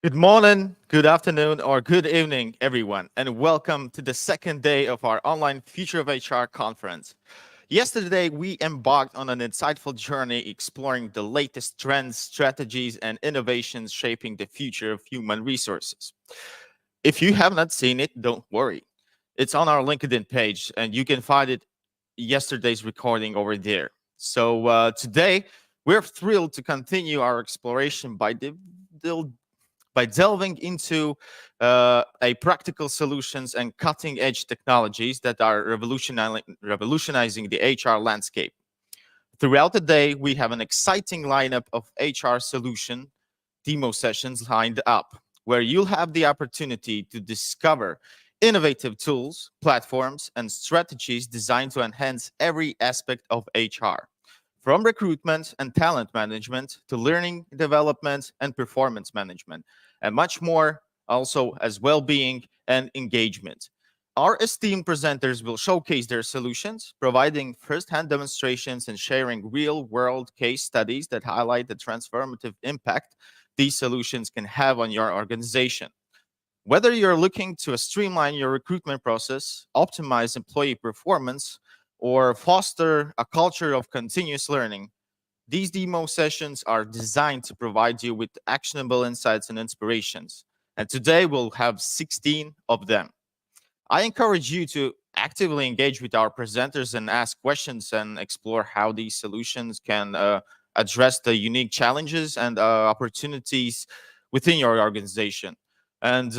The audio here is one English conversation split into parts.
Good morning, good afternoon, or good evening, everyone, and welcome to the second day of our online Future of HR conference. Yesterday, we embarked on an insightful journey exploring the latest trends, strategies, and innovations shaping the future of human resources. If you have not seen it, don't worry. It's on our LinkedIn page, and you can find it yesterday's recording over there. So today, we're thrilled to continue our exploration by delving into a practical solutions and cutting edge technologies that are revolutionizing the HR landscape. Throughout the day, we have an exciting lineup of HR solution demo sessions lined up where you'll have the opportunity to discover innovative tools, platforms, and strategies designed to enhance every aspect of HR, from recruitment and talent management to learning development and performance management, and much more, also as well being and engagement. Our esteemed presenters will showcase their solutions, providing first-hand demonstrations and sharing real-world case studies that highlight the transformative impact these solutions can have on your organization. Whether you're looking to streamline your recruitment process, optimize employee performance, or foster a culture of continuous learning, these demo sessions are designed to provide you with actionable insights and inspirations. And today we'll have 16 of them. I encourage you to actively engage with our presenters and ask questions and explore how these solutions can address the unique challenges and opportunities within your organization. And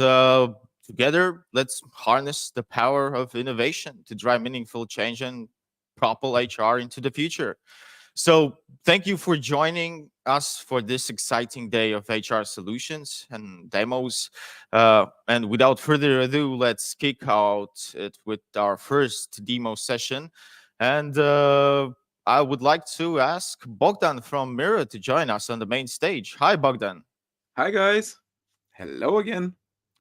together, let's harness the power of innovation to drive meaningful change and propel HR into the future. So, thank you for joining us for this exciting day of HR solutions and demos. And without further ado, let's kick out it with our first demo session. And I would like to ask Bogdan from Mira to join us on the main stage. Hi, Bogdan. Hi guys. Hello again.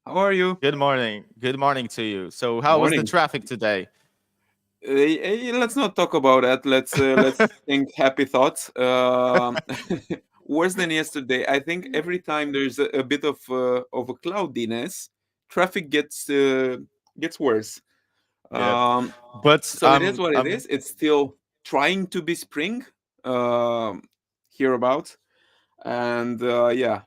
How are you? Good morning. Good morning to you. So, how was the Morning. traffic today? Let's not talk about that. Let's think happy thoughts. Worse than yesterday. I think every time there's a bit of a cloudiness, traffic gets worse. Yeah, Um, but so it is what it is. It's still trying to be spring. Um, Hereabouts, and yeah.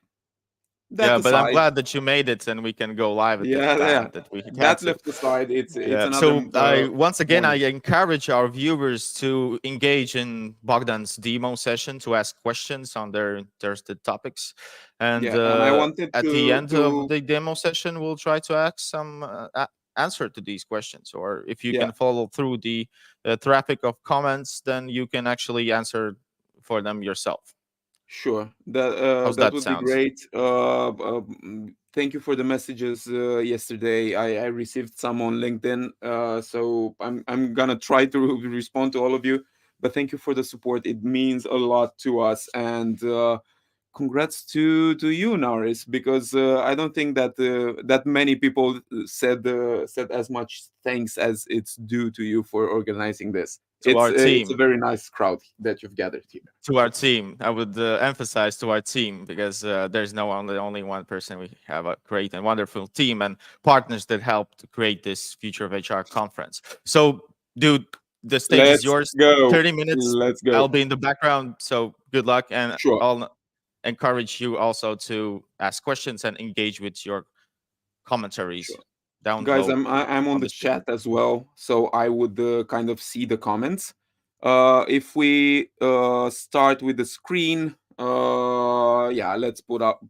That yeah, but I'm aside, glad that you made it and we can go live at this yeah, yeah. time that we had That to. left aside, it's Yeah. another So I once again I morning. encourage our viewers to engage in Bogdan's demo session to ask questions on their interested topics, and Yeah, and I wanted at the end of to the demo session, we'll try to ask some answer to these questions. Or if you yeah, can follow through the traffic of comments, then you can actually answer for them yourself. sure. How's That that would be sound? great. Thank you for the messages yesterday. I received some on LinkedIn, so I'm gonna try to respond to all of you. But thank you for the support. It means a lot to us, and congrats to you, Naris, because I don't think that that many people said as much thanks as it's due to you for organizing this. To our It's a team. very nice crowd that you've gathered here. To our team. I would emphasize to our team because there's no only one person. We have a great and wonderful team and partners that help to create this Future of HR conference. So, dude, the stage is Let's yours. go. 30 minutes. Let's I'll go. be in the background. So, good luck. And Sure, I'll encourage you also to ask questions and engage with your commentaries sure. down Guys, below I'm on on the the screen. chat as well, so I would kind of see the comments. If we start with the screen, yeah, let's pull up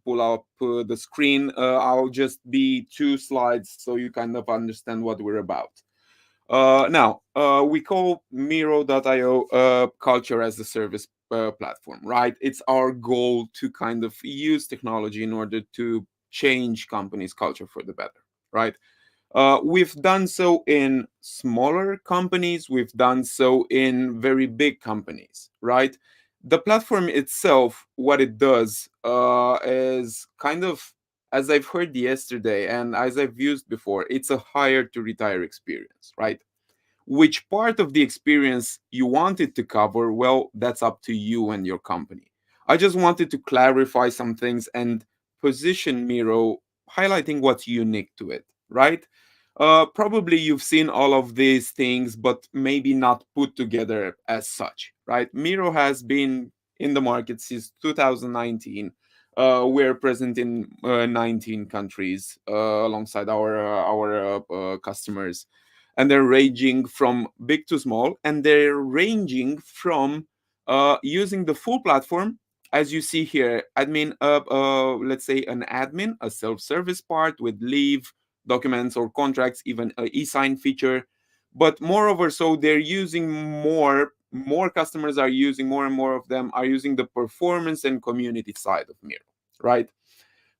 the screen. I'll just be two slides so you kind of understand what we're about. Now, we call Miro.io culture as a service platform, right? It's our goal to kind of use technology in order to change companies' culture for the better, right? We've done so in smaller companies, we've done so in very big companies, right? The platform itself, what it does is kind of, as I've heard yesterday and as I've used before, it's a hire to retire experience, right? Which part of the experience you want it to cover, well, that's up to you and your company. I just wanted to clarify some things and position Miro, highlighting what's unique to it, right? Probably you've seen all of these things, but maybe not put together as such, right? Miro has been in the market since 2019. We're present in 19 countries alongside our customers, and they're ranging from big to small, and they're ranging from using the full platform, as you see here, admin, let's say an admin, a self-service part with leave, documents or contracts, even a e-sign feature. But moreover, so they're using more customers are using, more and more of them are using the performance and community side of Miro, right?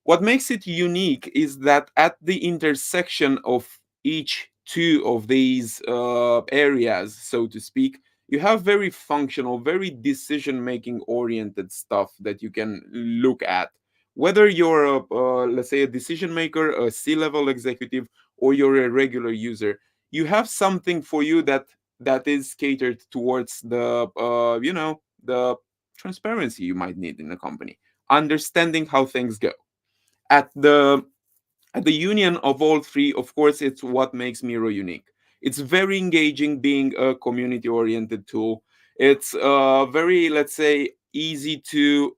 What makes it unique is that at the intersection of each two of these areas, so to speak, you have very functional, very decision making oriented stuff that you can look at. Whether you're let's say, a decision maker, a C-level executive, or you're a regular user, you have something for you that is catered towards the transparency you might need in a company, understanding how things go at the union of all three. Of course, it's what makes Miro unique. It's very engaging, being a community oriented tool. It's very, let's say, easy to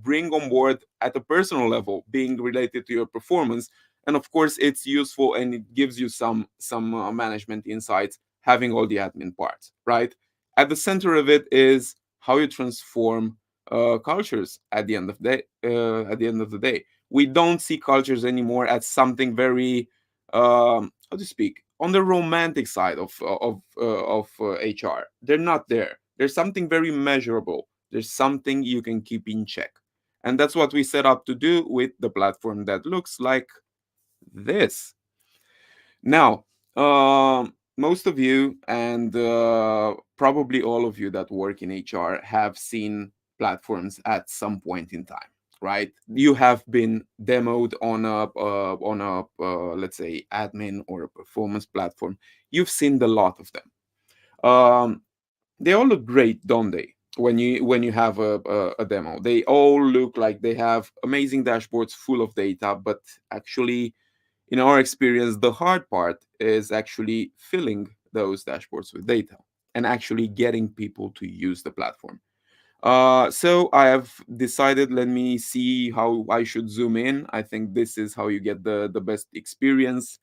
bring on board at a personal level, being related to your performance. And of course, it's useful and it gives you some management insights, having all the admin parts, right? At the center of it is how you transform cultures at the end of the day. We don't see cultures anymore as something very, how to speak, on the romantic side of HR. They're not there. There's something very measurable. There's something you can keep in check, and that's what we set up to do with the platform that looks like this. Now, most of you, and probably all of you that work in HR, have seen platforms at some point in time, right? You have been demoed on a let's say, admin or a performance platform. You've seen the lot of them. Um, they all look great, don't they? When you have a demo, they all look like they have amazing dashboards full of data, but actually, in our experience, the hard part is actually filling those dashboards with data and actually getting people to use the platform. So I have decided, let me see how I should zoom in. I think this is how you get the best experience.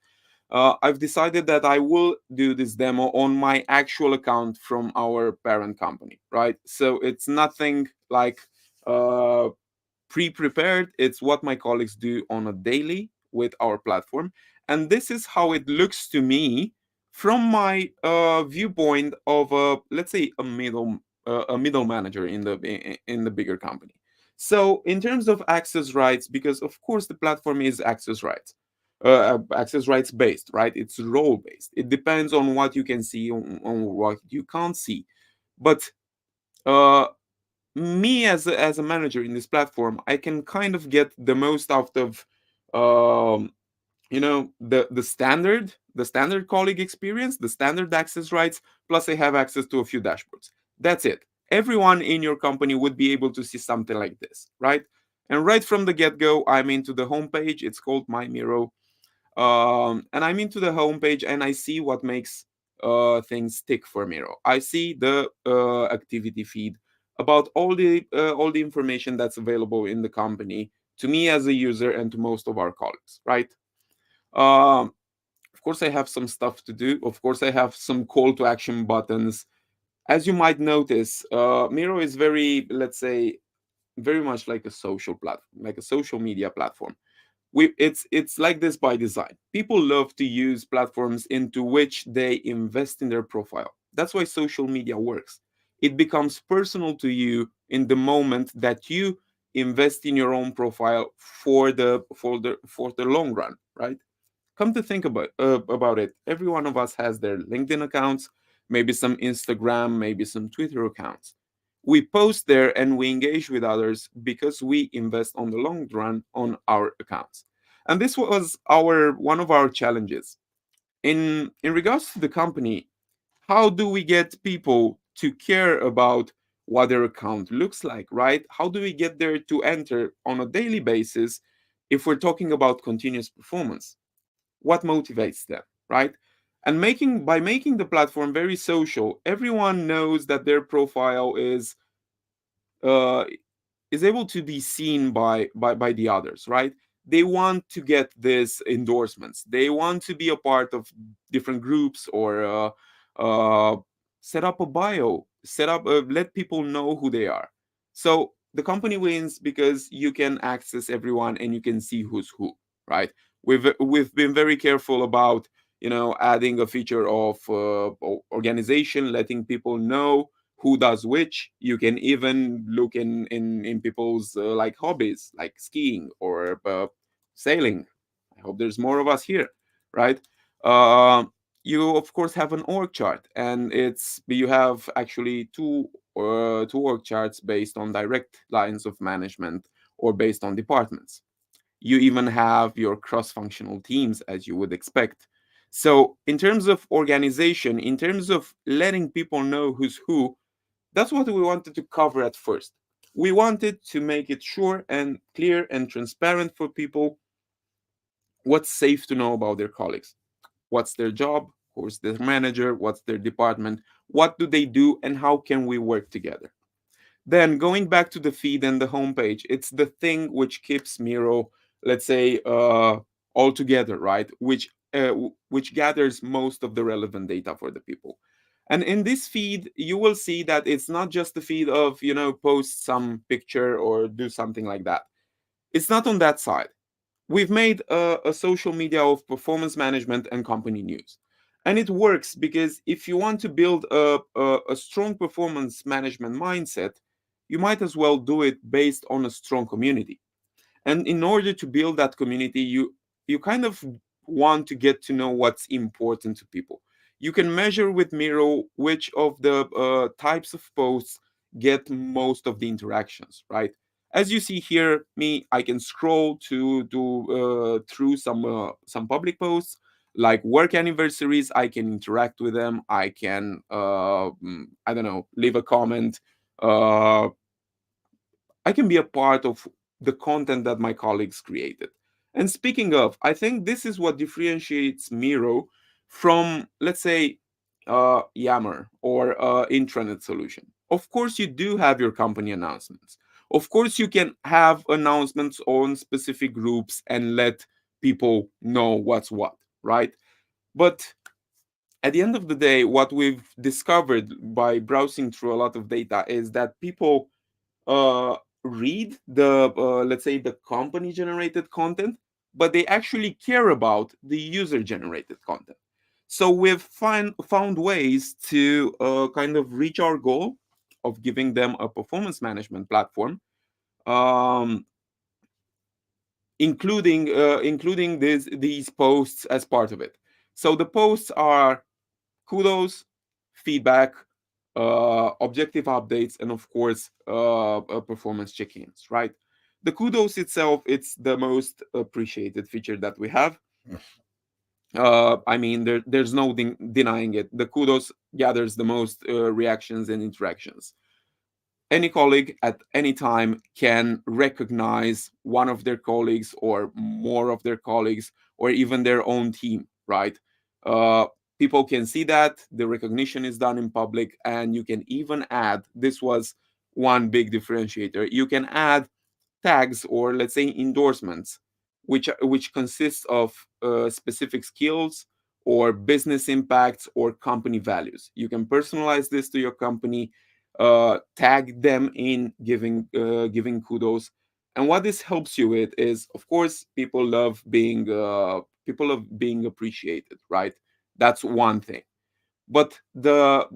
I've decided that I will do this demo on my actual account from our parent company, right? So it's nothing like uh, pre-prepared. It's what my colleagues do on a daily with our platform, and this is how it looks to me from my viewpoint of let's say, a middle manager in the bigger company. So in terms of access rights, because of course the platform is access rights based, right? It's role based. It depends on what you can see, on what you can't see. But uh, me as a manager in this platform, I can kind of get the most out of um, the standard colleague experience, the standard access rights, plus I have access to a few dashboards. That's it. Everyone in your company would be able to see something like this, right? And right from the get-go, I'm into the homepage. It's called My Miro, and I'm into the homepage and I see what makes things tick for Miro. I see the activity feed about all the information that's available in the company to me as a user and to most of our colleagues, right? Um, of course, I have some stuff to do. Of course, I have some call to action buttons. As you might notice, Miro is very, let's say, very much like a social platform, like a social media platform. It's like this by design. People love to use platforms into which they invest in their profile. That's why social media works. It becomes personal to you in the moment that you invest in your own profile for the long run, right? Come to think about it, every one of us has their LinkedIn accounts, maybe some Instagram, maybe some Twitter accounts. We post there and we engage with others because we invest on the long run on our accounts. And this was our one of our challenges in regards to the company. How do we get people to care about what their account looks like, right? How do we get there to enter on a daily basis if we're talking about continuous performance? What motivates them, right? And making the platform very social, everyone knows that their profile uh, is able to be seen by the others, right? They want to get these endorsements. They want to be a part of different groups, or uh, set up a bio, let people know who they are. So the company wins because you can access everyone and you can see who's who, right? We've been very careful about, adding a feature of organization, letting people know who does which. You can even look in people's like hobbies, like skiing or sailing. I hope there's more of us here, right? uh, you of course have an org chart, and you have actually two org charts based on direct lines of management or based on departments. You even have your cross-functional teams, as you would expect. So in terms of organization, in terms of letting people know who's who, that's what we wanted to cover at first. We wanted to make it sure and clear and transparent for people what's safe to know about their colleagues. What's their job? Who's their manager? What's their department? What do they do? And how can we work together? Then going back to the feed and the homepage, it's the thing which keeps Miro, let's say, all together, right? Which gathers most of the relevant data for the people. And in this feed, you will see that it's not just the feed of, post some picture or do something like that. It's not on that side. We've made a social media of performance management and company news. And it works because if you want to build a strong performance management mindset, you might as well do it based on a strong community. And in order to build that community, you kind of want to get to know what's important to people. You can measure with Miro which of the types of posts get most of the interactions, right? As you see here, I can scroll to through some public posts like work anniversaries. I can interact with them. I can I don't know, leave a comment. uh, I can be a part of the content that my colleagues created. And speaking of, I think this is what differentiates Miro from, let's say, Yammer or intranet solution. Of course, you do have your company announcements. Of course, you can have announcements on specific groups and let people know what's what, right? But at the end of the day, what we've discovered by browsing through a lot of data is that people uh, read the let's say the company generated content, but they actually care about the user generated content. So we've found ways to kind of reach our goal of giving them a performance management platform, um, including these posts as part of it. So the posts are kudos, feedback, objective updates, and of course, performance check-ins. Right? The kudos itself, it's the most appreciated feature that we have. I mean, there's no denying it. The kudos gathers the most reactions and interactions. Any colleague at any time can recognize one of their colleagues or more of their colleagues or even their own team, right? uh, People can see that the recognition is done in public, and you can even add, this was one big differentiator, you can add tags, or let's say endorsements, which consists of specific skills or business impacts or company values. You can personalize this to your company, tag them in giving kudos. And what this helps you with is, of course, people love being appreciated, right? That's one thing. But the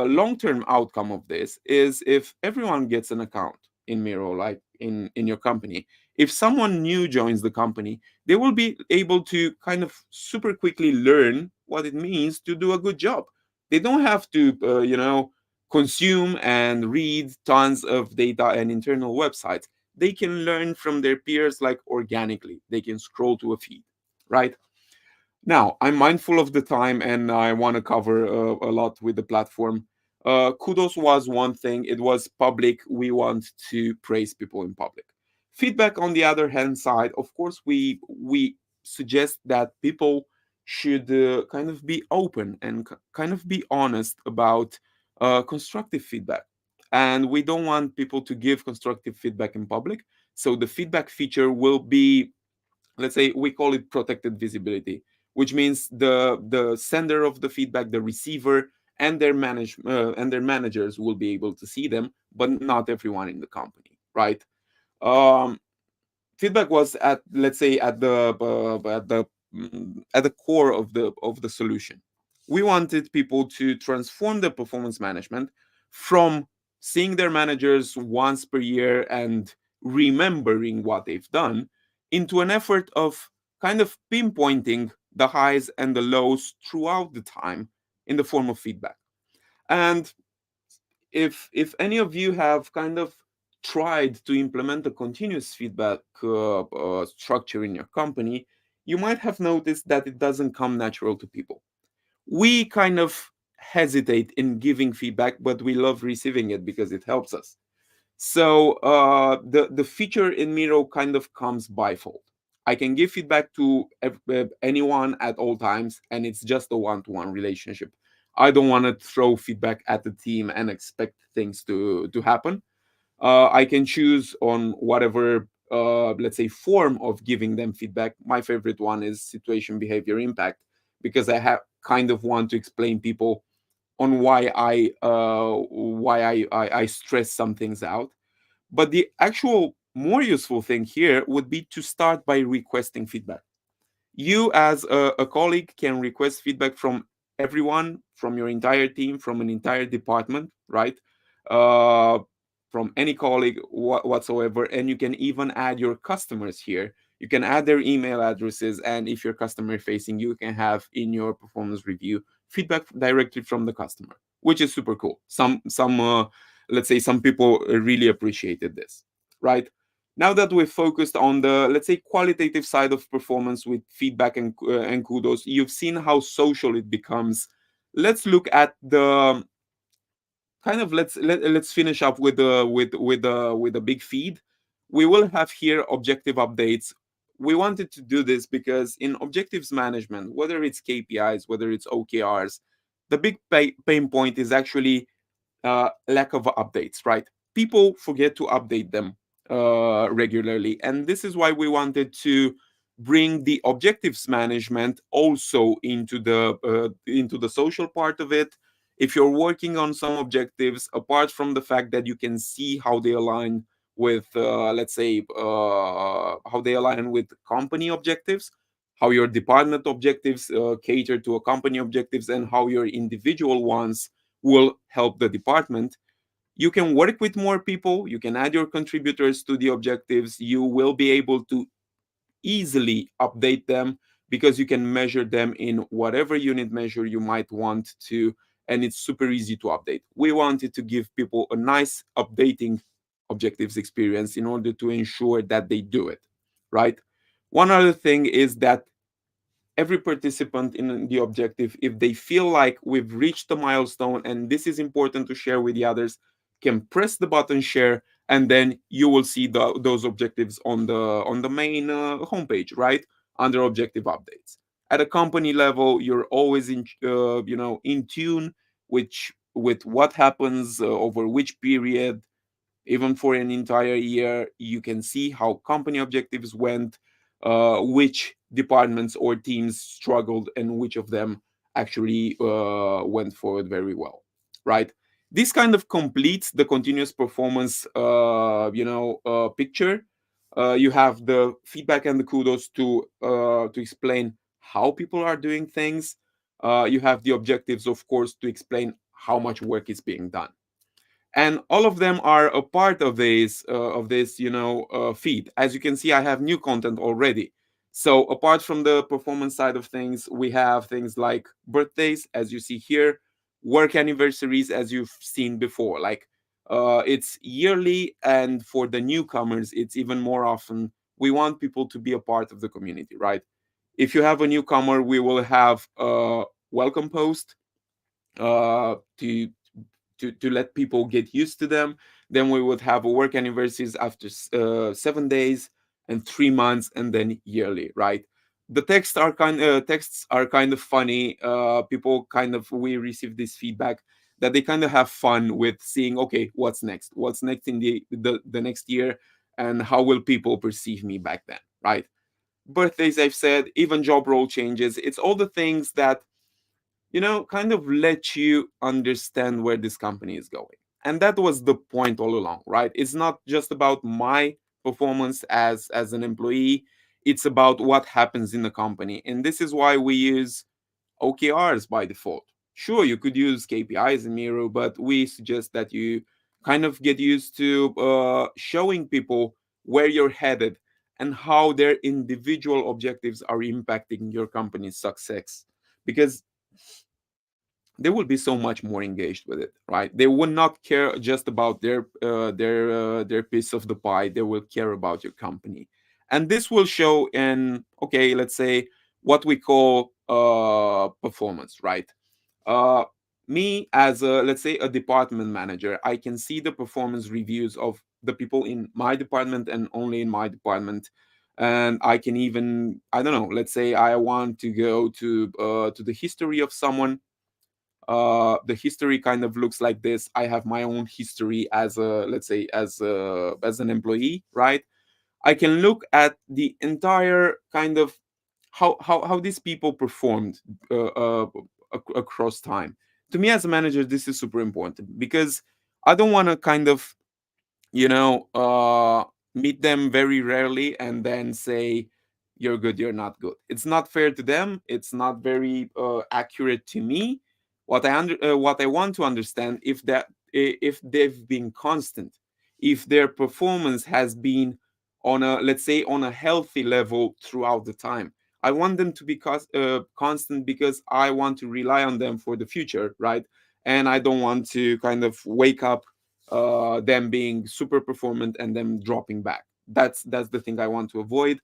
long term outcome of this is, if everyone gets an account in Miro, like in your company, if someone new joins the company, they will be able to kind of super quickly learn what it means to do a good job. They don't have to, consume and read tons of data and internal websites. They can learn from their peers like organically. They can scroll to a feed, right? Now, I'm mindful of the time and I want to cover a lot with the platform. Kudos was one thing, it was public. We want to praise people in public. Feedback, on the other hand side, of course, we suggest that people should kind of be open and kind of be honest about constructive feedback. And we don't want people to give constructive feedback in public. So the feedback feature will be, let's say, we call it protected visibility, which means the sender of the feedback, the receiver, and their managers will be able to see them, but not everyone in the company, right? um, Feedback was, at let's say, at the core of the solution. We wanted people to transform their performance management from seeing their managers once per year and remembering what they've done into an effort of kind of pinpointing the highs and the lows throughout the time in the form of feedback. And if any of you have kind of tried to implement a continuous feedback structure in your company, you might have noticed that it doesn't come natural to people. We kind of hesitate in giving feedback, but we love receiving it because it helps us. So the feature in Miro kind of comes by default. I can give feedback to anyone at all times, and it's just a one-to-one relationship. I don't want to throw feedback at the team and expect things to happen. I can choose on whatever, let's say, form of giving them feedback. My favorite one is situation behavior impact, because I have kind of want to explain people on why I stress some things out. But the actual more useful thing here would be to start by requesting feedback. You, as a colleague, can request feedback from everyone, from your entire team, from an entire department, right? Uh, from any colleague whatsoever. And you can even add your customers here. You can add their email addresses. And if you're customer facing, you can have in your performance review feedback directly from the customer, which is super cool. Let's say, some people really appreciated this, right? Now that we've focused on the, let's say, qualitative side of performance with feedback and kudos, you've seen how social it becomes. Let's look at the kind of, let's finish up with the with the big feed. We will have here objective updates. We wanted to do this because in objectives management, whether it's KPIs, whether it's OKRs, the big pain point is actually lack of updates, right? People forget to update them regularly. And this is why we wanted to bring the objectives management also into the social part of it. If you're working on some objectives, apart from the fact that you can see how they align with, let's say, how they align with company objectives, how your department objectives cater to a company objectives, and how your individual ones will help the department. You can work with more people, you can add your contributors to the objectives, you will be able to easily update them because you can measure them in whatever unit measure you might want to, and it's super easy to update. We wanted to give people a nice updating objectives experience in order to ensure that they do it, right? One other thing is that every participant in the objective, if they feel like we've reached a milestone and this is important to share with the others, can press the button share, and then you will see those objectives on the main homepage, right, under objective updates. At a company level, you're always in tune with what happens over which period. Even for an entire year, you can see how company objectives went, which departments or teams struggled, and which of them actually went forward very well, right? This kind of completes the continuous performance picture. You have the feedback and the kudos to explain how people are doing things. You have the objectives, of course, to explain how much work is being done, and all of them are a part of this feed. As you can see, I have new content already. So apart from the performance side of things, we have things like birthdays, as you see here, work anniversaries, as you've seen before. Like it's yearly, and for the newcomers it's even more often. We want people to be a part of the community, right? If you have a newcomer, we will have a welcome post to to let people get used to them. Then we would have work anniversaries after 7 days and 3 months, and then yearly, right? The texts are kind of funny. People kind of we receive this feedback that they kind of have fun with seeing, okay, what's next in the next year, and how will people perceive me back then, right? Birthdays, I've said, even job role changes. It's all the things that, kind of let you understand where this company is going. And that was the point all along, right? It's not just about my performance as an employee, it's about what happens in the company. And this is why we use OKRs by default. Sure, you could use KPIs in Miro, but we suggest that you kind of get used to showing people where you're headed and how their individual objectives are impacting your company's success. Because they will be so much more engaged with it, right? They will not care just about their piece of the pie. They will care about your company, and this will show in, okay, let's say, what we call performance, right? uh Me as a, let's say, a department manager, I can see the performance reviews of the people in my department and only in my department. And I can even, I don't know, let's say I want to go to the history of someone. The history kind of looks like this. I have my own history as a, let's say, as an employee, right? I can look at the entire kind of how these people performed across time. To me as a manager, this is super important because I don't want to kind of, you know uh meet them very rarely and then say you're good, you're not good. It's not fair to them, it's not very accurate to me. What I want to understand, if they've been constant, if their performance has been on a, let's say, on a healthy level throughout the time. I want them to be constant because I want to rely on them for the future, right? And I don't want to kind of wake up them being super performant and them dropping back. That's the thing I want to avoid.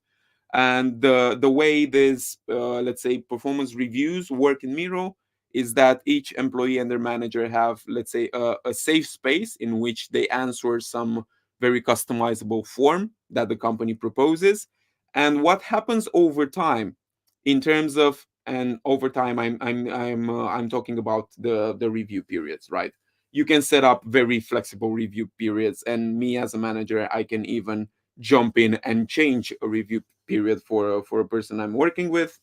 And the way this, let's say, performance reviews work in Miro is that each employee and their manager have, let's say, a safe space in which they answer some very customizable form that the company proposes. And what happens over time, in terms of, and over time, I'm talking about the review periods, right? You can set up very flexible review periods, and me as a manager, I can even jump in and change a review period for a person I'm working with.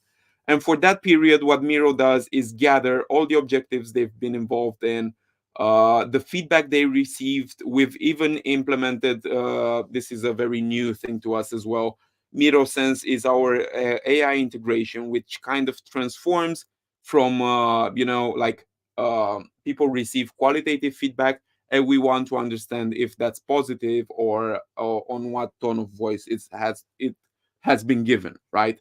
And for that period, what Miro does is gather all the objectives they've been involved in, the feedback they received. We've even implemented, this is a very new thing to us as well. Miro Sense is our AI integration, which kind of transforms from, like, people receive qualitative feedback, and we want to understand if that's positive or on what tone of voice it has been given, right?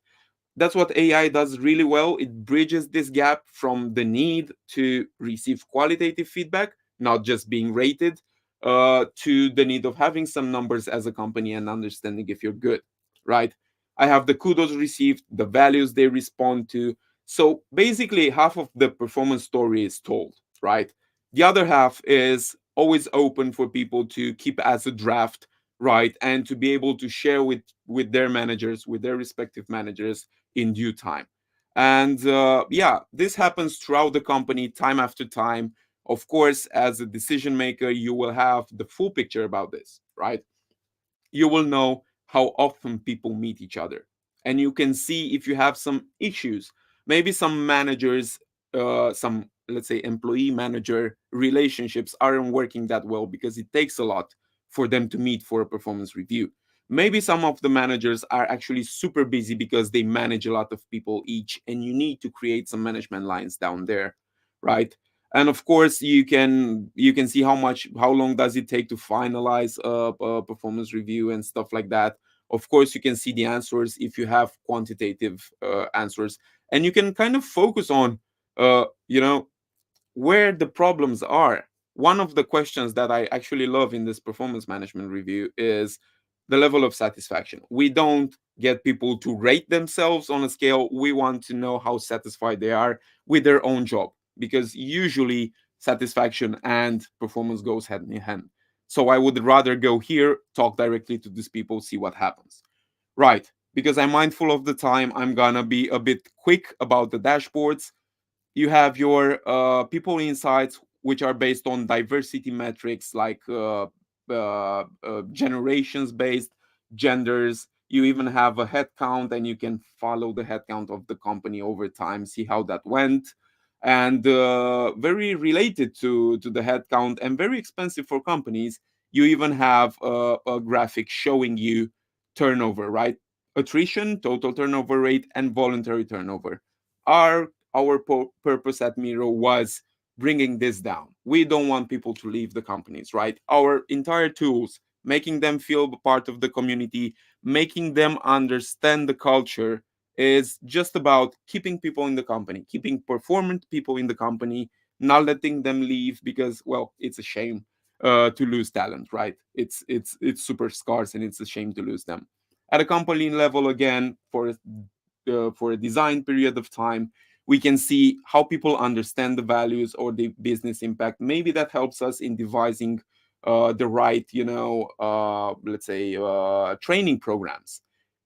That's what AI does really well. It bridges this gap from the need to receive qualitative feedback, not just being rated, to the need of having some numbers as a company and understanding if you're good, right? I have the kudos received, the values they respond to. So basically, half of the performance story is told, right? The other half is always open for people to keep as a draft, right? And to be able to share with their managers, with their respective managers, in due time. And yeah, this happens throughout the company, time after time. Of course, as a decision maker, you will have the full picture about this, right? You will know how often people meet each other, and you can see if you have some issues. Maybe some managers, some, let's say, employee manager relationships aren't working that well because it takes a lot for them to meet for a performance review. Maybe some of the managers are actually super busy because they manage a lot of people each, and you need to create some management lines down there, right? And of course, you can see how long does it take to finalize a performance review and stuff like that. Of course, you can see the answers if you have quantitative answers, and you can kind of focus on, uh, you know where the problems are. One of the questions that I actually love in this performance management review is the level of satisfaction. We don't get people to rate themselves on a scale. We want to know how satisfied they are with their own job, because usually satisfaction and performance goes hand in hand. So I would rather go here, talk directly to these people, see what happens. Right. Because I'm mindful of the time, I'm gonna be a bit quick about the dashboards. You have your people insights, which are based on diversity metrics like generations based, genders. You even have a head count, and you can follow the head count of the company over time, see how that went. And very related to the head count and very expensive for companies, you even have a graphic showing you turnover, right? Attrition, total turnover rate, and voluntary turnover. Our purpose at Miro was bringing this down. We don't want people to leave the companies, right? Our entire tools, making them feel part of the community, making them understand the culture, is just about keeping people in the company, keeping performant people in the company, not letting them leave because, well, it's a shame to lose talent, right? It's super scarce, and it's a shame to lose them. At a company level, again, for a design period of time, we can see how people understand the values or the business impact. Maybe that helps us in devising the right, let's say, training programs.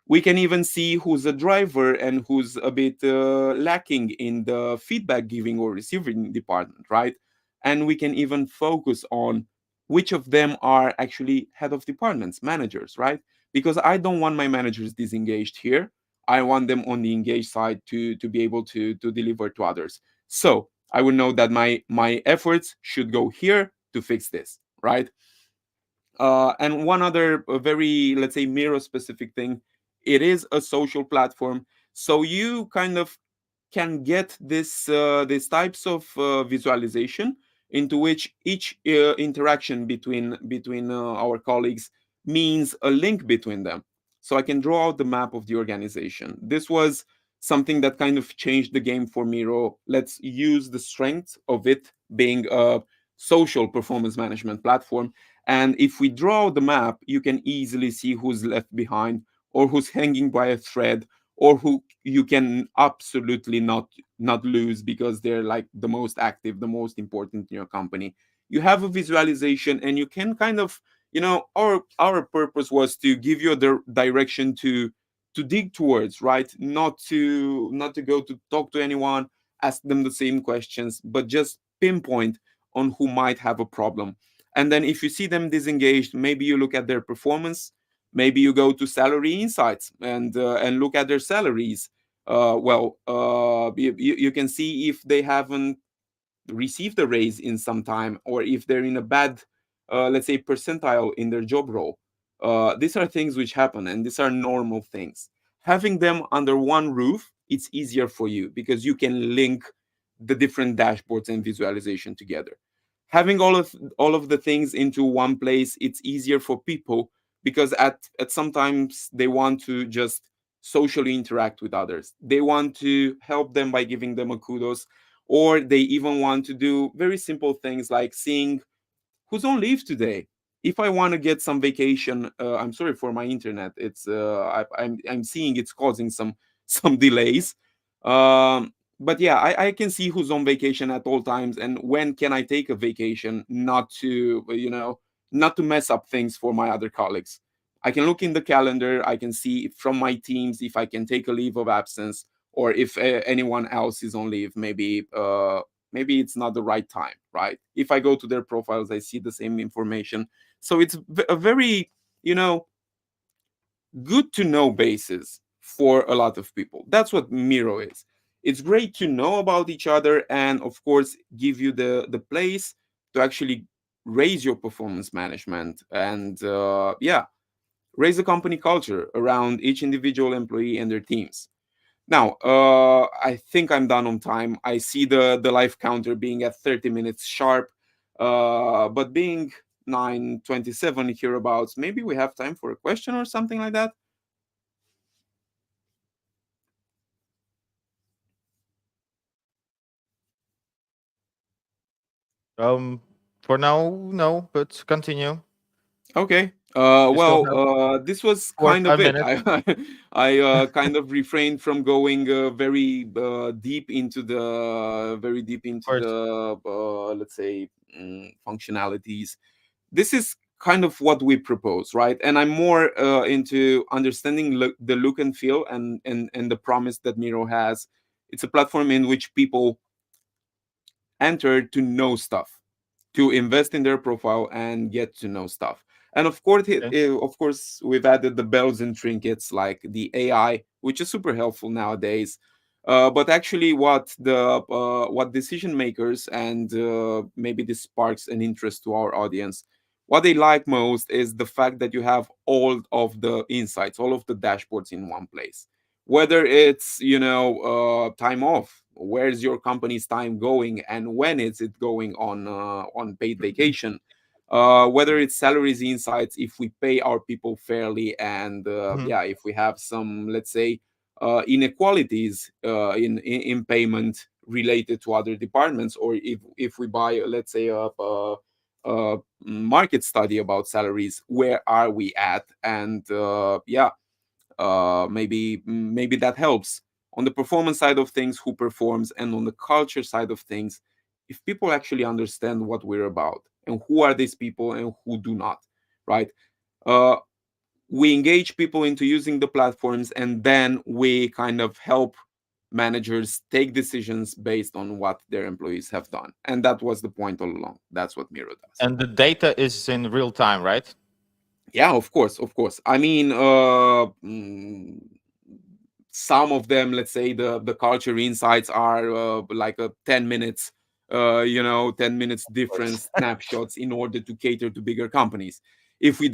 We can even see who's a driver and who's a bit lacking in the feedback giving or receiving department, right? And we can even focus on which of them are actually head of departments, managers, right? Because I don't want my managers disengaged here. I want them on the engaged side to be able to deliver to others. So I would know that my efforts should go here to fix this, right? And one other very, let's say, Miro specific thing, it is a social platform. So you kind of can get these types of visualization into which each interaction between our colleagues means a link between them. So I can draw out the map of the organization. This was something that kind of changed the game for Miro. Let's use the strength of it being a social performance management platform, and if we draw the map, you can easily see who's left behind or who's hanging by a thread or who you can absolutely not lose because they're like the most active, the most important in your company. You have a visualization and you can kind of, our purpose was to give you the direction to dig towards, right? Not to go to talk to anyone, ask them the same questions, but just pinpoint on who might have a problem. And then if you see them disengaged, maybe you look at their performance. Maybe you go to salary insights and look at their salaries. You can see if they haven't received a raise in some time, or if they're in a bad, let's say, percentile in their job role. These are things which happen, and these are normal things. Having them under one roof, it's easier for you because you can link the different dashboards and visualization together. Having all of the things into one place, it's easier for people because at sometimes they want to just socially interact with others. They want to help them by giving them a kudos, or they even want to do very simple things like seeing who's on leave today. If I want to get some vacation, I'm sorry for my internet. I'm seeing it's causing some some delays. But yeah, I can see who's on vacation at all times and when can I take a vacation, not to not to mess up things for my other colleagues. I can look in the calendar. I can see from my teams if I can take a leave of absence, or if anyone else is on leave. Maybe it's not the right time, right? If I go to their profiles, I see the same information. So it's a very, you know, good to know basis for a lot of people. That's what Miro is. It's great to know about each other and, of course, give you the place to actually raise your performance management and, raise the company culture around each individual employee and their teams. Now, I think I'm done on time. I see the live counter being at 30 minutes sharp, but being 9:27 hereabouts, maybe we have time for a question or something like that. For now, no, but continue. Okay. You still have This was four or kind five of it. minutes. I kind of refrained from going very deep into Of course. the let's say functionalities. This is kind of what we propose, right? And I'm more into understanding the look and feel and the promise that Miro has. It's a platform in which people enter to know stuff, to invest in their profile and get to know stuff. And of course, Okay. of course, we've added the bells and trinkets like the AI, which is super helpful nowadays. But actually, what decision makers and maybe this sparks an interest to our audience. What they like most is the fact that you have all of the insights, all of the dashboards in one place, whether it's time off, where's your company's time going and when is it going on paid vacation, whether it's salaries insights, if we pay our people fairly, and Mhm. yeah, if we have some, let's say, inequalities in payment related to other departments, or if we buy, let's say, a market study about salaries, where are we at, and yeah, maybe that helps on the performance side of things, who performs, and on the culture side of things, if people actually understand what we're about and who are these people and who do not, right? uh, we engage people into using the platforms, and then we kind of help managers take decisions based on what their employees have done, and that was the point all along. That's what Miro does. And the data is in real time, right? Yeah, of course, of course. I mean, some of them, let's say, the culture insights are like a 10 minutes 10 minutes Of course. difference snapshots in order to cater to bigger companies. If we've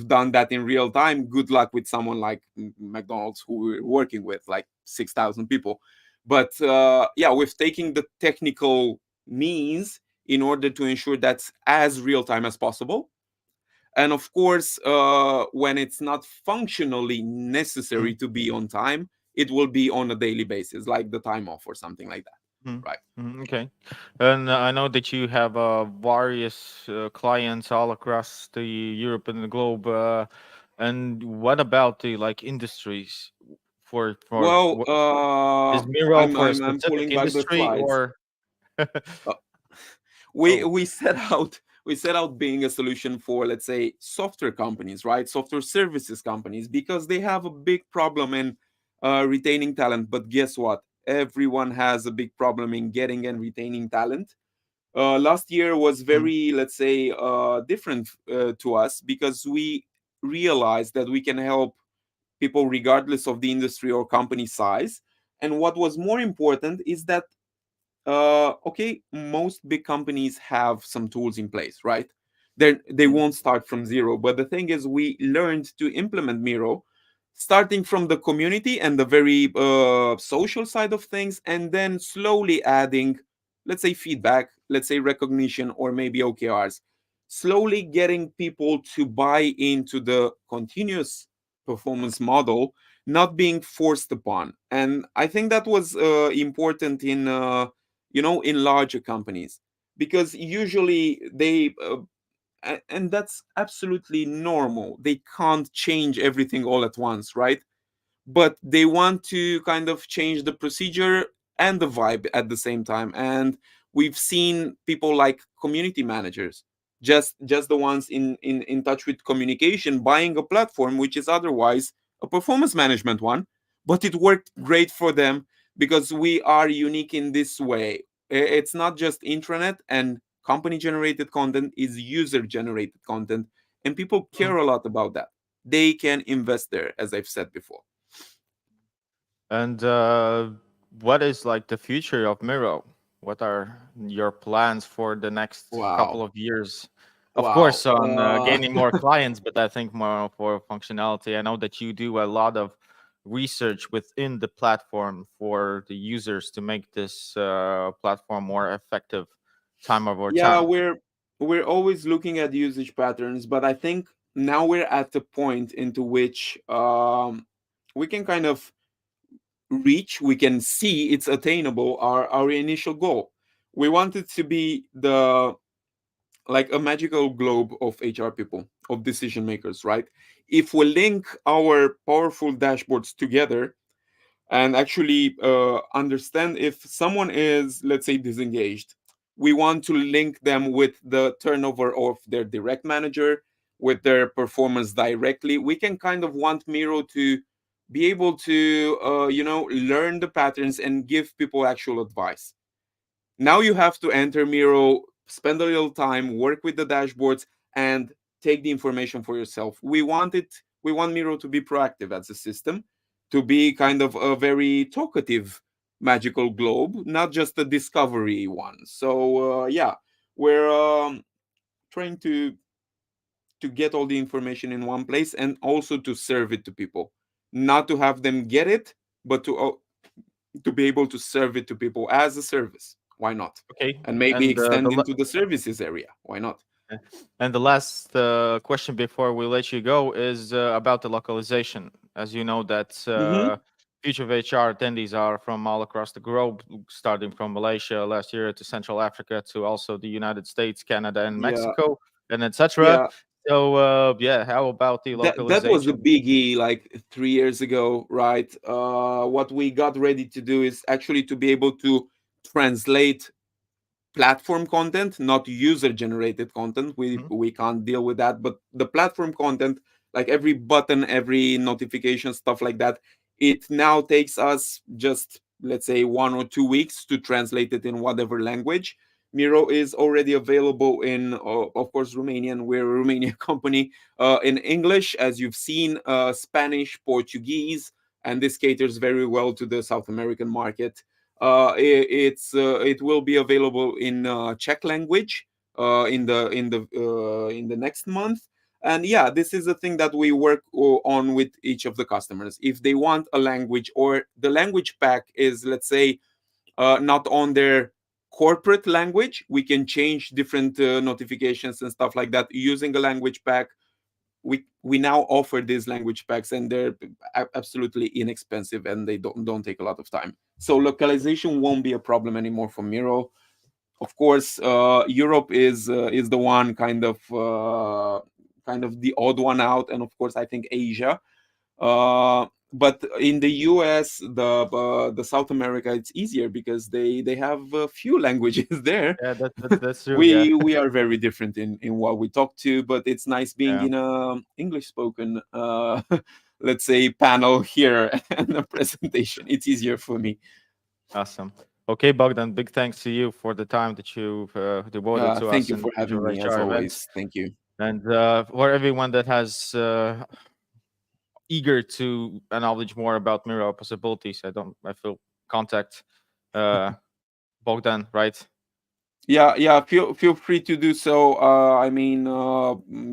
done that in real time, good luck with someone like McDonald's, who we're working with like 6,000 people. But yeah, we've taken the technical means in order to ensure that's as real time as possible. And of course, when it's not functionally necessary Mhm. to be on time, it will be on a daily basis, like the time off or something like that, Mhm. right? Mhm. Okay. And I know that you have various clients all across the Europe and the globe. And what about the like industries for Well, what is Miro for a I'm specific pulling back the industry slides. or Uh, oh, we set out, being a solution for, let's say, software companies, right? Software services companies, because they have a big problem in retaining talent. But guess what? Everyone has a big problem in getting and retaining talent. Last year was mm, very, let's say, different to us, because we realized that we can help people regardless of the industry or company size. And what was more important is that okay, most big companies have some tools in place, right? They mm, won't start from zero. But the thing is, we learned to implement Miro, starting from the community and the very social side of things, and then slowly adding, let's say, feedback, let's say recognition, or maybe OKRs, slowly getting people to buy into the continuous performance model, not being forced upon. And I think that was important in in larger companies, because usually they and that's absolutely normal, they can't change everything all at once, right? But they want to kind of change the procedure and the vibe at the same time. And we've seen people like community managers, just the ones in touch with communication, buying a platform which is otherwise a performance management one, but it worked great for them, because we are unique in this way. It's not just intranet and company generated content, is user generated content, and people mm. care a lot about that. They can invest there, as I've said before. And what is like the future of Miro? What are your plans for the next couple Wow. of years? Of Wow. course, on gaining more clients, but I think more for functionality. I know that you do a lot of research within the platform for the users to make this platform more effective time over Yeah, time. we're always looking at usage patterns, but I think now we're at the point into which we can kind of we can see it's attainable, our initial goal. We want it to be like a magical globe of HR people, of decision makers, right? If we link our powerful dashboards together and actually understand if someone is, let's say, disengaged, we want to link them with the turnover of their direct manager, with their performance directly. We can kind of want Miro to be able to learn the patterns and give people actual advice. Now you have to enter Miro, spend a little time, work with the dashboards, and take the information for yourself. We want Miro to be proactive as a system, to be kind of a very talkative magical globe, not just a discovery one. So yeah, we're trying to get all the information in one place and also to serve it to people, not to have them get it, but to be able to serve it to people as a service. Why not? Okay. And maybe And extend into the services area. Why not? and the last question before we let you go is about the localization. As you know, that Hmm. Future of HR attendees are from all across the globe, starting from Malaysia last year to Central Africa to also the United States, Canada, and Yeah, Mexico, and etc. yeah. So yeah, how about the That was the localization? biggie like 3 years ago, right? What we got ready to do is actually to be able to translate platform content, not user generated content. Mhm. We can't deal with that, but the platform content, like every button, every notification, stuff like that, it now takes us just, let's say, 1 or 2 weeks to translate it in whatever language. Miro is already available in, of course, Romanian. We're a Romanian company. In English, as you've seen, Spanish, Portuguese, and this caters very well to the South American market. It will be available in Czech language in the next month. And yeah, this is a thing that we work on with each of the customers. If they want a language, or the language pack is, let's say, not on their corporate language, we can change different notifications and stuff like that using a language pack. We now offer these language packs, and they're absolutely inexpensive, and they don't take a lot of time. So localization won't be a problem anymore for Miro. Of course, Europe is the one kind of the odd one out, and of course I think Asia. But in the US, the South America, it's easier because they have a few languages there. Yeah, that's true. Yeah, We are very different in what we talk to, but it's nice being yeah, in a English spoken let's say panel here and a presentation. It's easier for me. awesome. Okay, Bogdan, big thanks to you for the time that you've devoted to Thank us you in the for Future having of me, as HR event. always. Thank you. And for everyone that has eager to acknowledge more about Miro possibilities, I feel contact uh, Bogdan, right? Yeah, feel free to do so. I mean,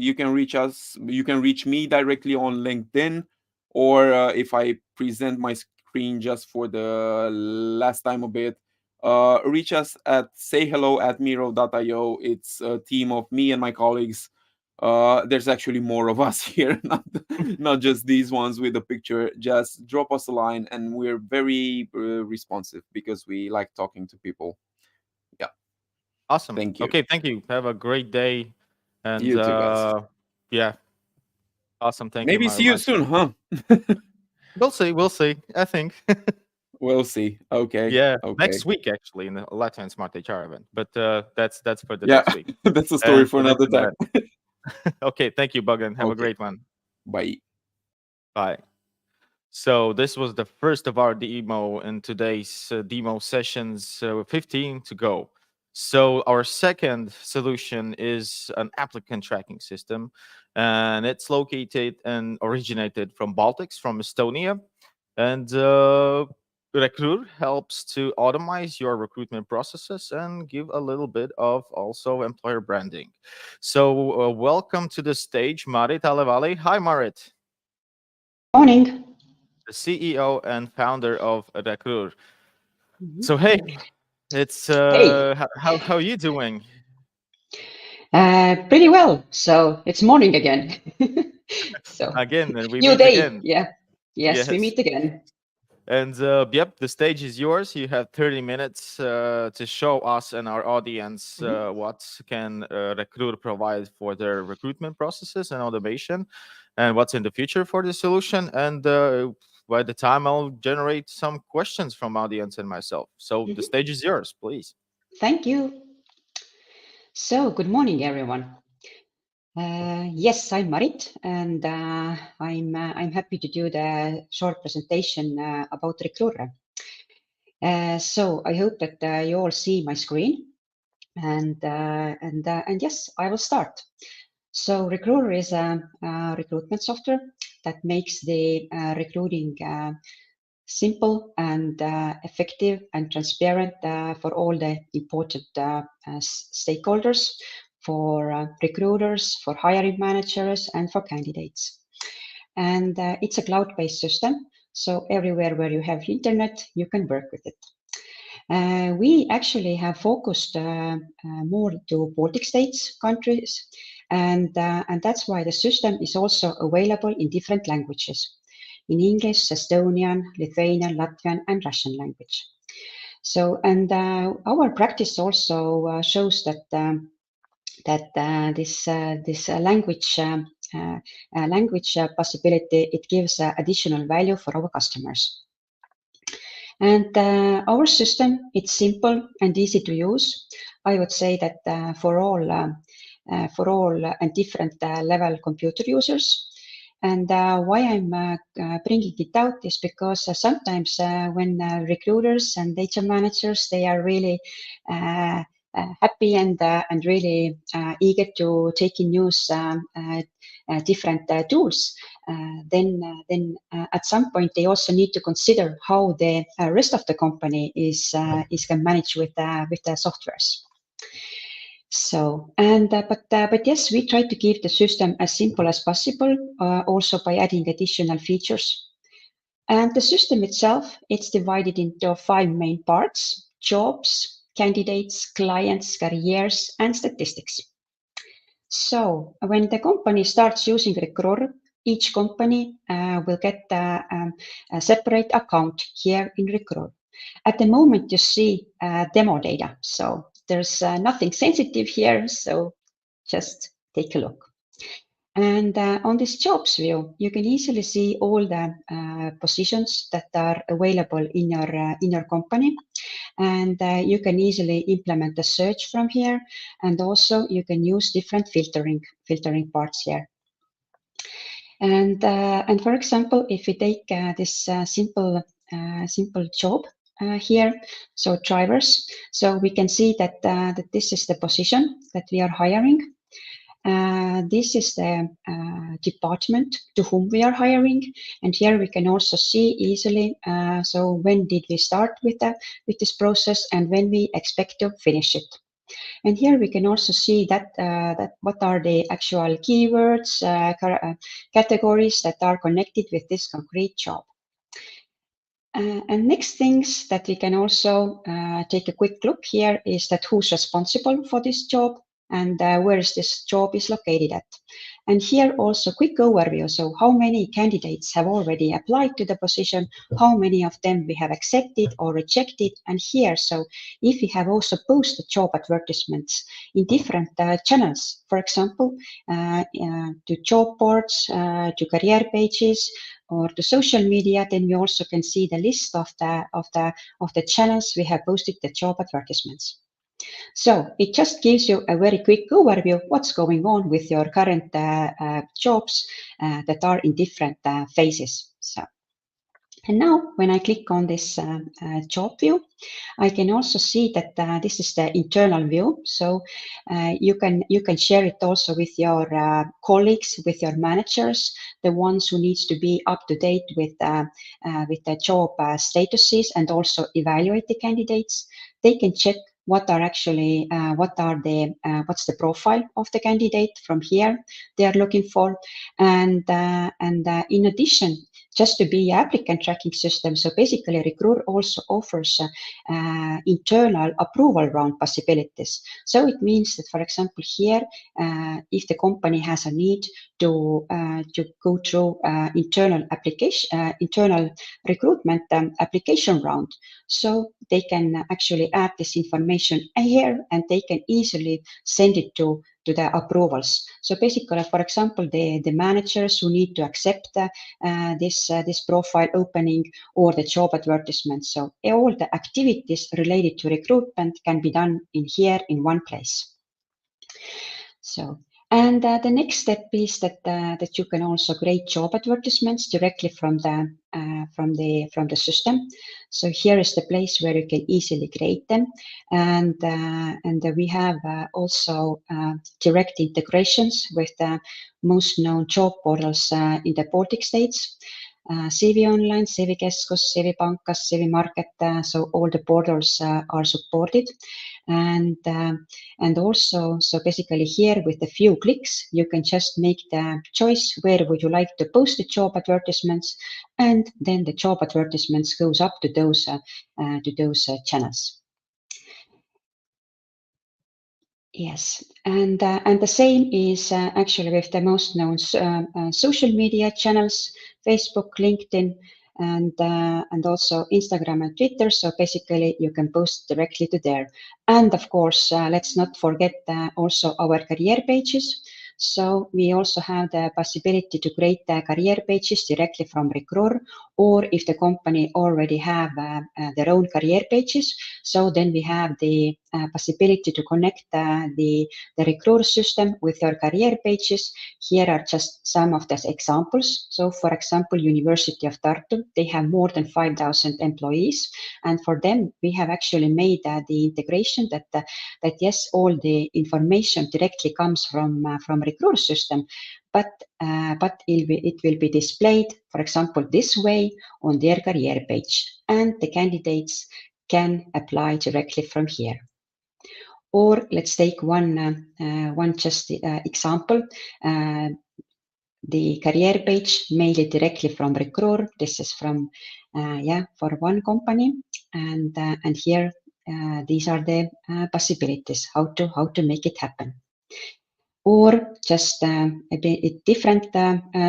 you can reach us, you can reach me directly on LinkedIn, or if I present my screen just for the last time a bit, reach us at sayhello@miro.io. It's a team of me and my colleagues. There's actually more of us here, not just these ones with a picture. Just drop us a line, and we're very responsive because we like talking to people. Yeah. Awesome. Thank you. Okay, thank you. Have a great day. And You too, guys. yeah, awesome. Thank you, Maybe very see you much. soon, huh? We'll see. We'll see. I think. We'll see. Okay. Yeah, Okay. next week actually in the Latin Smart HR event, but that's for the Yeah, next week that's a story and for the next another time. event. Okay, thank you, Bogdan. Have a Okay. great one. Bye. Bye. So this was the first of our demo in today's demo sessions, 15 to go. So our second solution is an applicant tracking system, and it's located and originated from Baltics, from Estonia. And Recruit helps to automate your recruitment processes and give a little bit of also employer branding. So welcome to the stage, Marit Alevali. Hi, Marit, Morning. the CEO and founder of Recruit. Mhm. So hey, it's Hey, how you doing? pretty well. So it's morning again. So Again, and we new meet day. again. Yeah. Yes, we Yes. meet again. And yep, the stage is yours. You have 30 minutes to show us and our audience what can a recruiter provide for their recruitment processes and automation, and what's in the future for the solution. And by the time I'll generate some questions from audience and myself. So the stage is yours, please. Thank you. So, good morning, everyone. Yes, I'm Marit, and I'm happy to do the short presentation about Recruiter. So I hope that you all see my screen, and yes, I will start. So Recruiter is a recruitment software that makes the recruiting simple and effective and transparent for all the important stakeholders, for recruiters, for hiring managers, and for candidates. And it's a cloud-based system, so everywhere where you have internet, you can work with it. We actually have focused more to Baltic states countries, and that's why the system is also available in different languages, in English, Estonian, Lithuanian, Latvian, and Russian language. So, and our practice also shows that this language possibility, it gives additional value for our customers. And our system, it's simple and easy to use. I would say that for all and different level computer users. And why I'm bringing it out is because sometimes when recruiters and data managers, they are really happy and really eager to take in use different tools. Then at some point they also need to consider how the rest of the company is can manage with the softwares. So, and but yes, we try to keep the system as simple as possible, also by adding additional features. And the system itself, it's divided into 5 main parts: jobs, candidates, clients, careers, and statistics. So when the company starts using Recruiter, each company will get a separate account here in Recruiter. At the moment, you see demo data, so there's nothing sensitive here, so just take a look. And on this jobs view, you can easily see all the positions that are available in your company, and you can easily implement the search from here, and also you can use different filtering parts here. And for example, if we take this simple job here, so drivers, so we can see that that this is the position that we are hiring. This is the department to whom we are hiring, and here we can also see easily. So when did we start with this process, and when we expect to finish it. And here we can also see that what are the actual keywords, categories that are connected with this concrete job. And next things that we can also take a quick look here is that who's responsible for this job, and where is this job is located at. And here also quick overview. So how many candidates have already applied to the position, how many of them we have accepted or rejected. And here, so if we have also posted job advertisements in different channels, for example, to job boards, to career pages, or to social media, then we also can see the list of the channels we have posted the job advertisements. So it just gives you a very quick overview of what's going on with your current jobs that are in different phases. So, and now when I click on this job view, I can also see that this is the internal view. So you can share it also with your colleagues, with your managers, the ones who needs to be up to date with the job statuses and also evaluate the candidates. They can check what are actually what's the profile of the candidate from here they are looking for, and in addition, just to be applicant tracking system. So basically, Recruit also offers internal approval round possibilities. So it means that, for example, here, if the company has a need to go through internal recruitment application round, so they can actually add this information here, and they can easily send it to the approvals. So basically, for example, the managers who need to accept this profile opening or the job advertisement. So all the activities related to recruitment can be done in here in one place. So, and the next step is that you can also create job advertisements directly from the system. So here is the place where you can easily create them, and we have also direct integrations with the most known job portals in the Baltic states. CV Online, CV Keskus, CV Pankas, CV Market, so all the portals are supported. And also, so basically here with a few clicks, you can just make the choice where would you like to post the job advertisements, and then the job advertisements goes up to those channels. Yes, and the same is actually with the most known social media channels: Facebook, LinkedIn, and also Instagram and Twitter. So basically, you can post directly to there. And of course, let's not forget also our career pages. So we also have the possibility to create the career pages directly from Recruiter, or if the company already have their own career pages, so then we have the possibility to connect the Recruiter system with your career pages. Here are just some of the examples. So for example, University of Tartu, they have more than 5,000 employees, and for them we have actually made the integration that yes, all the information directly comes from Recruiter system, but it will be displayed, for example, this way on their career page, and the candidates can apply directly from here. Or let's take one just example. The career page mailed directly from Recruiter. This is from for one company, and here these are the possibilities how to make it happen. Or just a different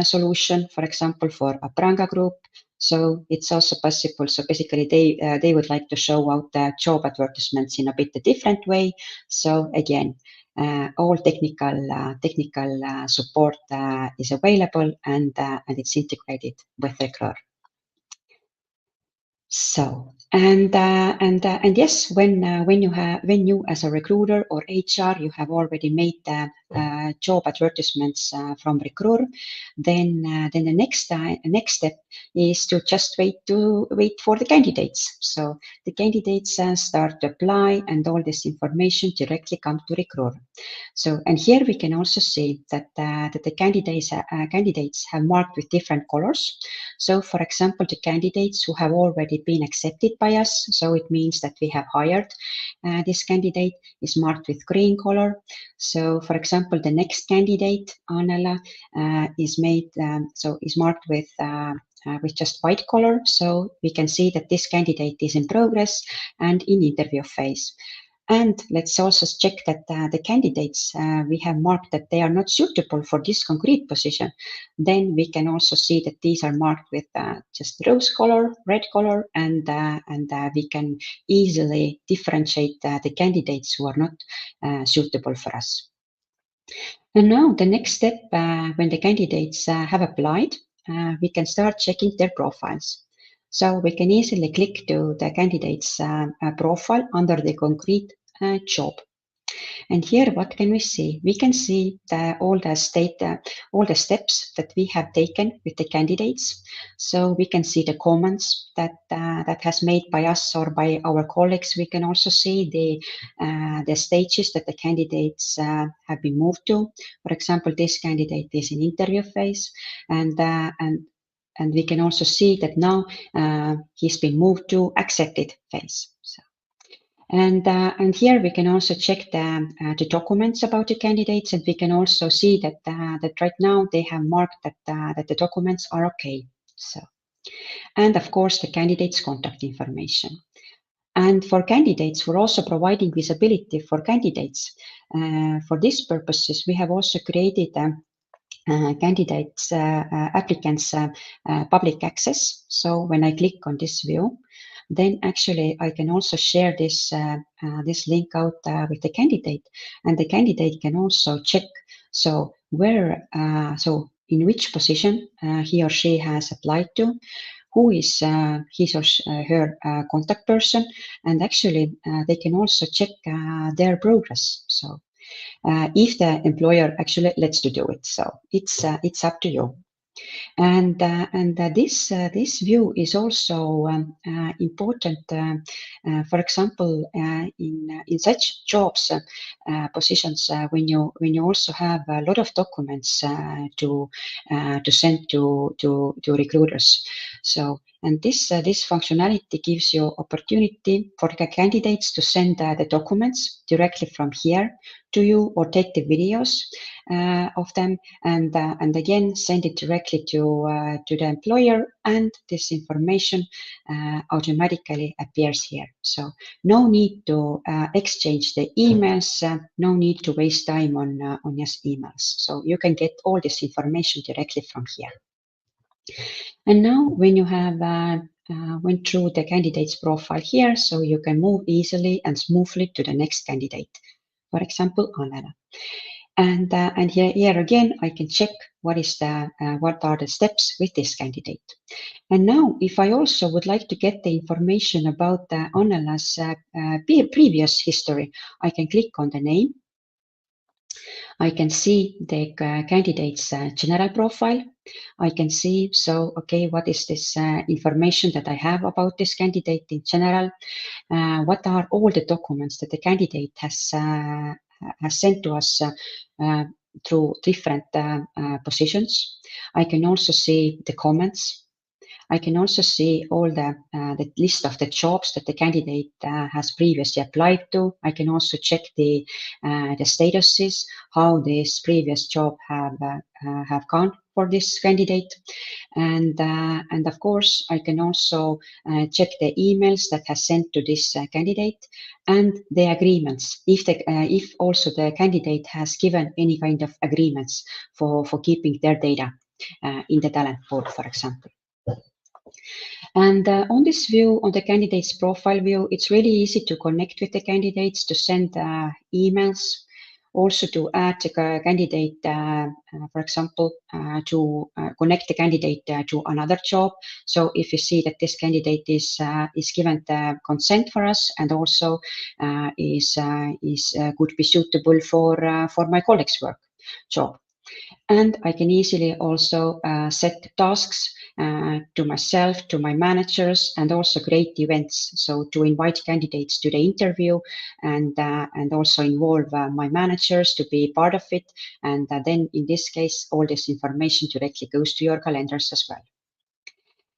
solution, for example, for a Pranga group. So it's also possible. So basically, they would like to show out the job advertisements in a bit different way. So again, all technical support is available, and it's integrated with Recruiter. So and yes, when you as a recruiter or HR, you have already made the job advertisements from Recruiter, then the next step is to just wait for the candidates. So the candidates start to apply, and all this information directly comes to Recruiter. So, and here we can also see that the candidates have marked with different colors. So for example, the candidates who have already been accepted by us, so it means that we have hired this candidate, is marked with green color. So for example, the next candidate, Annela, is marked with just white color. So we can see that this candidate is in progress and in interview phase. And let's also check that the candidates we have marked that they are not suitable for this concrete position. Then we can also see that these are marked with just rose color, red color, and we can easily differentiate the candidates who are not suitable for us. And now the next step, when the candidates have applied, we can start checking their profiles. So we can easily click to the candidate's profile under the concrete job. And here, what can we see? We can see all the steps that we have taken with the candidates. So we can see the comments that has made by us or by our colleagues. We can also see the stages that the candidates have been moved to. For example, this candidate is in interview phase, and we can also see that now he's been moved to accepted phase. So. And here we can also check the documents about the candidates, and we can also see that right now they have marked that the documents are okay. So And of course, the candidate's contact information. And for candidates, we're also providing visibility for candidates. For these purposes, we have also created applicants public access. So when I click on this view, then actually I can also share this link out with the candidate, and the candidate can also check so in which position he or she has applied to, who is his or her contact person, and actually they can also check their progress. So if the employer actually lets to do it, so it's up to you. And this view is also important. For example, in such jobs positions, when you also have a lot of documents to send to recruiters. So and this functionality gives you opportunity for the candidates to send the documents directly from here to you, or take the videos of them, and again send it directly to the employer, and this information automatically appears here. So no need to exchange the emails, no need to waste time on yes emails. So you can get all this information directly from here. And now when you have went through the candidate's profile here, so you can move easily and smoothly to the next candidate. For example, Annela. And here again, I can check what are the steps with this candidate. And now, if I also would like to get the information about Annela's previous history, I can click on the name. I can see the candidate's general profile. I can see, so, okay, what is this information that I have about this candidate in general? What are all the documents that the candidate has sent to us through different positions. I can also see the comments. I can also see all the list of the jobs that the candidate has previously applied to. I can also check the statuses, how this previous job have gone for this candidate, and of course I can also check the emails that has sent to this candidate, and the agreements, if also the candidate has given any kind of agreements for keeping their data in the talent pool, for example. And on this view, on the candidate's profile view, it's really easy to connect with the candidates, to send emails, also to add the candidate, for example, to connect the candidate to another job. So if you see that this candidate is given the consent for us, and also could be suitable for my colleague's work job. And I can easily also set tasks to myself, to my managers, and also create events. So to invite candidates to the interview, and also involve my managers to be part of it. And then in this case, all this information directly goes to your calendars as well.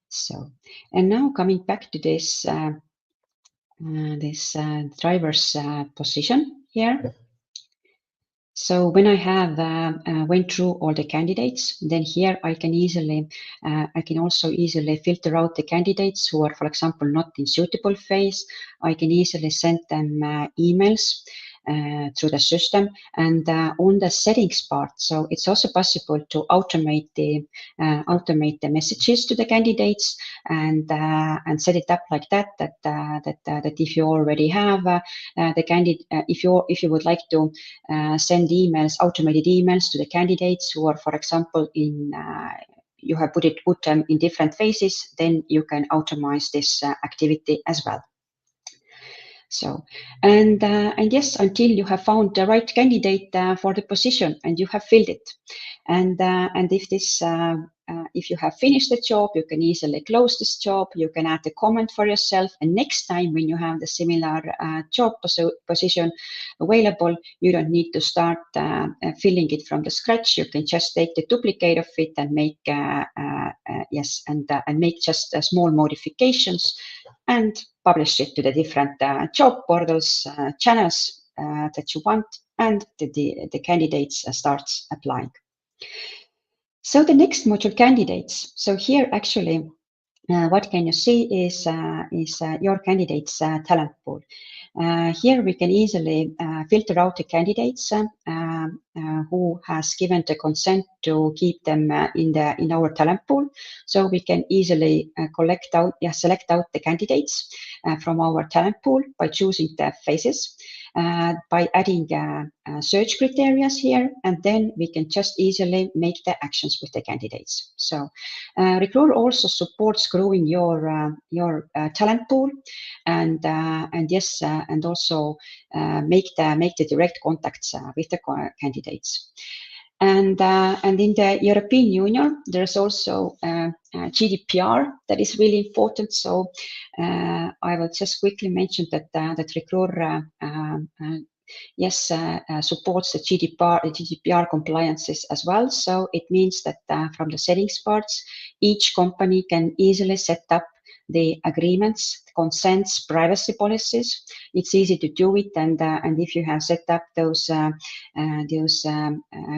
So, and now coming back to this driver's position here. So when I have went through all the candidates, then here I can also easily filter out the candidates who are, for example, not in suitable phase. I can easily send them emails through the system, and on the settings part. So it's also possible to automate the messages to the candidates, and set it up like that if you already have the candidate, if you would like to send automated emails to the candidates who are, for example, you have put them in different phases, then you can automate this activity as well. So, and yes, until you have found the right candidate for the position and you have filled it, and if you have finished the job, you can easily close this job. You can add a comment for yourself, and next time when you have the similar job position available, you don't need to start filling it from the scratch. You can just take the duplicate of it and make make just small modifications and publish it to the different job portals, channels that you want, and the candidates starts applying. So the next module, candidates. So here actually what can you see is your candidate's talent pool. Here we can easily filter out the candidates who has given the consent to keep them in our talent pool. So we can easily select out the candidates from our talent pool by choosing the faces, by adding search criteria here, and then we can just easily make the actions with the candidates. So Recruiter also supports growing your talent pool, and yes, and also make the direct contacts with the candidates. And in the European Union, there's also GDPR that is really important. So I will just quickly mention that Recruiter supports the GDPR compliances as well. So it means that from the settings parts, each company can easily set up the agreements, consents, privacy policies. It's easy to do it, and if you have set up those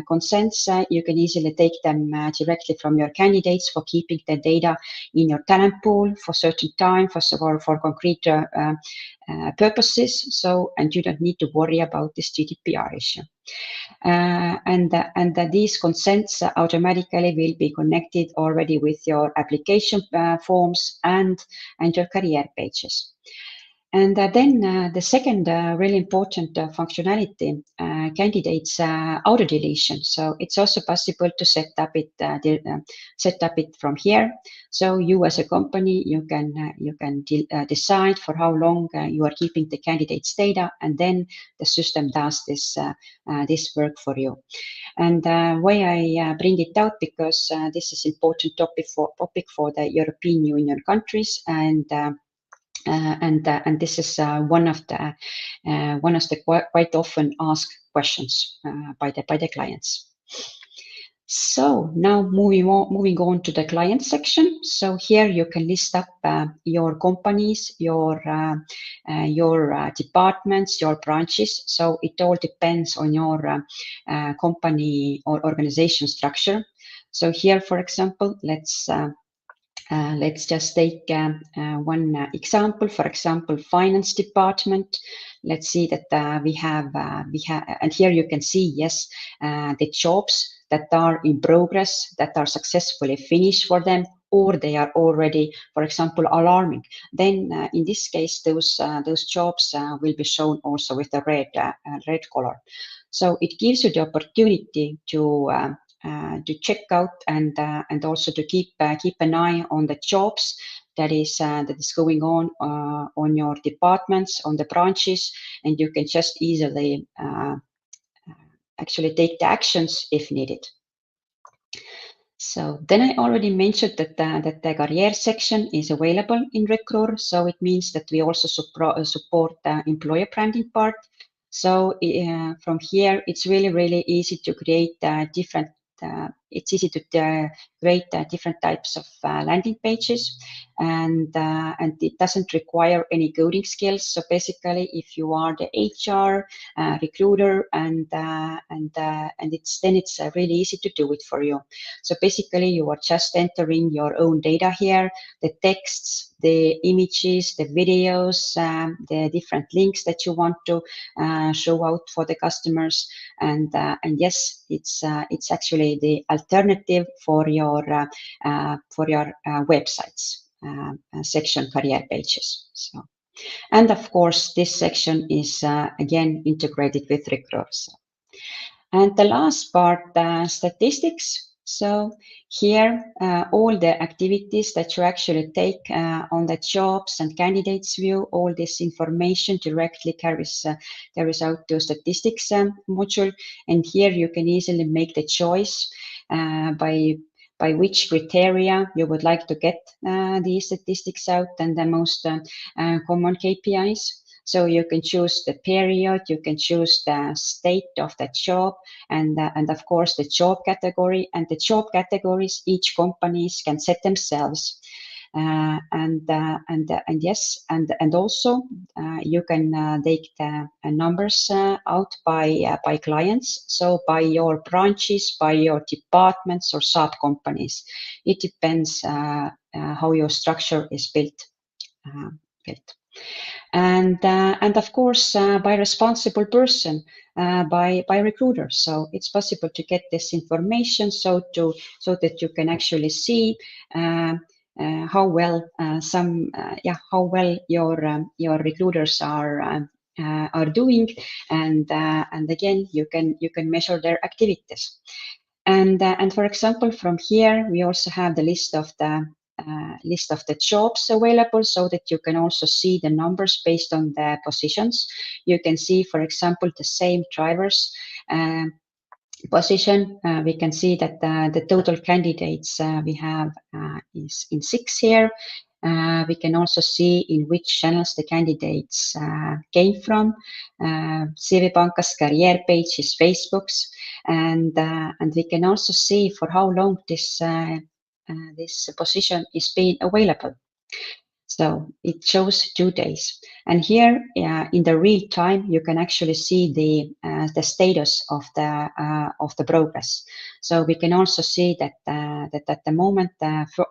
consents, you can easily take them directly from your candidates for keeping the data in your talent pool for certain time, for concrete purposes. So, and you don't need to worry about this GDPR issue. And these consents automatically will be connected already with your application forms and your career pages. And then the second really important functionality, candidates auto deletion. So it's also possible to set up it from here. So you as a company, you can decide for how long you are keeping the candidate's data, and then the system does this work for you. And why I bring it out, because this is important topic for the European Union countries, and this is one of the quite often asked questions by the clients. So now moving on to the client section. So here you can list up your companies, your departments, your branches. So it all depends on your company or organization structure. So here, for example, let's just take one example. For example, finance department. Let's see that we have, and here you can see, yes, the jobs that are in progress, that are successfully finished for them, or they are already, for example, alarming. Then in this case, those jobs will be shown also with the red color. So it gives you the opportunity to check out and also to keep an eye on the jobs that is going on your departments, on the branches, and you can just easily actually take the actions if needed. So then I already mentioned that the career section is available in Recruiter. So it means that we also support the employer branding part. So from here, it's really easy to create different. It's easy to create different types of landing pages, and it doesn't require any coding skills. So basically, if you are the HR recruiter, and it's really easy to do it for you. So basically, you are just entering your own data here, the texts, the images, the videos, the different links that you want to show out for the customers, and yes, it's actually the alternative for your websites section career pages. So, and of course, this section is again integrated with Recruiter. And the last part, statistics. So here, all the activities that you actually take on the jobs and candidates view, all this information directly carries out to statistics module. And here you can easily make the choice by which criteria you would like to get these statistics out, and the most common KPIs. So you can choose the period, you can choose the state of the job, and of course the job category. And the job categories each companies can set themselves. And yes, and also you can take the numbers out by clients, so by your branches, by your departments or sub companies. It depends how your structure is built. built. And of course by responsible person, by recruiters. So it's possible to get this information so that you can actually see how well how well your recruiters are doing, and again you can measure their activities. And for example, from here we also have the list of the jobs available, so that you can also see the numbers based on the positions. You can see, for example, the same drivers position. We can see that the total candidates we have is in 6 here. We can also see in which channels the candidates came from. CV Panka's career page is Facebook's, and we can also see for how long this position is being available. So it shows 2 days, and here in the real time you can actually see the status of the progress. So we can also see that at the moment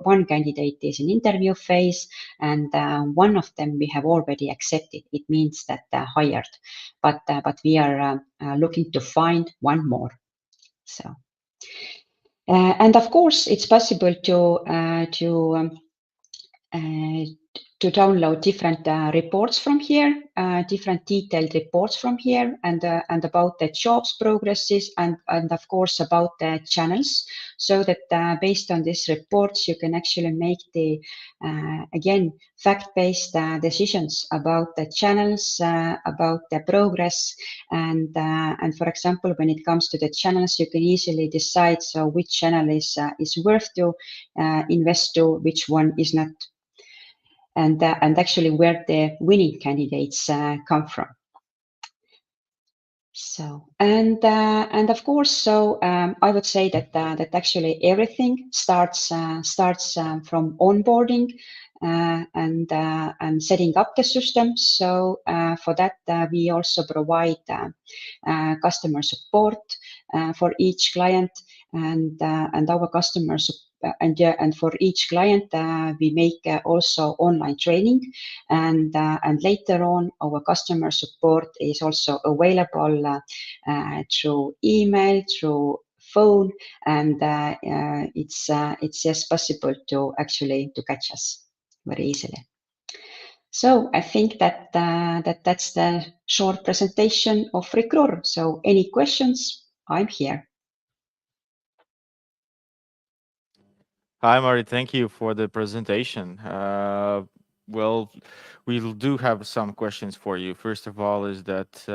one candidate is in interview phase, and one of them we have already accepted. It means that hired, but we are looking to find one more. So and of course it's possible to download different reports from here, different detailed reports from here, and about the jobs progresses, and of course about the channels, so that based on these reports you can actually make the again fact-based decisions about the channels, about the progress, and for example, when it comes to the channels, you can easily decide so which channel is worth to invest to, which one is not. And actually where the winning candidates come from. So and of course, so I would say that actually everything starts from onboarding and setting up the system. So for that we also provide customer support for each client, and our customers. And for each client, we make also online training, and later on, our customer support is also available through email, through phone, and it's just possible to actually to catch us very easily. So I think that that's the short presentation of Recruiter. So any questions? I'm here. Hi, Mari. Thank you for the presentation. Well, we do have some questions for you. First of all, is that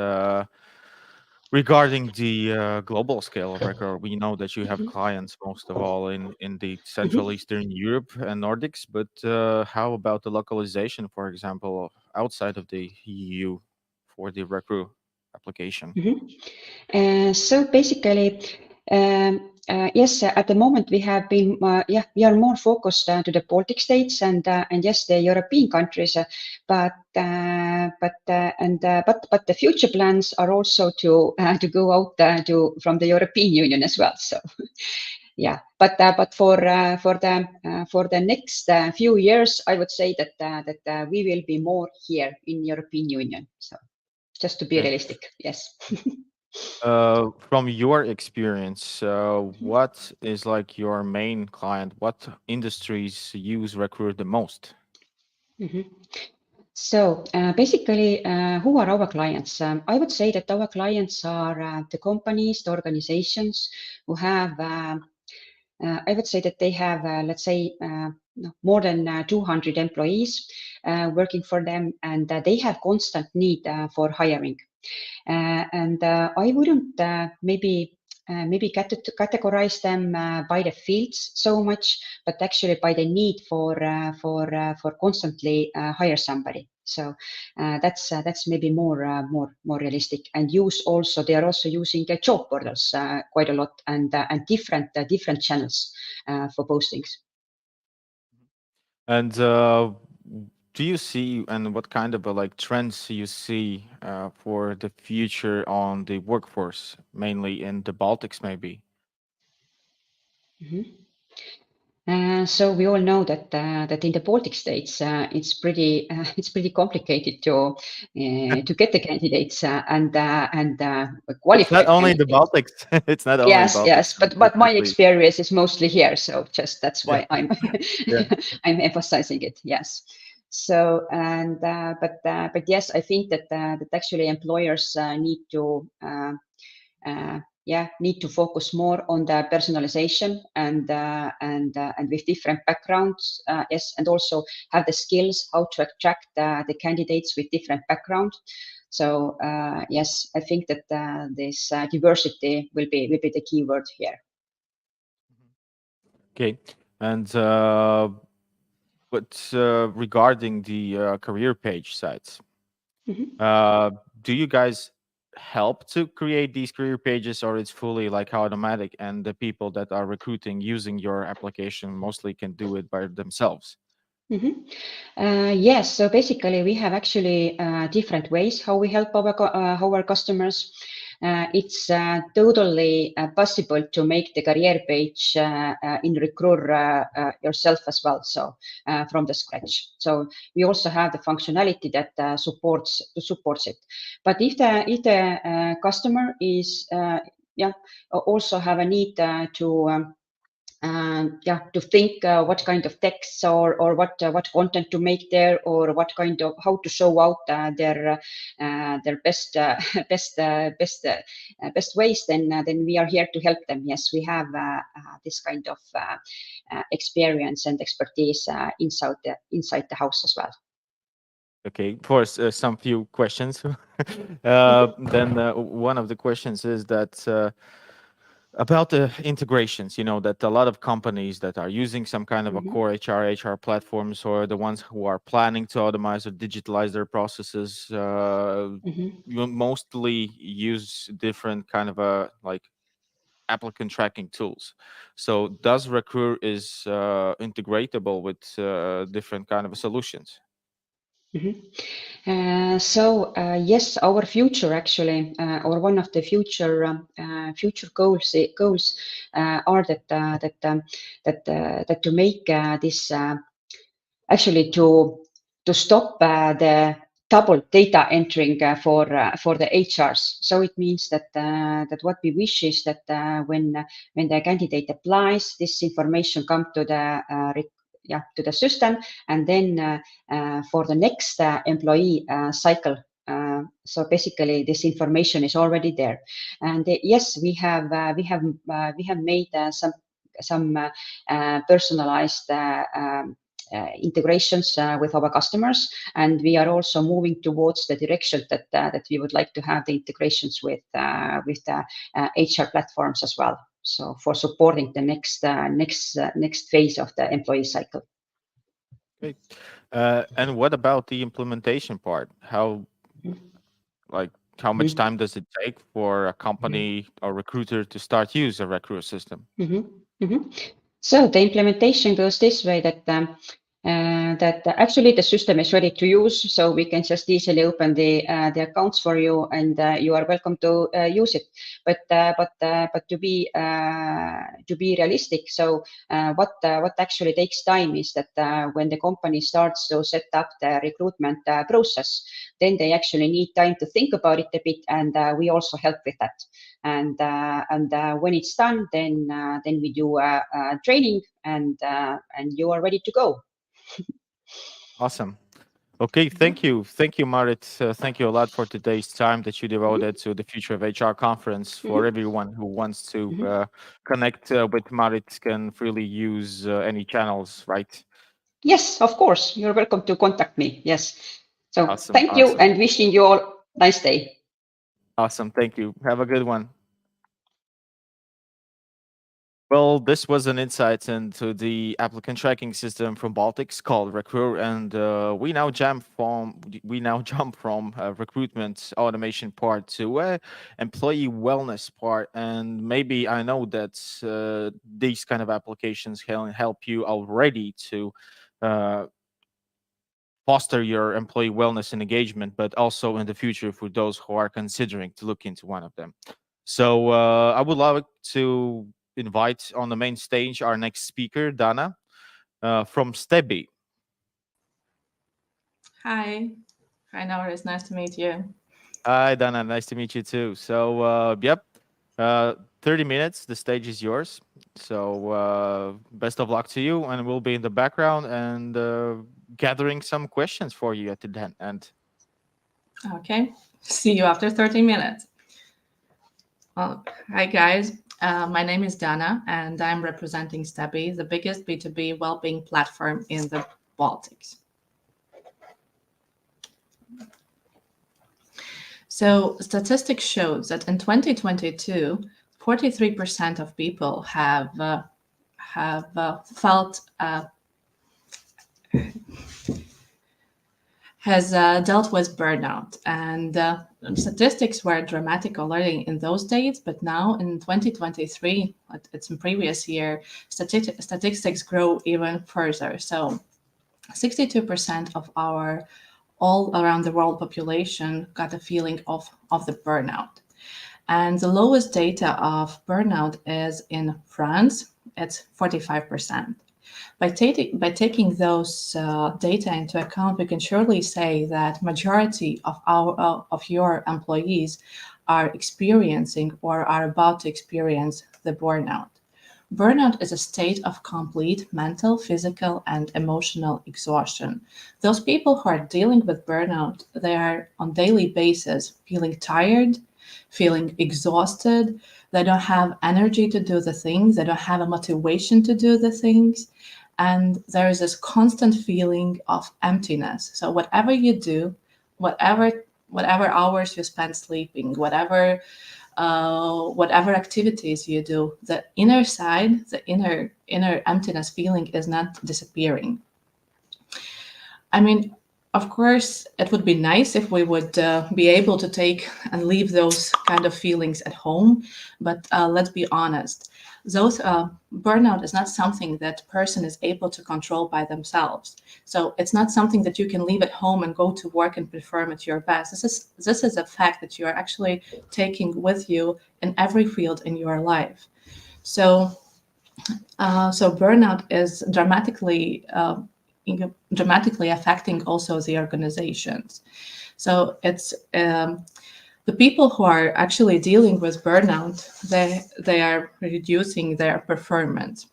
regarding the global scale of Record, we know that you have clients most of all in the Central Eastern Europe and Nordics, but how about the localization, for example, outside of the EU for the Recruit application? So basically, yes, at the moment we have been, we are more focused to the Baltic states and yes, the European countries, but the future plans are also to go out from the European Union as well. So. Yeah, but for the next few years, I would say that we will be more here in European Union. So just to be realistic, yes. From your experience, what is like your main client? What industries use Recruit the most? So basically, who are our clients? I would say that our clients are the companies, the organizations who have, I would say that they have, let's say, more than 200 employees working for them, and they have constant need for hiring. And I wouldn't maybe categorize them by the fields so much, but actually by the need for constantly hire somebody. So that's maybe more realistic. And use also, they are also using job portals quite a lot, and different channels for postings. And do you see, and what kind of like trends you see for the future on the workforce, mainly in the Baltics, maybe? So we all know that in the Baltic states, it's pretty complicated to get the candidates and It's not qualified only the candidates. Baltics. It's not only Yes, Baltics, yes, but my unfortunately. experience is mostly here, so just that's Yeah, why I'm yeah. I'm emphasizing it. Yes. So but yes, I think that actually employers need to focus more on the personalization and with different backgrounds, yes, and also have the skills how to attract the candidates with different background. So yes, I think that this diversity will be the key word here. Okay. And but regarding the career page sites, Mhm. uh, do you guys help to create these career pages, or it's fully like automatic, and the people that are recruiting using your application mostly can do it by themselves? Mhm. Yes, so basically we have actually different ways how we help how our customers. It's totally possible to make the career page in Recruit yourself as well, so from the scratch. So we also have the functionality that supports it. But if the customer is yeah also have a need to think what kind of texts or what content to make there or what kind of how to show out their best best ways, then we are here to help them. Yes, we have this kind of experience and expertise inside the house as well. Okay, for some few questions. Then one of the questions is that about the integrations, that a lot of companies that are using some kind of a Mhm, core HR platforms, or the ones who are planning to automate or digitalize their processes, mhm. you mostly use different kind of like applicant tracking tools. So does Recruit is integratable with different kind of solutions? Mhm. So yes, our future actually, or one of the future goals are that to make this actually to stop the double data entering for the HRs. So it means that what we wish is that when the candidate applies, this information come to the to the system, and then for the next employee cycle. So basically, this information is already there, and yes, we have made some personalized integrations with our customers, and we are also moving towards the direction that we would like to have the integrations with the HR platforms as well. So for supporting the next phase of the employee cycle. Okay. And what about the implementation part? Like, how much Mhm. time does it take for a company or recruiter to start use a recruiter system? Mhm. Mhm. So the implementation goes this way that actually the system is ready to use, so we can just easily open the accounts for you, and you are welcome to use it. But to be realistic, so what actually takes time is that when the company starts to set up the recruitment process, then they actually need time to think about it a bit, and we also help with that. And when it's done, then we do training, and you are ready to go. Awesome. Okay, thank you, Marit. Thank you a lot for today's time that you devoted to the Future of HR conference. For Mhm, everyone who wants to mhm. connect with Marit, can freely use any channels, right? Yes, of course. You're welcome to contact me. Yes. So Awesome, thank you awesome, and wishing you all nice day. awesome. Thank you. Have a good one. Well, this was an insight into the applicant tracking system from Baltics called Recruit, and we now jump from recruitment automation part to employee wellness part. And maybe I know that these kind of applications can help you already to uh, foster your employee wellness and engagement, but also in the future for those who are considering to look into one of them. So I would love to invite on the main stage our next speaker, Dana, from Stebby. Hi. Hi, Nora. It's nice to meet you. Hi, Dana. Nice to meet you too. So, 30 minutes. The stage is yours. So, best of luck to you, and we'll be in the background and gathering some questions for you at the end. Okay. See you after 30 minutes. Well, hi, guys. My name is Dana, and I'm representing Stebby, the biggest B2B well-being platform in the Baltics. So statistics shows that in 2022, 43% of people have felt has dealt with burnout, and statistics were dramatic already in those days, but now in 2023, it's in previous year, statistics grow even further. So 62% of our all around the world population got a feeling of the burnout. And the lowest data of burnout is in France, it's 45%. By taking those data into account, we can surely say that majority of your employees are experiencing or are about to experience the burnout. Burnout is a state of complete mental, physical, and emotional exhaustion. Those people who are dealing with burnout, they are on daily basis feeling tired, feeling exhausted. They don't have energy to do the things. They don't have a motivation to do the things. And there is this constant feeling of emptiness. So whatever you do, whatever hours you spend sleeping, whatever activities you do, the inner side, the inner emptiness feeling is not disappearing. I mean, of course, it would be nice if we would be able to take and leave those kind of feelings at home, but let's be honest. Those burnout is not something that person is able to control by themselves. So it's not something that you can leave at home and go to work and perform at your best. This is a fact that you are actually taking with you in every field in your life. So burnout is dramatically affecting also the organizations. So it's the people who are actually dealing with burnout, they are reducing their performance.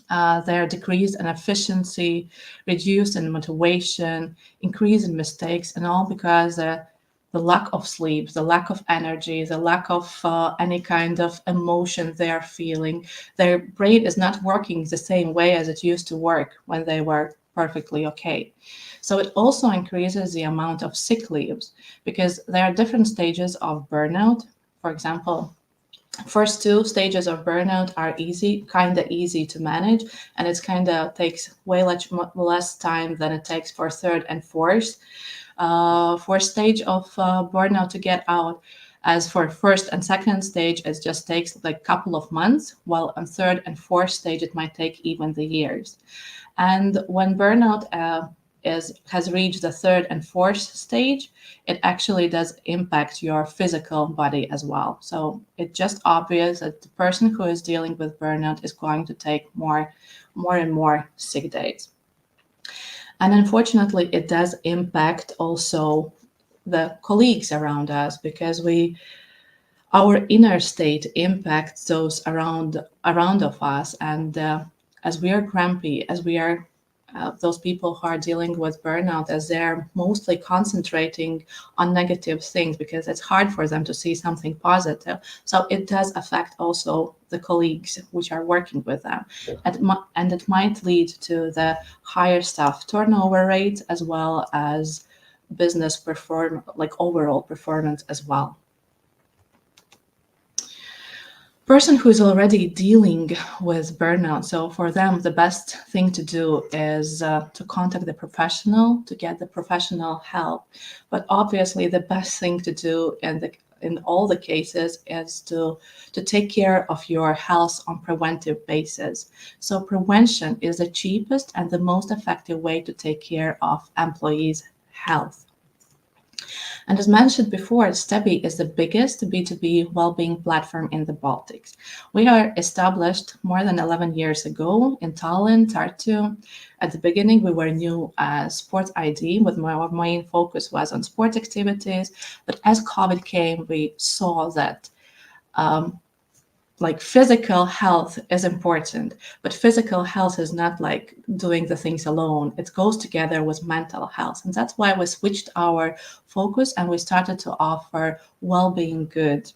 They are decreased in efficiency, reduced in motivation, increase in mistakes, and all because the lack of sleep, the lack of energy, the lack of any kind of emotion they are feeling. Their brain is not working the same way as it used to work when they were perfectly okay. So it also increases the amount of sick leaves because there are different stages of burnout. For example, first two stages of burnout are kind of easy to manage, and it's kind of takes way less time than it takes for third and fourth stage of burnout to get out. As for first and second stage, it just takes like a couple of months, while on third and fourth stage, it might take even the years. And when burnout has reached the third and fourth stage, it actually does impact your physical body as well. So it's just obvious that the person who is dealing with burnout is going to take more and more sick days. And unfortunately, it does impact also the colleagues around us because our inner state impacts those around of us. And as we are grumpy, as we are those people who are dealing with burnout, as they're mostly concentrating on negative things because it's hard for them to see something positive. So it does affect also the colleagues which are working with them. And it might lead to the higher staff turnover rate as well as business overall performance as well. Person who is already dealing with burnout, so for them the best thing to do is to contact the professional to get the professional help. But obviously the best thing to do in all the cases is to take care of your health on preventive basis. So prevention is the cheapest and the most effective way to take care of employees' health. And as mentioned before, Stebi is the biggest B2B well-being platform in the Baltics. We are established more than 11 years ago in Tallinn, Tartu. At the beginning, we were new as Sport ID, with our main focus was on sport activities. But as COVID came, we saw that like physical health is important, but physical health is not like doing the things alone. It goes together with mental health. And that's why we switched our focus and we started to offer well-being goods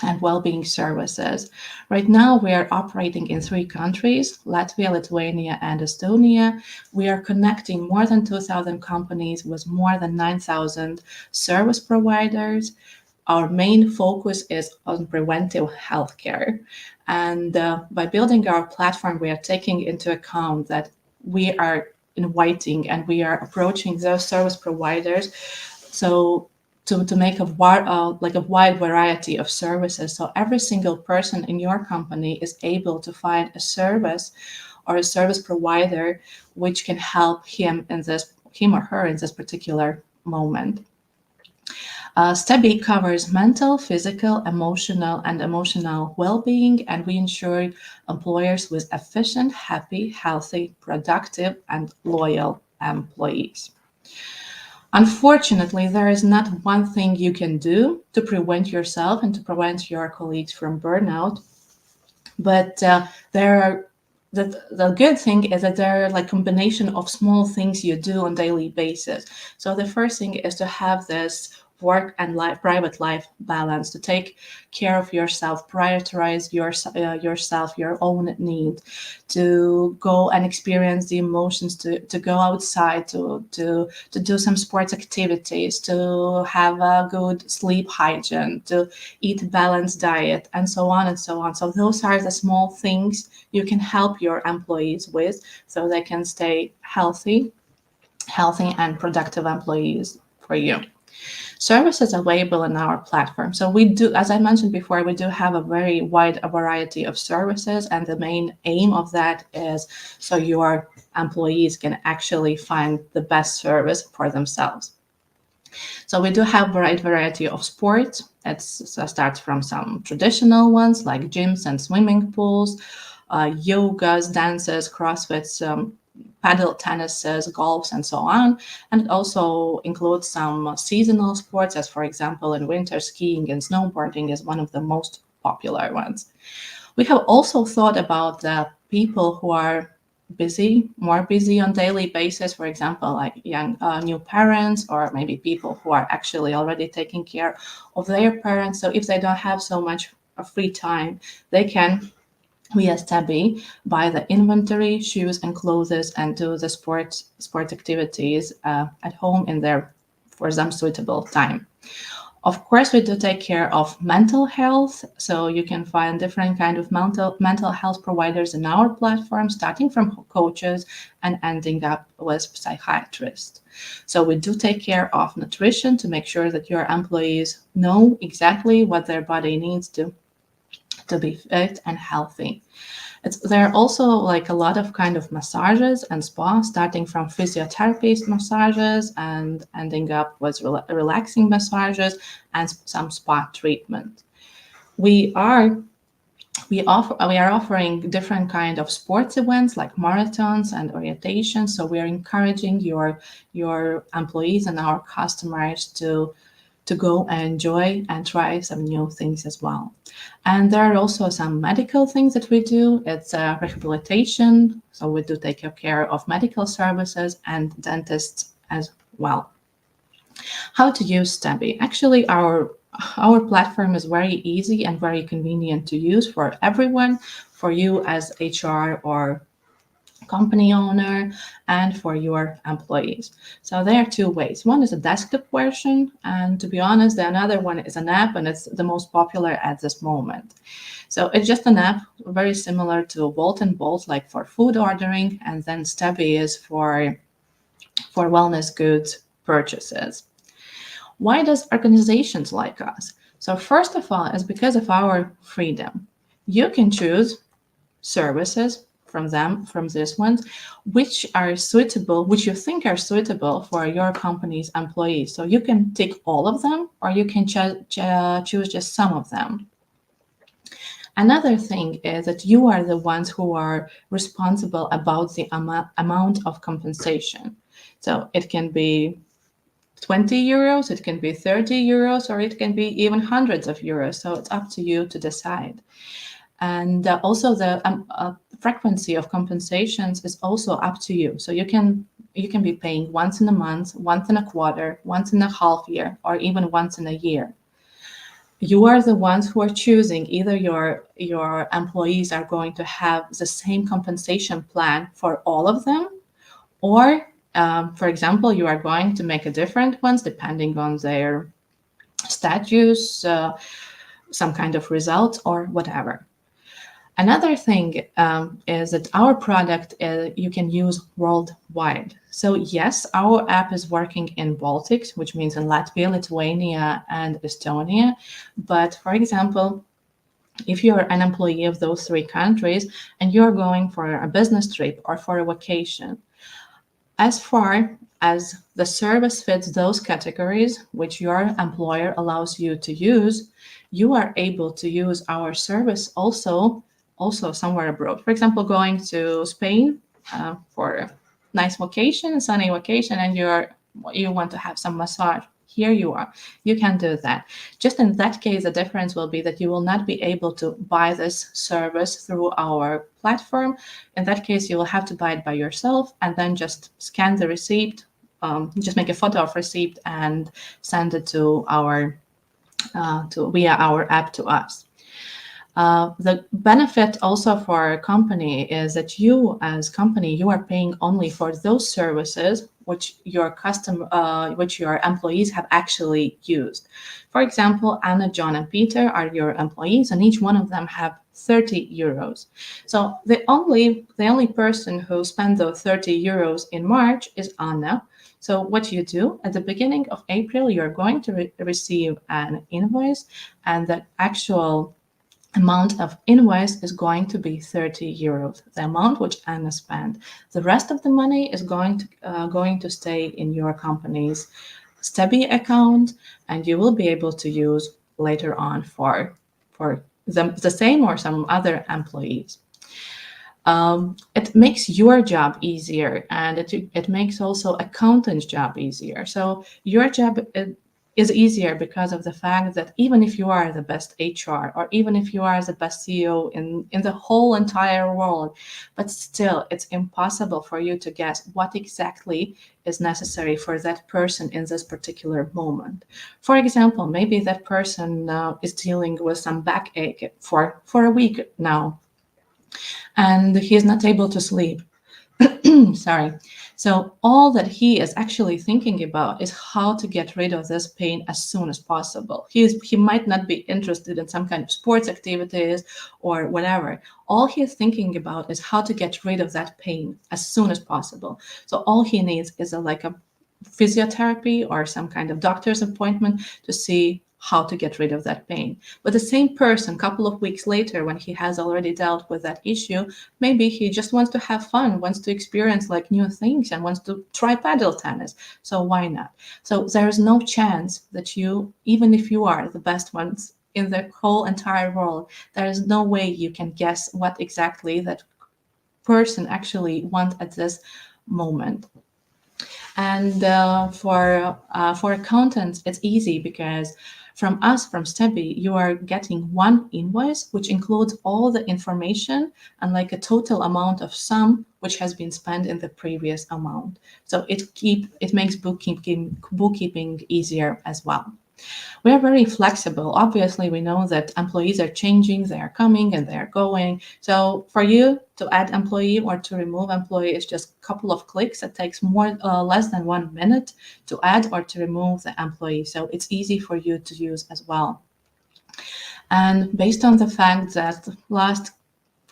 and well-being services. Right now, we are operating in 3 countries, Latvia, Lithuania, and Estonia. We are connecting more than 2,000 companies with more than 9,000 service providers. Our main focus is on preventive healthcare. And by building our platform, we are taking into account that we are inviting and we are approaching those service providers so to make a wide variety of services. So every single person in your company is able to find a service or a service provider which can help him or her in this particular moment. Stebi covers mental, physical, emotional well-being, and we ensure employers with efficient, happy, healthy, productive, and loyal employees. Unfortunately, there is not one thing you can do to prevent yourself and to prevent your colleagues from burnout, but the good thing is that there are like combination of small things you do on daily basis. So the first thing is to have this work and private life balance, to take care of yourself, prioritize yourself, your own need, to go and experience the emotions, to go outside, to do some sports activities, to have a good sleep hygiene, to eat a balanced diet, and so on and so on. So those are the small things you can help your employees with so they can stay healthy and productive employees for you. Services available in our platform. So we do, as I mentioned before, we do have a very wide variety of services, and the main aim of that is so your employees can actually find the best service for themselves. So we do have a wide variety of sports. It starts from some traditional ones like gyms and swimming pools, yogas, dances, CrossFits, paddle tennises, golfs, and so on. And it also includes some seasonal sports, as for example, in winter, skiing and snowboarding is one of the most popular ones. We have also thought about the people who are more busy on daily basis, for example, like young new parents, or maybe people who are actually already taking care of their parents. So if they don't have so much free time, they can, via Stebi, buy the inventory, shoes and clothes, and do the sport activities at home in their, for them, suitable time. Of course, we do take care of mental health, so you can find different kind of mental health providers in our platform, starting from coaches and ending up with psychiatrists. So we do take care of nutrition to make sure that your employees know exactly what their body needs to be fit and healthy. There are also like a lot of kind of massages and spa, starting from physiotherapy massages and ending up with relaxing massages and some spa treatment. We are offering different kind of sports events like marathons and orientation. So we are encouraging your employees and our customers to go and enjoy and try some new things as well. And there are also some medical things that we do. It's rehabilitation. So we do take care of medical services and dentists as well. How to use Stebi? Actually, our platform is very easy and very convenient to use for everyone, for you as HR or company owner, and for your employees. So there are 2 ways. One is a desktop version, and to be honest, the another one is an app, and it's the most popular at this moment. So it's just an app very similar to Volt and Bolt, like for food ordering, and then Stebi is for wellness goods purchases. Why does organizations like us? So first of all, it's because of our freedom. You can choose services from these ones, which are suitable, which you think are suitable for your company's employees. So you can take all of them, or you can choose just some of them. Another thing is that you are the ones who are responsible about the amount of compensation. So it can be 20 euros, it can be 30 euros, or it can be even hundreds of euros. So it's up to you to decide. And also the frequency of compensations is also up to you. So you can be paying once in a month, once in a quarter, once in a half year, or even once in a year. You are the ones who are choosing either your employees are going to have the same compensation plan for all of them, or for example, you are going to make a different ones depending on their status, some kind of result, or whatever. Another thing is that our product you can use worldwide. So yes, our app is working in Baltics, which means in Latvia, Lithuania, and Estonia. But for example, if you're an employee of those three countries and you're going for a business trip or for a vacation, as far as the service fits those categories which your employer allows you to use, you are able to use our service also somewhere abroad. For example, going to Spain for a nice vacation, a sunny vacation, and you want to have some massage. Here you are. You can do that. Just in that case, the difference will be that you will not be able to buy this service through our platform. In that case, you will have to buy it by yourself and then just scan the receipt, just make a photo of receipt and send it to via our app to us. The benefit also for our company is that you, as company, you are paying only for those services which your employees have actually used. For example, Anna, John, and Peter are your employees, and each one of them have 30 euros. So the only person who spent those 30 euros in March is Anna. So what you do at the beginning of April, you're going to receive an invoice, and the actual amount of invoice is going to be 30 euros, the amount which Anna spent. The rest of the money is going to stay in your company's Stebby account, and you will be able to use later on for the same or some other employees. It makes your job easier, and it makes also accountant's job easier. So your job is easier because of the fact that even if you are the best HR, or even if you are the best CEO in the whole entire world, but still it's impossible for you to guess what exactly is necessary for that person in this particular moment. For example, maybe that person is dealing with some backache for a week now, and he is not able to sleep. Sorry. So all that he is actually thinking about is how to get rid of this pain as soon as possible. He might not be interested in some kind of sports activities or whatever. All he's thinking about is how to get rid of that pain as soon as possible. So all he needs is a physiotherapy or some kind of doctor's appointment to see how to get rid of that pain. But the same person, a couple of weeks later, when he has already dealt with that issue, maybe he just wants to have fun, wants to experience new things, and wants to try paddle tennis. So why not? So there is no chance that you, even if you are the best ones in the whole entire world, there is no way you can guess what exactly that person actually wants at this moment. And for accountants, it's easy because from Stebby, you are getting one invoice which includes all the information and a total amount of sum which has been spent in the previous amount. So it makes bookkeeping easier as well. We are very flexible. Obviously, we know that employees are changing, they are coming and they are going. So for you to add employee or to remove employee is just a couple of clicks. It takes less than 1 minute to add or to remove the employee. So it's easy for you to use as well. And based on the fact that the last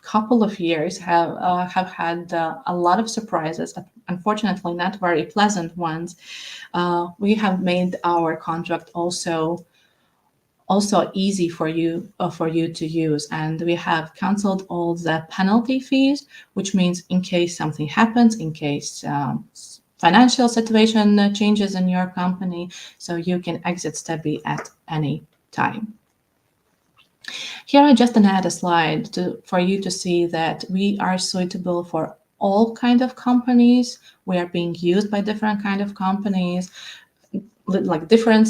couple of years have had a lot of surprises, unfortunately not very pleasant ones, we have made our contract also also easy for you to use. And we have canceled all the penalty fees, which means in case something happens, in case financial situation changes in your company, so you can exit Stebby at any time. Here I just add a slide for you to see that we are suitable for all kind of companies. We are being used by different kind of companies, like different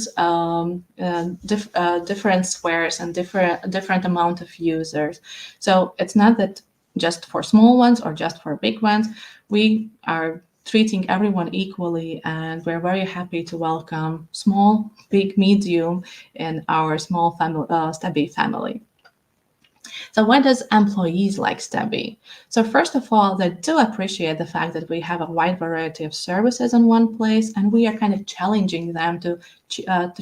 squares and different amount of users. So it's not that just for small ones or just for big ones. We are treating everyone equally, and we're very happy to welcome small, big, medium in our small family, Stebby family. So why does employees like Stebby? So first of all, they do appreciate the fact that we have a wide variety of services in one place, and we are kind of challenging them to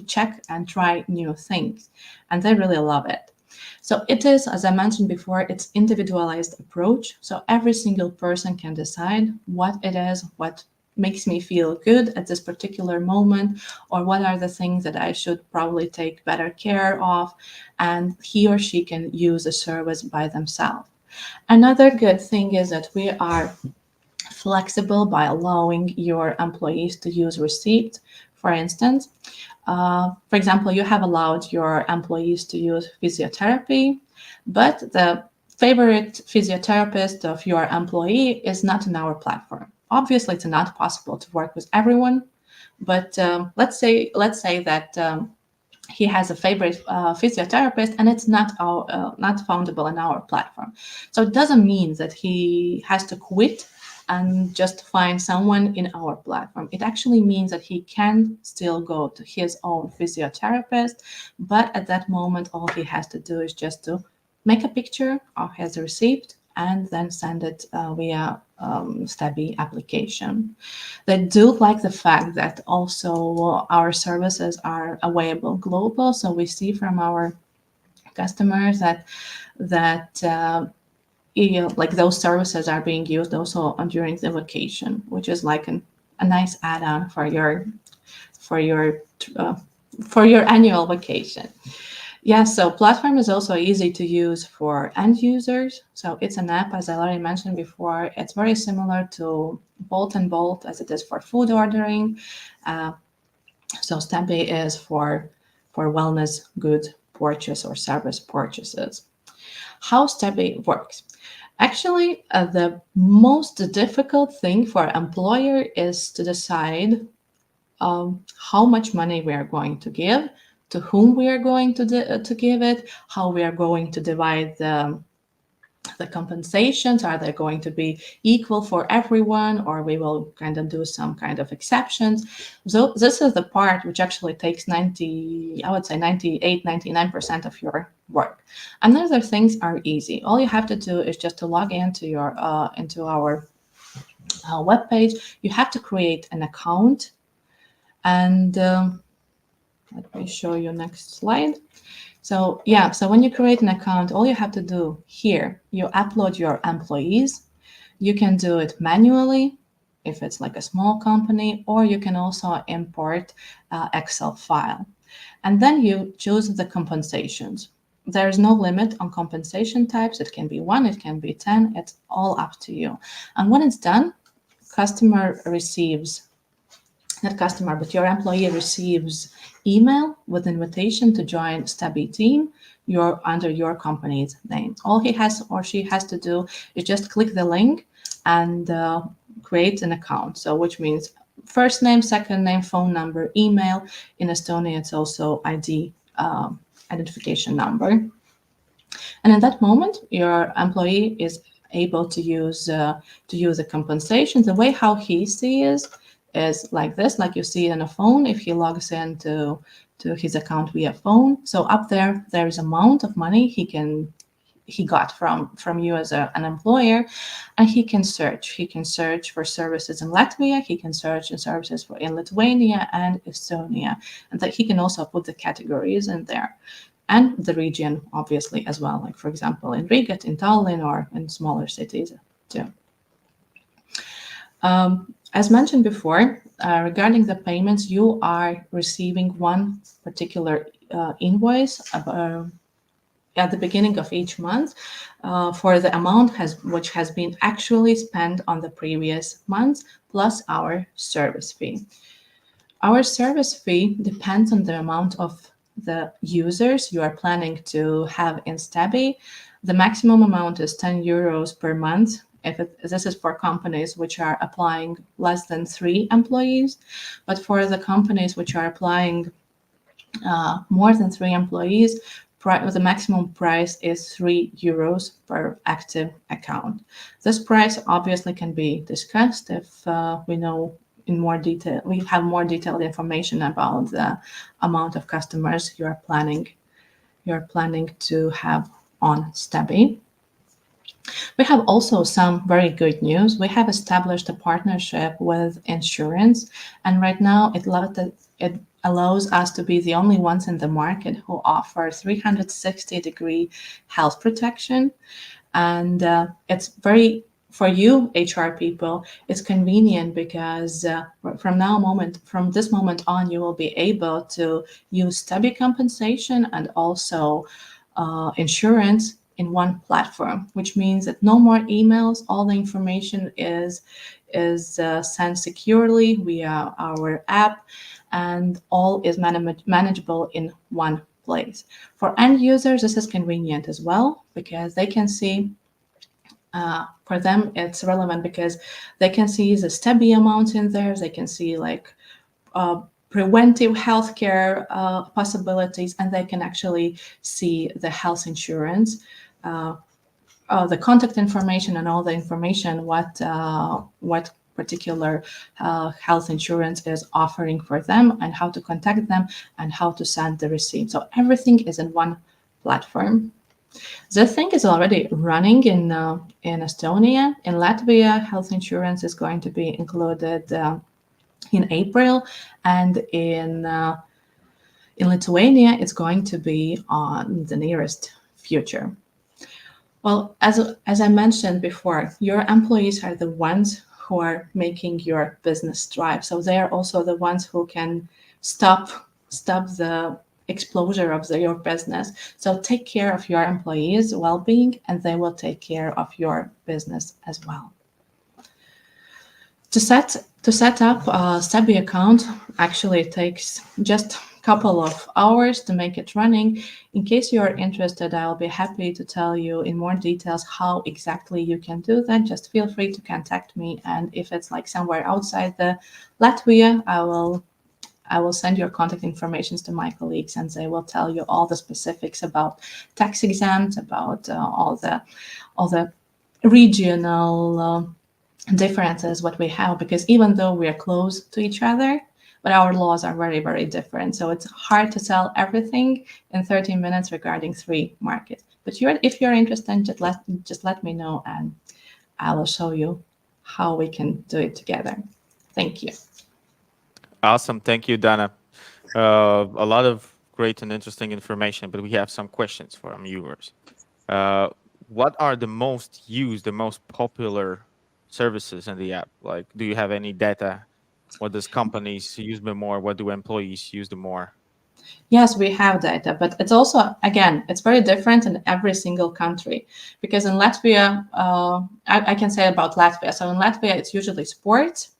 check and try new things, and they really love it. So it is, as I mentioned before, it's individualized approach. So every single person can decide what it is, what makes me feel good at this particular moment, or what are the things that I should probably take better care of, and he or she can use a service by themselves. Another good thing is that we are flexible by allowing your employees to use receipts. For instance, for example, you have allowed your employees to use physiotherapy, but the favorite physiotherapist of your employee is not in our platform. Obviously, it's not possible to work with everyone, but let's say that he has a favorite physiotherapist, and it's not foundable in our platform. So it doesn't mean that he has to quit and just find someone in our platform. It actually means that he can still go to his own physiotherapist, but at that moment, all he has to do is just to make a picture of his receipt and then send it via Stebby application. They do like the fact that also our services are available global. So we see from our customers that like those services are being used also during the vacation, which is like a nice add-on for your annual vacation. Yeah, so platform is also easy to use for end users. So it's an app, as I already mentioned before. It's very similar to Bolt and Bolt as it is for food ordering. So Stebby is for wellness good purchase or service purchases. How Stebby works. Actually, the most difficult thing for employer is to decide how much money we are going to give, to whom we are going to give it, how we are going to divide the compensations. Are they going to be equal for everyone, or we will kind of do some kind of exceptions? So this is the part which actually takes 98, 99% of your work. And other things are easy. All you have to do is just to log into your into our web page. You have to create an account, and let me show you next slide. So yeah, so when you create an account, all you have to do here, you upload your employees. You can do it manually if it's like a small company, or you can also import Excel file. And then you choose the compensations. There is no limit on compensation types. It can be 1, it can be 10, it's all up to you. And when it's done, customer receives, not customer, but your employee receives email with invitation to join Stebby team under your company's name. All he has or she has to do is just click the link and create an account. So which means first name, second name, phone number, email. In Estonia, it's also ID, identification number. And in that moment, your employee is able to use the compensation. The way how he sees is like this, like you see on a phone if he logs into his account via phone. So up there is amount of money he got from you as an employer, and he can search. He can search for services in Latvia. He can search in services in Lithuania and Estonia, and that he can also put the categories in there. And the region, obviously, as well, like, for example, in Riga, in Tallinn, or in smaller cities, too. As mentioned before, regarding the payments, you are receiving one particular invoice at the beginning of each month for the amount which has been actually spent on the previous month plus our service fee. Our service fee depends on the amount of the users you are planning to have in Stabby. The maximum amount is 10 euros per month. This is for companies which are applying less than 3 employees, but for the companies which are applying more than 3 employees, the maximum price is 3 euros per active account. This price obviously can be discussed if we know in more detail. We have more detailed information about the amount of customers you're planning to have on Stabby. We have also some very good news. We have established a partnership with insurance, and right now it allows us to be the only ones in the market who offer 360-degree health protection. And it's very, for you HR people, it's convenient because from this moment on, you will be able to use Stabby compensation and also insurance in one platform, which means that no more emails. All the information is sent securely via our app, and all is manageable in one place. For end users, this is convenient as well because they can see. For them, it's relevant because they can see the Stabby amount in there. They can see like preventive healthcare possibilities, and they can actually see the health insurance, the contact information, and all the information what particular health insurance is offering for them, and how to contact them, and how to send the receipt. So everything is in one platform. The thing is already running in Estonia. In Latvia, health insurance is going to be included in April, and in Lithuania, it's going to be on the nearest future. Well, as I mentioned before, your employees are the ones who are making your business thrive. So they are also the ones who can stop the exposure of your business. So take care of your employees' well-being, and they will take care of your business as well. To set up a Stabby account actually takes just a couple of hours to make it running. In case you are interested, I'll be happy to tell you in more details how exactly you can do that. Just feel free to contact me, and if it's like somewhere outside the Latvia, I will send your contact information to my colleagues, and they will tell you all the specifics about tax exempt, about all the regional differences what we have, because even though we are close to each other, but our laws are very, very different. So it's hard to tell everything in 30 minutes regarding 3 markets. But if you're interested, just let me know, and I will show you how we can do it together. Thank you. Awesome. Thank you, Dana. A lot of great and interesting information, but we have some questions for our viewers. What are the most used, the most popular services in the app? Like, do you have any data? What does companies use them more? What do employees use them more? Yes, we have data, but it's also, again, it's very different in every single country. Because in Latvia, I can say about Latvia. So in Latvia, it's usually sports,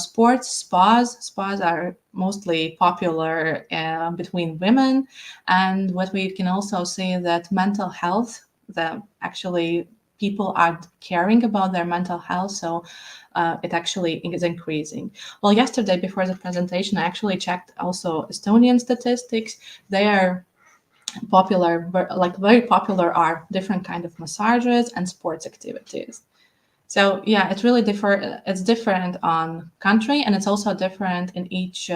spas are mostly popular between women. And what we can also see that mental health, actually people are caring about their mental health, so it actually is increasing. Well, yesterday before the presentation, I actually checked also Estonian statistics. They are popular, like very popular are different kind of massages and sports activities. So yeah, it's really it's different on country, and it's also different in each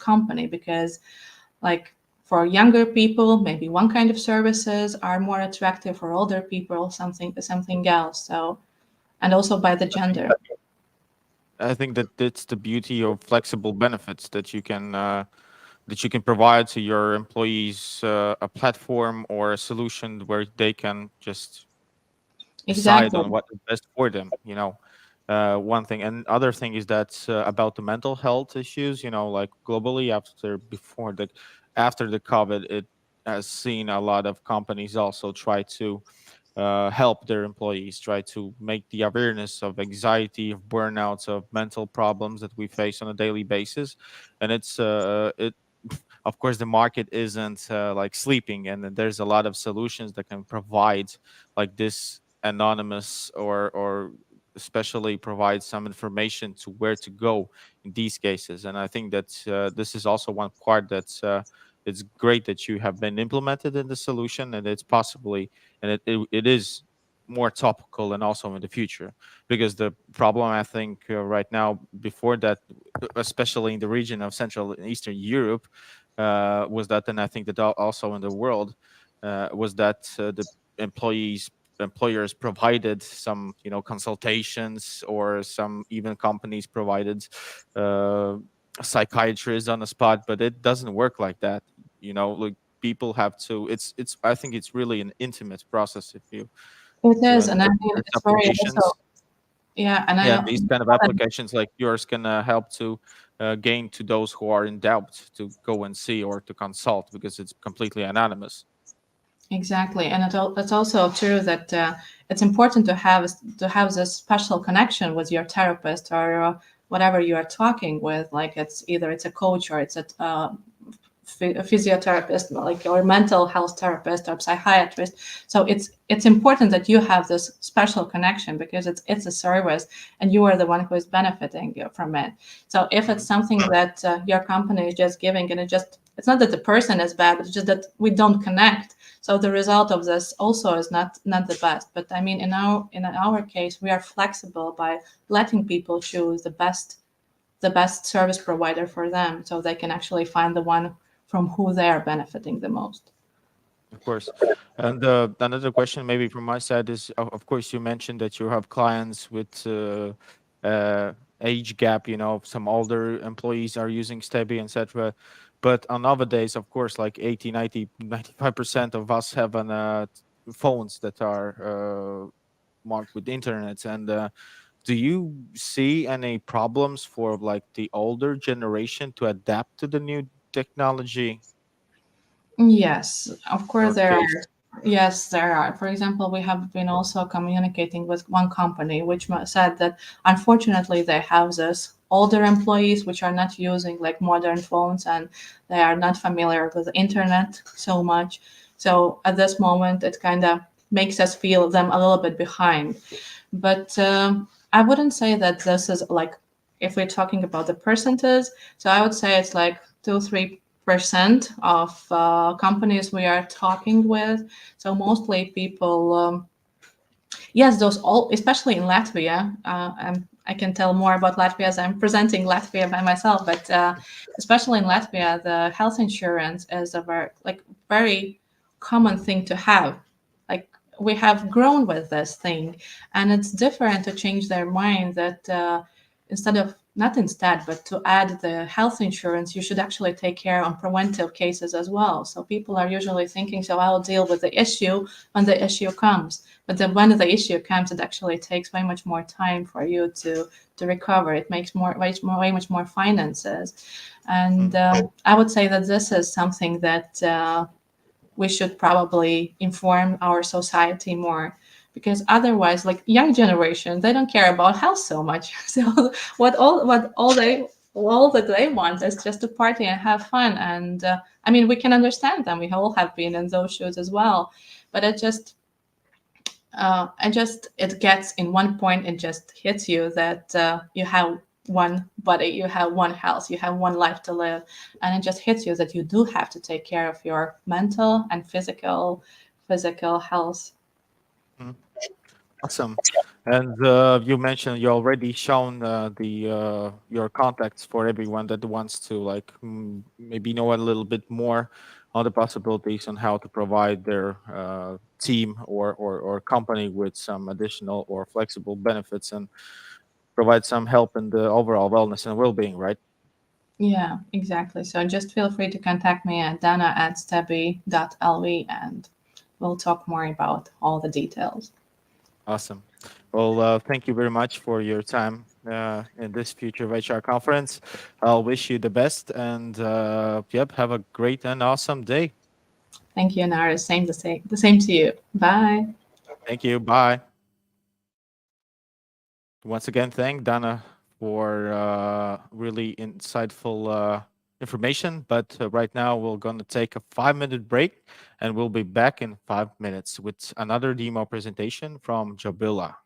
company, because like for younger people, maybe one kind of services are more attractive. For older people, something else. So, and also by the gender. I think that it's the beauty of flexible benefits that you can provide to your employees, a platform or a solution where they can just decide Exactly. on what is best for them. One thing, and other thing is that about the mental health issues. Like globally, before the after the COVID, it has seen a lot of companies also try to help their employees, try to make the awareness of anxiety, of burnouts, of mental problems that we face on a daily basis. And it of course the market isn't like sleeping, and then there's a lot of solutions that can provide like this anonymous or especially provide some information to where to go in these cases. And I think that this is also one part that's it's great that you have been implemented in the solution, and it's possibly and it is more topical and also in the future, because the problem I think right now before that, especially in the region of Central and Eastern Europe, was that, and I think that also in the world, was that the employees employers provided some consultations, or some even companies provided uh, psychiatrists on the spot, but it doesn't work like that. Like people have to, it's I think it's really an intimate process if you It is, and and I mean there's it's very also applications. yeah, and Yeah, I and these kind of applications like yours can help to gain to those who are in doubt to go and see or to consult, because it's completely anonymous. exactly, and it's also true that it's important to have this special connection with your therapist or whatever you are talking with. Like it's either it's a coach or it's a physiotherapist, like or mental health therapist or psychiatrist. So it's important that you have this special connection, because it's a service and you are the one who is benefiting from it. So if it's Mhm. something that your company is just giving, and it's not that the person is bad, it's just that we don't connect. So the result of this also is not the best. But I mean, in our case, we are flexible by letting people choose the best service provider for them, so they can actually find the one from who they are benefiting the most. Of course. And another question, maybe from my side, is of course you mentioned that you have clients with age gap. Some older employees are using Stebi, etc. But on nowadays, of course, like 80, 90, 95% of us have phones that are marked with internet. And do you see any problems for like the older generation to adapt to the new technology Yes, of in course your there case? are. Yes, there are. For example, we have been also communicating with one company which said that unfortunately they have this older employees which are not using like modern phones, and they are not familiar with the internet so much. So at this moment, it kind of makes us feel them a little bit behind. But I wouldn't say that this is like, if we're talking about the percentage, so I would say it's like 2-3% of companies we are talking with. So mostly people, yes, those all, especially in Latvia. I can tell more about Latvia as I'm presenting Latvia by myself, but especially in Latvia, the health insurance is a very common thing to have. Like we have grown with this thing, and it's different to change their mind that but to add the health insurance, you should actually take care on preventive cases as well. So people are usually thinking, so I'll deal with the issue when the issue comes. But then when the issue comes, it actually takes way much more time for you to recover. It makes way much more finances. And Mm. I would say that this is something that we should probably inform our society more, because otherwise, like young generation, they don't care about health so much. So all that they want is just to party and have fun. And I mean, we can understand them. We all have been in those shoes as well. But it gets in one point, it just hits you that you have one body, you have one health, you have one life to live, and it just hits you that you do have to take care of your mental and physical health. Mm. Awesome. And you mentioned you already shown the your contacts for everyone that wants to like maybe know a little bit more on the possibilities on how to provide their team or company with some additional or flexible benefits, and provide some help in the overall wellness and well-being, right? Yeah, exactly. So just feel free to contact me at dana@stebi.lv, and we'll talk more about all the details. Awesome. Well, thank you very much for your time in this Future of HR conference. I'll wish you the best and yep, have a great and awesome day. Thank you, Nara. The same to you. Bye. Thank you. Bye. Once again, thank Dana for really insightful information. But right now, we're going to take a 5-minute break and we'll be back in 5 minutes with another demo presentation from Jabila.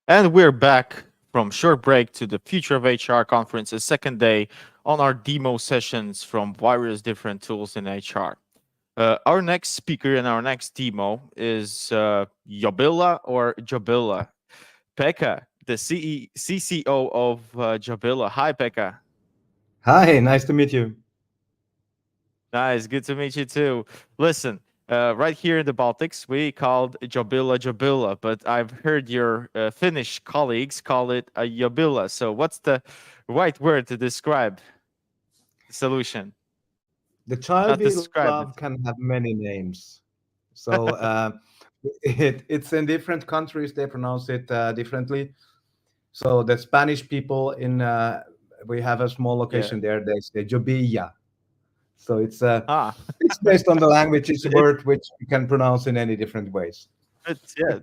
And we're back from short break to the Future of HR conference's second day on our demo sessions from various different tools in HR. Our next speaker and our next demo is Jobilla or Jobilla. Pekka, the CCO of Jobilla. Hi, Pekka. Hi, nice to meet you. Nice, good to meet you too. Listen, right here in the Baltics, we called Jobilla Jobilla, but I've heard your Finnish colleagues call it a Jobilla. So, what's the right word to describe the solution? The child Not we describe love it. can have many names. So it's in different countries, they pronounce it differently. So the Spanish people we have a small Yeah. location there, they say Jobilla. So Ah, it's based on the language, it's a it, word which you can pronounce in any different ways. it's yeah,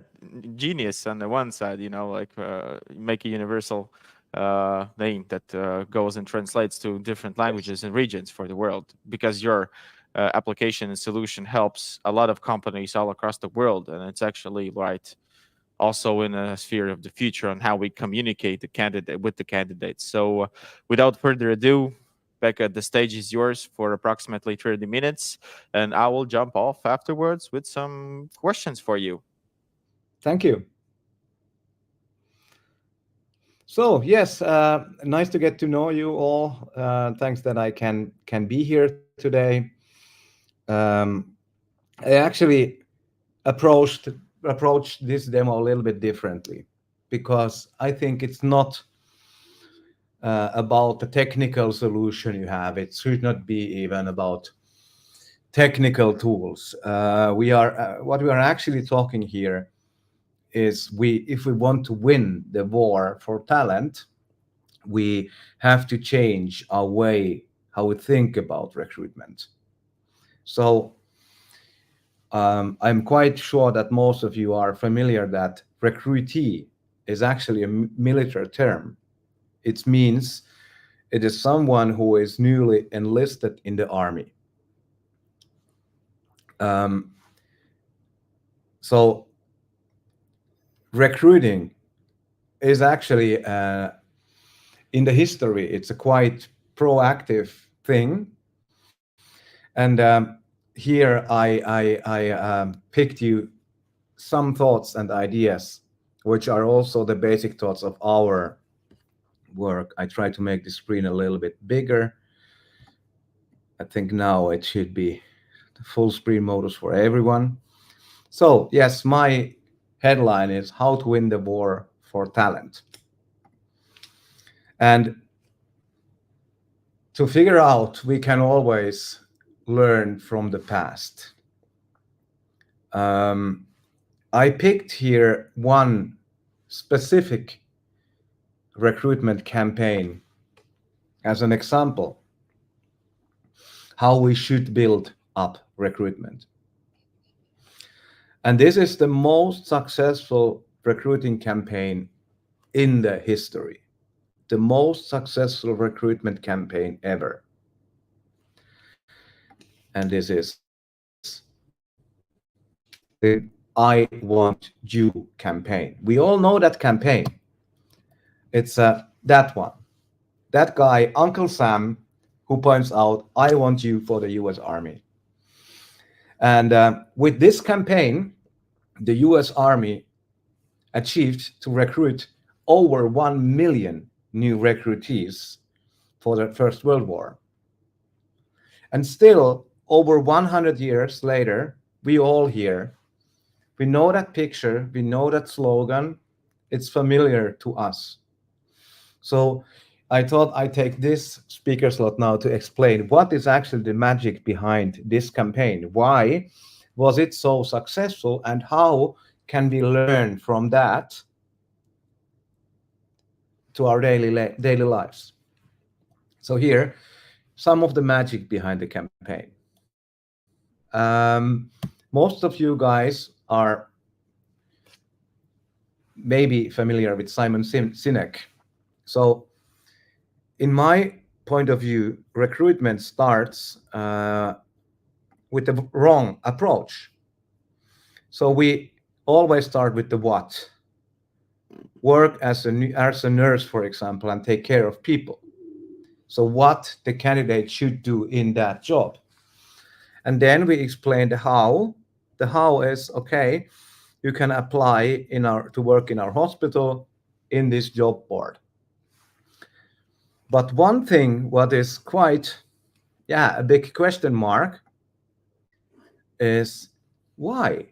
genius on the one side, like make a universal name that goes and translates to different languages and regions for the world, because your application and solution helps a lot of companies all across the world, and it's actually right also in a sphere of the future on how we communicate the candidate with the candidates. So, without further ado, Becca, the stage is yours for approximately 30 minutes, and I will jump off afterwards with some questions for you. Thank you. So yes, nice to get to know you all. Thanks that I can be here today. Um, I actually approached approached this demo a little bit differently because I think it's not about the technical solution you have. It should not be even about technical tools. We are what we are actually talking here is if we want to win the war for talent, we have to change our way how we think about recruitment. So I'm quite sure that most of you are familiar that recruitee is actually a military term. It means it is someone who is newly enlisted in the army. Um, so recruiting is actually in the history, it's a quite proactive thing. And here I picked you some thoughts and ideas, which are also the basic thoughts of our work. I try to make the screen a little bit bigger. I think now it should be the full screen modus for everyone. So yes, my headline is How to Win the War for Talent. And to figure out, we can always learn from the past. I picked here one specific recruitment campaign as an example how we should build up recruitment. And this is the most successful recruiting campaign in the history, the most successful recruitment campaign ever. And this is the I Want You campaign. We all know that campaign. It's that one. That guy, Uncle Sam, who points out, I want you for the US Army. And with this campaign, the US Army achieved to recruit over 1 million new recruitees for the First World War. And still, over 100 years later, we all hear, we know that picture, we know that slogan, it's familiar to us. So I thought I'd take this speaker slot now to explain what is actually the magic behind this campaign. Why was it so successful, and how can we learn from that to our daily lives? So here, some of the magic behind the campaign. Most of you guys are maybe familiar with Simon Sinek. So in my point of view, recruitment starts with the wrong approach. So we always start with the what. work as a nurse, for example, and take care of people. So what the candidate should do in that job. And then we explain the how. The how is, okay, you can apply to work in our hospital in this job board. But one thing what is quite, a big question mark is why?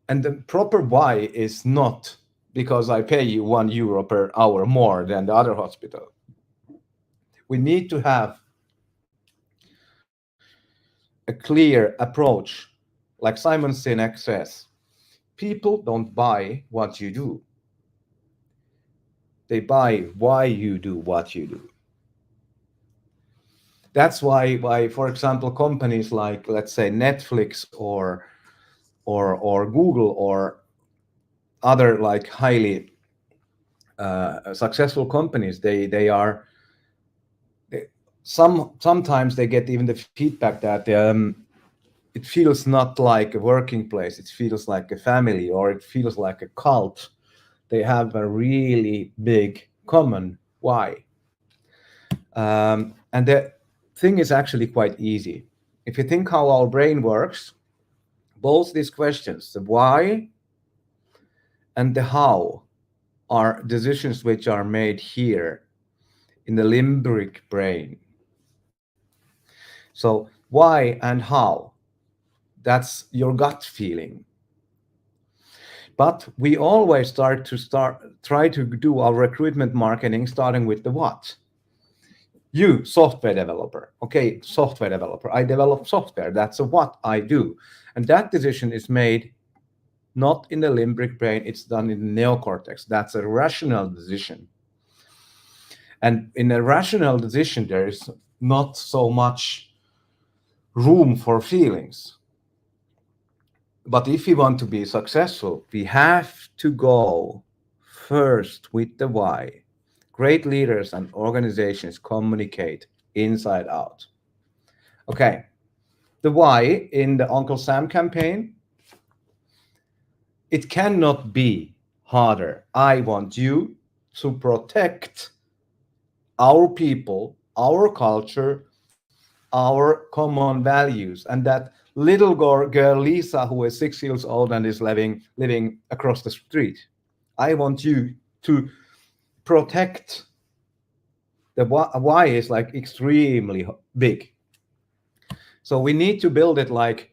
And the proper why is not because I pay you €1 per hour more than the other hospital. We need to have a clear approach. Like Simon Sinek says, people don't buy what you do. They buy why you do what you do. That's why, for example, companies like, let's say, Netflix or Google or other like highly successful companies, sometimes they get even the feedback that it feels not like a working place. It feels like a family, or it feels like a cult. They have a really big common why. And the thing is actually quite easy. If you think how our brain works, both these questions, the why and the how, are decisions which are made here in the limbic brain. So why and how, that's your gut feeling. But we always try to do our recruitment marketing starting with the what. You, software developer. Okay, software developer. I develop software. That's a what I do. And that decision is made not in the limbic brain, it's done in the neocortex. That's a rational decision. And in a rational decision, there is not so much room for feelings. But if we want to be successful, we have to go first with the why. Great leaders and organizations communicate inside out. Okay, the why in the Uncle Sam campaign, it cannot be harder. I want you to protect our people, our culture, our common values. And that little girl Lisa, who is 6 years old and is living across the street, I want you to protect. The why is like extremely big. So we need to build it like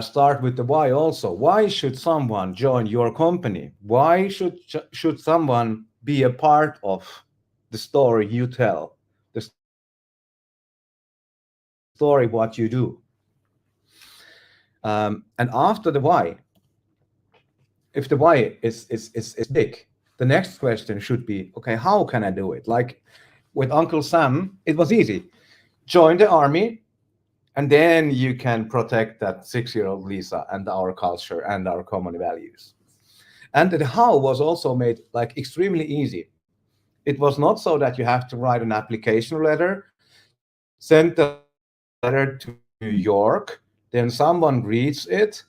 start with the why also. Why should someone join your company? Why should someone be a part of the story you tell, the story what you do? And after the why, if the why is big, the next question should be, okay, how can I do it? Like with Uncle Sam, it was easy. Join the army, and then you can protect that 6-year-old Lisa and our culture and our common values. And the how was also made like extremely easy. It was not so that you have to write an application letter, send the letter to New York, then someone reads it,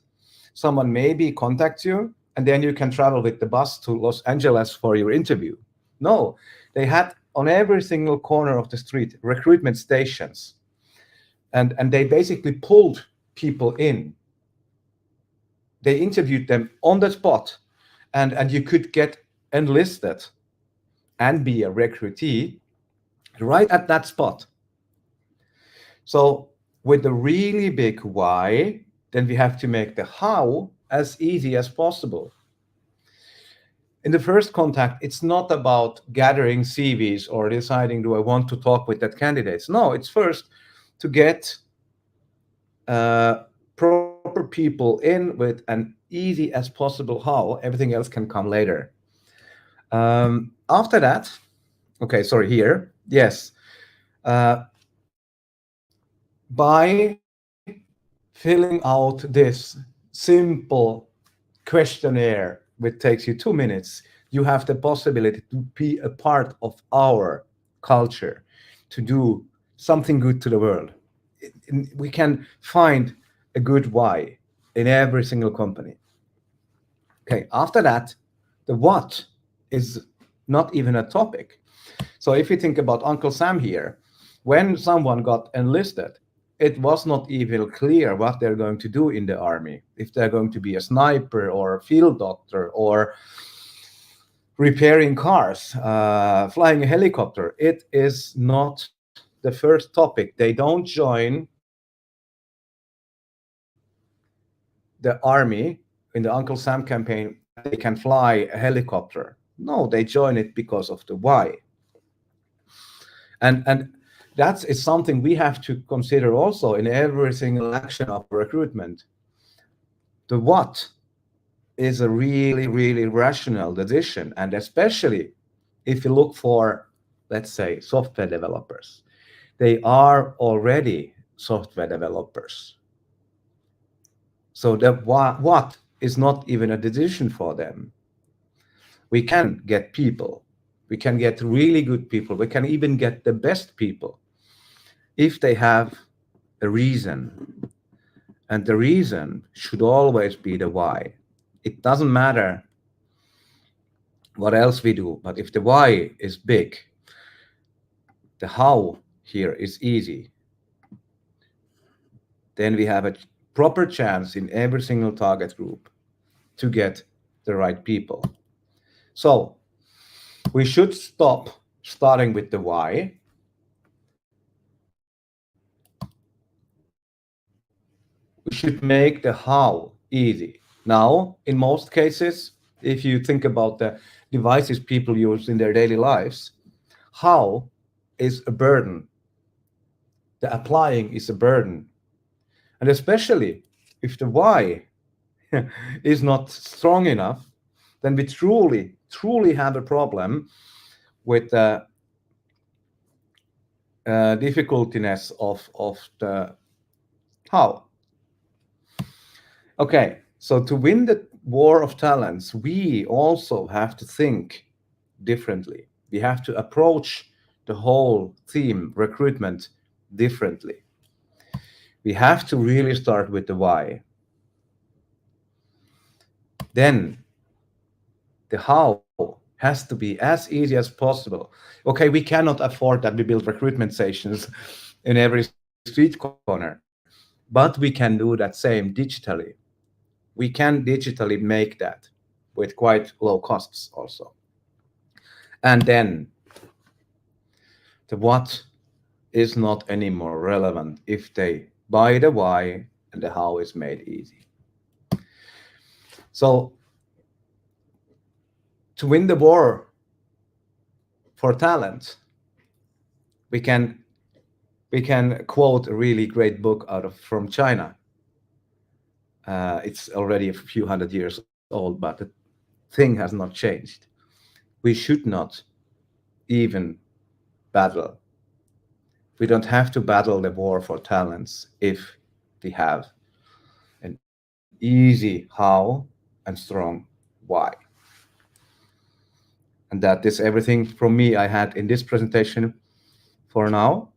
someone maybe contacts you, and then you can travel with the bus to Los Angeles for your interview. No, they had on every single corner of the street recruitment stations. And they basically pulled people in. They interviewed them on the spot, and you could get enlisted and be a recruitee right at that spot. So with the really big why, then we have to make the how as easy as possible. In the first contact, it's not about gathering CVs or deciding, do I want to talk with that candidates? No, it's first to get proper people in with an easy as possible how. Everything else can come later. After that, okay, sorry, here, yes. By filling out this simple questionnaire, which takes you 2 minutes, you have the possibility to be a part of our culture, to do something good to the world. We can find a good why in every single company. Okay, after that, the what is not even a topic. So if you think about Uncle Sam here, when someone got enlisted, it was not even clear what they're going to do in the army. If they're going to be a sniper or a field doctor or repairing cars, flying a helicopter. It is not the first topic. They don't join the army in the Uncle Sam campaign that they can fly a helicopter. No, they join it because of the why. And that is something we have to consider also in every single action of recruitment. The what is a really, really rational decision. And especially if you look for, let's say, software developers, they are already software developers. So the what is not even a decision for them. We can get people. We can get really good people. We can even get the best people if they have a reason. And the reason should always be the why. It doesn't matter what else we do, but if the why is big, the how here is easy, then we have a proper chance in every single target group to get the right people. So we should stop starting with the why. We should make the how easy. Now, in most cases, if you think about the devices people use in their daily lives, how is a burden. The applying is a burden. And especially if the why is not strong enough, then we truly have a problem with the difficultiness of the how. Okay, so to win the war of talents, we also have to think differently. We have to approach the whole theme, recruitment, differently. We have to really start with the why. Then the how has to be as easy as possible. Okay, we cannot afford that we build recruitment stations in every street corner, but we can do that same digitally. We can digitally make that with quite low costs also. And then the what is not anymore relevant if they buy the why and the how is made easy. So to win the war for talent, we can quote a really great book from China. It's already a few hundred years old, but the thing has not changed. We should not even battle. We don't have to battle the war for talents if we have an easy how and strong why. And that is everything from me I had in this presentation for now.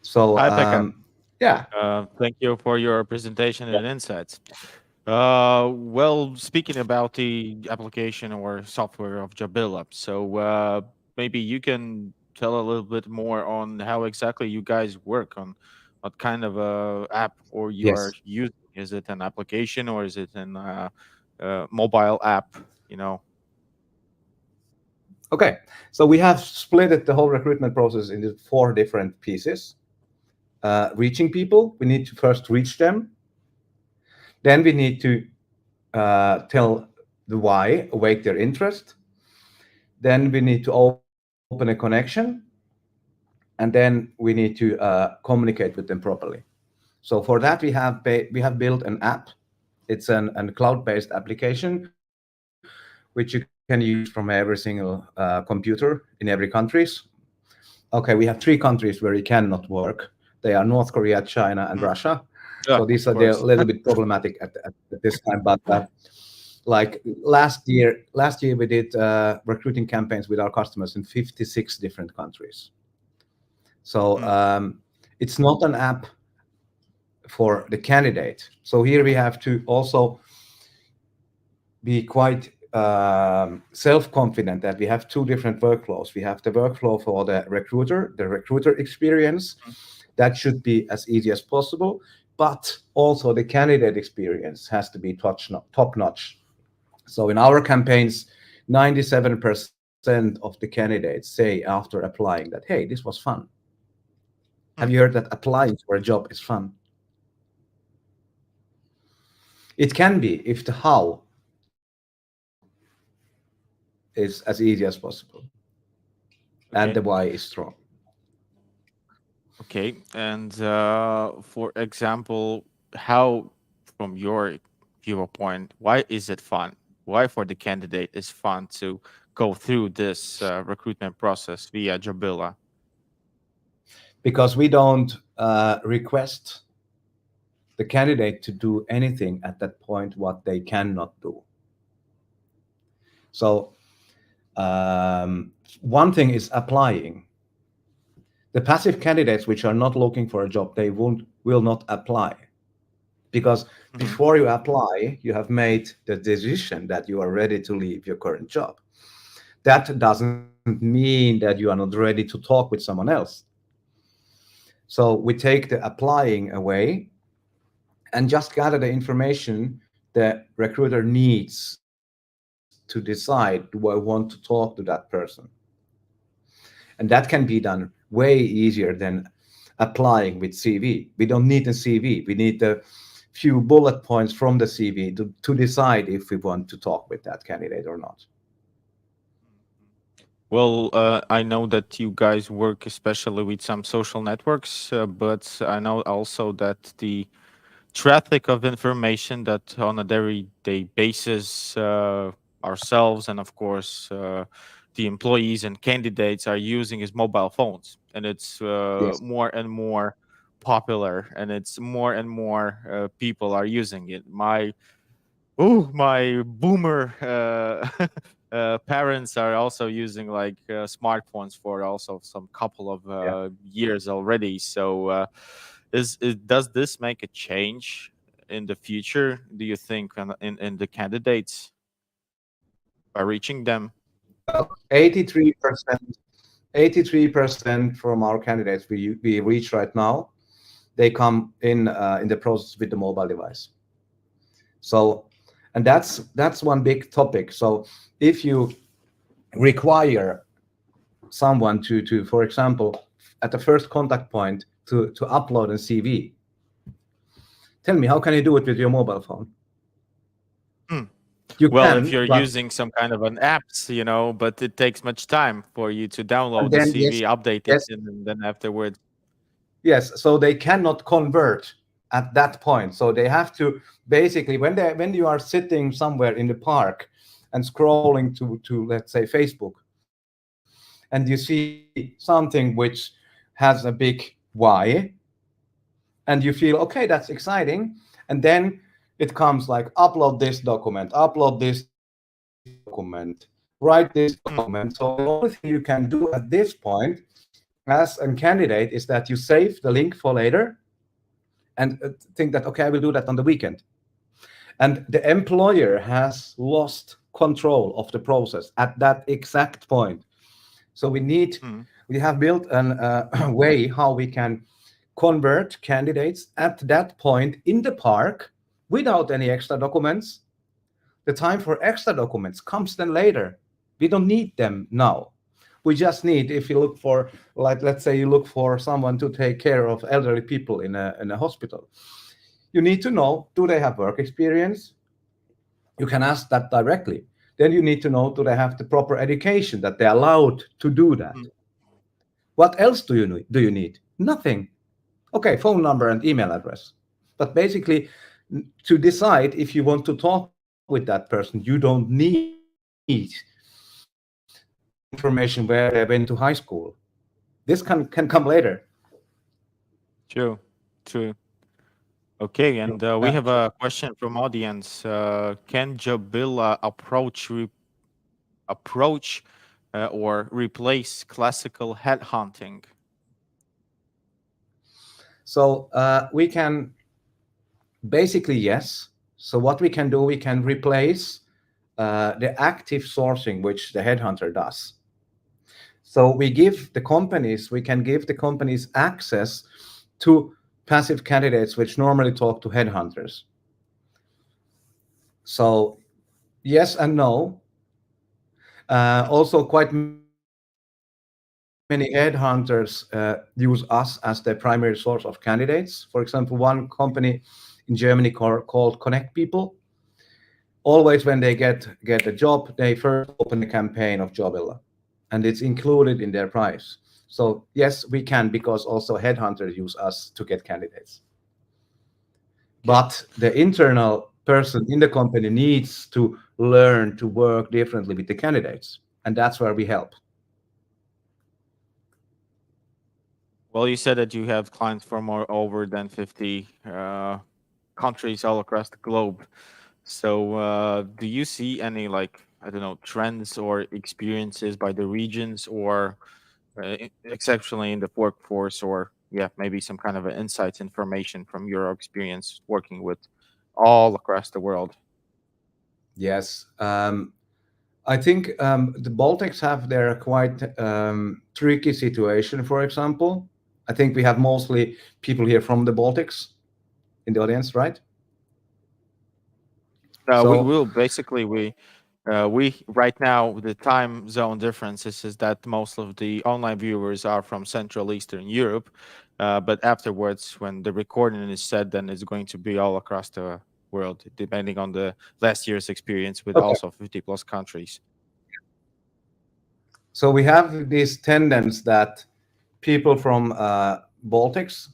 So, Hi, Pekka. yeah. Thank you for your presentation and insights. Well, speaking about the application or software of Jabilla, so maybe you can tell a little bit more on how exactly you guys work on what kind of app or you are Yes. using. Is it an application or is it an mobile app? You know. Okay. So we have split it, the whole recruitment process into 4 different pieces. Reaching people, we need to first reach them. Then we need to tell the why, awake their interest. Then we need to open a connection. And then we need to communicate with them properly. So for that, we have built an app. It's a cloud-based application, which you can use from every single computer in every countries. Okay, we have 3 countries where it cannot work. They are North Korea, China, and Mm. Russia. So Yeah, they're of a course. little bit problematic at this time. But like last year we did recruiting campaigns with our customers in 56 different countries. So it's not an app for the candidate. So here we have to also be quite self-confident that we have two different workflows. We have the workflow for the recruiter experience. That should be as easy as possible, but also the candidate experience has to be top-notch. So in our campaigns, 97% of the candidates say after applying that, hey, this was fun. Have you heard that applying for a job is fun? It can be if the how is as easy as possible and the Okay. why is strong. Okay. And for example, how, from your viewpoint, why is it fun? Why for the candidate is fun to go through this recruitment process via Jobilla? Because we don't request the candidate to do anything at that point what they cannot do. So one thing is applying. The passive candidates which are not looking for a job, they will not apply. Because before you apply, you have made the decision that you are ready to leave your current job. That doesn't mean that you are not ready to talk with someone else. So we take the applying away and just gather the information the recruiter needs to decide, do I want to talk to that person? And that can be done way easier than applying with CV. We don't need a CV. We need the few bullet points from the CV to decide if we want to talk with that candidate or not. Well, I know that you guys work especially with some social networks, but I know also that the traffic of information that on a day basis ourselves and of course the employees and candidates are using is mobile phones, and it's Yes. more and more popular, and it's more and more people are using it. My boomer parents are also using like smartphones for also some couple of Yeah. years already. So does this make a change in the future, do you think, in the candidates by reaching them? Well, 83% from our candidates we reach right now, they come in the process with the mobile device. So, and that's one big topic. So if you require someone to for example, at the first contact point to upload a CV, tell me, how can you do it with your mobile phone? Hmm. You Well, if can, you're but using some kind of an apps, but it takes much time for you to download the then CV, yes, update it, yes, and then afterwards. yes. So they cannot convert at that point. So they have to basically, when you are sitting somewhere in the park and scrolling to let's say Facebook, and you see something which has a big why, and you feel, okay, that's exciting, and then it comes like upload this document, write this document. So the only thing you can do at this point as a candidate is that you save the link for later and think that, okay, I will do that on the weekend. And the employer has lost control of the process at that exact point. So we have built a way how we can convert candidates at that point in the park without any extra documents. The time for extra documents comes then later. We don't need them now. We just need, if you look for, like, let's say you look for someone to take care of elderly people in a hospital. You need to know, do they have work experience? You can ask that directly. Then you need to know, do they have the proper education that they're allowed to do that? What else do you need? Nothing. Okay, phone number and email address. But basically, to decide if you want to talk with that person, you don't need information where they went to high school. This can come later. True, true. Okay, and we Yeah. have a question from audience. Can Jobilla approach or replace classical headhunting? So we can basically, yes. So what we can do, we can replace the active sourcing, which the headhunter does. So we can give the companies access to passive candidates, which normally talk to headhunters. So yes and no. Also, quite many headhunters use us as their primary source of candidates. For example, one company in Germany called Connect People. Always when they get a job, they first open a campaign of Jobilla, and it's included in their price. So yes, we can, because also headhunters use us to get candidates. But the internal person in the company needs to learn to work differently with the candidates, and that's where we help. Well, you said that you have clients from over than 50 countries all across the globe. So, do you see any, like, I don't know, trends or experiences by the regions, or exceptionally in the workforce, or yeah, maybe some kind of insights, information from your experience working with all across the world? Yes. I think the Baltics have their quite tricky situation, for example. I think we have mostly people here from the Baltics in the audience, right? We So, will basically we right now, the time zone differences is that most of the online viewers are from Central Eastern Europe, but afterwards, when the recording is set, then it's going to be all across the world, depending on the last year's experience with okay. also 50 plus countries. So we have this tendency that people from Baltics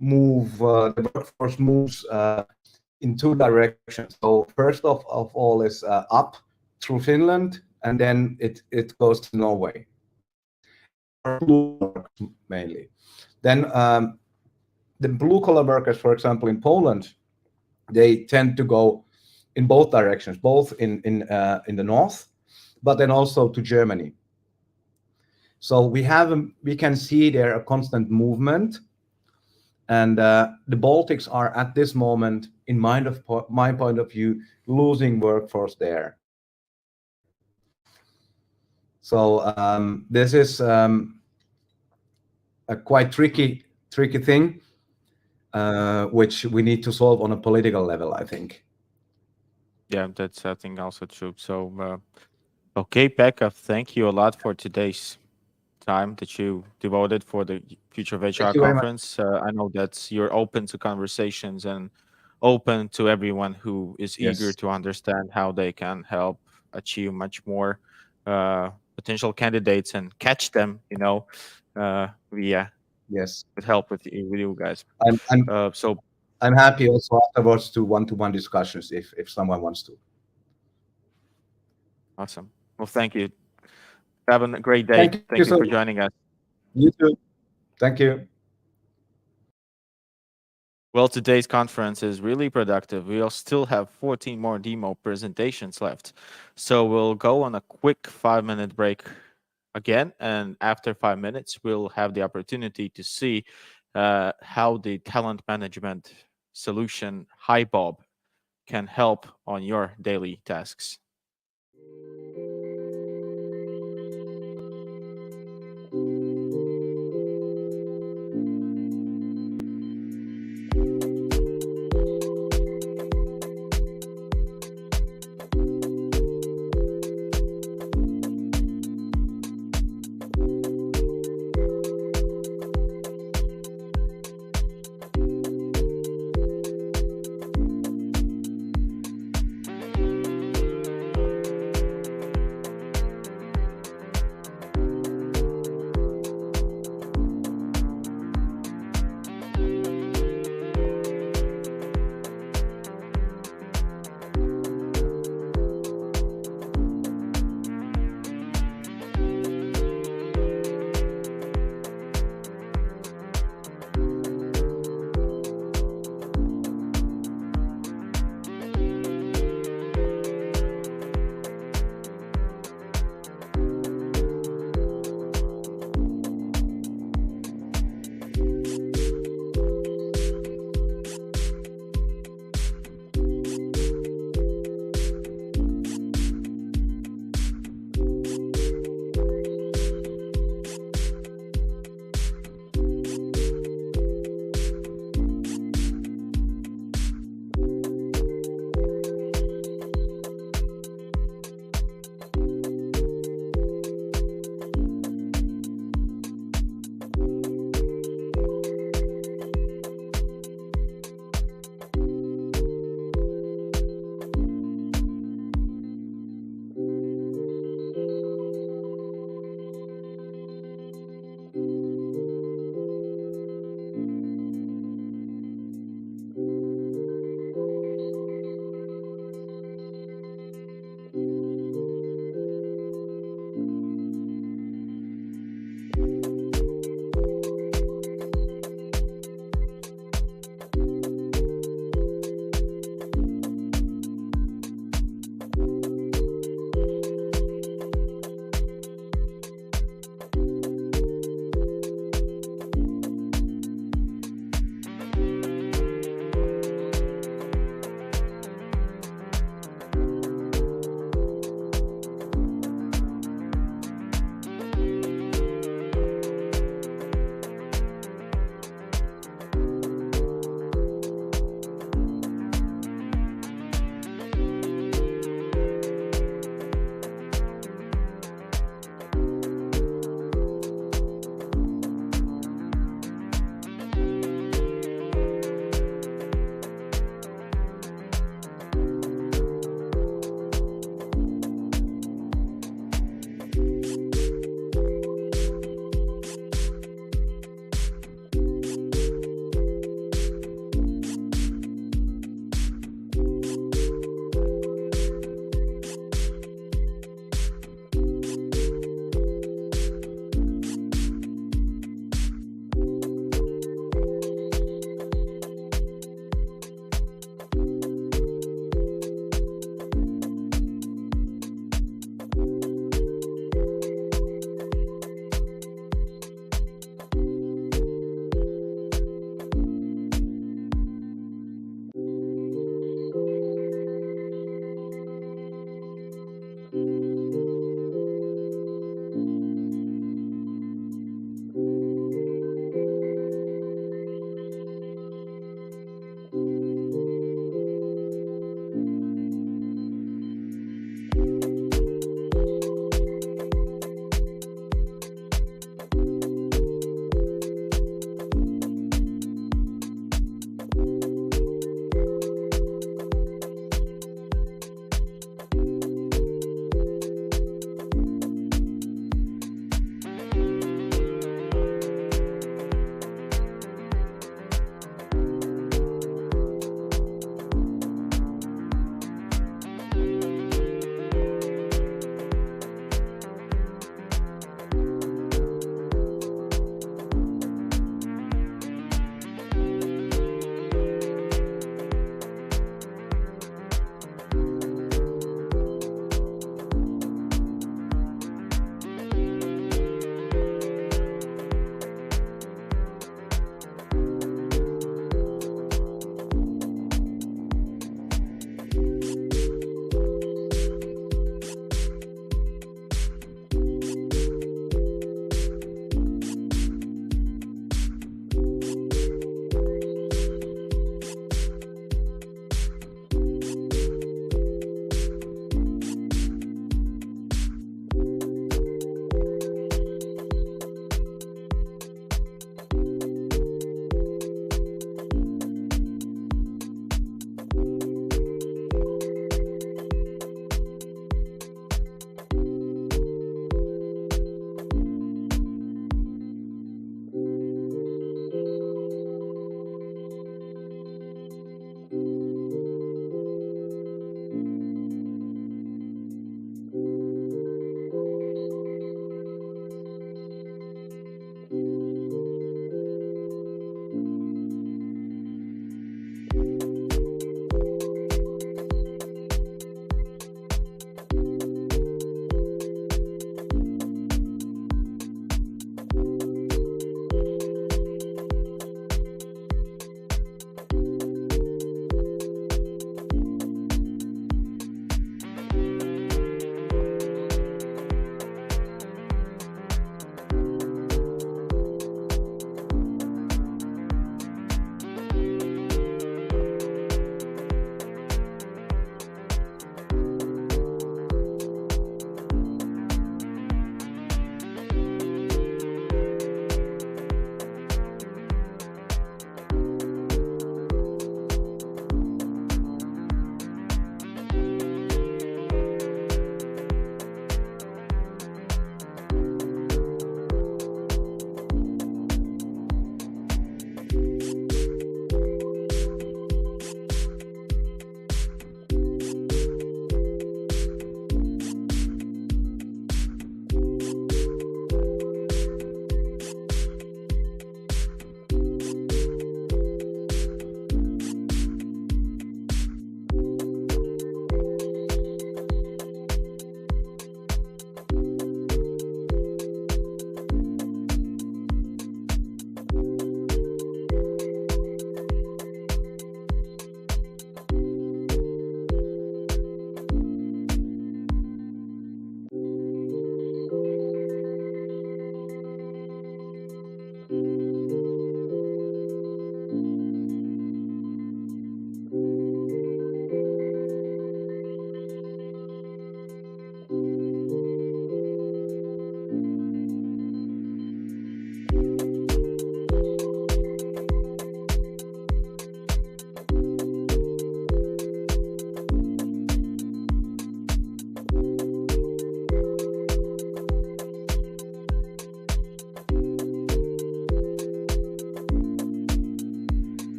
the workforce moves in two directions. So first of all is up through Finland, and then it goes to Norway. Blue workers mainly. Then the blue collar workers, for example, in Poland, they tend to go in both directions, both in the north, but then also to Germany. So we can see there a constant movement, and the Baltics are at this moment, in my point of view, losing workforce there. So this is a quite tricky thing, which we need to solve on a political level, I think. Yeah, that's I think also true. So, okay, Pekka, thank you a lot for today's time that you devoted for the Future of HR Thank you very much. conference. I know that you're open to conversations and open to everyone who is eager Yes. to understand how they can help achieve much more potential candidates and catch them, via Yes. with help with you guys. I'm I'm So I'm happy also afterwards to one-to-one discussions if someone wants to. awesome. Well, thank you. Have a great day. Thank you Thank you so for much. joining us. You too. Thank you. Well, today's conference is really productive. We'll still have 14 more demo presentations left. So we'll go on a quick 5-minute break again. And after 5 minutes, we'll have the opportunity to see how the talent management solution HiBob can help on your daily tasks.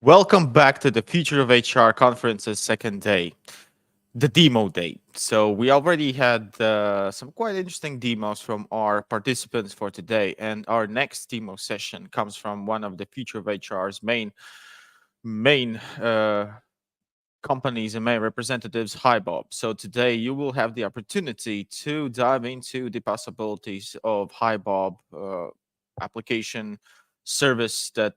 Welcome back to the Future of HR conference's second day, the demo day. So we already had some quite interesting demos from our participants for today, and our next demo session comes from one of the Future of HR's main companies and main representatives, HiBob. So today you will have the opportunity to dive into the possibilities of HiBob application service that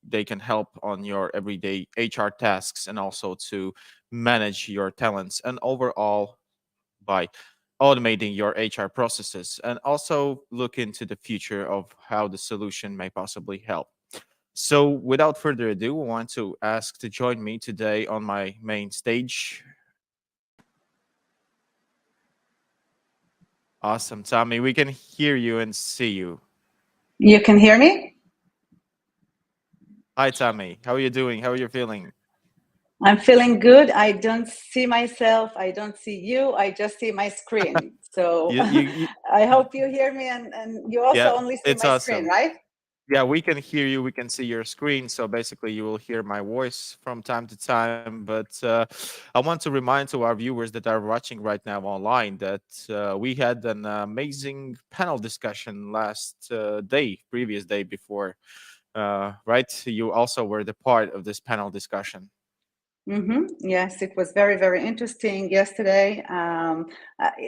they can help on your everyday HR tasks, and also to manage your talents, and overall by automating your HR processes, and also look into the future of how the solution may possibly help. So without further ado, I want to ask to join me today on my main stage. Awesome, Tommy. We can hear you and see you. You can hear me? Hi, Tommy. How are you doing? How are you feeling? I'm feeling good. I don't see myself. I don't see you. I just see my screen. So I hope you hear me, and you also yeah, only see it's my awesome. screen, right? Yeah, we can hear you. We can see your screen. So basically, you will hear my voice from time to time. But I want to remind to our viewers that are watching right now online that we had an amazing panel discussion last previous day before, right? You also were the part of this panel discussion. Yes, it was very, very interesting yesterday.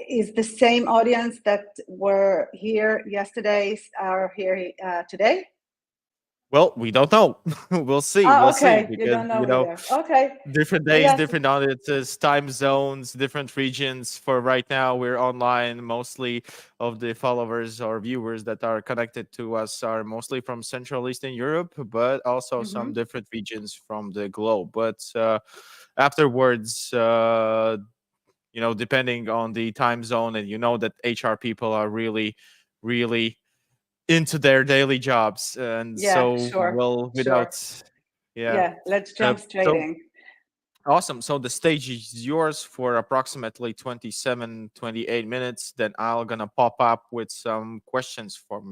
Is the same audience that were here yesterday are here today? Well, we don't know. We'll see. Oh, We'll okay. see, You because don't know either. Okay. different days, Yes. different audiences, time zones, different regions. For right now, we're online. Mostly of the followers or viewers that are connected to us are mostly from Central Eastern Europe, but also some different regions from the globe. But afterwards, depending on the time zone, and that HR people are really, really into their daily jobs, and Yeah, so sure. without Yeah, let's jump straight so in. awesome. So the stage is yours for approximately 28 minutes. Then I'm gonna pop up with some questions for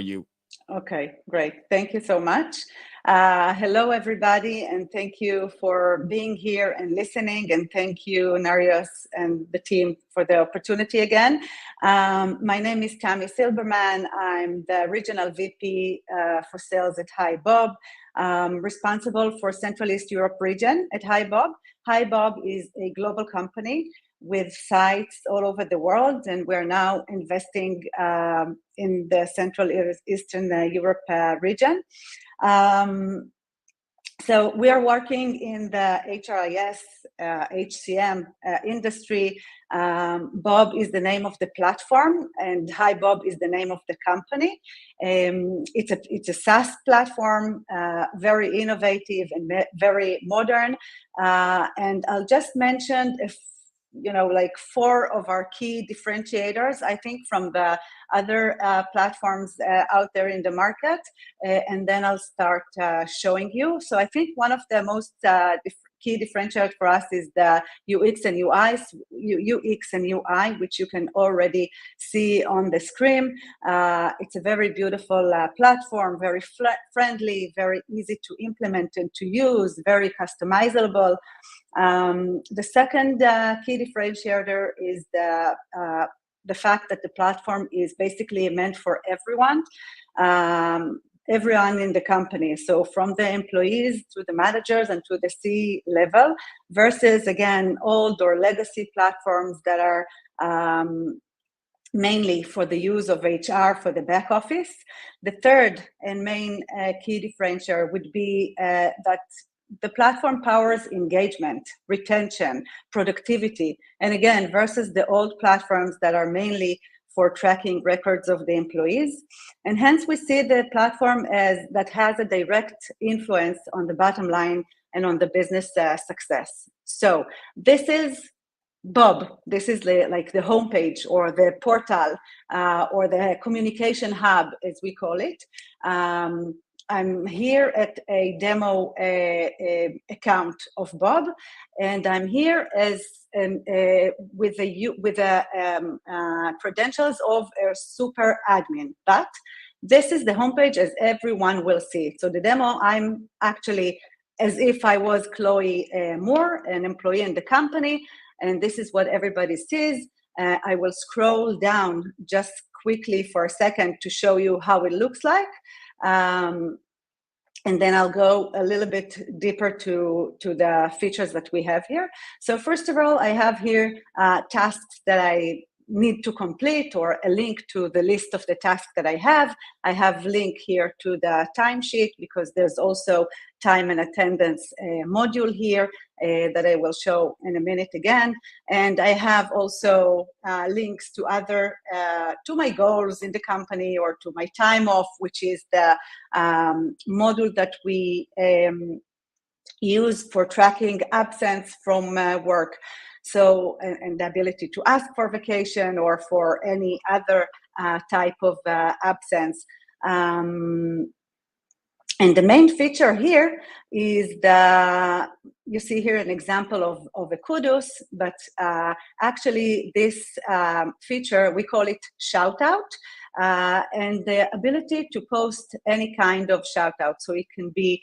you. Okay, great. Thank you so much. Hello, everybody, and thank you for being here and listening. And thank you, Narios and the team, for the opportunity again. My name is Tammy Silberman. I'm the Regional VP for Sales at HiBob, responsible for Central East Europe region at HiBob. HiBob is a global company with sites all over the world, and we're now investing in the Central Eastern Europe region. So we are working in the HRIS, HCM industry. Bob is the name of the platform, and HiBob is the name of the company. It's a SaaS platform, very innovative and very modern. And I'll just mention like 4 of our key differentiators, I think, from the other platforms out there in the market, and then I'll start showing you. So I think one of the most key differentiators for us is the UX and UI, which you can already see on the screen. It's a very beautiful platform, very friendly, very easy to implement and to use, very customizable. The second key differentiator is the fact that the platform is basically meant for everyone, everyone in the company. So from the employees to the managers and to the C-level, versus, again, old or legacy platforms that are mainly for the use of HR for the back office. The third and main key differentiator would be that the platform powers engagement, retention, productivity, and again, versus the old platforms that are mainly for tracking records of the employees. And hence we see the platform as that has a direct influence on the bottom line and on the business success. So this is Bob. This is like the homepage or the portal or the communication hub, as we call it. I'm here at a demo account of Bob, and I'm here as with the credentials of a super admin. But This is the homepage as everyone will see it. So the demo, I'm actually as if I was Chloe Moore, an employee in the company, and this is what everybody sees. I will scroll down just quickly for a second to show you how it looks like. And then I'll go a little bit deeper to the features that we have here. So first of all, I have here tasks that I need to complete, or a link to the list of the tasks that I have. I have link here to the timesheet, because there's also time and attendance module here that I will show in a minute again. And I have also links to other, to my goals in the company, or to my time off, which is the module that we use for tracking absence from work. So, and the ability to ask for vacation or for any other type of absence. And the main feature here is you see here an example of a kudos, but actually this feature, we call it shout out, and the ability to post any kind of shout out. So it can be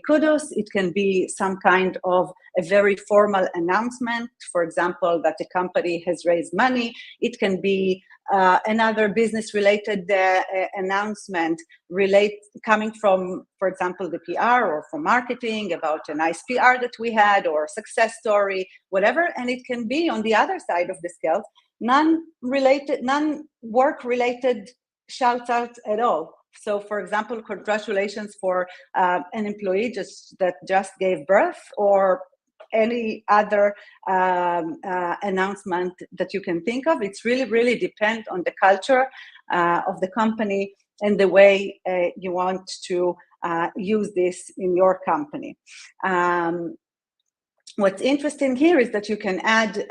kudos, it can be some kind of a very formal announcement, for example, that the company has raised money. It can be another business-related announcement coming from, for example, the PR or from marketing about a nice PR that we had, or success story, whatever. And it can be on the other side of the scale, non-work-related shout-outs at all. So, for example, congratulations for an employee that just gave birth, or any other announcement that you can think of. It's really depends on the culture of the company and the way you want to use this in your company. What's interesting here is that you can add,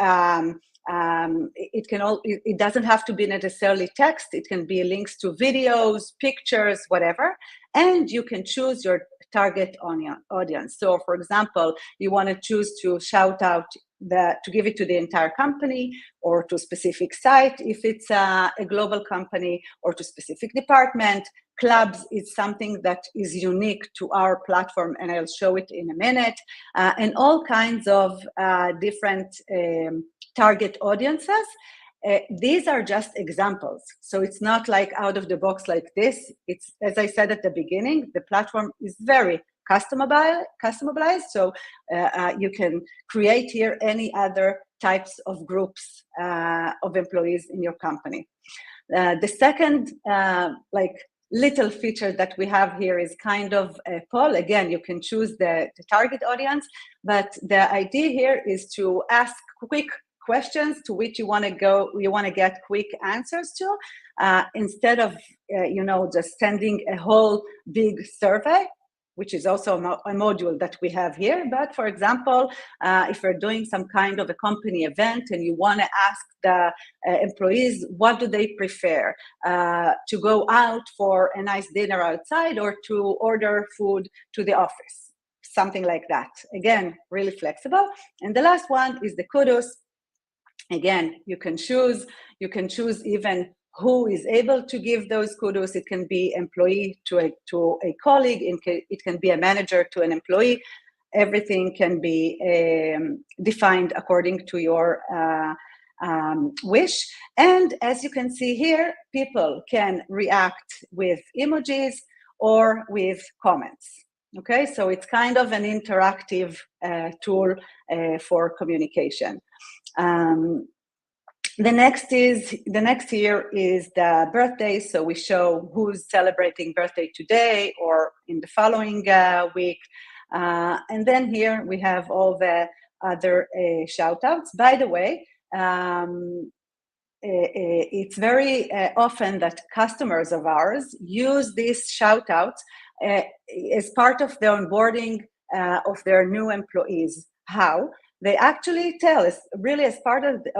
it doesn't have to be necessarily text. It can be links to videos, pictures, whatever, and you can choose your target audience. So, for example, you want to choose to shout out to give it to the entire company, or to a specific site if it's a global company, or to specific department. Clubs is something that is unique to our platform, and I'll show it in a minute, and all kinds of different target audiences. These are just examples. So it's not like out of the box like this. It's, as I said at the beginning, the platform is very customized. So you can create here any other types of groups of employees in your company. The second little feature that we have here is kind of a poll. Again, you can choose the target audience, but the idea here is to ask quick questions to which you want to get quick answers to, instead of just sending a whole big survey, which is also a module that we have here. But for example, if you're doing some kind of a company event and you want to ask the employees what do they prefer, to go out for a nice dinner outside, or to order food to the office, something like that. Again, really flexible. And the last one is the kudos. Again, you can choose even who is able to give those kudos. It can be employee to a colleague. It can be a manager to an employee. Everything can be defined according to your wish. And as you can see here, people can react with emojis or with comments. Okay, so it's kind of an interactive tool for communication. The next year is the birthday, so we show who's celebrating birthday today or in the following week. And then here we have all the other shout outs. By the way, it's very often that customers of ours use these shout outs as part of the onboarding of their new employees. How? They actually tell us, really, as part of the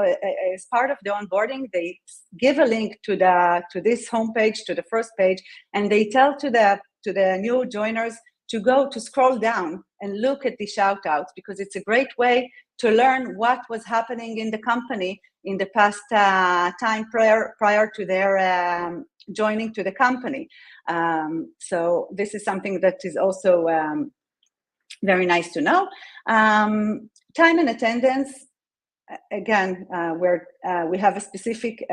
onboarding, they give a link to this homepage, to the first page, and they tell to the new joiners to scroll down and look at the shout outs, because it's a great way to learn what was happening in the company in the past time prior to their joining to the company. So this is something that is also very nice to know. Time and attendance, again, we have a specific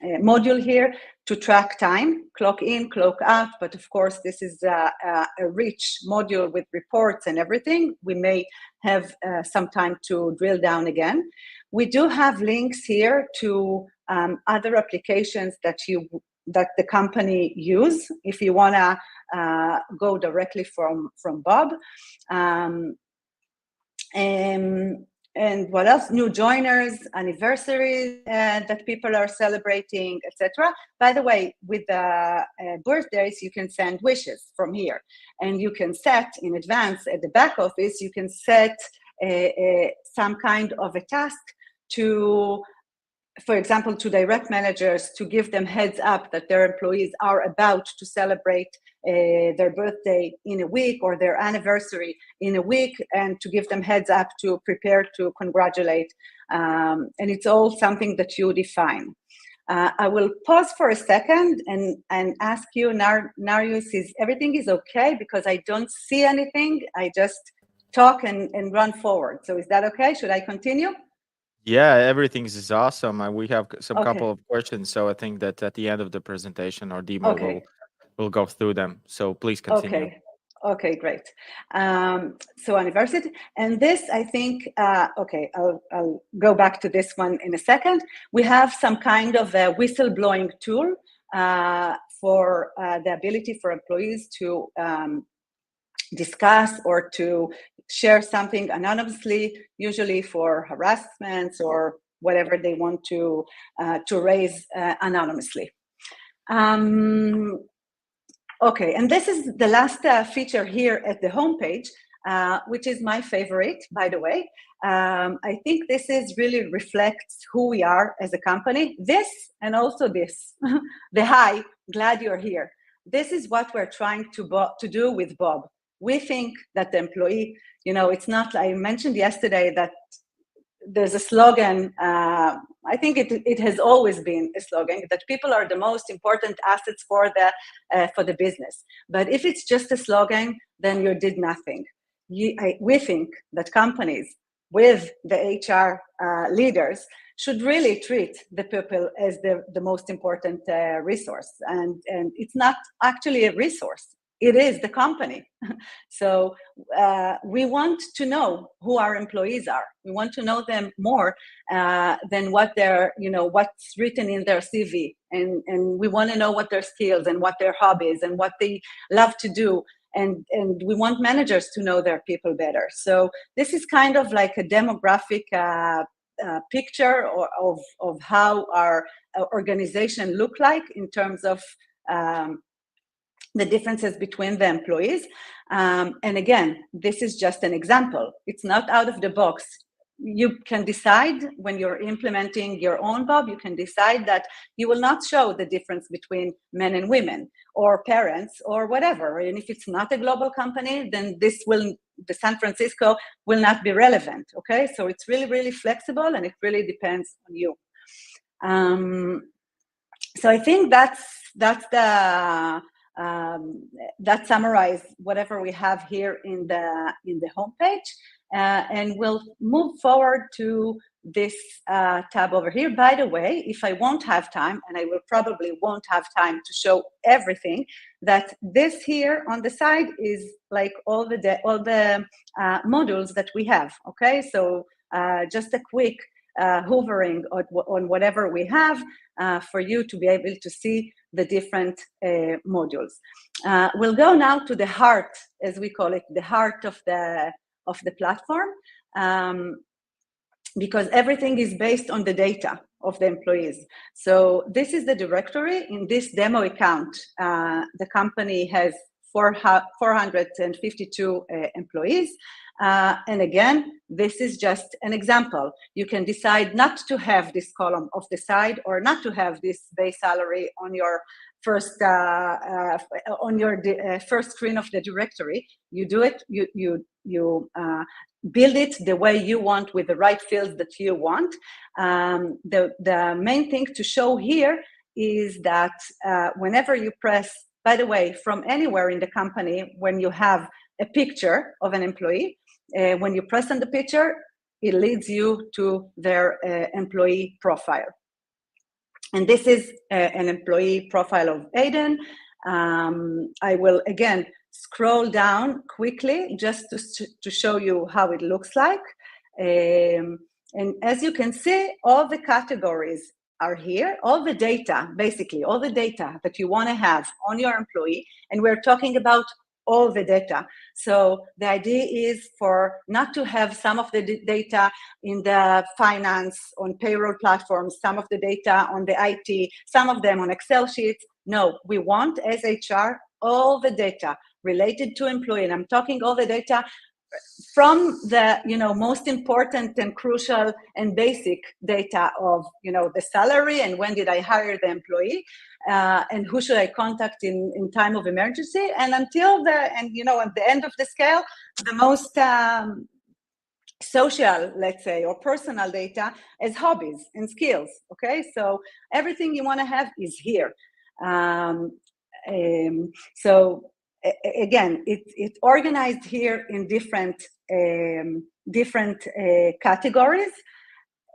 module here to track time, clock in, clock out, but of course this is a rich module with reports and everything. We may have some time to drill down again. We do have links here to other applications that the company use if you want to go directly from Bob. And what else? New joiners, anniversaries that people are celebrating, etc. By the way, with birthdays, you can send wishes from here, and you can set in advance at the back office. You can set some kind of a task to, for example, to direct managers to give them heads up that their employees are about to celebrate their birthday in a week or their anniversary in a week, and to give them heads up to prepare to congratulate. And it's all something that you define. I will pause for a second and ask you, Narius, everything is okay? Because I don't see anything. I just talk and run forward. So is that okay? Should I continue? Yeah, everything is awesome. And we have some Okay. couple of questions. So I think that at the end of the presentation, our demo Okay. will go through them. So please continue. Okay, great. So anniversary, and this, I think, okay, I'll go back to this one in a second. We have some kind of a whistleblowing tool for the ability for employees to discuss or to share something anonymously, usually for harassments or whatever they want to raise anonymously. Okay, and this is the last feature here at the homepage, which is my favorite, by the way. I think this really reflects who we are as a company. This and also this, the hi, glad you're here. This is what we're trying to do with Bob. We think that the employee, it's not, I mentioned yesterday that there's a slogan, I think it has always been a slogan, that people are the most important assets for the business. But if it's just a slogan, then you did nothing. We think that companies with the HR leaders should really treat the people as the most important resource. And it's not actually a resource. It is the company. So we want to know who our employees are. We want to know them more than what what's written in their CV. And we want to know what their skills and what their hobbies and what they love to do. And we want managers to know their people better. So this is kind of like a demographic picture of how our organization look like in terms of the differences between the employees. And again, this is just an example. It's not out of the box. You can decide when you're implementing your own Bob, you can decide that you will not show the difference between men and women or parents or whatever. And if it's not a global company, then the San Francisco will not be relevant, okay? So it's really, really flexible and it really depends on you. So I think that's that summarize whatever we have here in the homepage, and we'll move forward to this tab over here. By the way, if I won't have time, and I will probably won't have time to show everything, that this here on the side is like all the modules that we have. Okay, so just a quick hoovering on whatever we have for you to be able to see the different modules. We'll go now to the heart, as we call it, the heart of the platform, because everything is based on the data of the employees. So this is the directory. In this demo account, the company has 452 employees. And again, this is just an example. You can decide not to have this column of the side or not to have this base salary on your first first screen of the directory. You do it. You build it the way you want with the right fields that you want. The main thing to show here is that whenever you press, by the way, from anywhere in the company, when you have a picture of an employee, when you press on the picture, it leads you to their employee profile. And this is an employee profile of Aiden. I will, again, scroll down quickly just to show you how it looks like. And as you can see, all the categories are here, all the data, basically, all the data that you want to have on your employee. And we're talking about all the data. So the idea is for not to have some of the data in the finance, on payroll platforms, some of the data on the IT, some of them on Excel sheets. No, we want, as HR, all the data related to employee. And I'm talking all the data from the most important and crucial and basic data of the salary and when did I hire the employee, and who should I contact in time of emergency, and until at the end of the scale, the most social, let's say, or personal data as hobbies and skills. Okay, so everything you want to have is here. So again, it's organized here in different categories.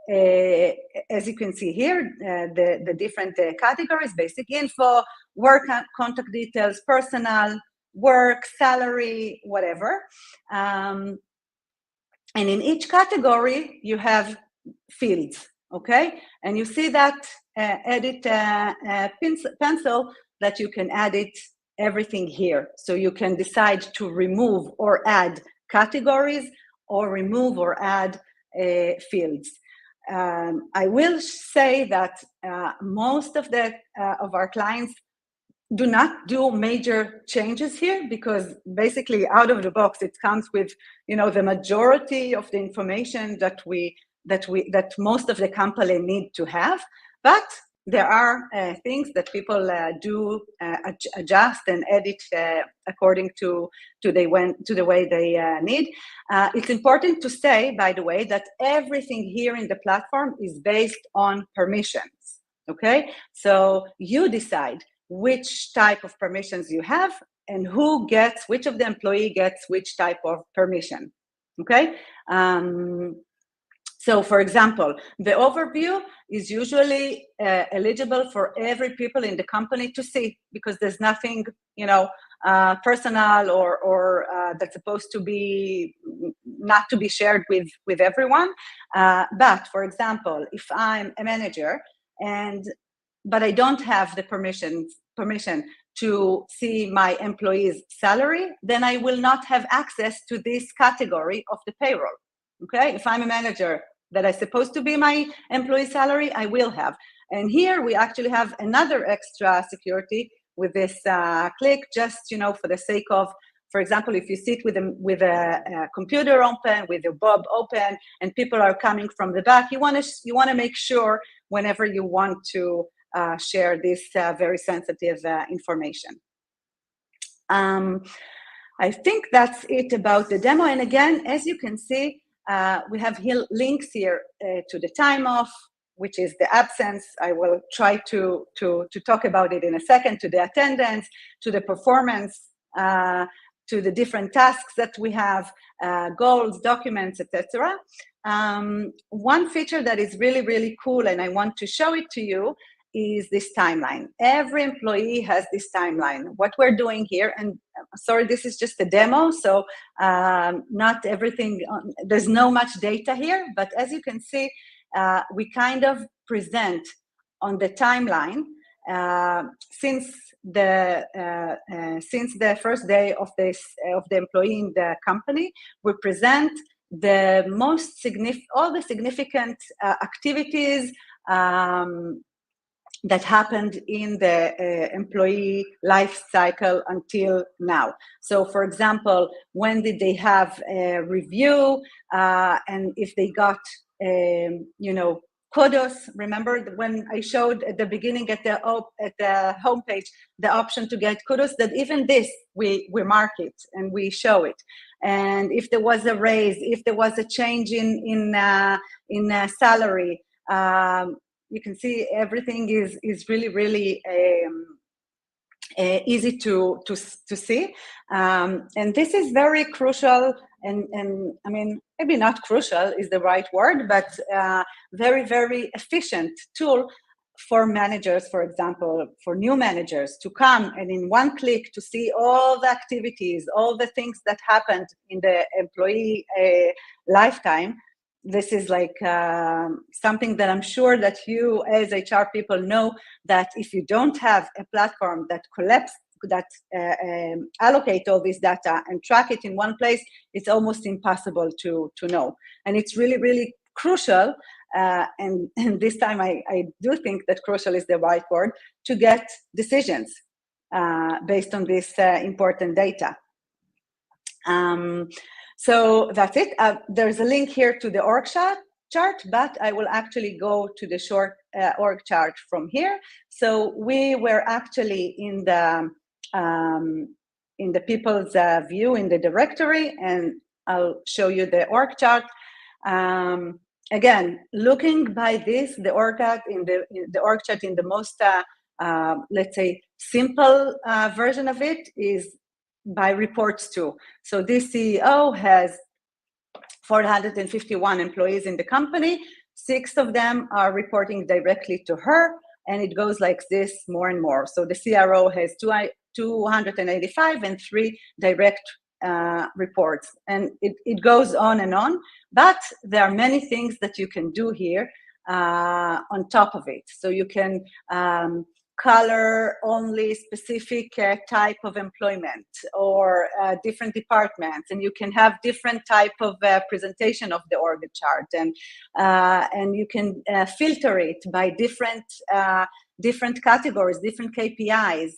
As you can see here, the different categories: basic info, work contact details, personal, work, salary, whatever. And in each category, you have fields, okay? And you see that edit pencil that you can edit everything here. So you can decide to remove or add categories or remove or add fields. I will say that most of our clients do not do major changes here, because basically out of the box it comes with the majority of the information that most of the company need to have. But there are things that people do adjust and edit according to the way they need. It's important to say, by the way, that everything here in the platform is based on permissions. Okay, so you decide which type of permissions you have and which of the employee gets which type of permission. Okay. So, for example, the overview is usually eligible for every people in the company to see, because there's nothing, personal or that's supposed to be not to be shared with everyone. But, for example, if I'm a manager but I don't have the permission to see my employee's salary, then I will not have access to this category of the payroll. Okay, if I'm a manager that is supposed to be my employee salary, I will have. And here we actually have another extra security with this click, just for the sake of, for example, if you sit with a computer open, with your Bob open, and people are coming from the back, you want to make sure whenever you want to share this very sensitive information. I think that's it about the demo. And again, as you can see, we have links here to the time off, which is the absence. I will try to talk about it in a second, to the attendance, to the performance, to the different tasks that we have, goals, documents, etc. One feature that is really, really cool, and I want to show it to you, is this timeline. Every employee has this timeline. What we're doing here, and sorry, this is just a demo, so not everything, there's no much data here, but as you can see, we kind of present on the timeline since the first day of the employee in the company. We present all the significant activities that happened in the employee life cycle until now. So, for example, when did they have a review, and if they got, kudos. Remember when I showed at the beginning at the homepage the option to get kudos, that even this we mark it and we show it. And if there was a raise, if there was a change in salary, you can see everything is really easy to see, and this is very crucial. And I mean, maybe not crucial is the right word, but very efficient tool for managers, for example, for new managers to come and in one click to see all the activities, all the things that happened in the employee lifetime. This is like something that I'm sure that you as HR people know, that if you don't have a platform that allocate all this data and track it in one place, it's almost impossible to know. And it's really crucial, and this time I do think that crucial is the right word, to get decisions based on this important data. So that's it. There's a link here to the org chart, but I will actually go to the short org chart from here. So we were actually in the people's view in the directory, and I'll show you the org chart. Again, looking by this, the org chart in the most, let's say, simple version of it is by reports too. So this CEO has 451 employees in the company. 6 of them are reporting directly to her, and it goes like this more and more. So the CRO has 285 and 3 direct reports, and it goes on and on. But there are many things that you can do here on top of it. So you can color only specific type of employment or different departments, and you can have different type of presentation of the org chart, and you can filter it by different categories, different KPIs,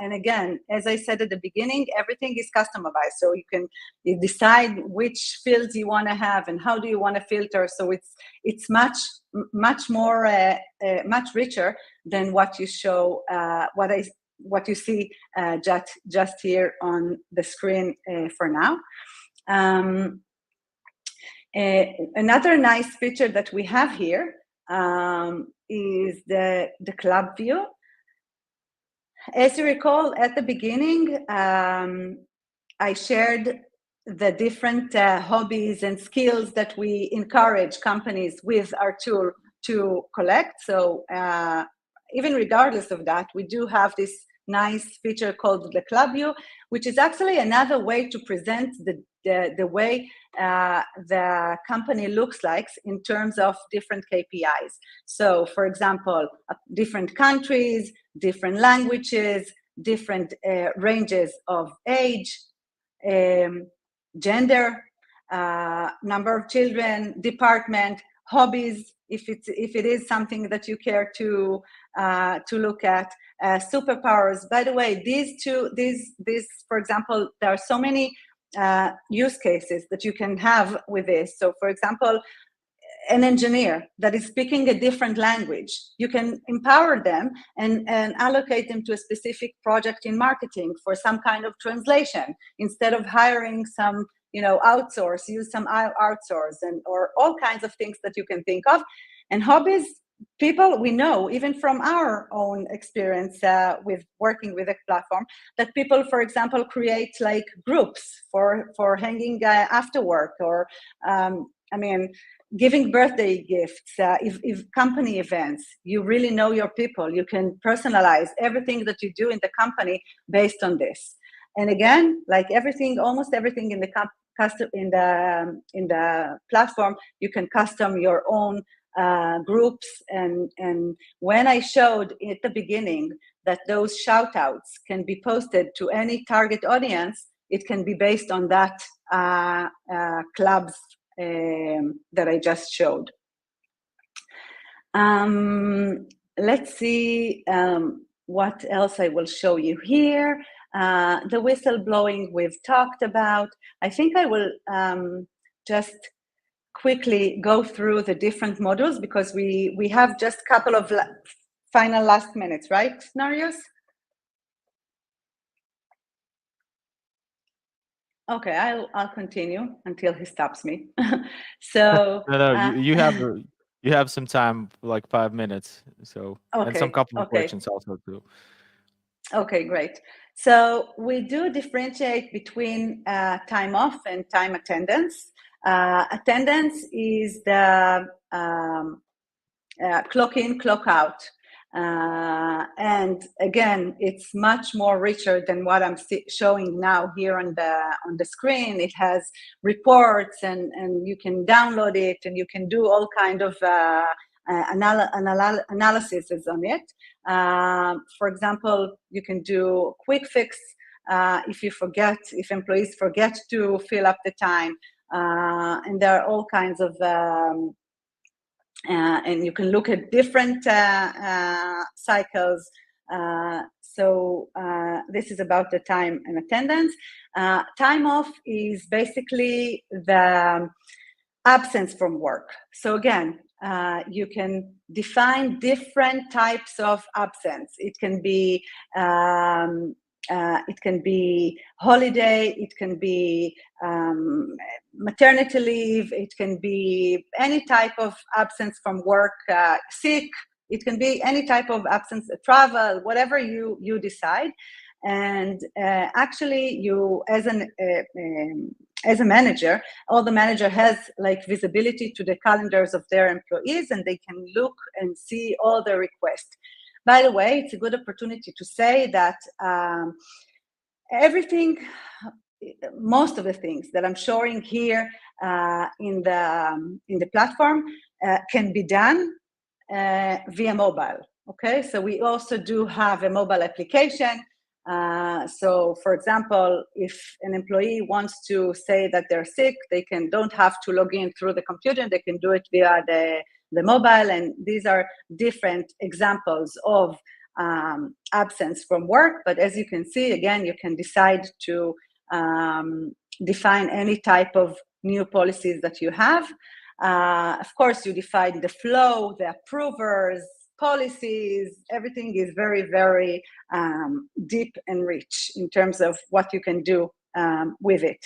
and again, as I said at the beginning, everything is customized. So you decide which fields you want to have and how do you want to filter. So it's much more much richer than what you show, what you see just here on the screen for now. Another nice feature that we have here is the club view. As you recall, at the beginning, I shared the different hobbies and skills that we encourage companies with our tool to collect. So even regardless of that, we do have this nice feature called the club view, which is actually another way to present the way the company looks like in terms of different KPIs. So, for example, different countries, different languages, different ranges of age, gender, number of children, department, hobbies, if it is something that you care to look at, superpowers. By the way, these, for example, there are so many use cases that you can have with this. So, for example, an engineer that is speaking a different language, you can empower them and allocate them to a specific project in marketing for some kind of translation, instead of hiring some, use some outsource, or all kinds of things that you can think of. And hobbies, people, we know, even from our own experience with working with a platform, that people, for example, create like groups for hanging after work, or giving birthday gifts, if company events. You really know your people. You can personalize everything that you do in the company based on this. And again, like everything, almost everything in the platform, you can custom your own groups. And when I showed at the beginning that those shout outs can be posted to any target audience, it can be based on that clubs that I just showed. Let's see what else I will show you here. The whistleblowing we've talked about. I think I will just quickly go through the different modules, because we have just a couple of final last minutes, right, Narius? Okay, I'll continue until he stops me. So no, you You have some time, like 5 minutes. So, and some Okay, couple of okay. questions also too. Okay, great. So we do differentiate between time off and time attendance. Attendance is the clock in, clock out. And again, it's much more richer than what I'm showing now here on the screen. It has reports, and you can download it, and you can do all kind of analysis on it. For example, you can do quick fix if employees forget to fill up the time, and there are all kinds of and you can look at different cycles. So this is about the time and attendance. Time off is basically the absence from work. So again, you can define different types of absence. It can be holiday, it can be maternity leave, it can be any type of absence from work, sick, it can be any type of absence, travel, whatever you decide. And actually, you as a manager, all the manager has like visibility to the calendars of their employees, and they can look and see all the requests. By the way, it's a good opportunity to say that most of the things that I'm showing here in the platform can be done via mobile. Okay, so we also do have a mobile application. So, for example, if an employee wants to say that they're sick, they don't have to log in through the computer. They can do it via the mobile, and these are different examples of absence from work. But as you can see, again, you can decide to define any type of new policies that you have. Of course, you define the flow, the approvers, policies, everything is very, very deep and rich in terms of what you can do with it.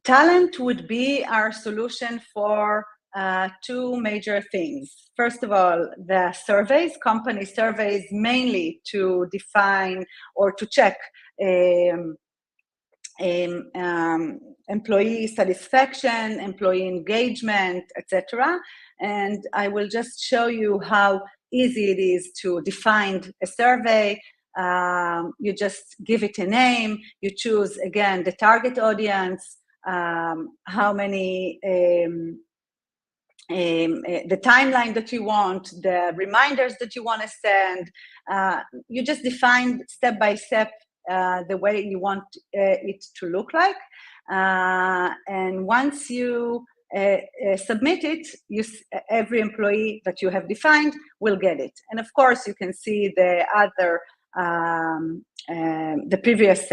Talent would be our solution for two major things. First of all, the surveys, company surveys, mainly to define or to check employee satisfaction, employee engagement, etc. And I will just show you how easy it is to define a survey. You just give it a name. You choose, again, the target audience, how many, the timeline that you want, the reminders that you want to send. You just define step by step the way you want it to look like. And once you submit it, every employee that you have defined will get it. And of course, you can see the other, the previous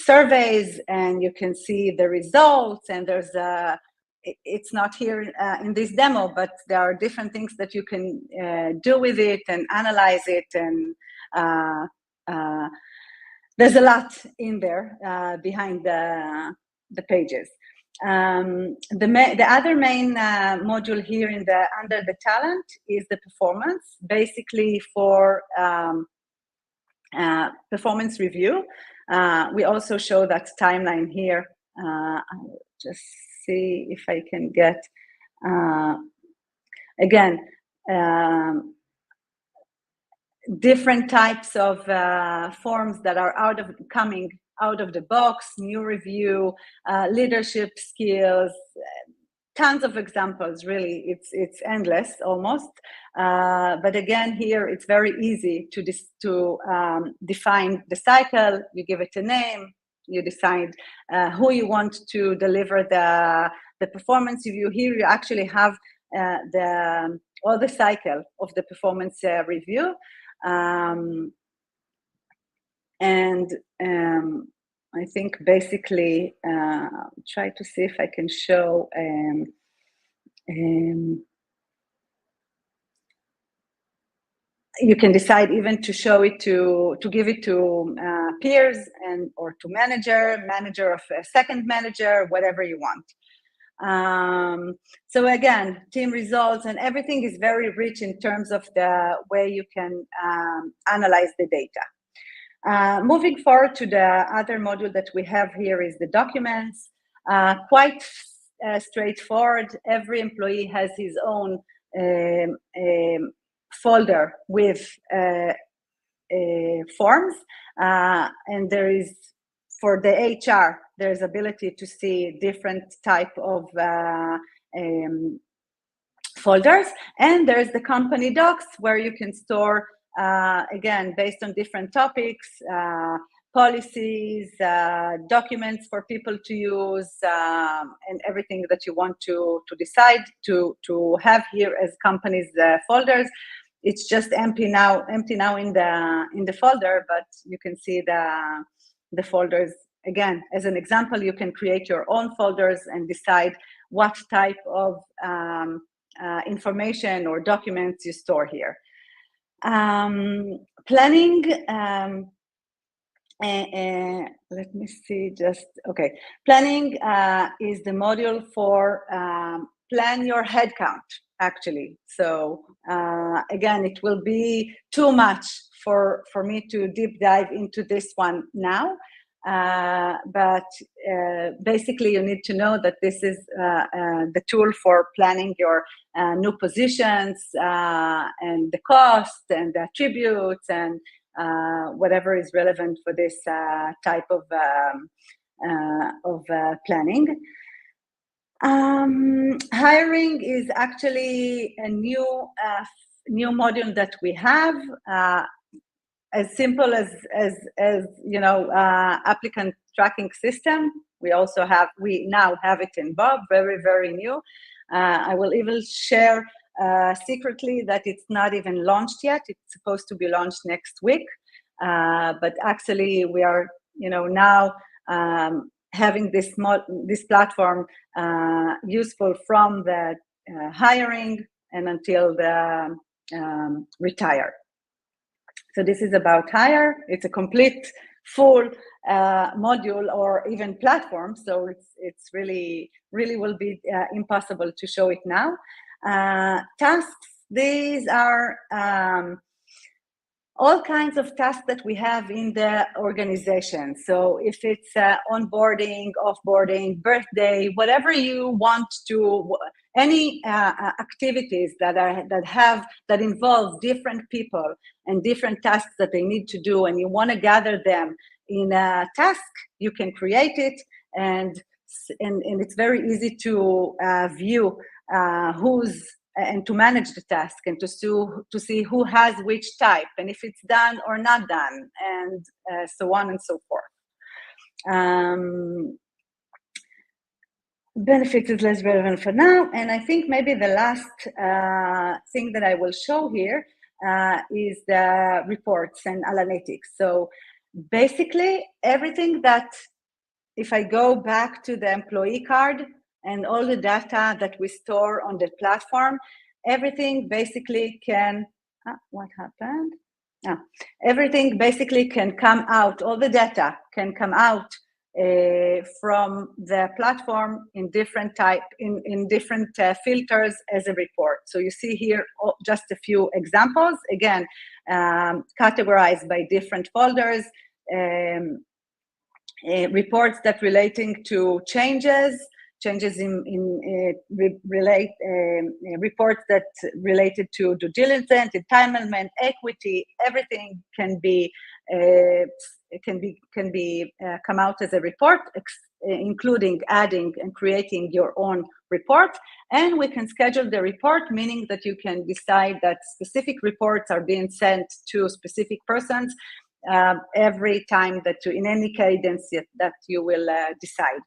surveys, and you can see the results, and there's it's not here in this demo, but there are different things that you can do with it and analyze it, and there's a lot in there behind the pages. The other main module here under the talent is the performance, basically for performance review. We also show that timeline here. I'll just see if I can get, again, different types of forms that are coming out of the box, new review, leadership skills, tons of examples, really. It's endless almost. But again, here it's very easy to define the cycle. You give it a name. You decide who you want to deliver the performance review. Here you actually have all the cycle of the performance review. And I think basically, try to see if I can show. You can decide even to show it to give it to peers or to manager of a second manager, whatever you want. So again, team results and everything is very rich in terms of the way you can analyze the data. Moving forward to the other module that we have here is the documents. Quite straightforward. Every employee has his own folder with forms, and there is, for the HR, there's ability to see different type of folders, and there's the company docs where you can store, again, based on different topics, policies, documents for people to use, and everything that you want to decide to have here as companies folders. It's just empty now in the folder, but you can see the folders. Again, as an example, you can create your own folders and decide what type of information or documents you store here. Planning, let me see, okay. Planning is the module for plan your headcount, actually. So again, it will be too much for me to deep dive into this one now. But basically you need to know that this is the tool for planning your new positions and the cost and the attributes and whatever is relevant for this type of planning. Hiring is actually a new module that we have. As simple as you know, applicant tracking system. We now have it in Bob, very new. I will even share secretly that it's not even launched yet. It's supposed to be launched next week, but actually we are, you know, now having this platform useful from the hiring and until the retire. So this is about hire. It's a complete, full module or even platform. So it's really will be impossible to show it now. Tasks. These are all kinds of tasks that we have in the organization. So if it's onboarding, offboarding, birthday, whatever you want to, any activities that involve different people and different tasks that they need to do, and you want to gather them in a task, you can create it, and it's very easy to view and to manage the task and to see who has which type and if it's done or not done, and so on and so forth. Benefits is less relevant for now, and I think maybe the last thing that I will show here is the reports and analytics. So basically everything that, if I go back to the employee card and all the data that we store on the platform, everything basically can, what happened? Everything basically can come out, all the data can come out from the platform in different in different filters as a report. So you see here just a few examples, again, categorized by different folders, reports that relating to changes in reports that related to due diligence, entitlement, equity, everything can be come out as a report, including adding and creating your own report. And we can schedule the report, meaning that you can decide that specific reports are being sent to specific persons every time that in any cadence that you will decide.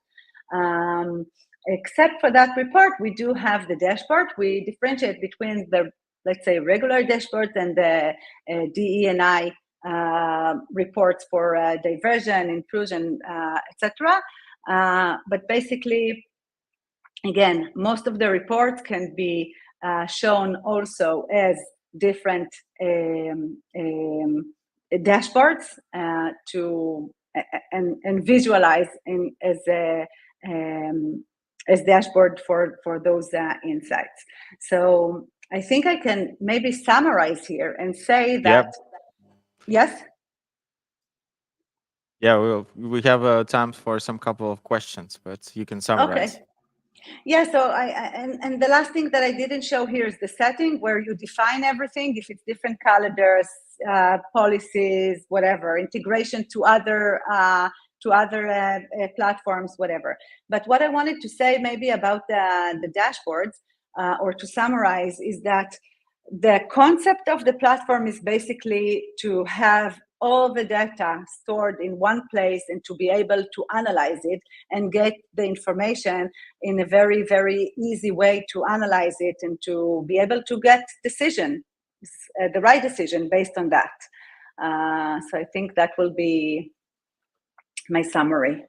Except for that report, we do have the dashboard. We differentiate between the, let's say, regular dashboard and the DE&I reports for diversion, inclusion, etc. But basically, again, most of the reports can be shown also as different dashboards to and visualize as a as dashboard for those insights. So I think I can maybe summarize here and say that, yes? Yeah, we have time for some couple of questions, but you can summarize. Okay. Yeah, so and the last thing that I didn't show here is the setting where you define everything, if it's different calendars, policies, whatever, integration to other platforms, whatever. But what I wanted to say maybe about the dashboards, or to summarize, is that the concept of the platform is basically to have all the data stored in one place and to be able to analyze it and get the information in a very, very easy way to analyze it and to be able to get the right decision based on that. So I think that will be my summary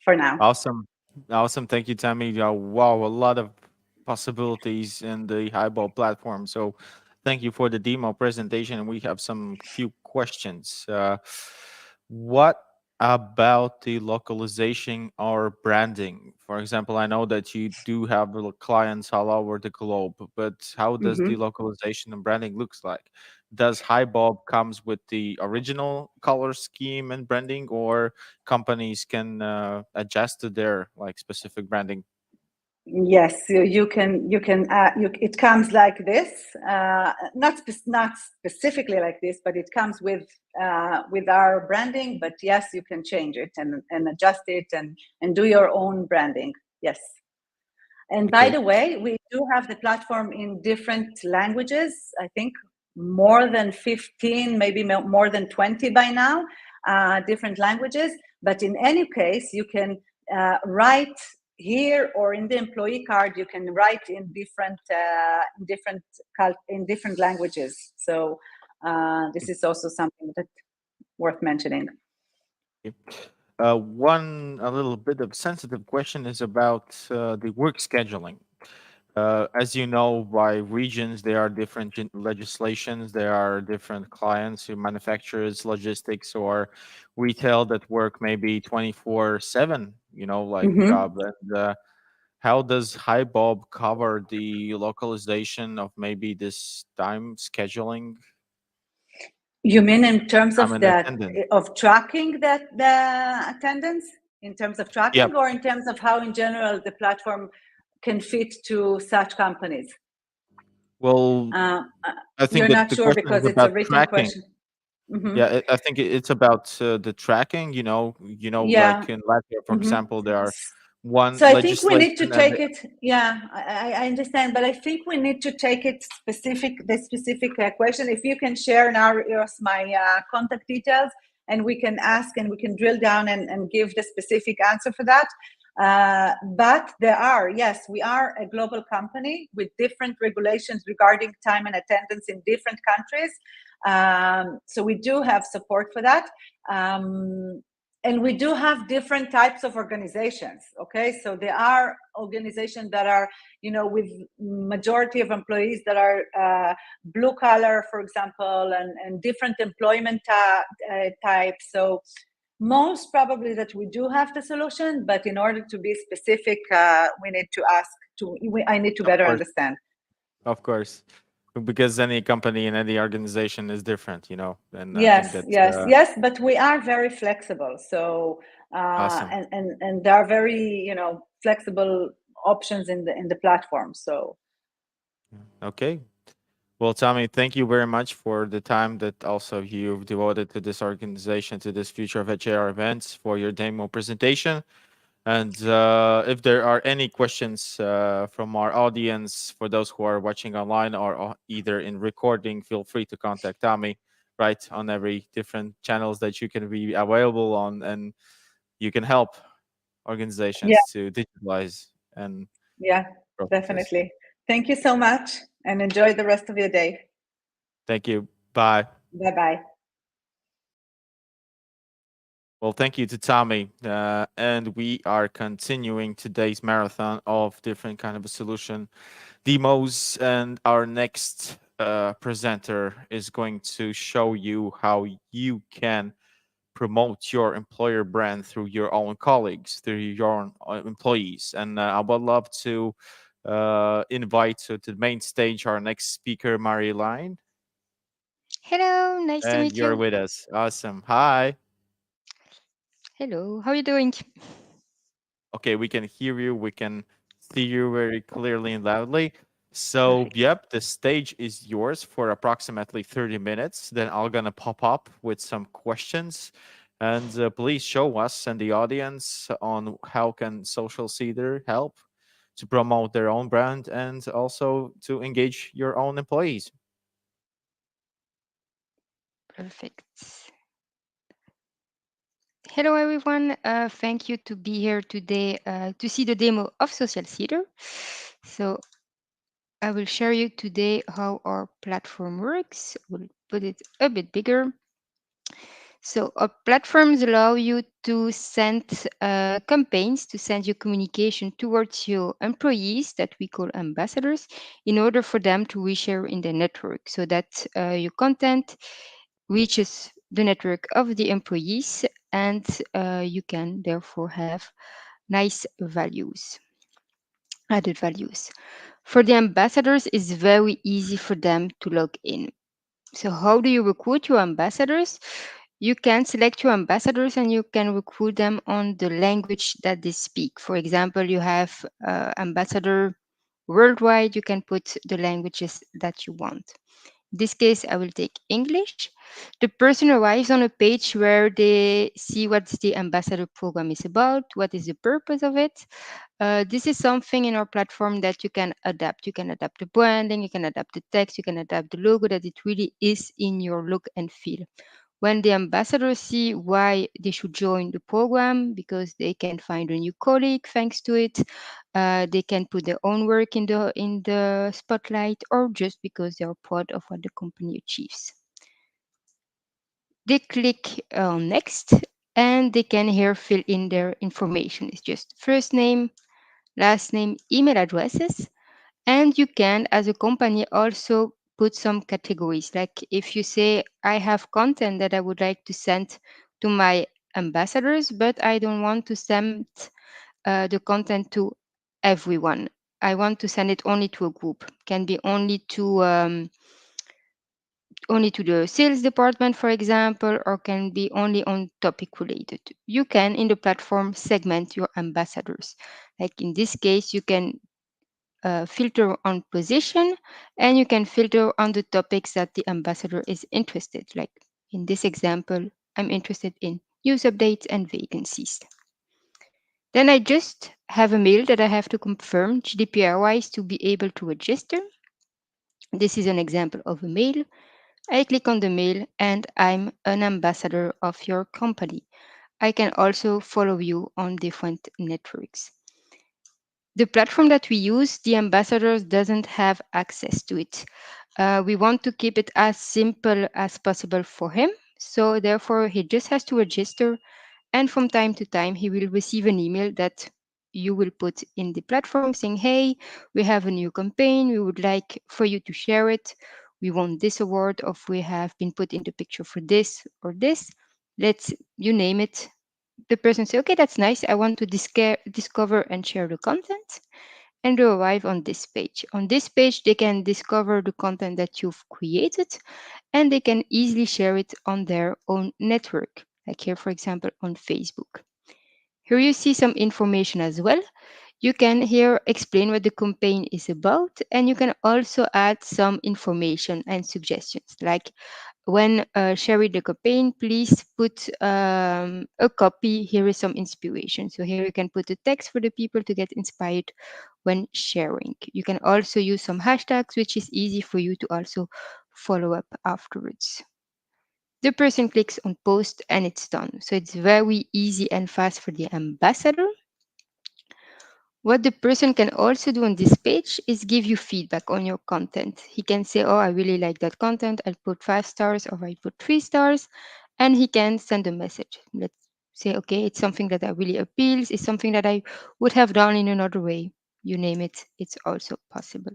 for now. Awesome. Thank you, Tammy. Wow, a lot of possibilities in the Highball platform. So thank you for the demo presentation. We have some few questions. What about the localization or branding? For example, I know that you do have clients all over the globe, but how does the localization and branding looks like? Does Highball comes with the original color scheme and branding, or companies can adjust to their like specific branding? Yes, you can. It comes like this, not specifically like this, but it comes with our branding. But yes, you can change it and adjust it and do your own branding. Yes. And by the way, we do have the platform in different languages. I think more than 15, maybe more than 20 by now, different languages. But in any case, you can write here or in the employee card, you can write in different languages. So this is also something that's worth mentioning. One a little bit of sensitive question is about the work scheduling. As you know, by regions, there are different legislations. There are different clients who manufacturers, logistics, or retail that work maybe 24/7. Like job. And how does Highbob cover the localization of maybe this time scheduling? You mean in terms of I'm an that attendant. of tracking the attendance, in terms of tracking, Yep. or in terms of how in general the platform can fit to such companies? Well, I think You're that not the sure question is because it's a about written tracking. question. Mhm. Yeah, I think it's about the tracking. Yeah. Like in Latvia, for Mhm. example, there are one So I think we need to legislation and take it. Yeah, I understand, but I think we need to take it the specific question. If you can share now my contact details, and we can ask and we can drill down and give the specific answer for that. But yes, we are a global company with different regulations regarding time and attendance in different countries. So we do have support for that. And we do have different types of organizations. Okay, so there are organizations that are, with majority of employees that are blue collar, for example, and different employment types. So most probably that we do have the solution, but in order to be specific, we need to ask. I need to better understand. Of course, because any company and any organization is different, And Yes, I think that yes, but we are very flexible. So awesome. and there are very flexible options in the platform. So Okay. Well, Tommy, thank you very much for the time that also you've devoted to this organization, to this Future of HR events, for your demo presentation. And if there are any questions from our audience, for those who are watching online or either in recording, feel free to contact Tommy, right, on every different channels that you can be available on, and you can help organizations to digitalize and processes. definitely. Thank you so much, and enjoy the rest of your day. Thank you. Bye. Bye-bye. Well, thank you to Tommy. And we are continuing today's marathon of different kind of a solution demos. And our next presenter is going to show you how you can promote your employer brand through your own colleagues, through your own employees. And I would love to invite to the main stage our next speaker, Marie-Line. Hello, nice to And meet you're you. with us. Awesome. Hi. Hello, how are you doing? Okay, we can hear you. We can see you very clearly and loudly. So, Perfect. yep, the stage is yours for approximately 30 minutes. Then I'm gonna pop up with some questions, and please show us and the audience on how can Social Cedar help to promote their own brand and also to engage your own employees. Perfect. Hello, everyone. Thank you to be here today to see the demo of Social Cedar. So I will share you today how our platform works. We'll put it a bit bigger. So our platforms allow you to send campaigns, to send your communication towards your employees that we call ambassadors in order for them to reshare in their network so that your content reaches the network of the employees and you can therefore have nice values, added values. For the ambassadors, it's very easy for them to log in. So, how do you recruit your ambassadors? You can select your ambassadors and you can recruit them on the language that they speak. For example, you have ambassador worldwide, you can put the languages that you want. In this case, I will take English. The person arrives on a page where they see what the ambassador program is about, what is the purpose of it. This is something in our platform that you can adapt. You can adapt the branding, you can adapt the text, you can adapt the logo, that it really is in your look and feel. When the ambassadors see why they should join the program, because they can find a new colleague thanks to it, they can put their own work in the spotlight, or just because they are proud of what the company achieves. They click on next, and they can here fill in their information. It's just first name, last name, email addresses, and you can, as a company, also put some categories. Like if you say, I have content that I would like to send to my ambassadors, but I don't want to send the content to everyone. I want to send it only to a group. Can be only to the sales department, for example, or can be only on topic related. You can in the platform segment your ambassadors. Like in this case, you can filter on position, and you can filter on the topics that the ambassador is interested. Like in this example, I'm interested in news updates and vacancies. Then I just have a mail that I have to confirm GDPR wise to be able to register. This is an example of a mail. I click on the mail and I'm an ambassador of your company. I can also follow you on different networks. The platform that we use, the ambassadors doesn't have access to it. We want to keep it as simple as possible for him. So therefore, he just has to register, and from time to time, he will receive an email that you will put in the platform saying, hey, we have a new campaign. We would like for you to share it. We want this award, or we have been put in the picture for this or this. You name it. The person say, okay, that's nice. I want to discover and share the content. And they arrive on this page. On this page, they can discover the content that you've created, and they can easily share it on their own network, like here, for example, on Facebook. Here you see some information as well. You can here explain what the campaign is about, and you can also add some information and suggestions, like when sharing the campaign, please put a copy. Here is some inspiration. So here you can put a text for the people to get inspired when sharing. You can also use some hashtags, which is easy for you to also follow up afterwards. The person clicks on post and it's done. So it's very easy and fast for the ambassador. What the person can also do on this page is give you feedback on your content. He can say, oh, I really like that content. I'll put 5 stars, or I put 3 stars. And he can send a message. Let's say, okay, it's something that I really appeals. It's something that I would have done in another way. You name it, it's also possible.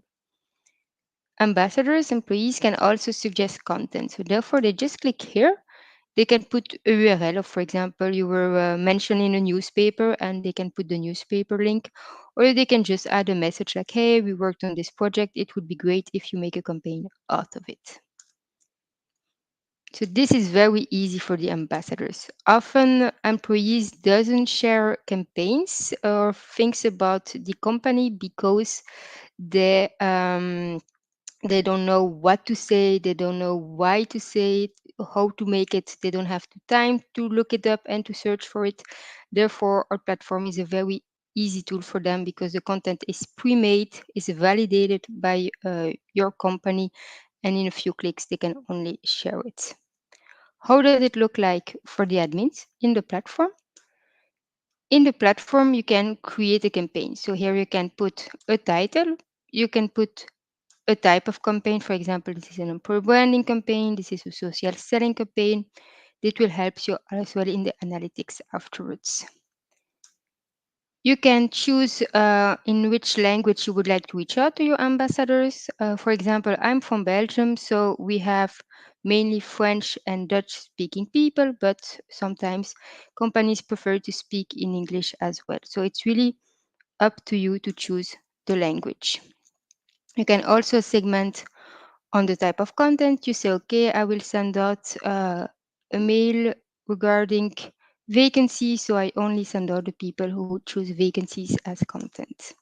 Ambassadors, employees can also suggest content. So therefore, they just click here. They can put a URL of, for example, you were mentioned in a newspaper and they can put the newspaper link, or they can just add a message like, hey, we worked on this project. It would be great if you make a campaign out of it. So this is very easy for the ambassadors. Often employees doesn't share campaigns or things about the company because they don't know what to say, they don't know why to say it, how to make it, they don't have the time to look it up and to search for it. Therefore, our platform is a very easy tool for them because the content is pre-made, is validated by your company, and in a few clicks they can only share it. How does it look like for the admins in the platform? In the platform, you can create a campaign. So here you can put a title, you can put a type of campaign. For example, this is an employer branding campaign, this is a social selling campaign. It will help you as well in the analytics afterwards. You can choose in which language you would like to reach out to your ambassadors. For example, I'm from Belgium, so we have mainly French and Dutch speaking people, but sometimes companies prefer to speak in English as well. So it's really up to you to choose the language. You can also segment on the type of content. You say, okay, I will send out a mail regarding vacancies, so I only send out the people who choose vacancies as content.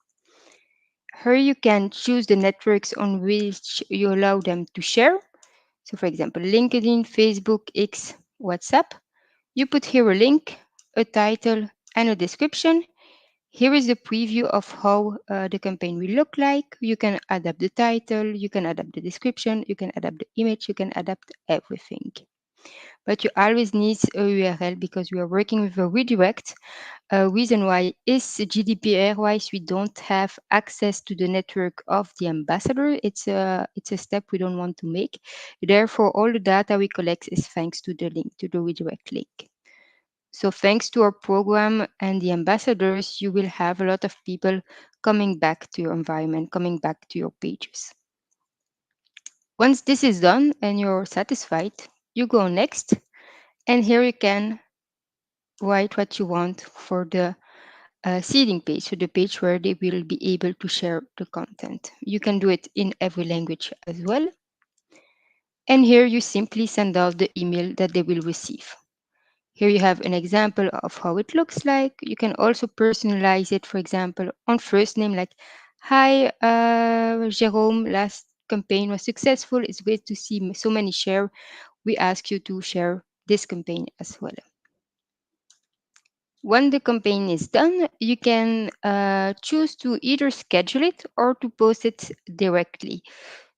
Here you can choose the networks on which you allow them to share. So for example, LinkedIn, Facebook, X, WhatsApp. You put here a link, a title, and a description. Here is the preview of how the campaign will look like. You can adapt the title, you can adapt the description, you can adapt the image, you can adapt everything. But you always need a URL because we are working with a redirect. Reason why is GDPR wise, we don't have access to the network of the ambassador. It's a step we don't want to make. Therefore, all the data we collect is thanks to the link, to the redirect link. So thanks to our program and the ambassadors, you will have a lot of people coming back to your environment, coming back to your pages. Once this is done and you're satisfied, you go next, and here you can write what you want for the seeding page, so the page where they will be able to share the content. You can do it in every language as well. And here you simply send out the email that they will receive. Here you have an example of how it looks like. You can also personalize it, for example, on first name, like, hi, Jerome, last campaign was successful. It's great to see so many share. We ask you to share this campaign as well. When the campaign is done, you can choose to either schedule it or to post it directly.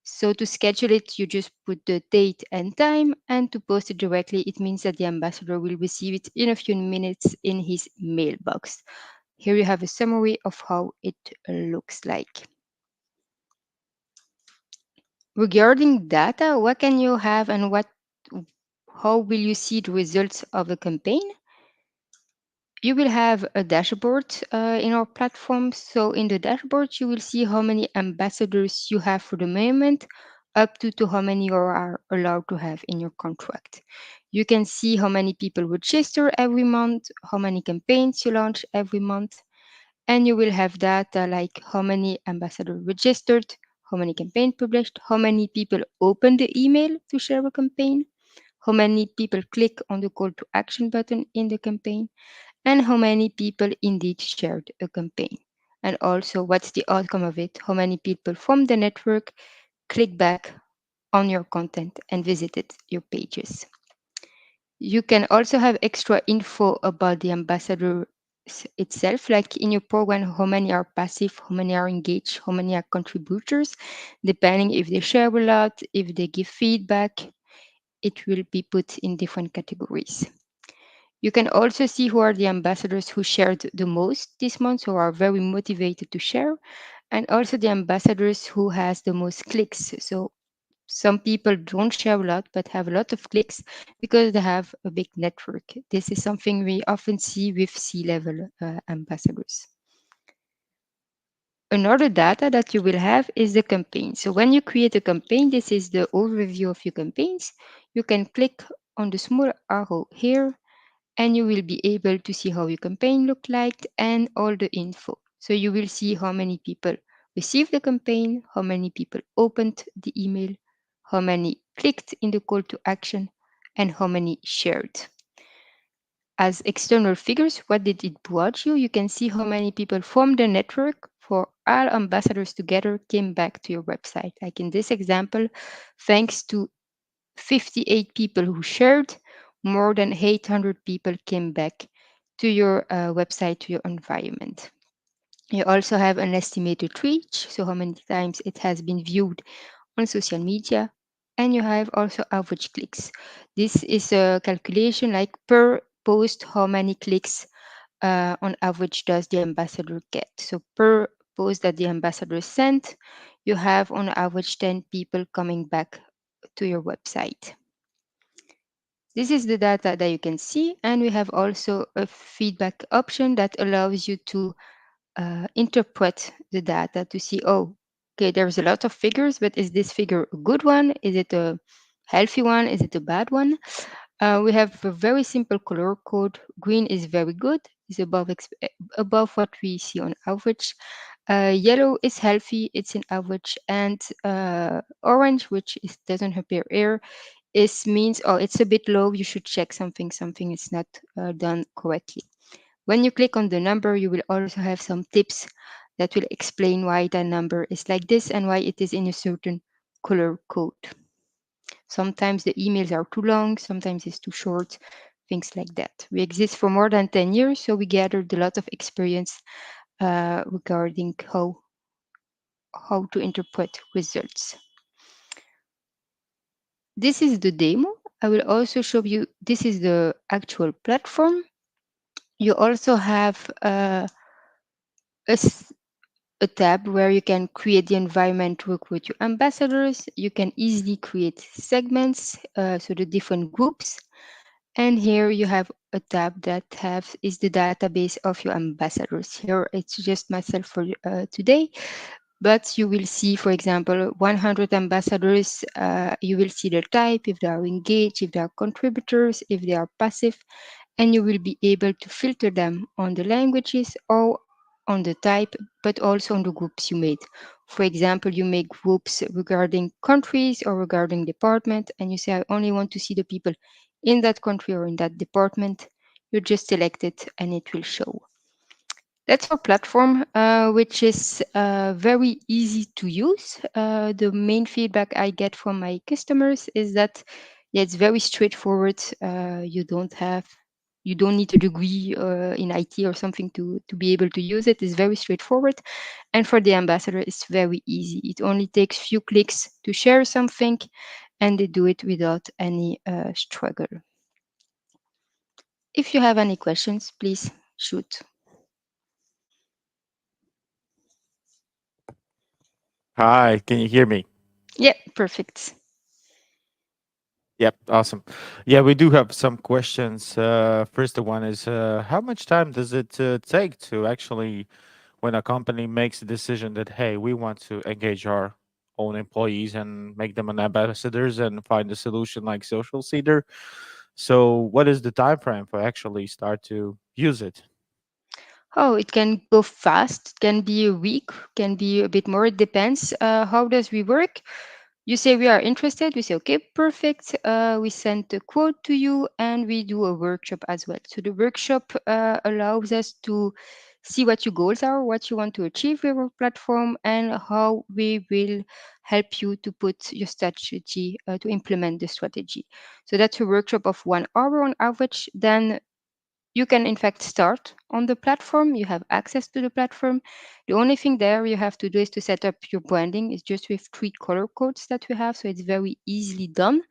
So to schedule it, you just put the date and time, and to post it directly, it means that the ambassador will receive it in a few minutes in his mailbox. Here you have a summary of how it looks like. Regarding data, what can you have and how will you see the results of a campaign? You will have a dashboard in our platform. So in the dashboard, you will see how many ambassadors you have for the moment, up to how many you are allowed to have in your contract. You can see how many people register every month, how many campaigns you launch every month, and you will have data like how many ambassadors registered, how many campaigns published, how many people open the email to share a campaign, how many people click on the call to action button in the campaign, and how many people indeed shared a campaign. And also, what's the outcome of it? How many people from the network click back on your content and visited your pages? You can also have extra info about the ambassador itself, like in your program, how many are passive, how many are engaged, how many are contributors, depending if they share a lot, if they give feedback. It will be put in different categories. You can also see who are the ambassadors who shared the most this month, who are very motivated to share, and also the ambassadors who has the most clicks. So some people don't share a lot, but have a lot of clicks because they have a big network. This is something we often see with C-level ambassadors. Another data that you will have is the campaign. So when you create a campaign, this is the overview of your campaigns. You can click on the small arrow here, and you will be able to see how your campaign looked like and all the info. So you will see how many people received the campaign, how many people opened the email, how many clicked in the call to action, and how many shared. As external figures, what did it brought you? You can see how many people from the network for all ambassadors together came back to your website. Like in this example, thanks to 58 people who shared, more than 800 people came back to your website, to your environment. You also have an estimated reach, so how many times it has been viewed on social media, and you have also average clicks. This is a calculation like per post, how many clicks on average does the ambassador get. So per post that the ambassador sent, you have on average 10 people coming back to your website. This is the data that you can see, and we have also a feedback option that allows you to interpret the data to see, oh, okay, there's a lot of figures, but is this figure a good one? Is it a healthy one? Is it a bad one? We have a very simple color code. Green is very good, is above what we see on average. Yellow is healthy, it's in average, and orange, which doesn't appear here, is means, oh, it's a bit low, you should check something is not done correctly. When you click on the number, you will also have some tips that will explain why that number is like this and why it is in a certain color code. Sometimes the emails are too long, sometimes it's too short, things like that. We exist for more than 10 years, so we gathered a lot of experience regarding how to interpret results. This is the demo. I will also show you, this is the actual platform. You also have a tab where you can create the environment to recruit your ambassadors. You can easily create segments, so the different groups. And here you have a tab that is the database of your ambassadors. Here it's just myself for today, but you will see, for example, 100 ambassadors. You will see the type, if they are engaged, if they are contributors, if they are passive, and you will be able to filter them on the languages or on the type, but also on the groups you made. For example, you make groups regarding countries or regarding department, and you say, I only want to see the people in that country or in that department. You just select it and it will show. That's our platform, which is very easy to use. The main feedback I get from my customers is that, yeah, it's very straightforward. You don't need a degree in IT or something to be able to use it. It's very straightforward. And for the ambassador, it's very easy. It only takes few clicks to share something, and they do it without any struggle. If you have any questions, please shoot. Hi, can you hear me? Yeah, perfect. Yep, awesome. Yeah, we do have some questions. First, the one is how much time does it take to actually, when a company makes a decision that, hey, we want to engage our own employees and make them an ambassadors and find a solution like Social Seeder? So, what is the time frame for actually start to use it? Oh, it can go fast. It can be a week, can be a bit more. It depends. How does we work? You say we are interested. We say, okay, perfect. We send the quote to you and we do a workshop as well. So the workshop allows us to see what your goals are, what you want to achieve with our platform, and how we will help you to put your strategy, to implement the strategy. So that's a workshop of 1 hour on average. Then you can in fact start on the platform. You have access to the platform. The only thing there you have to do is to set up your branding. It's just with 3 color codes that we have, so it's very easily done.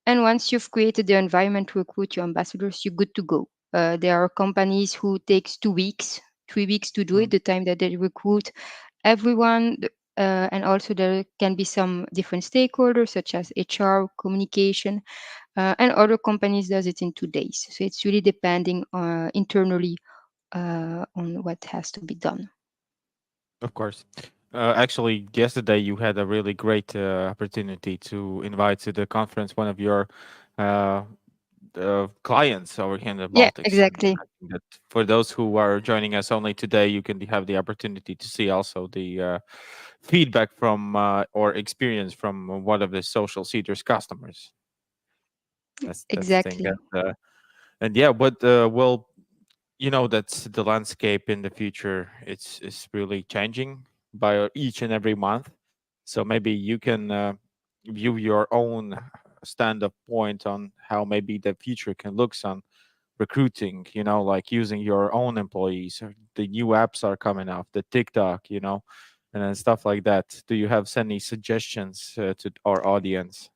And once you've created the environment to recruit your ambassadors, you're good to go. There are companies who takes 2 weeks, 3 weeks to do it, Mm. the time that they recruit everyone. And also there can be some different stakeholders such as HR, communication, and other companies does it in 2 days. So it's really depending internally on what has to be done. Of course. Actually, yesterday you had a really great opportunity to invite to the conference one of your uh, clients over here in the Yeah, Baltics. And exactly. I think that for those who are joining us only today, you can have the opportunity to see also the feedback from or experience from one of the social seeders customers. That's the thing. Exactly. And yeah, but well, you know that's the landscape in the future. It's really changing by each and every month. So maybe you can view your own stand-up point on how maybe the future can look on recruiting. You know, like using your own employees. Or the new apps are coming up, the TikTok. You know, and then stuff like that. Do you have any suggestions to our audience?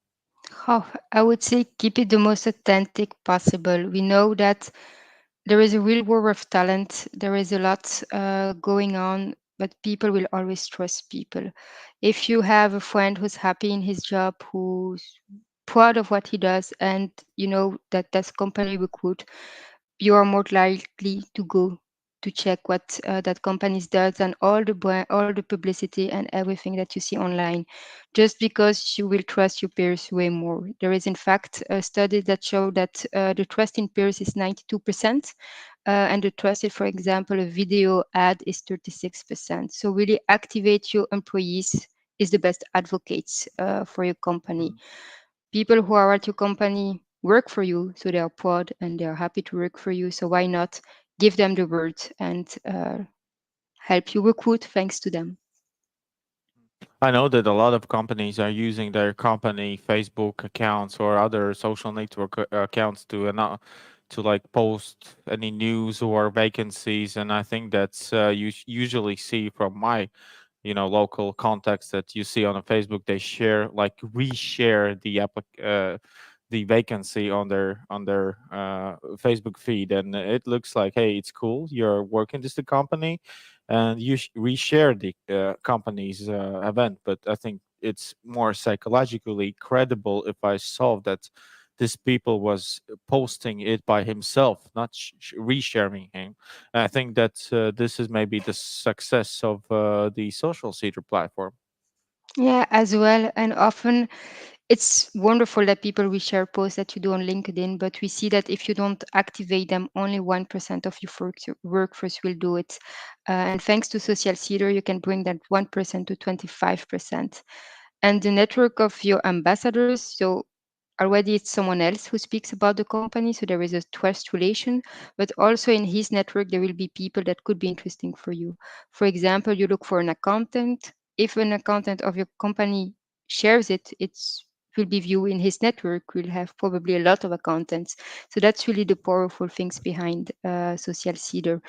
Oh, I would say keep it the most authentic possible. We know that there is a real war of talent. There is a lot going on, but people will always trust people. If you have a friend who's happy in his job, who's proud of what he does, and you know that that's company recruit, you are more likely to go to check what that companies does and all the all the publicity and everything that you see online, just because you will trust your peers way more. There is in fact a study that showed that the trust in peers is 92%, and the trusted, for example, a video ad is 36%. So really activate your employees is the best advocates for your company. People who are at your company work for you, so they are proud and they are happy to work for you. So why not give them the word and help you recruit thanks to them? I know that a lot of companies are using their company Facebook accounts or other social network accounts to to like post any news or vacancies, and I think that's you usually see from my local contacts that you see on a Facebook. They share like reshare the vacancy on their Facebook feed, and it looks like, hey, it's cool, you're working this the company, and you reshare the company's event. But I think it's more psychologically credible if I saw that this people was posting it by himself, not resharing him. I think that this is maybe the success of the social seeder platform. Yeah, as well. And often it's wonderful that people reshare posts that you do on LinkedIn, but we see that if you don't activate them, only 1% of your workforce will do it. And thanks to Social Seeder, you can bring that 1% to 25%. And the network of your ambassadors, so already it's someone else who speaks about the company, so there is a trust relation, but also in his network there will be people that could be interesting for you. For example, you look for an accountant. If an accountant of your company shares it, it's will be viewed in his network, will have probably a lot of accountants. So that's really the powerful things behind Social Seeder.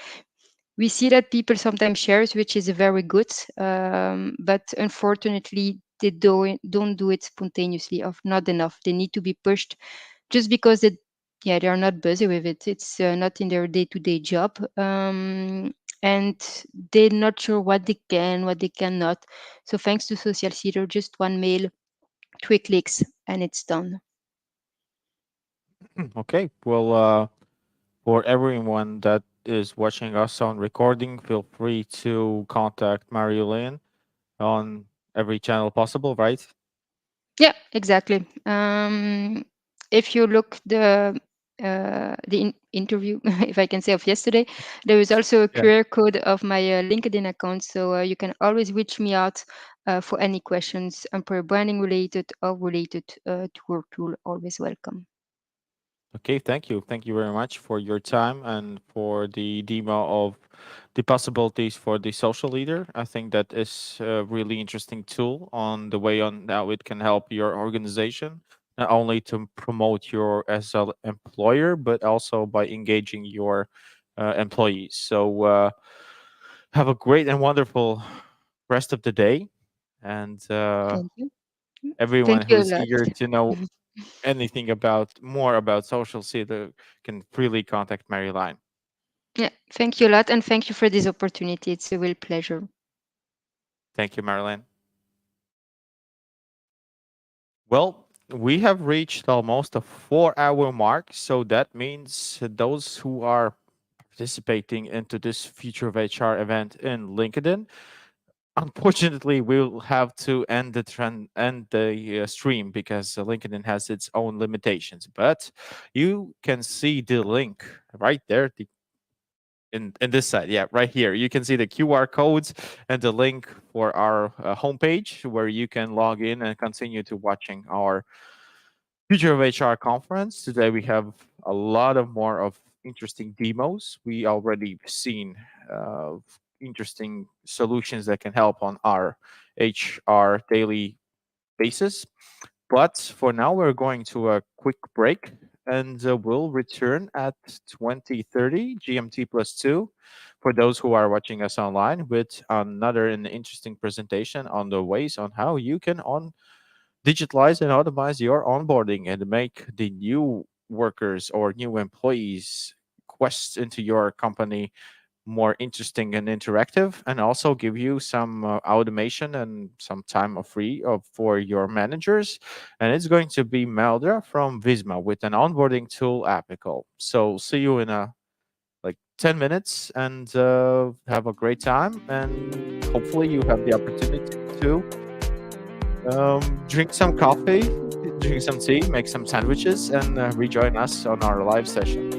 We see that people sometimes shares, which is very good, but unfortunately they don't do it spontaneously, or not enough. They need to be pushed, just because yeah, they are not busy with it. It's not in their day-to-day job, and they're not sure what they can, what they cannot. So thanks to Social Seeder, just one mail, 3 clicks, and it's done. Okay, well, for everyone that is watching us on recording, feel free to contact Marilyn on every channel possible, right? Yeah, exactly. If you look the interview, if I can say, of yesterday, there is also a Yeah. QR code of my LinkedIn account, so you can always reach me out for any questions, employer branding related or related to work tool. Always welcome. Okay, thank you. Thank you very much for your time and for the demo of the possibilities for the social leader. I think that is a really interesting tool on the way on how it can help your organization, not only to promote your as an employer, but also by engaging your employees. So have a great and wonderful rest of the day. And Thank you. everyone Thank you a who's lot. eager to know anything about more about social theater can freely contact Maryline. Yeah, thank you a lot, and thank you for this opportunity. It's a real pleasure. Thank you, Marilyn. Well, we have reached almost a 4 hour mark, so that means those who are participating into this Future of HR event in LinkedIn unfortunately, we'll have to end the stream because LinkedIn has its own limitations. But you can see the link right there, in this side, yeah, right here. You can see the QR codes and the link for our homepage where you can log in and continue to watching our Future of HR conference. Today we have a lot of more of interesting demos. We already seen interesting solutions that can help on our HR daily basis. But for now, we're going to a quick break and we'll return at 20:30 GMT plus 2 for those who are watching us online with another an interesting presentation on the ways on how you can digitalize and automate your onboarding and make the new workers or new employees quests into your company more interesting and interactive, and also give you some automation and some time of for your managers. And it's going to be Melda from Visma with an onboarding tool Apical. So see you in like 10 minutes, and have a great time, and hopefully you have the opportunity to drink some coffee, drink some tea, make some sandwiches, and rejoin us on our live session.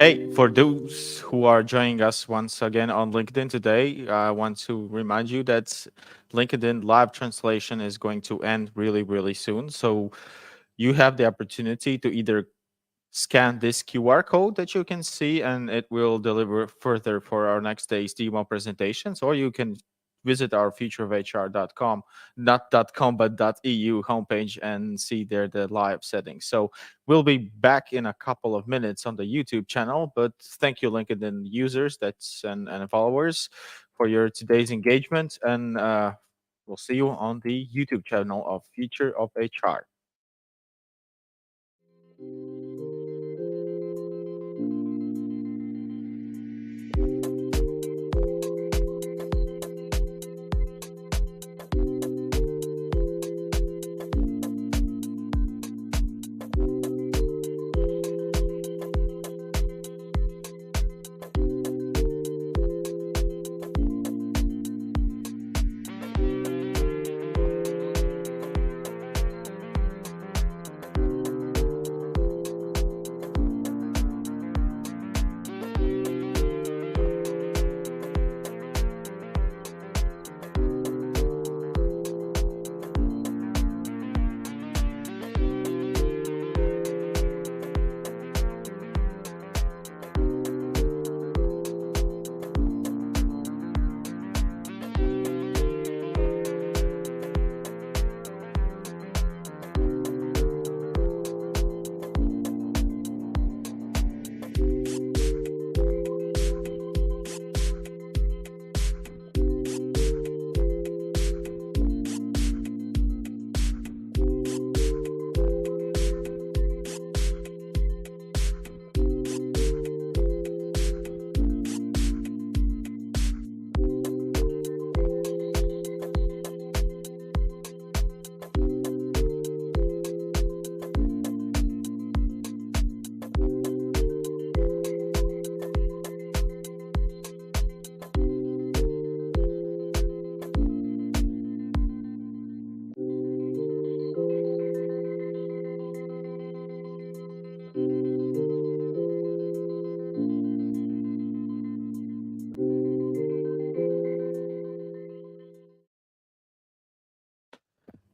Hey, for those who are joining us once again on LinkedIn today, I want to remind you that LinkedIn live translation is going to end really, really soon. So you have the opportunity to either scan this QR code that you can see, and it will deliver further for our next day's demo presentations, or you can visit our futureofhr.com, not .com, but .eu homepage and see there the live settings. So we'll be back in a couple of minutes on the YouTube channel, but thank you, LinkedIn users and followers for your today's engagement, and we'll see you on the YouTube channel of Future of HR.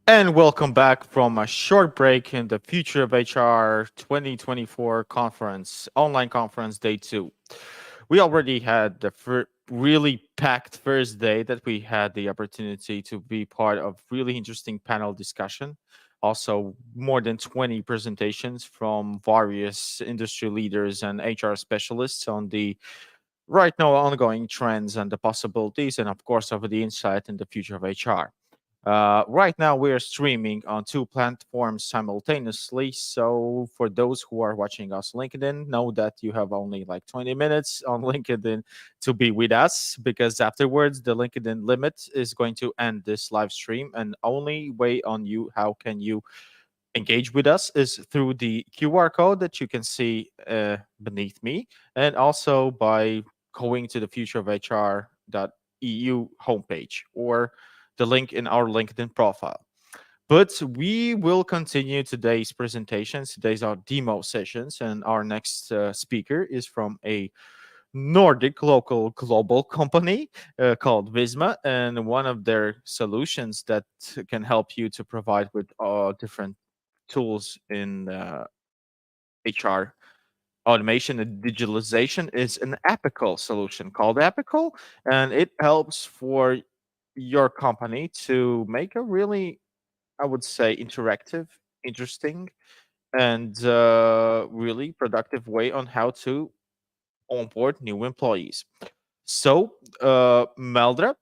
And welcome back from a short break in the Future of HR 2024 conference, online conference day 2. We already had the really packed first day that we had the opportunity to be part of really interesting panel discussion. Also, more than 20 presentations from various industry leaders and HR specialists on the right now ongoing trends and the possibilities, and of course, over the insight in the future of HR. Right now, we are streaming on 2 platforms simultaneously. So, for those who are watching us LinkedIn, know that you have only like 20 minutes on LinkedIn to be with us, because afterwards, the LinkedIn limit is going to end this live stream. And only way on you, how can you engage with us, is through the QR code that you can see beneath me, and also by going to the futureofhr.eu homepage or the link in our LinkedIn profile. But we will continue today's presentations. Today's our demo sessions, and our next speaker is from a Nordic local global company called Visma, and one of their solutions that can help you to provide with different tools in HR automation and digitalization is an Apical solution called Apical, and it helps for your company to make a really, I would say, interactive, interesting, and really productive way on how to onboard new employees. So, Meldra,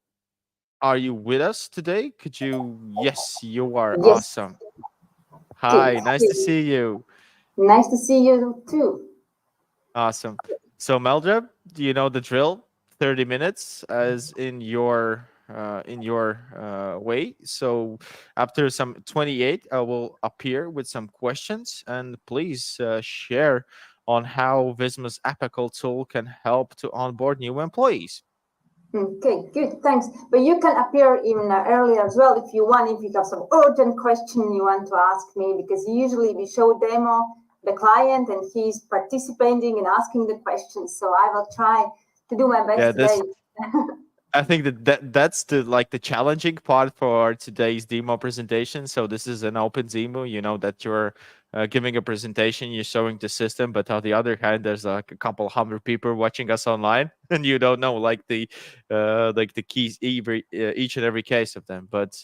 are you with us today? Could you? Yes, you are. Yes, Awesome. good. Hi, nice to see you. Nice to see you too. Awesome. So, Meldra, do you know the drill? 30 minutes as in your way. So after some 28, I will appear with some questions, and please share on how Visma's Apical tool can help to onboard new employees. Okay, good, thanks. But you can appear even earlier as well if you want, if you have some urgent question you want to ask me, because usually we show demo the client, and he's participating and asking the questions. So I will try to do my best today. I think that's the challenging part for today's demo presentation. So this is an open demo, that you're giving a presentation, you're showing the system, but on the other hand, there's like a couple hundred people watching us online, and you don't know the keys each and every case of them. But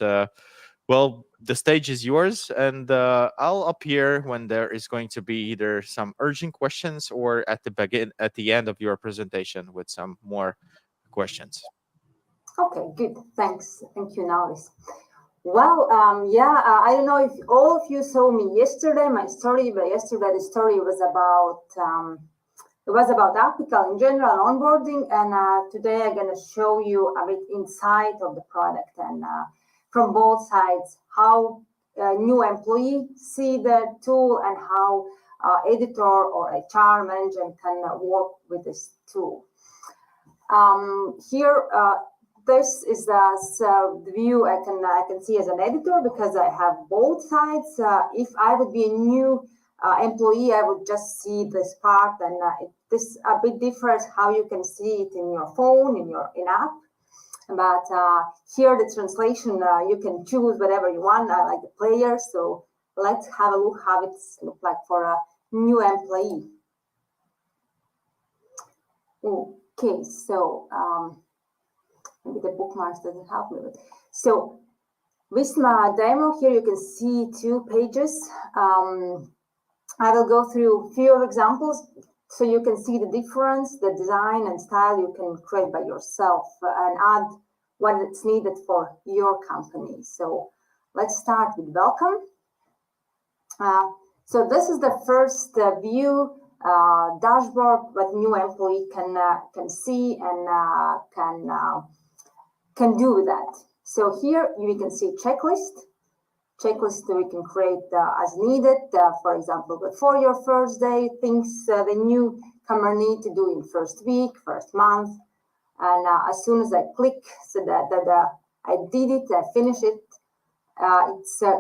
well, the stage is yours, and I'll appear when there is going to be either some urgent questions or at the end of your presentation with some more questions. Okay, good. Thanks. Thank you, Nalis. Well, I don't know if all of you saw me yesterday, my story, but yesterday the story was about Apical in general, onboarding, and today I'm going to show you a bit inside of the product and from both sides, how a new employee see the tool and how editor or HR manager can work with this tool. Here, this is the view I can see as an editor because I have both sides. If I would be a new employee, I would just see this part, and this a bit different how you can see it in your phone, in app. But here the translation, you can choose whatever you want, like the player. So let's have a look how it's look like for a new employee. Okay, so maybe the bookmarks doesn't help me with. So with my demo here, you can see 2 pages. I will go through a few examples so you can see the difference, the design and style you can create by yourself and add what it's needed for your company. So let's start with welcome. So this is the first view dashboard what new employee can see and can do with that. So here you can see checklist we can create as needed. For example, before your first day, things the newcomer need to do in first week, first month, and as soon as I click, so that I did it, I finished it.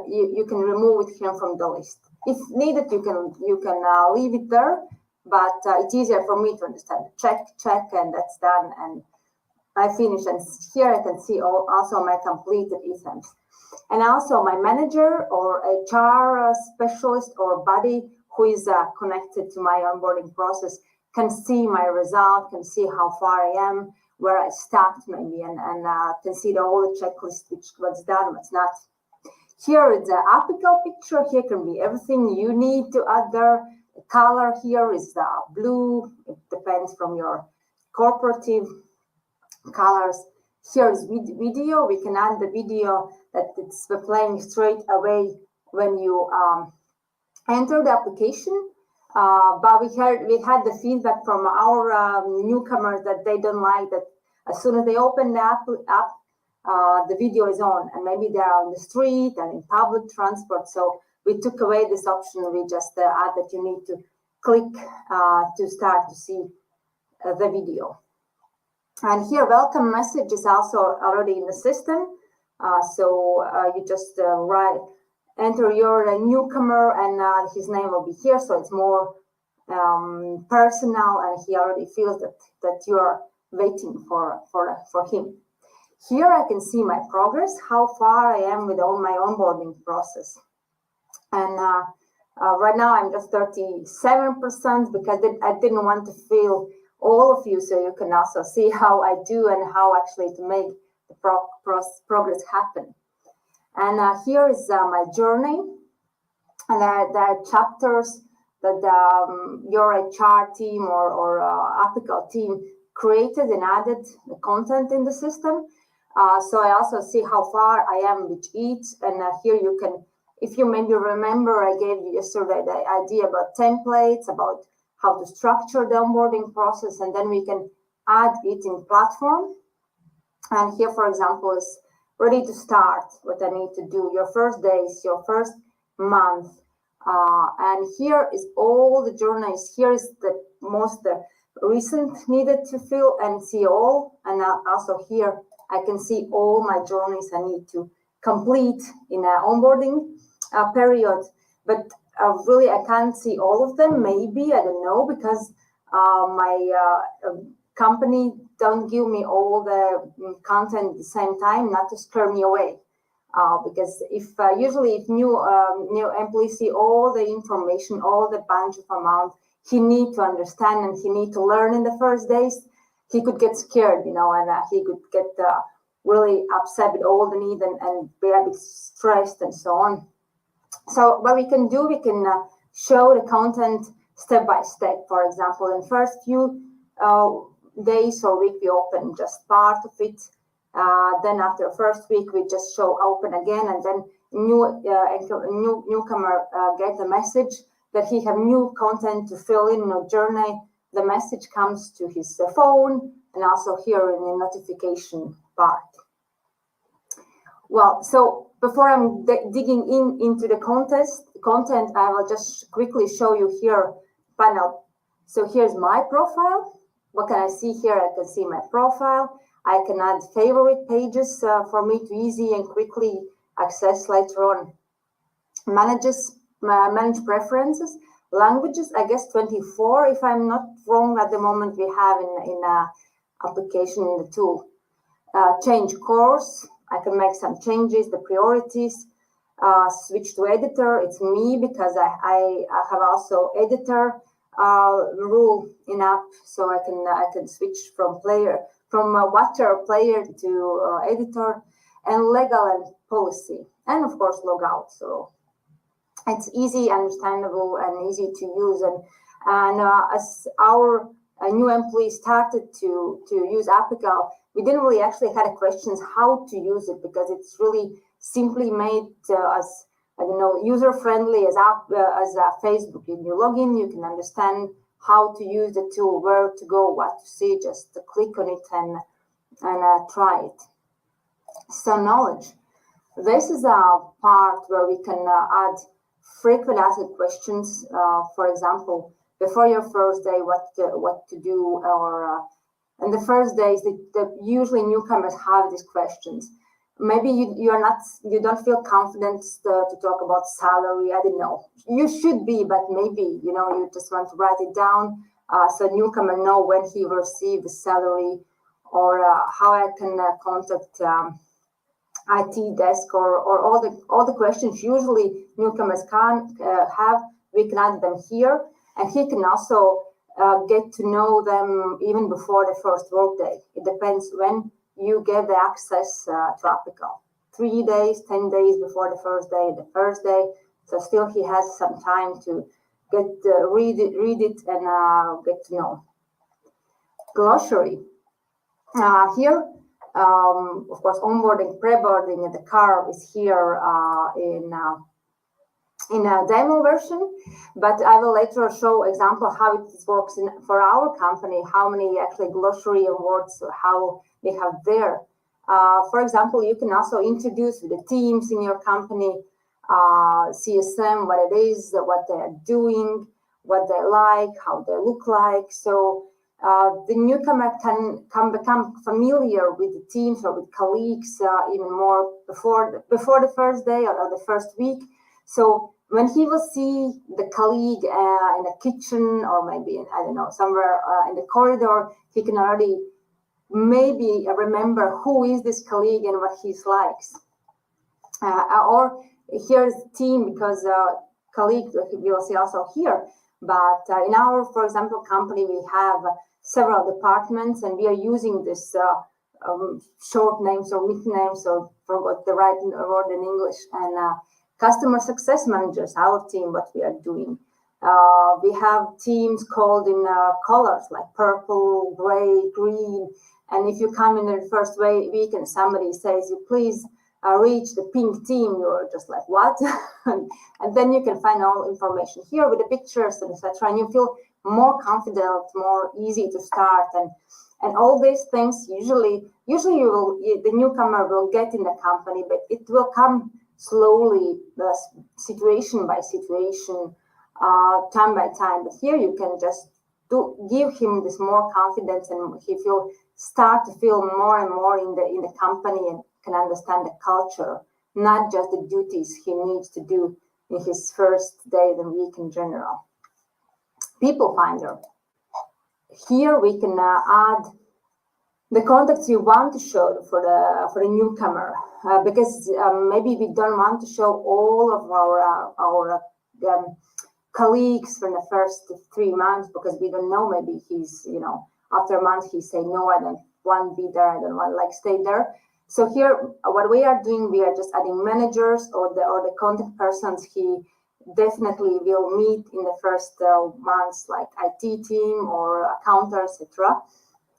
You can remove it here from the list. If needed, you can leave it there, but it's easier for me to understand. Check, and that's done, and I finish. And here I can see also my completed items. And also my manager or HR specialist or buddy who is connected to my onboarding process can see my result, can see how far I am, where I stopped maybe, and can see all the checklist, what's done, what's not. Here is the Apical picture. Here can be everything you need to add there. The color here is blue. It depends from your corporative colors. Here is video. We can add the video that it's playing straight away when you enter the application. But we had the feedback from our newcomers that they don't like that as soon as they open the app, the video is on, and maybe they're on the street and in public transport. So we took away this option. We just add that you need to click to start to see the video. And here, welcome message is also already in the system. So you just enter your newcomer, and his name will be here. So it's more personal, and he already feels that you are waiting for him. Here I can see my progress, how far I am with all my onboarding process. And right now I'm just 37% because I didn't want to feel all of you, so you can also see how I do and how actually to make the progress happen. And here is my journey, and there are chapters that your HR team or Apical team created and added the content in the system. So I also see how far I am with each, and here you can, if you maybe remember, I gave you yesterday the idea about templates, about how to structure the onboarding process, and then we can add it in platform. And here, for example, is ready to start, what I need to do, your first days, your first month. And here is all the journeys. Here is the most recent needed to fill and see all. And also here, I can see all my journeys I need to complete in an onboarding period. But really, I can't see all of them. Maybe, I don't know, because my company don't give me all the content at the same time, not to scare me away. Because if usually if new employee see all the information, all the bunch of amount he need to understand and he need to learn in the first days, he could get scared, and he could get really upset with all the need and be a bit stressed and so on. So what we can do, we can show the content step by step. For example, in first few days or week, we open just part of it. Then after first week, we just show open again, and then newcomer get the message that he have new content to fill in a journey. The message comes to his phone and also here in the notification part. Well, so before I'm digging into the content, I will just quickly show you here panel. So here's my profile. What can I see here? I can see my profile. I can add favorite pages for me to easy and quickly access later on. Manage preferences. Languages, I guess 24, if I'm not wrong at the moment, we have in application in the tool. Change course. I can make some changes, the priorities. Switch to editor. It's me because I have also editor rule in app, so I can switch from watcher player to editor, and legal and policy, and of course logout. So it's easy, understandable, and easy to use. And as our new employees started to use Apical, we didn't really actually had questions how to use it, because it's really simply made as user friendly as Facebook. If you log in, you can understand how to use the tool, where to go, what to see. Just click on it and try it. So knowledge. This is a part where we can add frequent asked questions. For example, before your first day, what to do, or in the first days, usually newcomers have these questions. Maybe you don't feel confident to talk about salary. I don't know. You should be, but maybe you just want to write it down so newcomer know when he will receive the salary, or how I can contact IT desk, or all the questions usually newcomers can't have. We can add them here, and he can also get to know them even before the first workday. It depends when you get the access to Apical. 3 days, 10 days before the first day. So still he has some time to get read it and get to know. Glossary. Here, of course, onboarding, pre-boarding, and the car is here in a demo version, but I will later show example how it works for our company, how many actually glossary and words, how they have there. For example, you can also introduce the teams in your company, CSM, what it is, what they're doing, what they like, how they look like. So the newcomer can become familiar with the teams or with colleagues even more before the first day or the first week. So when he will see the colleague in the kitchen, or maybe somewhere in the corridor, he can already maybe remember who is this colleague and what he likes. Or here's team, because colleague we will see also here. But in our, for example, company, we have several departments, and we are using this short names or nicknames, or forgot the right word in English, and customer success managers, our team, what we are doing. We have teams called in colors like purple, gray, green. And if you come in the first week and somebody says, you please reach the pink team, you're just like, what? And then you can find all information here with the pictures and etc. And you feel more confident, more easy to start. And all these things, usually the newcomer will get in the company, but it will come slowly, situation by situation, time by time. But here you can just give him this more confidence, and he start to feel more and more in the company, and can understand the culture, not just the duties he needs to do in his first day of the week in general. People finder. Here we can add the contacts you want to show for the newcomer, because maybe we don't want to show all of our colleagues from the first 3 months, because we don't know, maybe he's, after a month he say, no, I don't want to be there, I don't want to stay there. So here, what we are doing, we are just adding managers or the contact persons he definitely will meet in the first months, like IT team or accountants, etc.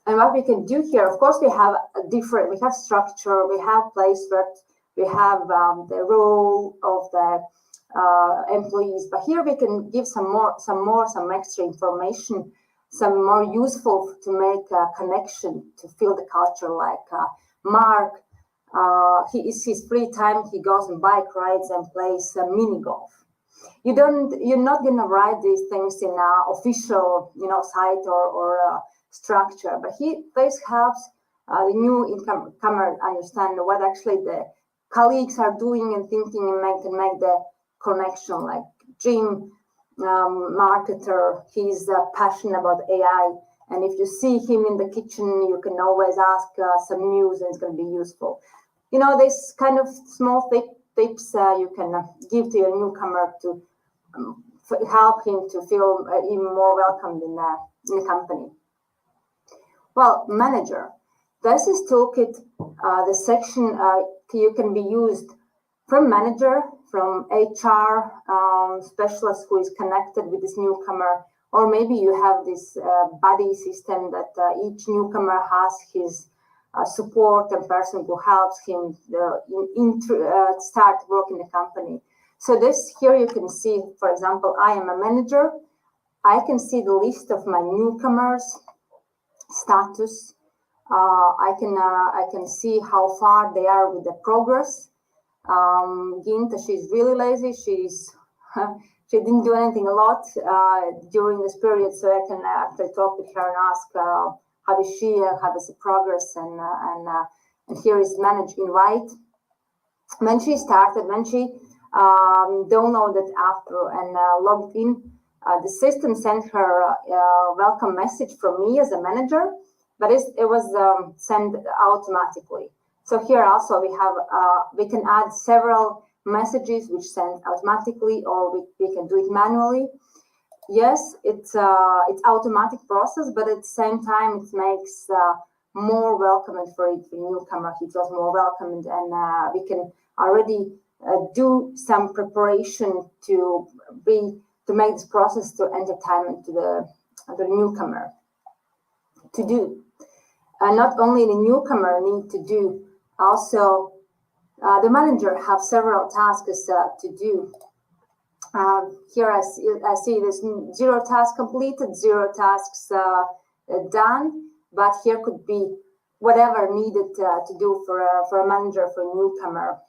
And what we can do here, of course, we have structure, we have place where we have the role of the employees, but here we can give some extra information, some more useful to make a connection, to feel the culture, like Mark, his free time, he goes on bike rides and plays mini golf. You're not going to write these things in an official, site or structure, but this helps the newcomer understand what actually the colleagues are doing and thinking, and make the connection. Like Jim, marketer, he's passionate about AI, and if you see him in the kitchen, you can always ask some news, and it's going to be useful. This kind of small tips you can give to your newcomer to help him to feel even more welcomed in the company. Well, manager. This is toolkit, the section you can be used from manager, from HR specialist who is connected with this newcomer, or maybe you have this buddy system that each newcomer has his support and person who helps him start work in the company. So this here you can see, for example, I am a manager. I can see the list of my newcomers status. I can see how far they are with the progress. Ginta, she's really lazy. She didn't do anything a lot during this period, so I can actually talk with her and ask how is she, how is the progress, and here is manage invite. When she started, when she downloaded after and logged in, the system sent her a welcome message from me as a manager, but it was sent automatically. So here also we can add several messages which send automatically, or we can do it manually. Yes, it's automatic process, but at the same time it makes more welcoming for the newcomer. He feels more welcomed, and we can already do some preparation to make this process to entertainment to the newcomer to do. Not only the newcomer need to do, also the manager have several tasks to do. Here I see this 0 tasks completed, 0 tasks done, but here could be whatever needed to do for a manager, for a newcomer.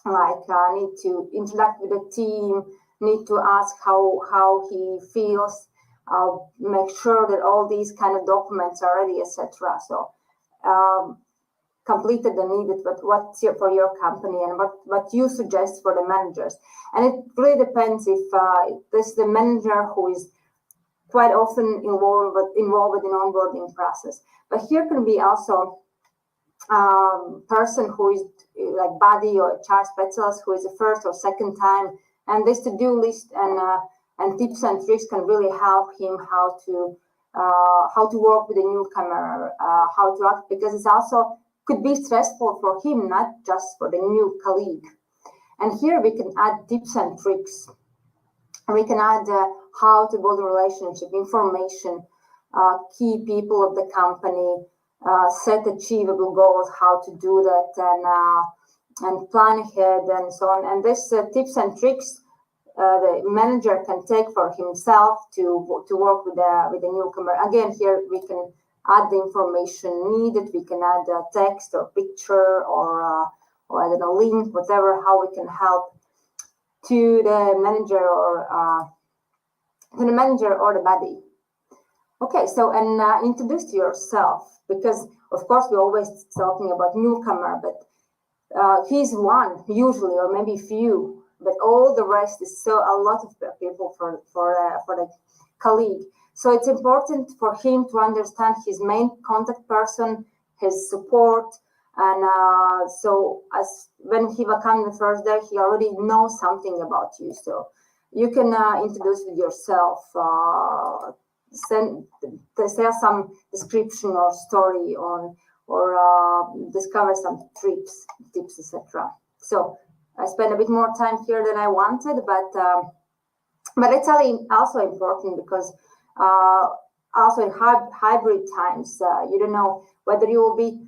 Like need to interact with the team, need to ask how he feels, make sure that all these kind of documents are ready, etc. So completed and needed, but what's for your company and what you suggest for the managers. And it really depends if this is the manager who is quite often involved in onboarding process. But here can be also person who is like buddy or HR specialist who is the first or second time, and this to-do list and tips and tricks can really help him how to work with a newcomer, how to act, because it's also could be stressful for him, not just for the new colleague. And here we can add tips and tricks. We can add how to build a relationship, information, key people of the company, set achievable goals, how to do that, and plan ahead, and so on. And this tips and tricks the manager can take for himself to work with the newcomer. Again, here we can add the information needed. We can add a text or picture or I don't know, link, whatever, how we can help to the manager or the buddy. Okay, so and introduce yourself, because of course we're always talking about newcomer, but he's one usually, or maybe few. but all the rest is so a lot of people for the colleague. So it's important for him to understand his main contact person, his support, and so as when he will come the first day, he already knows something about you. So you can introduce with yourself, share some description or story on, or discover some tips, etc. So I spent a bit more time here than I wanted, but it's also important because also in hybrid times, you don't know whether you will be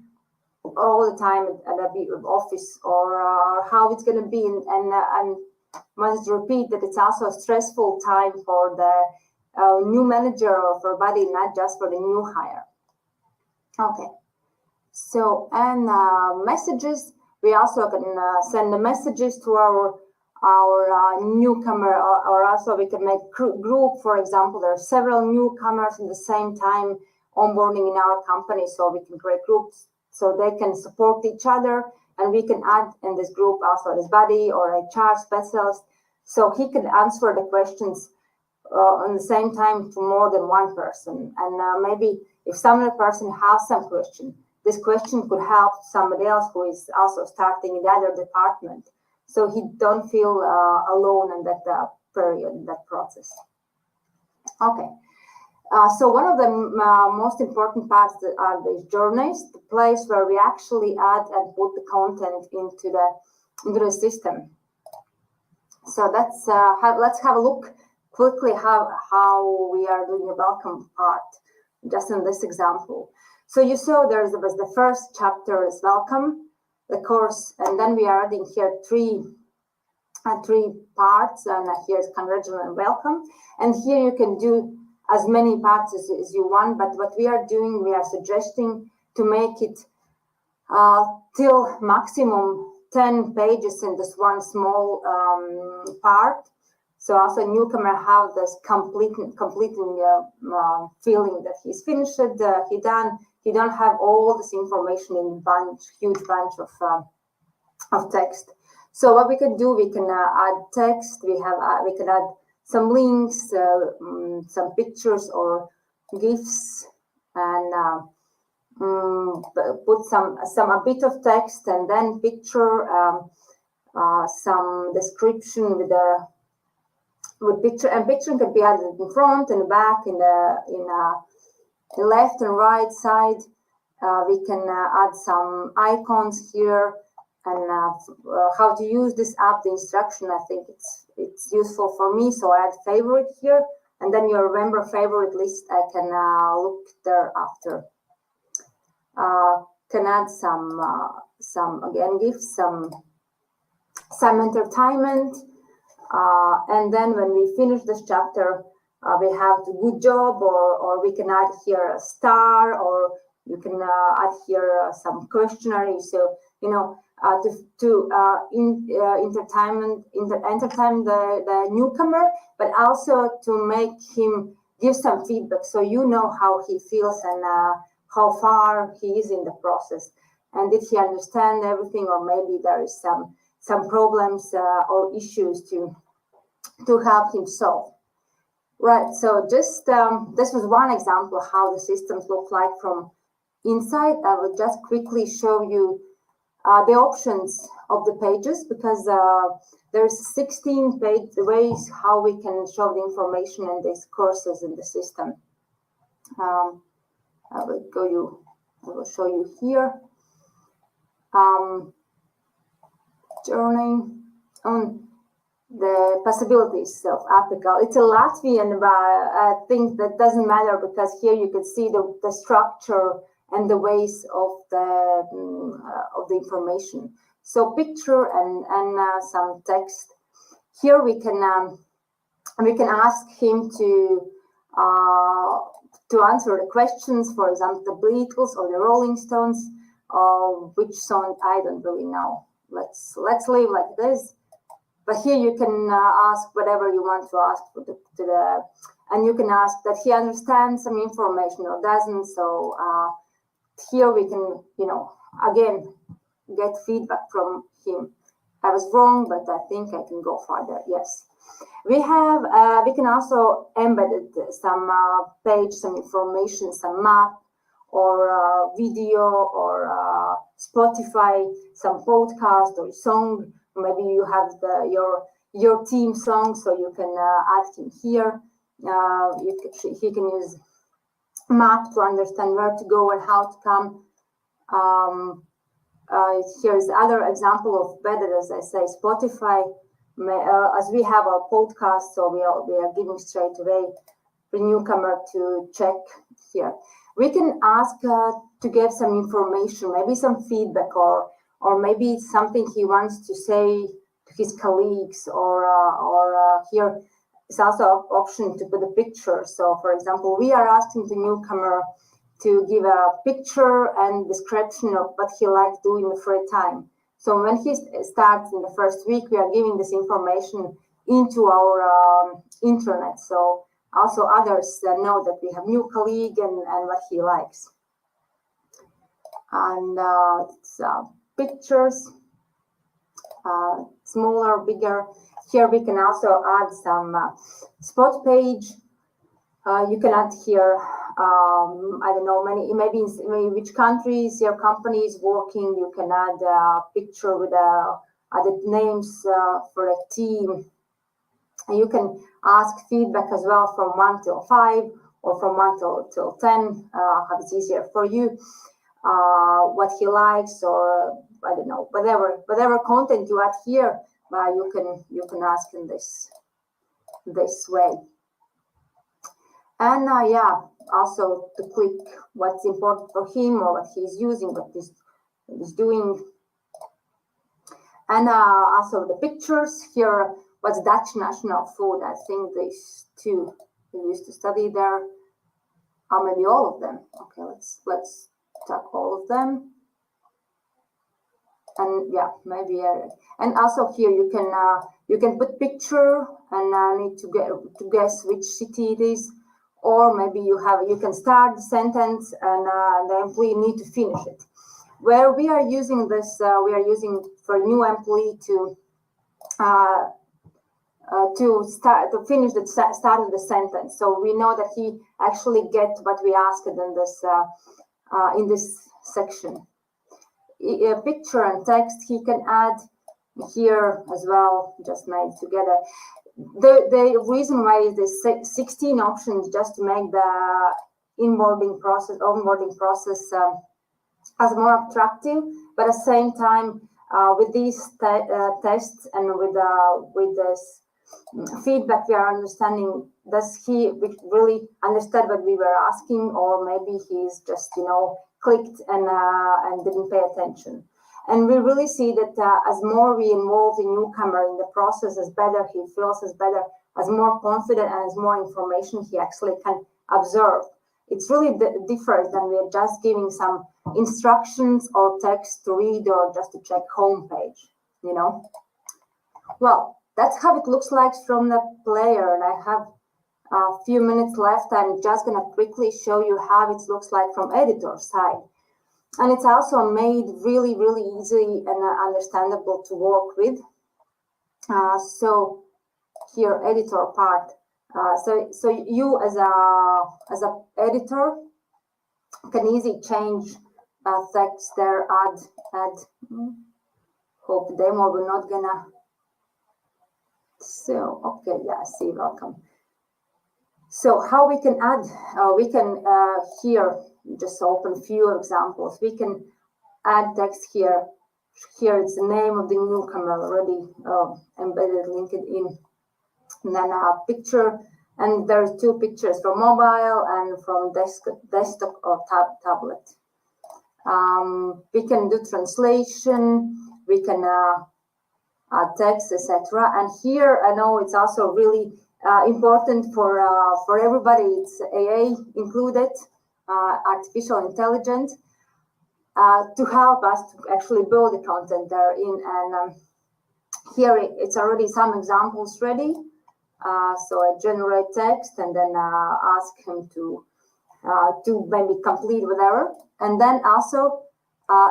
all the time at a office or how it's going to be, and I must repeat that it's also a stressful time for the new manager or for body, not just for the new hire. Okay, so and messages, we also can send the messages to our newcomer, or also we can make group. For example, there are several newcomers in the same time onboarding in our company, so we can create groups so they can support each other, and we can add in this group also his buddy or HR specialist, so he can answer the questions on the same time to more than one person. And maybe if some other person has some question, this question could help somebody else who is also starting in the other department, so he don't feel alone in that period, in that process. Okay. So one of the most important parts are these journeys, the place where we actually add and put the content into the system. So that's let's have a look quickly how we are doing the welcome part, just in this example. So you saw there was the first chapter is welcome, the course, and then we are adding here three parts, and here's congratulations and welcome, and here you can do as many parts as you want, but what we are doing, we are suggesting to make it till maximum 10 pages in this one small part. So also newcomer have this completing feeling that he's finished, he done. He don't have all this information in huge bunch of text. So what we can do, we can add text. We can add some links, some pictures or GIFs, and put a bit of text and then picture, some description with picture, and picture can be added in front and back, in the left and right side. We can add some icons here, and how to use this app, the instruction, I think it's useful for me, so I add favorite here, and then your member favorite list, I can look there after. Can add some again gifts, some entertainment, and then when we finish this chapter, we have the good job, or we can add here a star, or you can add here some questionnaire. So to entertain the newcomer, but also to make him give some feedback, so you know how he feels and how far he is in the process, and did he understand everything, or maybe there is some problems or issues to help him solve. Right. So just this was one example of how the systems look like from inside. I will just quickly show you the options of the pages, because there's 16 ways how we can show the information in these courses in the system. I will show you here. Journey on the possibilities of applicable. It's a Latvian thing that doesn't matter, because here you can see the structure and the ways of the information. So picture and some text. Here we can ask him to answer the questions. For example, the Beatles or the Rolling Stones, or which song, I don't really know. Let's leave like this. But here you can ask whatever you want to ask and you can ask that he understands some information or doesn't. So here we can, again, get feedback from him. I was wrong, but I think I can go farther. Yes. We have, we can also embed some page, some information, some map, or video, or Spotify, some podcast or song. Maybe you have your team song, so you can add him here. He can use map to understand where to go and how to come. Here's other example of better, as I say, Spotify. As we have our podcast, so we are giving straight away the newcomer to check here. We can ask to get some information, maybe some feedback, or maybe something he wants to say to his colleagues, or here is also an option to put a picture. So, for example, we are asking the newcomer to give a picture and description of what he likes doing in the free time. So when he starts in the first week, we are giving this information into our intranet. So also others know that we have new colleague and what he likes. And pictures, smaller, bigger. Here we can also add some spot page. You can add here, I don't know, maybe which countries your company is working. You can add a picture with added names for a team. And you can ask feedback as well from 1 till 5 or from 1 till 10, how it's easier for you, what he likes, or I don't know, whatever content you add here, you can ask in this way. And yeah, also to click what's important for him or what he's using, what he's doing. And also the pictures here, what's Dutch national food? I think these two we used to study there. Or maybe all of them. Okay, let's talk all of them. And yeah, maybe. And also here you can put picture and need to guess which city it is. Or maybe you can start the sentence and the employee need to finish it. Where we are using this, we are using for new employee to finish the start of the sentence. So we know that he actually get what we asked in this section. A picture and text he can add here as well, just made together. The reason why is this 16 options just to make the onboarding process as more attractive, but at the same time with these tests and with this feedback, we are understanding, does he really understand what we were asking, or maybe he's just clicked and didn't pay attention. And we really see that as more we involve the newcomer in the process, as better he feels, as better, as more confident, and as more information he actually can observe. It's really different than we're just giving some instructions or text to read or just to check homepage, Well, that's how it looks like from the player. And I have a few minutes left. I'm just going to quickly show you how it looks like from editor side. And it's also made really, really easy and understandable to work with. So here, editor part. So you as a editor can easily change text there, add. Hope demo we're not gonna. So okay, yeah, see, welcome. So how we can add? We can here just open few examples. We can add text here. Here it's the name of the newcomer already embedded, linked in. And then a picture, and there's 2 pictures from mobile and from desktop or tablet. We can do translation, we can add text, etc. And here I know it's also really important for everybody. It's AI included, artificial intelligence, to help us to actually build the content therein. And here it's already some examples ready. So I generate text and then ask him to maybe complete whatever. And then also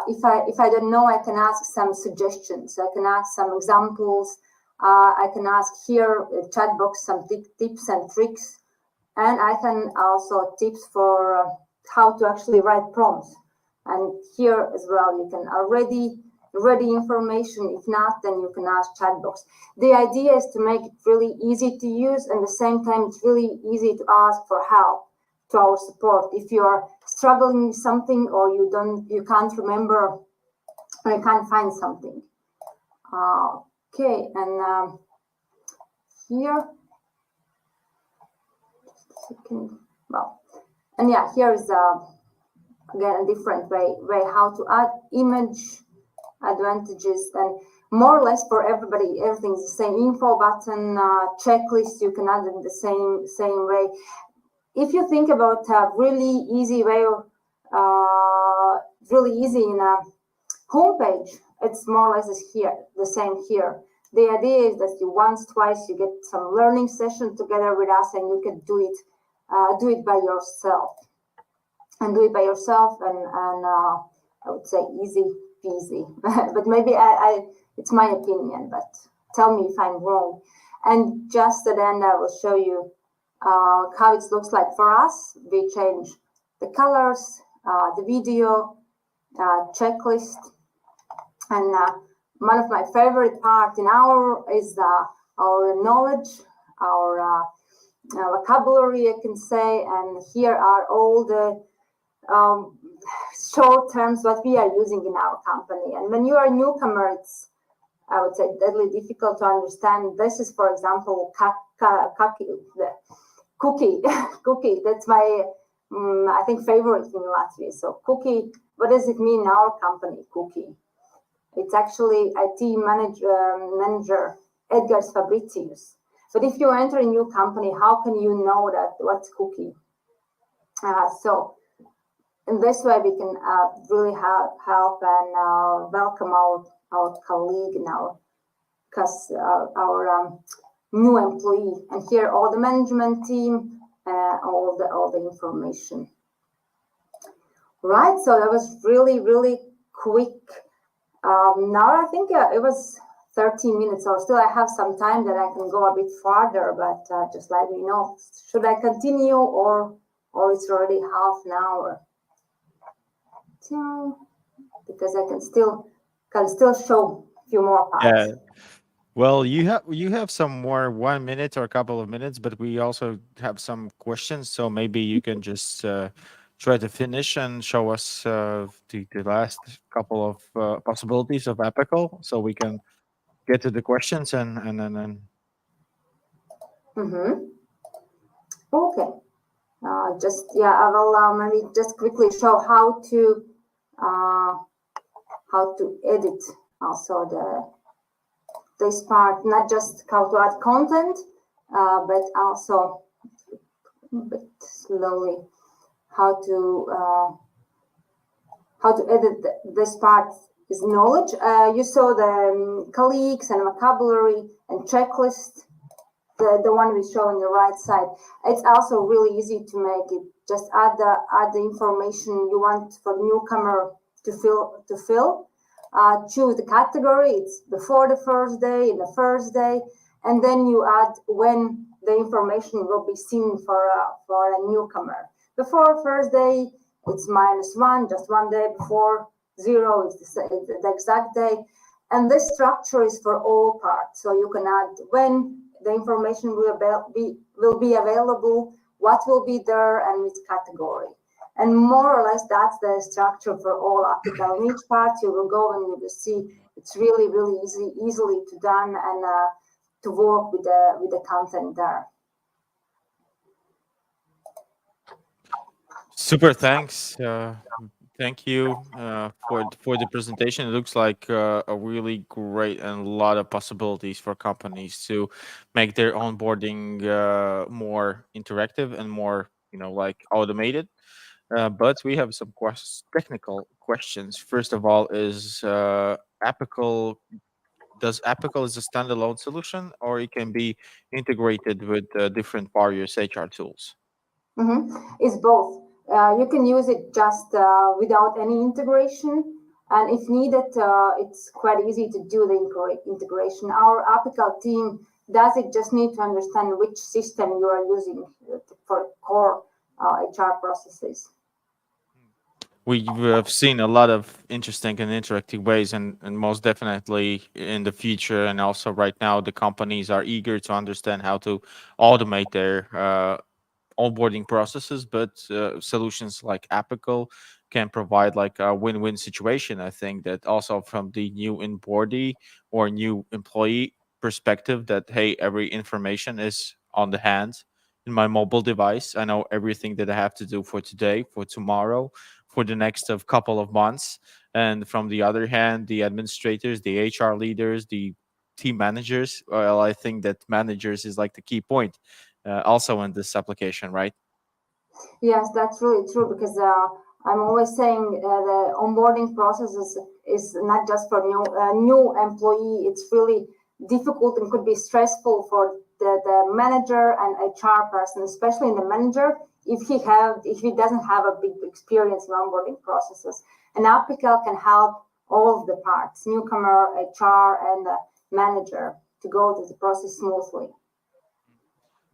if I don't know, I can ask some suggestions. I can ask some examples. I can ask here chat box some tips and tricks, and I can also tips for how to actually write prompts. And here as well, you can already ready information. If not, then you can ask chat box. The idea is to make it really easy to use, and at the same time, it's really easy to ask for help to our support. If you are struggling with something, or you can't remember, or you can't find something. Okay, and here, just a second. Well, and yeah, here is again a different way how to add image advantages, and more or less for everybody, everything's the same. Info button, checklist, you can add it the same way. If you think about a really easy way of really easy in a homepage, it's more or less the same here. The idea is that you once, twice, you get some learning session together with us, and you can do it by yourself, and I would say easy peasy. But maybe it's my opinion, but tell me if I'm wrong. And just at the end, I will show you how it looks like for us. We change the colors, the video, checklist, and one of my favorite part in is our knowledge, our vocabulary, I can say, and here are all the short terms what we are using in our company. And when you are a newcomer, it's, I would say, deadly difficult to understand. This is, for example, cookie. Cookie. That's my, I think, favorite in Latvia. So cookie, what does it mean in our company, cookie? It's actually IT manager Edgar's Fabricius. But if you enter a new company, how can you know that what's cookie? So in this way, we can really help and welcome our colleague and our new employee. And here, all the management team, all the information. Right. So that was really quick. Now I think it was 13 minutes, or still I have some time that I can go a bit farther. But just let me know. Should I continue, or it's already half an hour? Because I can still show a few more parts. Yeah. Well, you have some more 1 minute or a couple of minutes, but we also have some questions. So maybe you can just try to finish and show us the last couple of possibilities of apical, so we can get to the questions and then. Okay. I will maybe just quickly show how to edit also this part, not just how to add content, but also a bit slowly how to edit this part is knowledge. You saw the colleagues and vocabulary and checklist, the one we show on the right side. It's also really easy to make it. Just add the information you want for newcomer to fill. Choose the category. It's before the first day, in the first day, and then you add when the information will be seen for a newcomer. Before first day, it's -1, just 1 day. Before 0 is the exact day, and this structure is for all parts. So you can add when the information will be available, what will be there, and which category. And more or less, that's the structure for all article. In each part, you will go and you will see it's really easily to done and to work with the content there. Super, thanks. Thank you for the presentation. It looks like a really great and a lot of possibilities for companies to make their onboarding more interactive and more, like automated. But we have some technical questions. First of all, is Apical, does Apical is a standalone solution, or it can be integrated with different various HR tools? It's both. You can use it just without any integration, And if needed, it's quite easy to do the integration. Our apical team does it, just need to understand which system you are using for core HR processes. We have seen a lot of interesting and interactive ways, and most definitely in the future, and also right now, the companies are eager to understand how to automate their onboarding processes, but solutions like Apical can provide like a win-win situation. I think that also from the new onboardee or new employee perspective, that hey, every information is on the hand in my mobile device. I know everything that I have to do for today, for tomorrow, for the next of couple of months. And from the other hand, the administrators, the HR leaders, the team managers, well, I think that managers is like the key point also in this application, right? Yes, that's really true, because I'm always saying the onboarding process is not just for new employee. It's really difficult and could be stressful for the manager and HR person, especially the manager, if he doesn't have a big experience in onboarding processes. And Apical can help all of the parts, newcomer, HR, and the manager, to go through the process smoothly.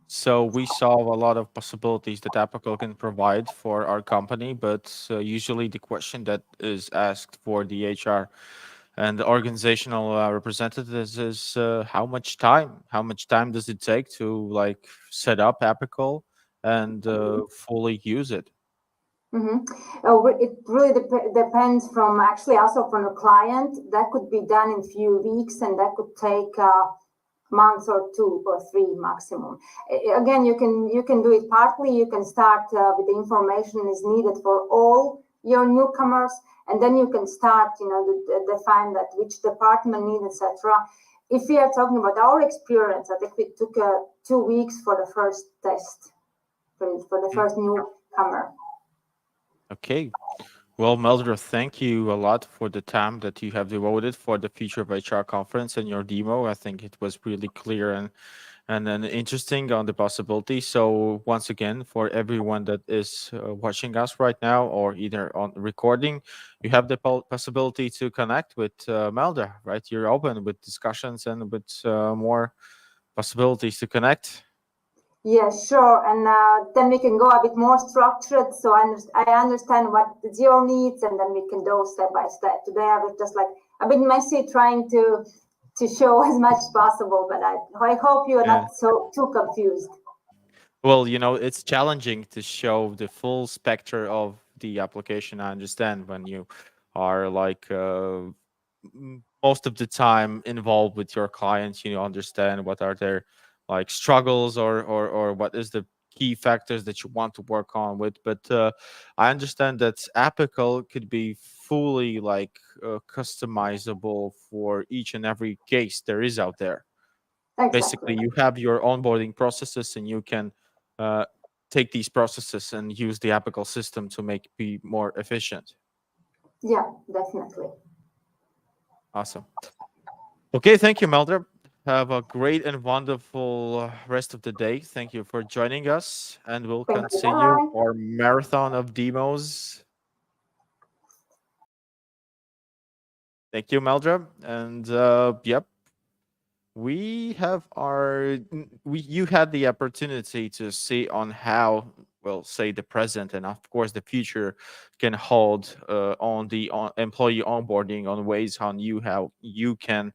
So we saw a lot of possibilities that Apical can provide for our company, but usually the question that is asked for the HR and the organizational representatives is how much time? How much time does it take to like set up Apical and fully use it? It really depends from, actually, also from the client. That could be done in few weeks, and that could take months or 2 or 3 maximum. Again, you can do it partly. You can start with the information is needed for all your newcomers, and then you can start, define that which department needs, etc. If we are talking about our experience, I think we took 2 weeks for the first test for the first newcomer. Okay. Well, Meldra, thank you a lot for the time that you have devoted for the Future of HR conference and your demo. I think it was really clear and then interesting on the possibility. So once again, for everyone that is watching us right now or either on recording, you have the possibility to connect with Meldra, right? You're open with discussions and with more possibilities to connect. Yeah, sure. And then we can go a bit more structured. So I understand what is your needs, and then we can go step by step. Today I was just like a bit messy, trying to show as much as possible, but I hope you are not so too confused. Well, it's challenging to show the full spectrum of the application. I understand when you are like most of the time involved with your clients, you understand what are their like struggles or what is the key factors that you want to work on with. But I understand that Apical could be fully like customizable for each and every case there is out there. Exactly. Basically, you have your onboarding processes, and you can uh, take these processes and use the Apical system to make be more efficient. Yeah, definitely. Awesome. Okay, thank you, Meldra. Have a great and wonderful rest of the day. Thank you for joining us, and we'll Thank you. continue Bye. our marathon of demos. Thank you, Meldra. And yep, you had the opportunity to see on how, well, say the present and of course the future can hold on the employee onboarding, on ways how you can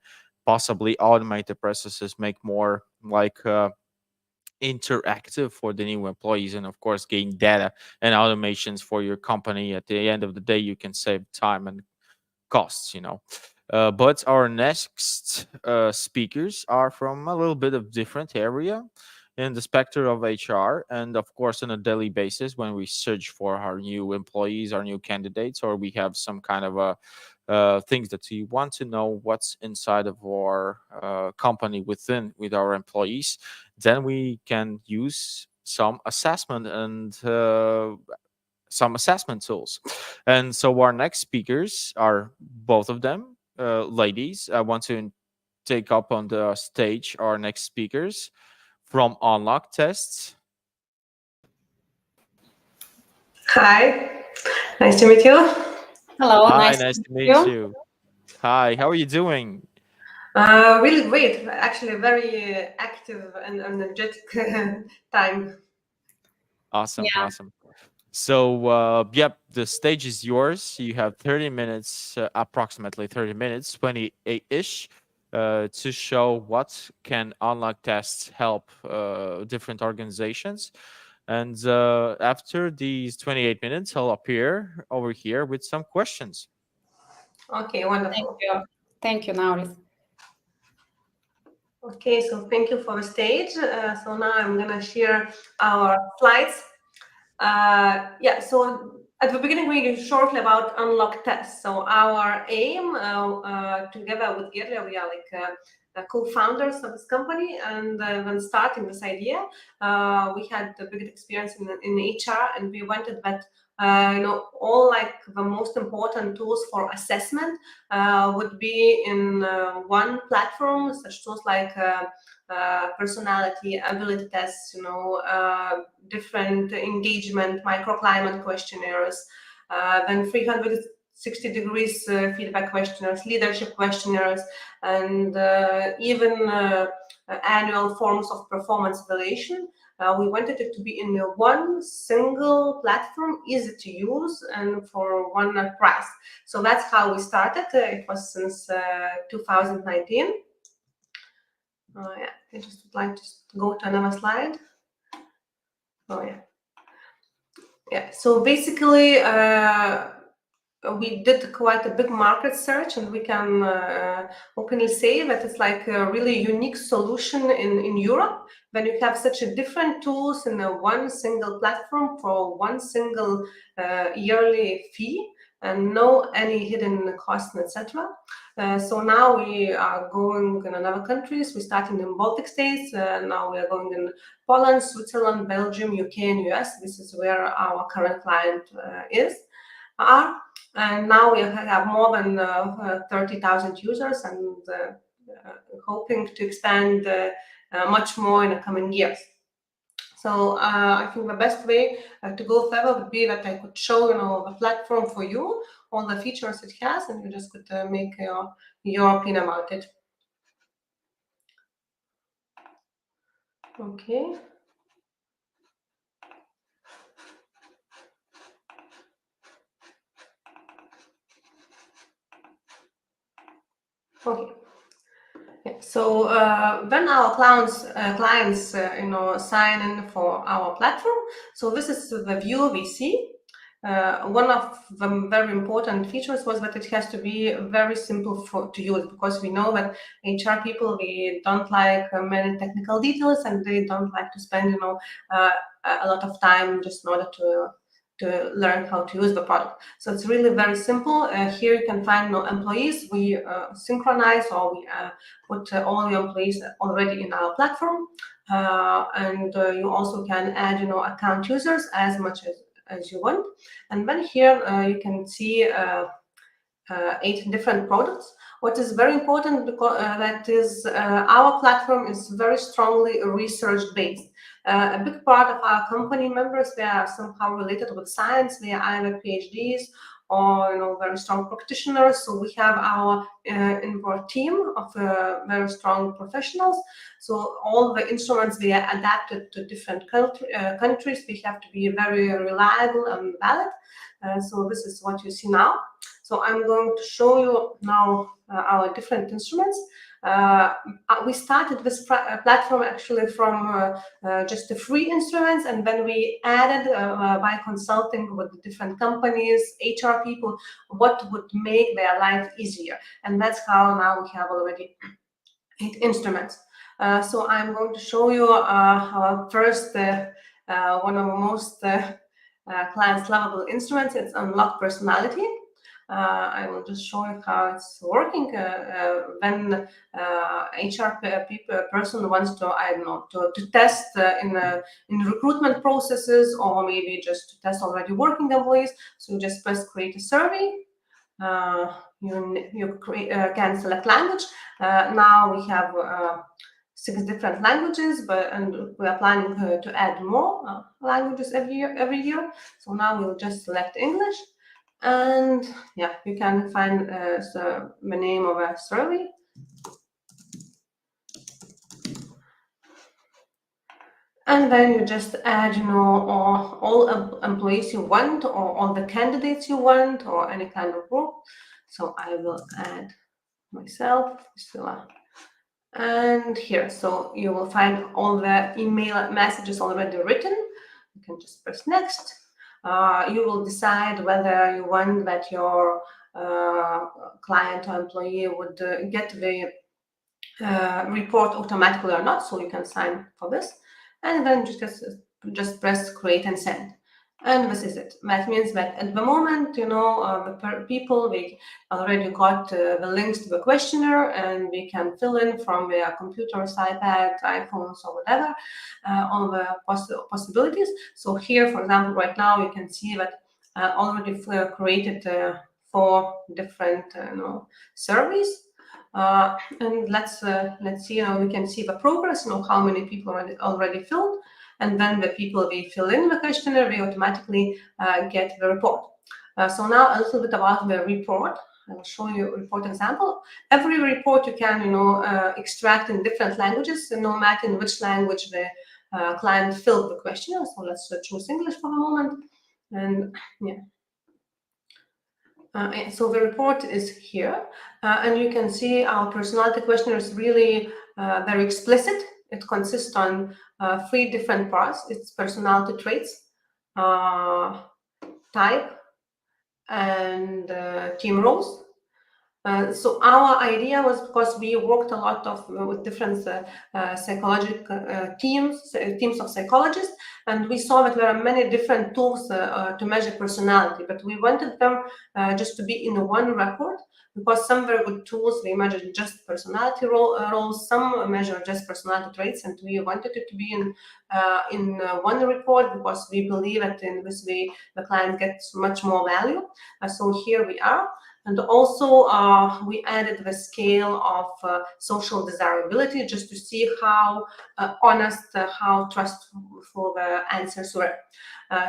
possibly automate the processes, make more like interactive for the new employees, and of course gain data and automations for your company. At the end of the day, you can save time and costs. But our next speakers are from a little bit of different area in the spectrum of HR, and of course on a daily basis when we search for our new employees, our new candidates, or we have some kind of a things that we want to know what's inside of our company with our employees, then we can use some assessment and some assessment tools. And so our next speakers are both of them ladies. I want to take up on the stage our next speakers from Unlock Tests. Hi, nice to meet you. Hello, Hi, nice nice to to meet meet you. you. Hi, how are you doing? Really great. Actually, very active and energetic time. Awesome, Yeah. awesome. So, yep, the stage is yours. You have 30 minutes, approximately 30 minutes, 28-ish, to show what can unlock tests help different organizations. And after these 28 minutes, I'll appear over here with some questions. Okay, wonderful. Thank you, Nauris. Okay, so thank you for the stage. So now I'm gonna share our slides. Yeah, so at the beginning, we shortly about unlock tests. So our aim, together with Gerlia, we are like co-founders of this company, and when starting this idea, we had a big experience in HR, and we wanted that all like the most important tools for assessment would be in one platform, such tools like personality, ability tests, different engagement, microclimate questionnaires, then 360 degrees feedback questionnaires, leadership questionnaires, and even annual forms of performance evaluation. We wanted it to be in one single platform, easy to use, and for one price. So that's how we started. It was since 2019. Yeah, I just would like to go to another slide. Oh yeah. Yeah, so basically we did quite a big market search, and we can openly say that it's like a really unique solution in Europe when you have such a different tools in one single platform for one single yearly fee and no any hidden costs, etc. So now we are going in other countries. We started in Baltic states. Now we are going in Poland, Switzerland, Belgium, UK, and US. This is where our current client are. And now we have more than 30,000 users, and hoping to expand much more in the coming years. So I think the best way to go further would be that I could show the platform for you, all the features it has, and you just could make your opinion about it. Okay. Okay. Yeah. So when our clients sign in for our platform, so this is the view we see. One of the very important features was that it has to be very simple to use, because we know that HR people, they don't like many technical details, and they don't like to spend a lot of time just in order to learn how to use the product. So it's really very simple. Here you can find employees. We synchronize, or we put all your employees already in our platform, and you also can add account users as much as you want. And then here you can see 8 different products. What is very important, because that is our platform is very strongly research based. A big part of our company members, they are somehow related with science. They are either PhDs or very strong practitioners. So we have our in-board team of very strong professionals. So all the instruments, they are adapted to different countries. They have to be very reliable and valid. So this is what you see now. So I'm going to show you now our different instruments. We started this platform actually from just the free instruments, and then we added by consulting with different companies, HR people, what would make their life easier. And that's how now we have already 8 instruments. So I'm going to show you our first, one of the most clients lovable instruments. It's Unlock Personality. I will just show you how it's working. When HR person wants to, I don't know, to test in recruitment processes, or maybe just to test already working employees. So you just press create a survey. You can select language. Now we have 6 different languages, and we are planning to add more languages every year. So now we'll just select English. And yeah, you can find the name of a survey. And then you just add, all employees you want, or all the candidates you want, or any kind of group. So I will add myself, Priscilla. And here, so you will find all the email messages already written. You can just press next. You will decide whether you want that your client or employee would get the report automatically or not. So you can sign for this, and then just press create and send. And this is it. That means that at the moment, the people, they already got the links to the questionnaire, and we can fill in from their computers, iPads, iPhones, or whatever, all the possibilities. So here, for example, right now, you can see that already created 4 different surveys. And let's see. We can see the progress. How many people already filled. And then the people they fill in the questionnaire, they automatically get the report. So now a little bit about the report. I will show you a report example. Every report you can, extract in different languages, no matter in which language the client filled the questionnaire. So let's choose English for a moment. And yeah. So the report is here, and you can see our personality questionnaire is really very explicit. It consists on 3 different parts. It's personality traits, type, and team roles. So our idea was, because we worked a lot with different psychological teams of psychologists, and we saw that there are many different tools to measure personality, but we wanted them just to be in one record, because some very good tools, they measure just personality roles, some measure just personality traits, and we wanted it to be in one report, because we believe that in this way the client gets much more value. So here we are. And also, we added the scale of social desirability, just to see how honest, how trustful the answers were.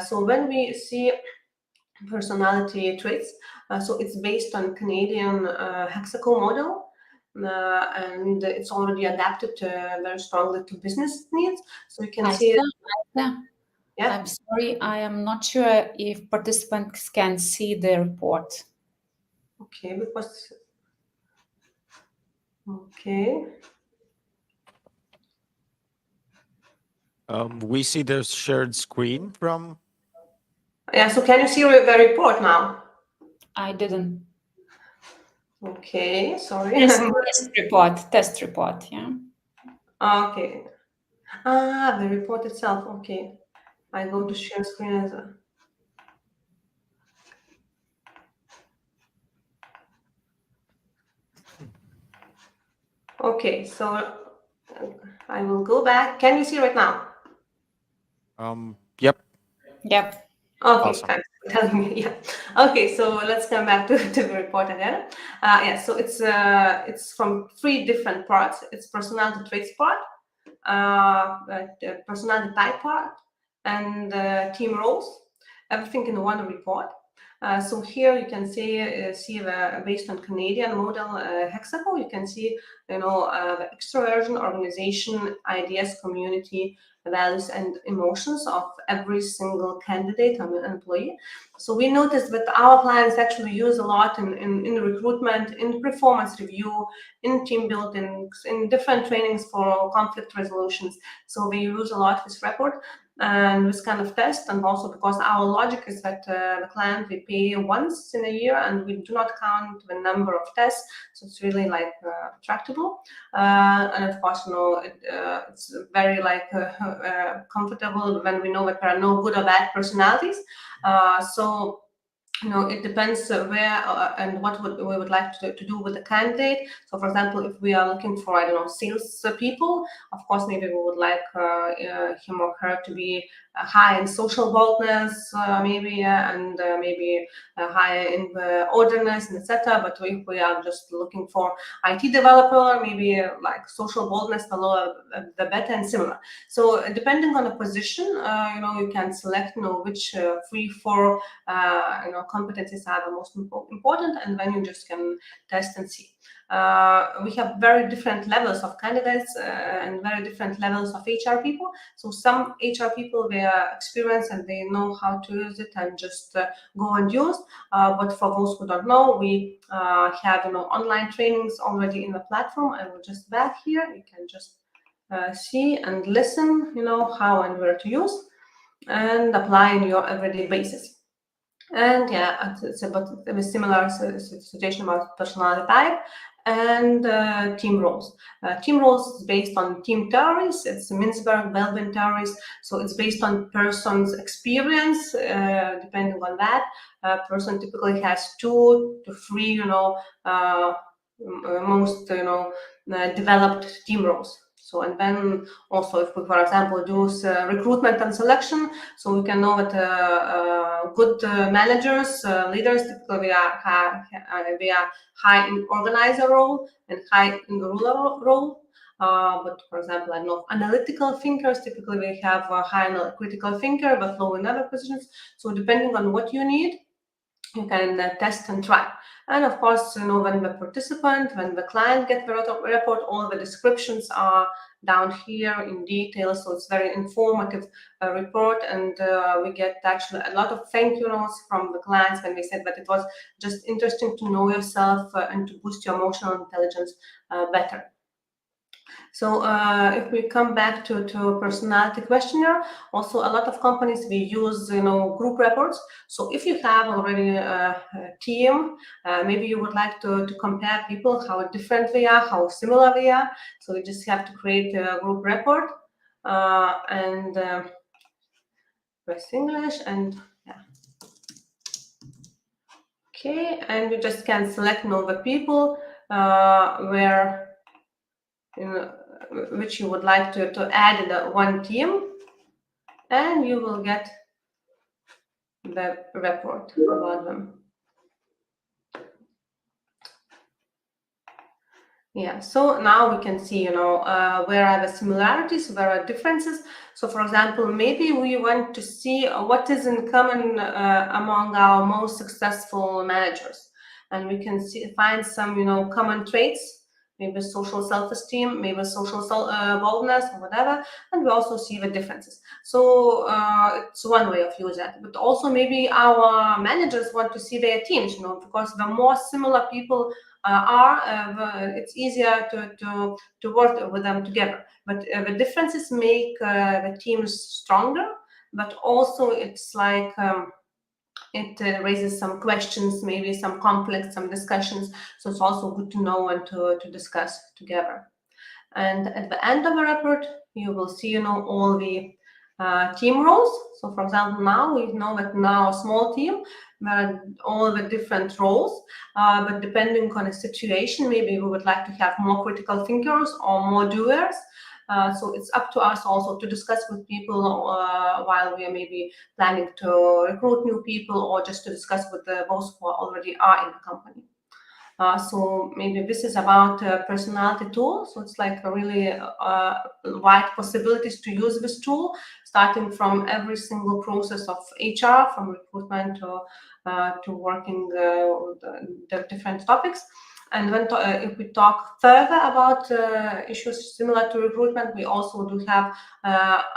So when we see personality traits, so it's based on Canadian hexagon model, and it's already adapted very strongly to business needs. So you can see. Yeah. I'm sorry, I am not sure if participants can see the report. Okay, because okay. We see the shared screen from. Yeah, so can you see the report now? I didn't. Okay, sorry. Test report, yeah. Okay. The report itself, okay. I go to share screen as a. Okay, so I will go back. Can you see right now? Yep. Yep. Okay, Awesome. thanks for telling me. Yeah. Okay, so let's come back to the report again. Yeah, so it's from 3 different parts. It's personality traits part, personality type part, and team roles. Everything in one report. So here you can see the based on Canadian model hexagon. You can see the extroversion, organization, ideas, community, values, and emotions of every single candidate and employee. So we noticed that our clients actually use a lot in recruitment, in performance review, in team building, in different trainings for conflict resolutions. So we use a lot this report and this kind of test, and also because our logic is that the client, we pay once in a year and we do not count the number of tests, so it's really like tractable, and of course it's very like comfortable when we know that there are no good or bad personalities. So it depends where and what we would like to do with the candidate. So, for example, if we are looking for, I don't know, sales people, of course, maybe we would like him or her to be high in social boldness, maybe, and maybe high in the orderness, and etc. But if we are just looking for IT developer, maybe like social boldness, the lower the better, and similar. So, depending on the position, you can select, which 3-4 competencies are the most important, and then you just can test and see. We have very different levels of candidates and very different levels of HR people. So some HR people, they are experienced and they know how to use it and just go and use. But for those who don't know, we have online trainings already in the platform. I will just back here. You can just see and listen, how and where to use and apply in your everyday basis. And yeah, it's about a similar situation about personality type and team roles. Team roles is based on team theories. It's Mintzberg-Belbin theories. So it's based on person's experience. Depending on that, a person typically has 2 to 3, most developed team roles. So, and then also if we, for example, do recruitment and selection, so we can know that good managers, leaders, typically they are high in organizer role and high in the ruler role. But for example, I know analytical thinkers, typically they have a high critical thinker, but low in other positions. So depending on what you need, you can test and try. And of course, when the participant, when the client gets the report, all the descriptions are down here in detail. So it's very informative report, and we get actually a lot of thank you notes from the clients when they said that it was just interesting to know yourself and to boost your emotional intelligence better. So if we come back to personality questionnaire, also a lot of companies, we use group reports. So if you have already a team, maybe you would like to compare people, how different they are, how similar they are. So you just have to create a group report and press English and yeah. Okay, and you just can select the people where which you would like to add in the one team, and you will get the report about them. Yeah, so now we can see, where are the similarities, where are differences. So for example, maybe we want to see what is in common among our most successful managers. And we can find some, common traits, maybe social self-esteem, maybe social boldness or whatever, and we also see the differences. So it's one way of using it, but also maybe our managers want to see their teams, because the more similar people it's easier to work with them together. But the differences make the teams stronger, but also it's like it raises some questions, maybe some conflicts, some discussions. So it's also good to know and to discuss together. And at the end of the report, you will see, all the team roles. So for example, now we know that now a small team, there are all the different roles, but depending on the situation, maybe we would like to have more critical thinkers or more doers. So it's up to us also to discuss with people while we are maybe planning to recruit new people, or just to discuss with those who already are in the company. So maybe this is about personality tool. So it's like a really wide possibilities to use this tool, starting from every single process of HR, from recruitment to working the different topics. And when if we talk further about issues similar to recruitment, we also do have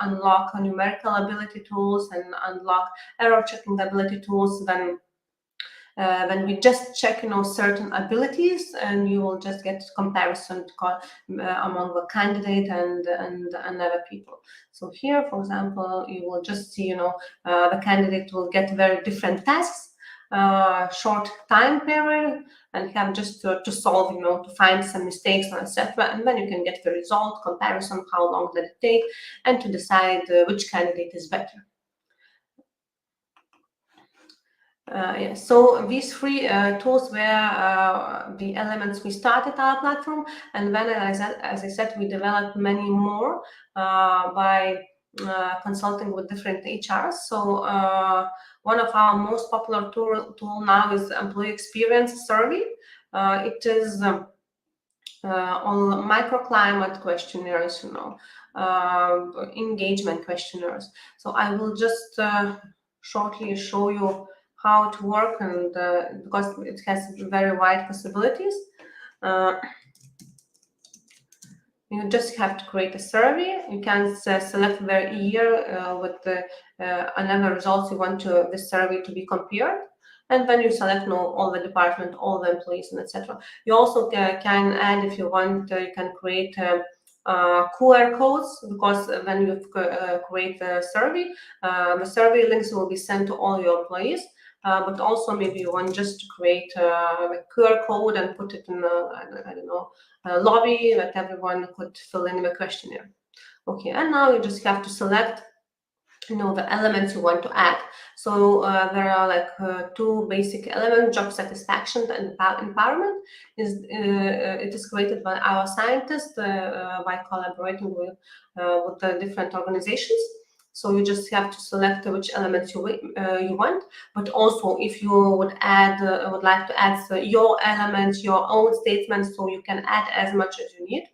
unlock numerical ability tools and unlock error checking ability tools. When we just check, certain abilities, and you will just get comparison among the candidate and other people. So here, for example, you will just see, the candidate will get very different tasks, short time period, and have just to solve, to find some mistakes or etc. And then you can get the result, comparison, how long did it take, and to decide which candidate is better. Yeah, so these three tools were the elements we started our platform, and then, as I said, we developed many more by consulting with different HRs. So one of our most popular tool now is Employee Experience Survey. It is on microclimate questionnaires, engagement questionnaires. So I will just shortly show you how to work, and because it has very wide possibilities. You just have to create a survey. You can select the year with the another results you want this survey to be compared, and then you select all the department, all the employees, and etc. You also can add, if you want, you can create QR codes, because when you create the survey links will be sent to all your employees. But also maybe you want just to create a QR code and put it in I don't know, lobby that everyone could fill in the questionnaire. Okay, and now you just have to select the elements you want to add. So there are like two basic elements: job satisfaction and empowerment. It is created by our scientists by collaborating with the different organizations. So you just have to select which elements you want. But also, if you would like to add your elements, your own statements, so you can add as much as you need.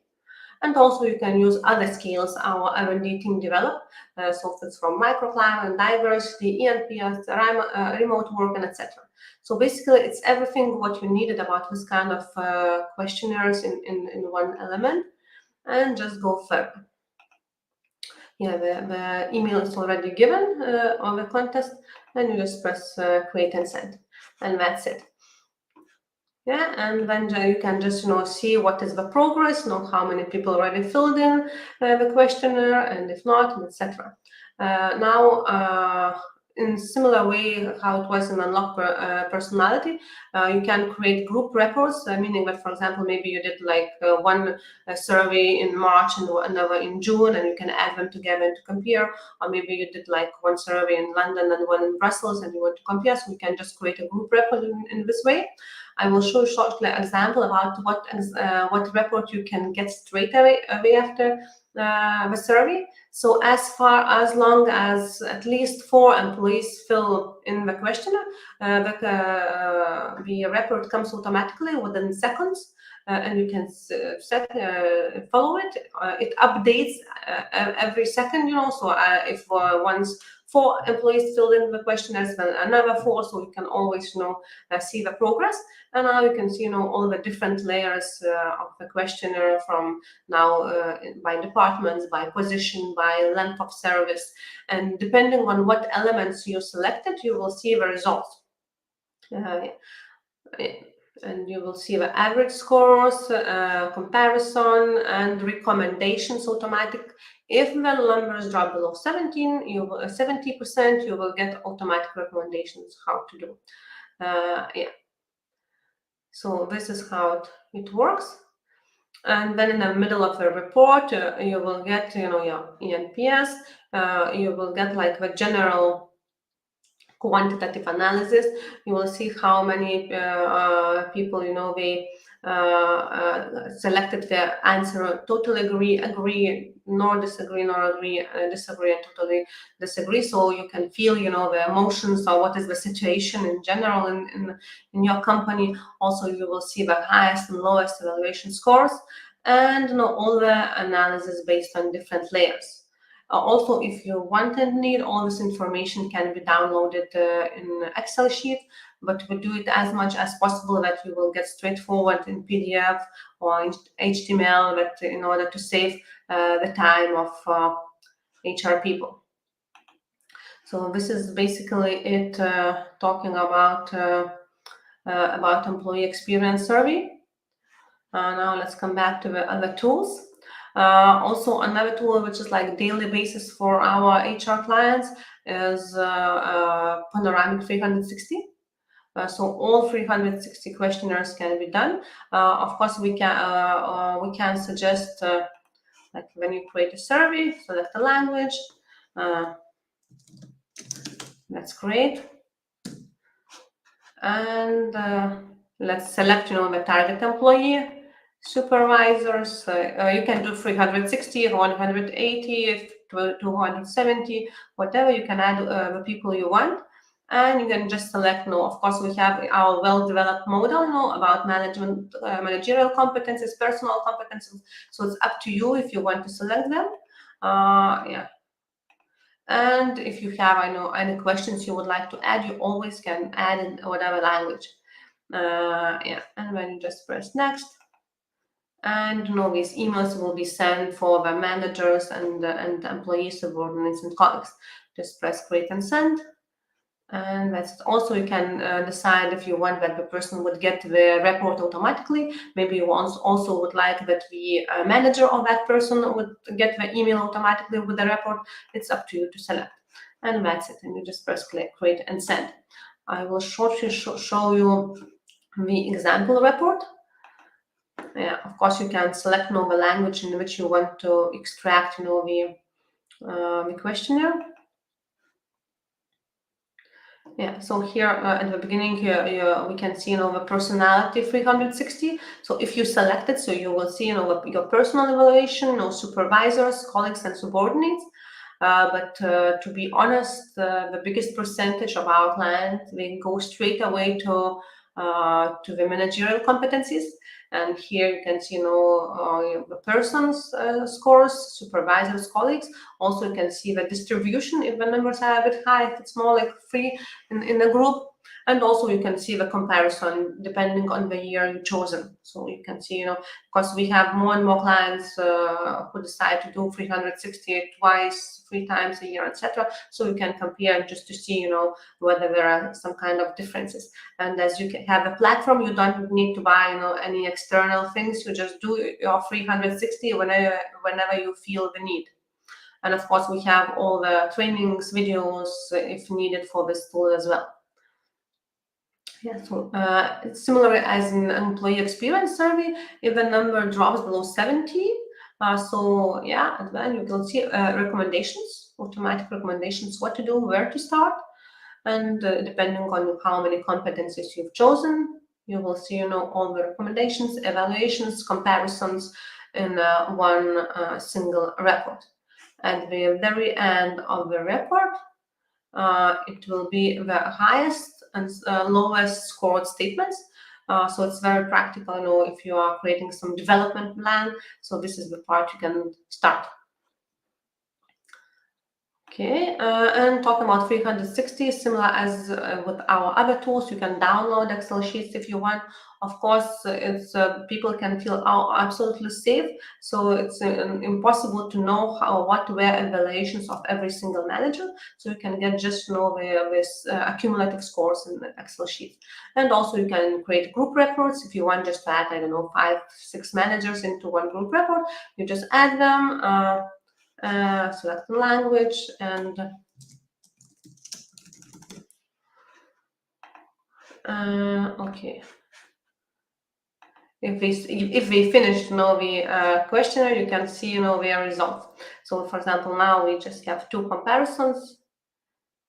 And also you can use other skills our R&D team develop. So it's from microclimate, diversity, ENPS, remote work, and etc. So basically, it's everything what you needed about this kind of questionnaires in one element, and just go further. Yeah, the email is already given on the contest, and you just press create and send, and that's it. Yeah, and then you can just see what is the progress, how many people already filled in the questionnaire, and if not, and etc. Now, in similar way how it was in Unlock Personality, you can create group reports, meaning that, for example, maybe you did like one survey in March and another in June, and you can add them together and to compare. Or maybe you did like one survey in London and one in Brussels, and you want to compare, so you can just create a group report in this way. I will show shortly an example about what report you can get straight away after the survey. So as long as at least 4 employees fill in the questionnaire, the report comes automatically within seconds, and you can follow it. It updates every second, so if once 4 employees filled in the questionnaires, then another 4, so you can always see the progress. And now you can see all the different layers of the questionnaire, from now by departments, by position, by length of service, and depending on what elements you selected, you will see the results. And you will see the average scores, comparison, and recommendations automatic. If the numbers drop below 70%, you will get automatic recommendations how to do. Yeah. So this is how it works. And then in the middle of the report, you will get, your ENPS. You will get like the general quantitative analysis. You will see how many people, they selected their answer, totally agree, nor disagree, nor agree, disagree, and totally disagree. So you can feel, the emotions, or what is the situation in general in your company. Also, you will see the highest and lowest evaluation scores, and all the analysis based on different layers. Also, if you want and need, all this information can be downloaded in Excel sheet, but we do it as much as possible that you will get straightforward in PDF or in HTML, but in order to save the time of HR people. So this is basically it, talking about employee experience survey. Now let's come back to the other tools. Also, another tool which is like daily basis for our HR clients is Panoramic 360. So all 360 questionnaires can be done. Of course, we can suggest like when you create a survey, select the language. That's great. And let's select, the target employee. Supervisors, you can do 360, 180, 270, whatever. You can add the people you want, and you can just select. Of course, we have our well-developed model, about managerial competencies, personal competencies. So it's up to you if you want to select them. Yeah. And if you have, any questions you would like to add, you always can add in whatever language. Yeah, and then you just press next. And these emails will be sent for the managers and employees, subordinates, and colleagues. Just press create and send. And that's also, you can decide if you want that the person would get the report automatically. Maybe you also would like that the manager of that person would get the email automatically with the report. It's up to you to select. And that's it. And you just press create and send. I will shortly show you the example report. Yeah, of course, you can select the language in which you want to extract the questionnaire. Yeah, so here at the beginning here we can see the personality 360. So if you select it, so you will see your personal evaluation, supervisors, colleagues, and subordinates. But to be honest, the biggest percentage of our clients, they go straight away to the managerial competencies. And here you can see the person's scores, supervisors, colleagues. Also, you can see the distribution if the numbers are a bit high, if it's more like 3 in the group. And also you can see the comparison depending on the year you've chosen. So you can see, because we have more and more clients who decide to do 360 twice, 3 times a year, etc. So you can compare just to see, whether there are some kind of differences. And as you can have a platform, you don't need to buy, any external things. You just do your 360 whenever you feel the need. And of course, we have all the trainings, videos, if needed for this tool as well. Yeah, so it's similar as an employee experience survey. If the number drops below 70, so yeah, and then you will see recommendations, automatic recommendations, what to do, where to start. And depending on how many competencies you've chosen, you will see, all the recommendations, evaluations, comparisons in one single report. At the very end of the report, it will be the highest and lowest scored statements. So it's very practical, if you are creating some development plan. So this is the part you can start. Okay, and talking about 360, similar as with our other tools, you can download Excel sheets if you want. Of course, it's people can feel absolutely safe, so it's impossible to know what were evaluations of every single manager. So you can get just this accumulative scores in the Excel sheet. And also you can create group reports if you want just to add, 5, 6 managers into one group report. You just add them. Select the language, and okay. If we finished the questionnaire, you can see their results. So for example, now we just have 2 comparisons.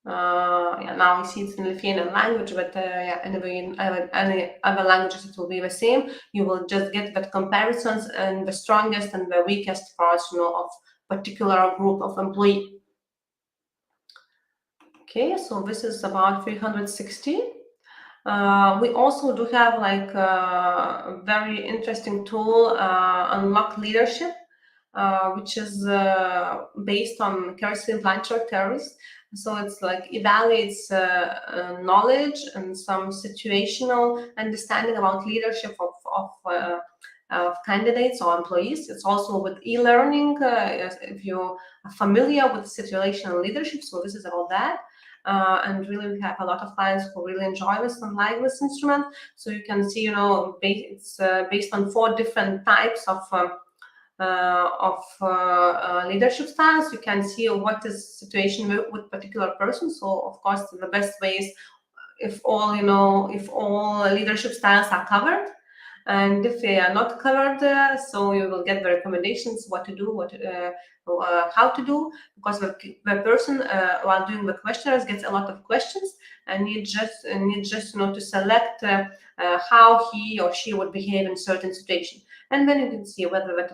Yeah, now we see it's in Lithuanian language, but yeah, anyway, in any other languages it will be the same. You will just get that comparisons and the strongest and the weakest parts, of particular group of employee. Okay, so this is about 360. We also do have a very interesting tool, Unlock Leadership, which is based on Kerstin Blanchard theories. So it's evaluates knowledge and some situational understanding about leadership of candidates or employees. It's also with e-learning, if you are familiar with situational leadership. So this is about that. And really, we have a lot of clients who really enjoy this and like this instrument. So you can see, it's based on 4 different types of leadership styles. You can see what is situation with particular person. So of course, the best way is if all leadership styles are covered. And if they are not covered, so you will get the recommendations what to do, how to do, because the person while doing the questionnaires gets a lot of questions and need just to select how he or she would behave in certain situation. And then you can see whether it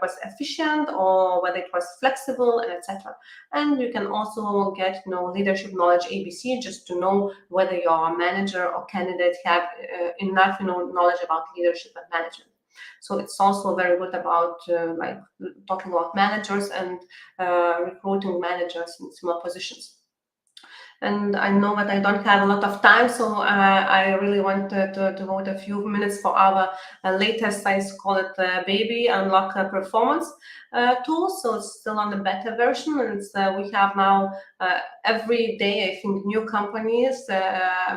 was efficient or whether it was flexible, and etc. And you can also get leadership knowledge ABC, just to know whether your manager or candidate have enough knowledge about leadership and management. So it's also very good about like talking about managers and recruiting managers in similar positions. And I know that I don't have a lot of time, so I really want to devote a few minutes for our latest, I call it baby unlock performance tool. So it's still on the beta version, and we have now every day, I think, new companies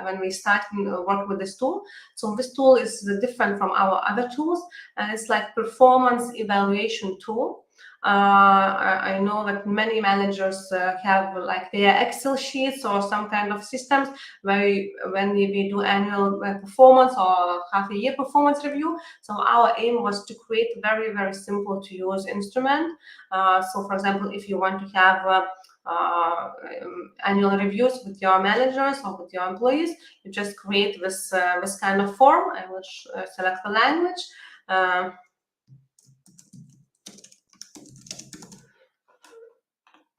when we start work with this tool. So this tool is different from our other tools, and it's like performance evaluation tool. I know that many managers have like their Excel sheets or some kind of systems where when we do annual performance or half a year performance review. So our aim was to create a very, very simple to use instrument. So for example, if you want to have annual reviews with your managers or with your employees, you just create this kind of form. I will select the language.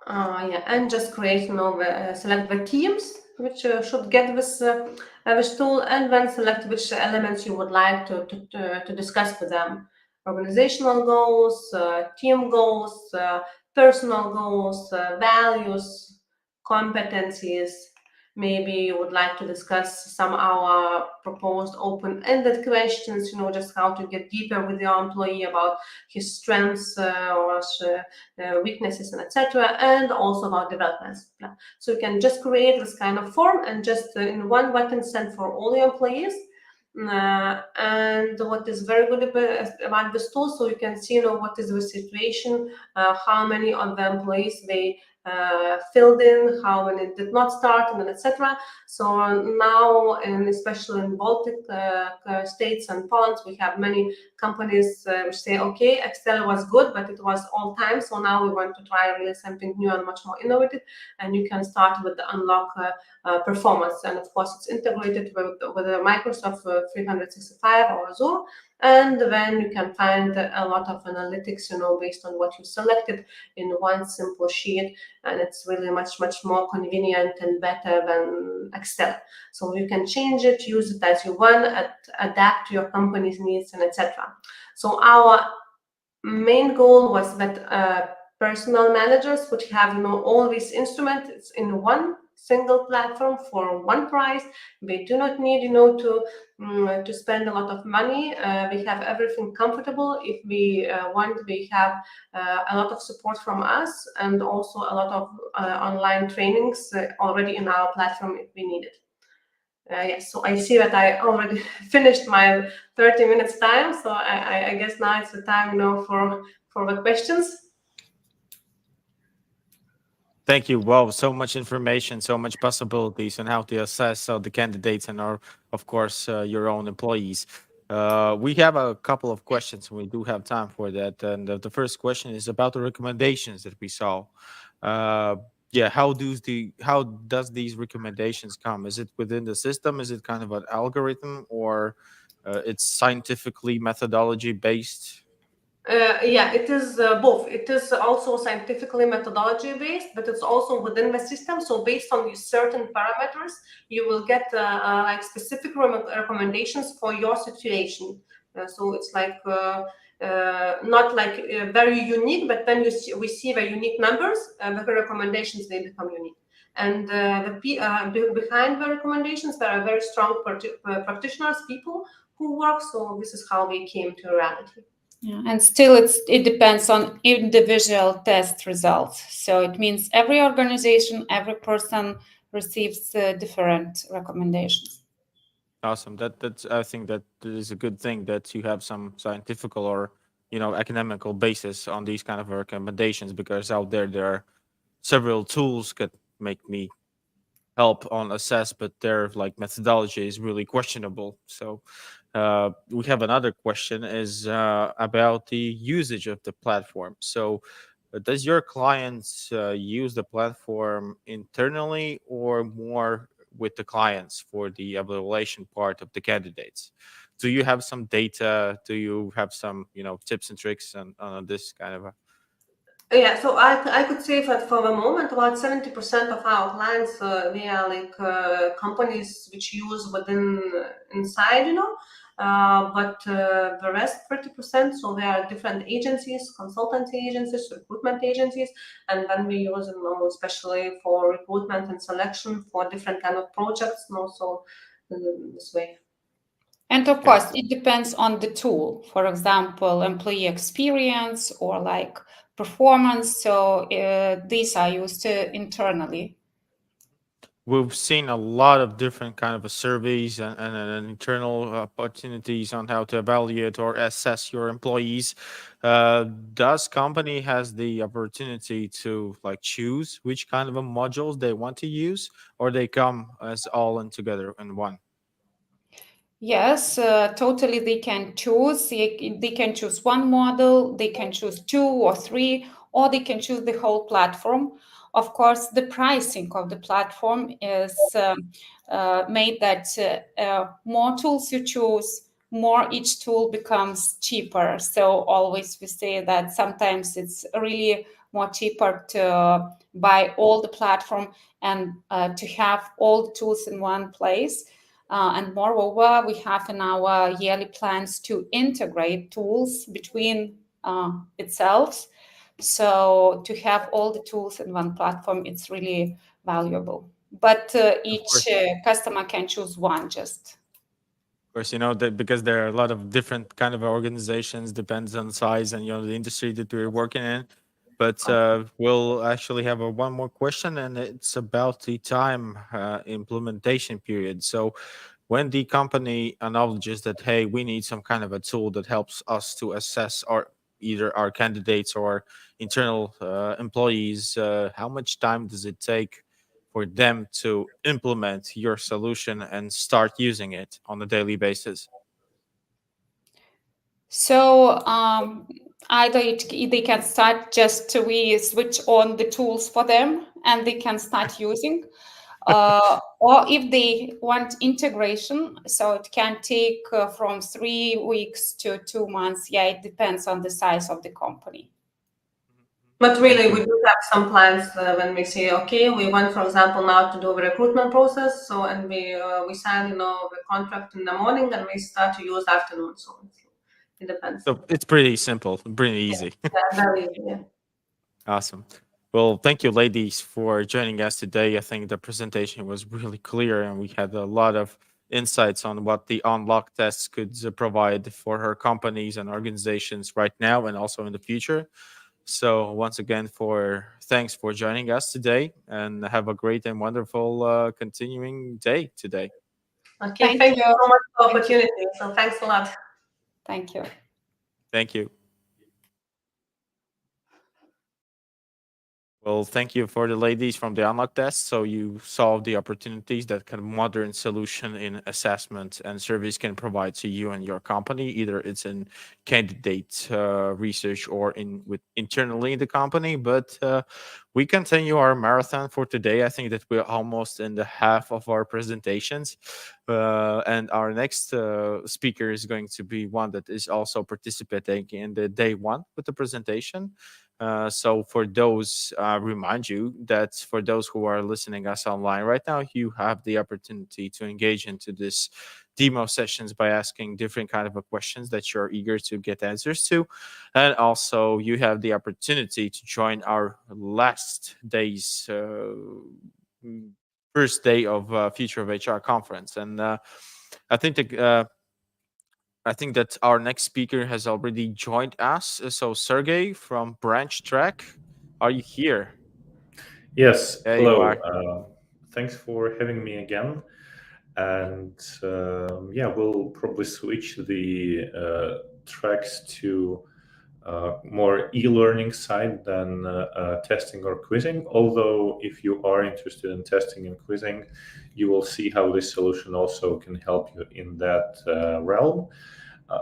Yeah, and just create, select the teams which should get this tool, and then select which elements you would like to discuss with them: organizational goals, team goals, personal goals, values, competencies. Maybe you would like to discuss some of our proposed open-ended questions, just how to get deeper with your employee about his strengths or weaknesses, and etc., and also about development plan. So you can just create this kind of form and just in one button send for all your employees. And what is very good about this tool, so you can see what is the situation, how many of the employees they filled in, how many did not start, and then etc. So now, and especially in Baltic states and Poland, we have many companies which say, okay, Excel was good, but it was all time, so now we want to try really something new and much more innovative, and you can start with the unlock performance. And of course, it's integrated with the Microsoft 365 or Azure, and then you can find a lot of analytics, based on what you selected in one simple sheet, and it's really much more convenient and better than Excel. So you can change it, use it as you want, adapt to your company's needs, and etc. So our main goal was that personal managers would have all these instruments in one single platform for one price. They do not need to spend a lot of money. We have everything comfortable. If we want, we have a lot of support from us, and also a lot of online trainings already in our platform if we need it. Yes, so I see that I already finished my 30 minutes time, so I guess now it's the time for the questions. Thank you. Wow, so much information, so much possibilities on how to assess the candidates and of course, your own employees. We have a couple of questions. We do have time for that. And the first question is about the recommendations that we saw. Yeah, how does these recommendations come? Is it within the system? Is it kind of an algorithm, or it's scientifically methodology based? Yeah, it is both. It is also scientifically methodology based, but it's also within the system. So based on these certain parameters, you will get like specific recommendations for your situation. So it's like not like very unique, but then we see the unique numbers, the recommendations, they become unique. And behind the recommendations, there are very strong practitioners, people who work. So this is how we came to reality. Yeah, and still it depends on individual test results. So it means every organization, every person receives different recommendations. Awesome. That's I think that is a good thing that you have some scientific or academical basis on these kind of recommendations, because out there are several tools that make me help on assess, but their like methodology is really questionable. So we have another question is about the usage of the platform. So does your clients use the platform internally or more with the clients for the evaluation part of the candidates? Do you have some data? Do you have some tips and tricks on this kind of Yeah, so I could say that for the moment, about 70% of our clients, they are like companies which use inside, but the rest 30%, so there are different agencies, consultancy agencies, recruitment agencies, and then we use them especially for recruitment and selection for different kind of projects, and also this way. And of course, it depends on the tool. For example, employee experience or like performance. So these are used internally. We've seen a lot of different kind of surveys and internal opportunities on how to evaluate or assess your employees. Does company has the opportunity to like choose which kind of a modules they want to use, or they come as all in together in one? Yes, totally. They can choose. They can choose one model. They can choose 2 or 3, or they can choose the whole platform. Of course, the pricing of the platform is made that more tools you choose, more each tool becomes cheaper. So always we say that sometimes it's really more cheaper to buy all the platform and to have all the tools in one place. And moreover, we have in our yearly plans to integrate tools between itself. So to have all the tools in one platform, it's really valuable. But each customer can choose one just. Of course, that because there are a lot of different kind of organizations, depends on size and the industry that we're working in. But we'll actually have one more question, and it's about the time implementation period. So when the company acknowledges that, hey, we need some kind of a tool that helps us to assess either our candidates or internal employees, how much time does it take for them to implement your solution and start using it on a daily basis? So either they can start we switch on the tools for them and they can start using, or if they want integration, so it can take from 3 weeks to 2 months. Yeah, it depends on the size of the company. But really, we do have some plans when we say, okay, we want, for example, now to do the recruitment process. So, and we sign, the contract in the morning, and we start to use afternoon. So it depends. So it's pretty simple, pretty easy. Yeah, very easy. Yeah. Awesome. Well, thank you, ladies, for joining us today. I think the presentation was really clear, and we had a lot of insights on what the unlock tests could provide for her companies and organizations right now and also in the future. So once again, thanks for joining us today, and have a great and wonderful continuing day today. Okay, thank you so much for the opportunity. So thanks a lot. Thank you. Thank you. Well, thank you for the ladies from the unlock test. So you solved the opportunities that kind of modern solution in assessment and service can provide to you and your company. Either it's in candidate research or internally in the company. But we continue our marathon for today. I think that we're almost in the half of our presentations. And our next speaker is going to be one that is also participating in the day one with the presentation. So for those, remind you that for those who are listening us online right now, you have the opportunity to engage into this demo sessions by asking different kind of questions that you're eager to get answers to. And also you have the opportunity to join our last day's first day of Future of HR conference. And I think that our next speaker has already joined us. So Sergey from Branch Track, are you here? Yes, There hello. you are. Thanks for having me again. And yeah, we'll probably switch the tracks to more e-learning side than testing or quizzing. Although if you are interested in testing and quizzing, you will see how this solution also can help you in that realm.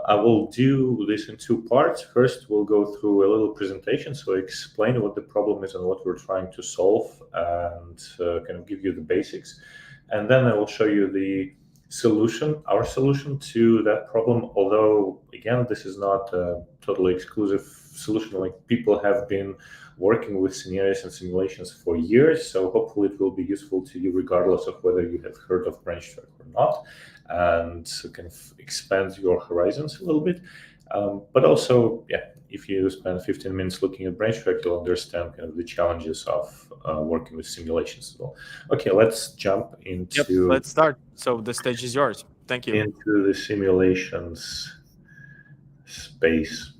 I will do this in 2 parts. First, we'll go through a little presentation, so explain what the problem is and what we're trying to solve, and kind of give you the basics. And then I will show you the solution, our solution to that problem. Although, again, this is not a totally exclusive solution. Like, people have been working with scenarios and simulations for years, so hopefully it will be useful to you regardless of whether you have heard of BranchTrack or not, and kind of expand your horizons a little bit. But also, yeah, if you spend 15 minutes looking at BranchTrack, you'll understand kind of the challenges of working with simulations as well. Okay, let's jump into... Yep, let's start. So the stage is yours. Thank you. Into the simulations space.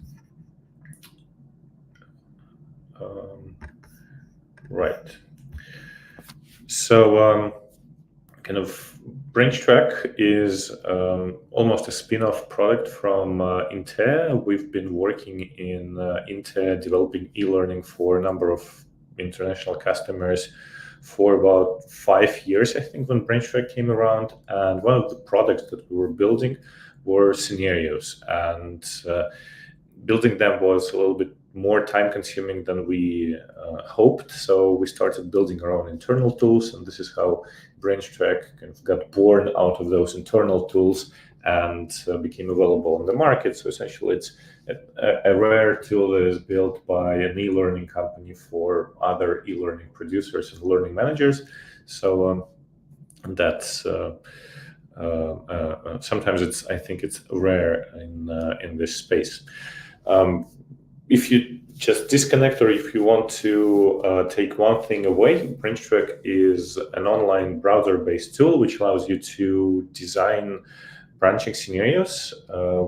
Right. So kind of BranchTrack is almost a spin-off product from Inte. We've been working in Inte developing e-learning for a number of international customers for about 5 years, I think, when BranchTrack came around. And one of the products that we were building were scenarios, and building them was a little bit more time consuming than we hoped. So we started building our own internal tools, and this is how BranchTrack kind of got born out of those internal tools and became available on the market. So essentially it's a rare tool that is built by an e-learning company for other e-learning producers and learning managers. So that's sometimes I think it's rare in this space. If you just disconnect, or if you want to take one thing away, BranchTrack is an online browser-based tool which allows you to design branching scenarios,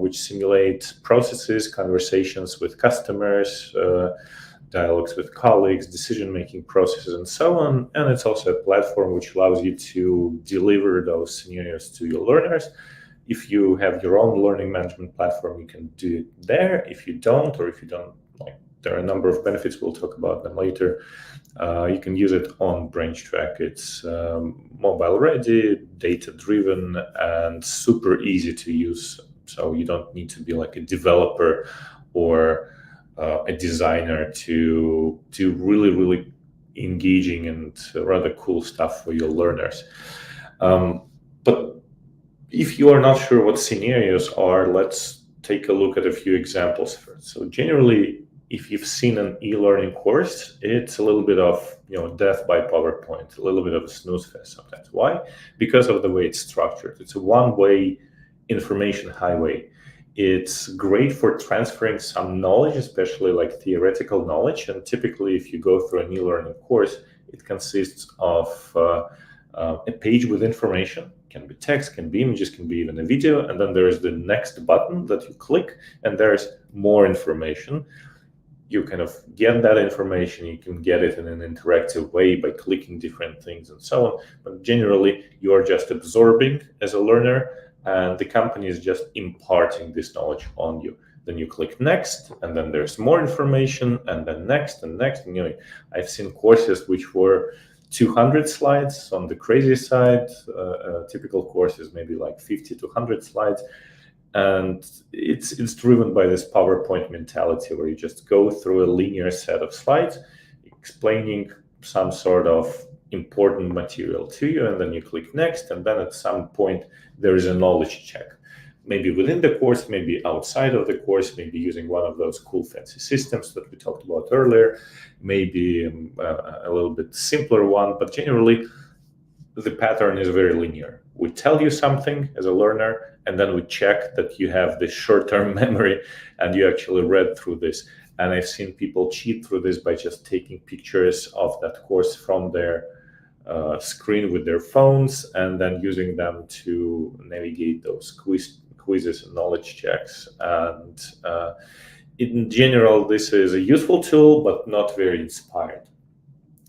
which simulate processes, conversations with customers, dialogues with colleagues, decision-making processes, and so on. And it's also a platform which allows you to deliver those scenarios to your learners. If you have your own learning management platform, you can do it there. If you don't, or if you don't, like, there are a number of benefits, we'll talk about them later. You can use it on BranchTrack. It's mobile ready, data driven, and super easy to use. So you don't need to be like a developer or a designer to do really engaging and rather cool stuff for your learners. But if you are not sure what scenarios are, let's take a look at a few examples first. So generally, if you've seen an e-learning course, it's a little bit of, death by PowerPoint, a little bit of a snooze fest sometimes. Why? Because of the way it's structured. It's a one-way information highway. It's great for transferring some knowledge, especially like theoretical knowledge. And typically, if you go through an e-learning course, it consists of a page with information. Can be text, can be images, can be even a video, and then there's the next button that you click, and there's more information. You kind of get that information, you can get it in an interactive way by clicking different things and so on, but generally you are just absorbing as a learner, and the company is just imparting this knowledge on you. Then you click next, and then there's more information, and then next and next. And, I've seen courses which were 200 slides on the crazy side. Typical course is maybe like 50 to 100 slides. And it's driven by this PowerPoint mentality where you just go through a linear set of slides explaining some sort of important material to you, and then you click next, and then at some point there is a knowledge check. Maybe within the course, maybe outside of the course, maybe using one of those cool fancy systems that we talked about earlier, maybe a little bit simpler one, but generally the pattern is very linear. We tell you something as a learner, and then we check that you have this short-term memory and you actually read through this. And I've seen people cheat through this by just taking pictures of that course from their screen with their phones and then using them to navigate those quizzes and knowledge checks. And in general, this is a useful tool, but not very inspired.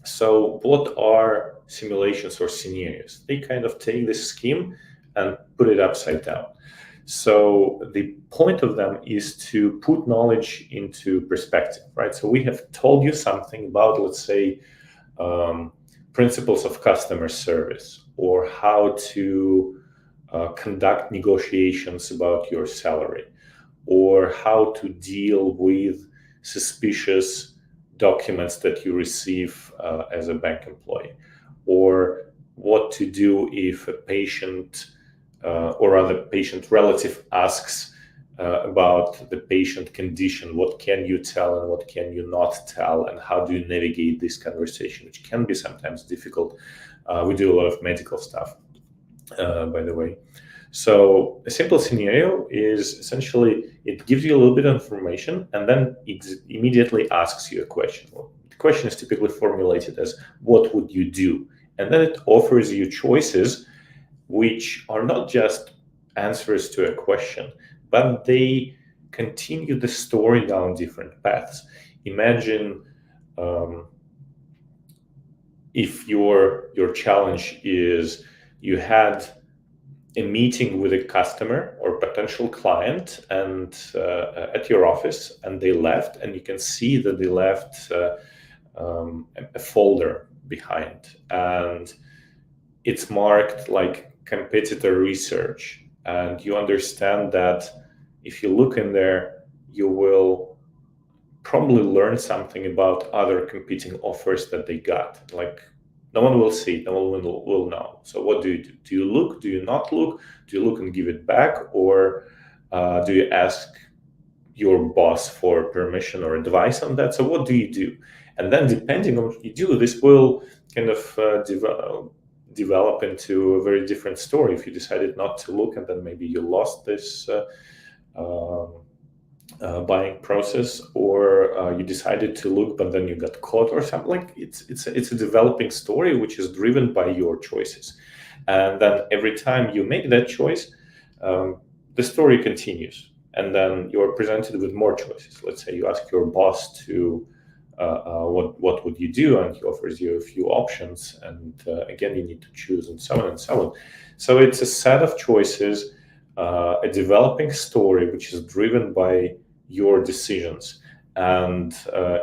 So what are simulations or scenarios? They kind of take this scheme and put it upside down. So the point of them is to put knowledge into perspective, right? So we have told you something about, let's say, principles of customer service, or how to conduct negotiations about your salary, or how to deal with suspicious documents that you receive as a bank employee, or what to do if a patient or other patient relative asks about the patient condition. What can you tell and what can you not tell, and how do you navigate this conversation, which can be sometimes difficult. We do a lot of medical stuff, by the way. So a simple scenario is essentially, it gives you a little bit of information and then it immediately asks you a question. Well, the question is typically formulated as, what would you do? And then it offers you choices which are not just answers to a question, but they continue the story down different paths. Imagine if your challenge is you had a meeting with a customer or potential client and at your office, and they left, and you can see that they left a folder behind, and it's marked like competitor research, and you understand that if you look in there, you will probably learn something about other competing offers that they got. Like, no one will see it, no one will know. So what do you do? Do you look? Do you not look? Do you look and give it back? Or do you ask your boss for permission or advice on that? So what do you do? And then depending on what you do, this will kind of develop into a very different story. If you decided not to look and then maybe you lost this buying process, or you decided to look but then you got caught or something, like it's a developing story which is driven by your choices. And then every time you make that choice, the story continues, and then you're presented with more choices. Let's say you ask your boss to what would you do, and he offers you a few options, and again you need to choose, and so on and so on. So it's a set of choices, a developing story which is driven by your decisions. And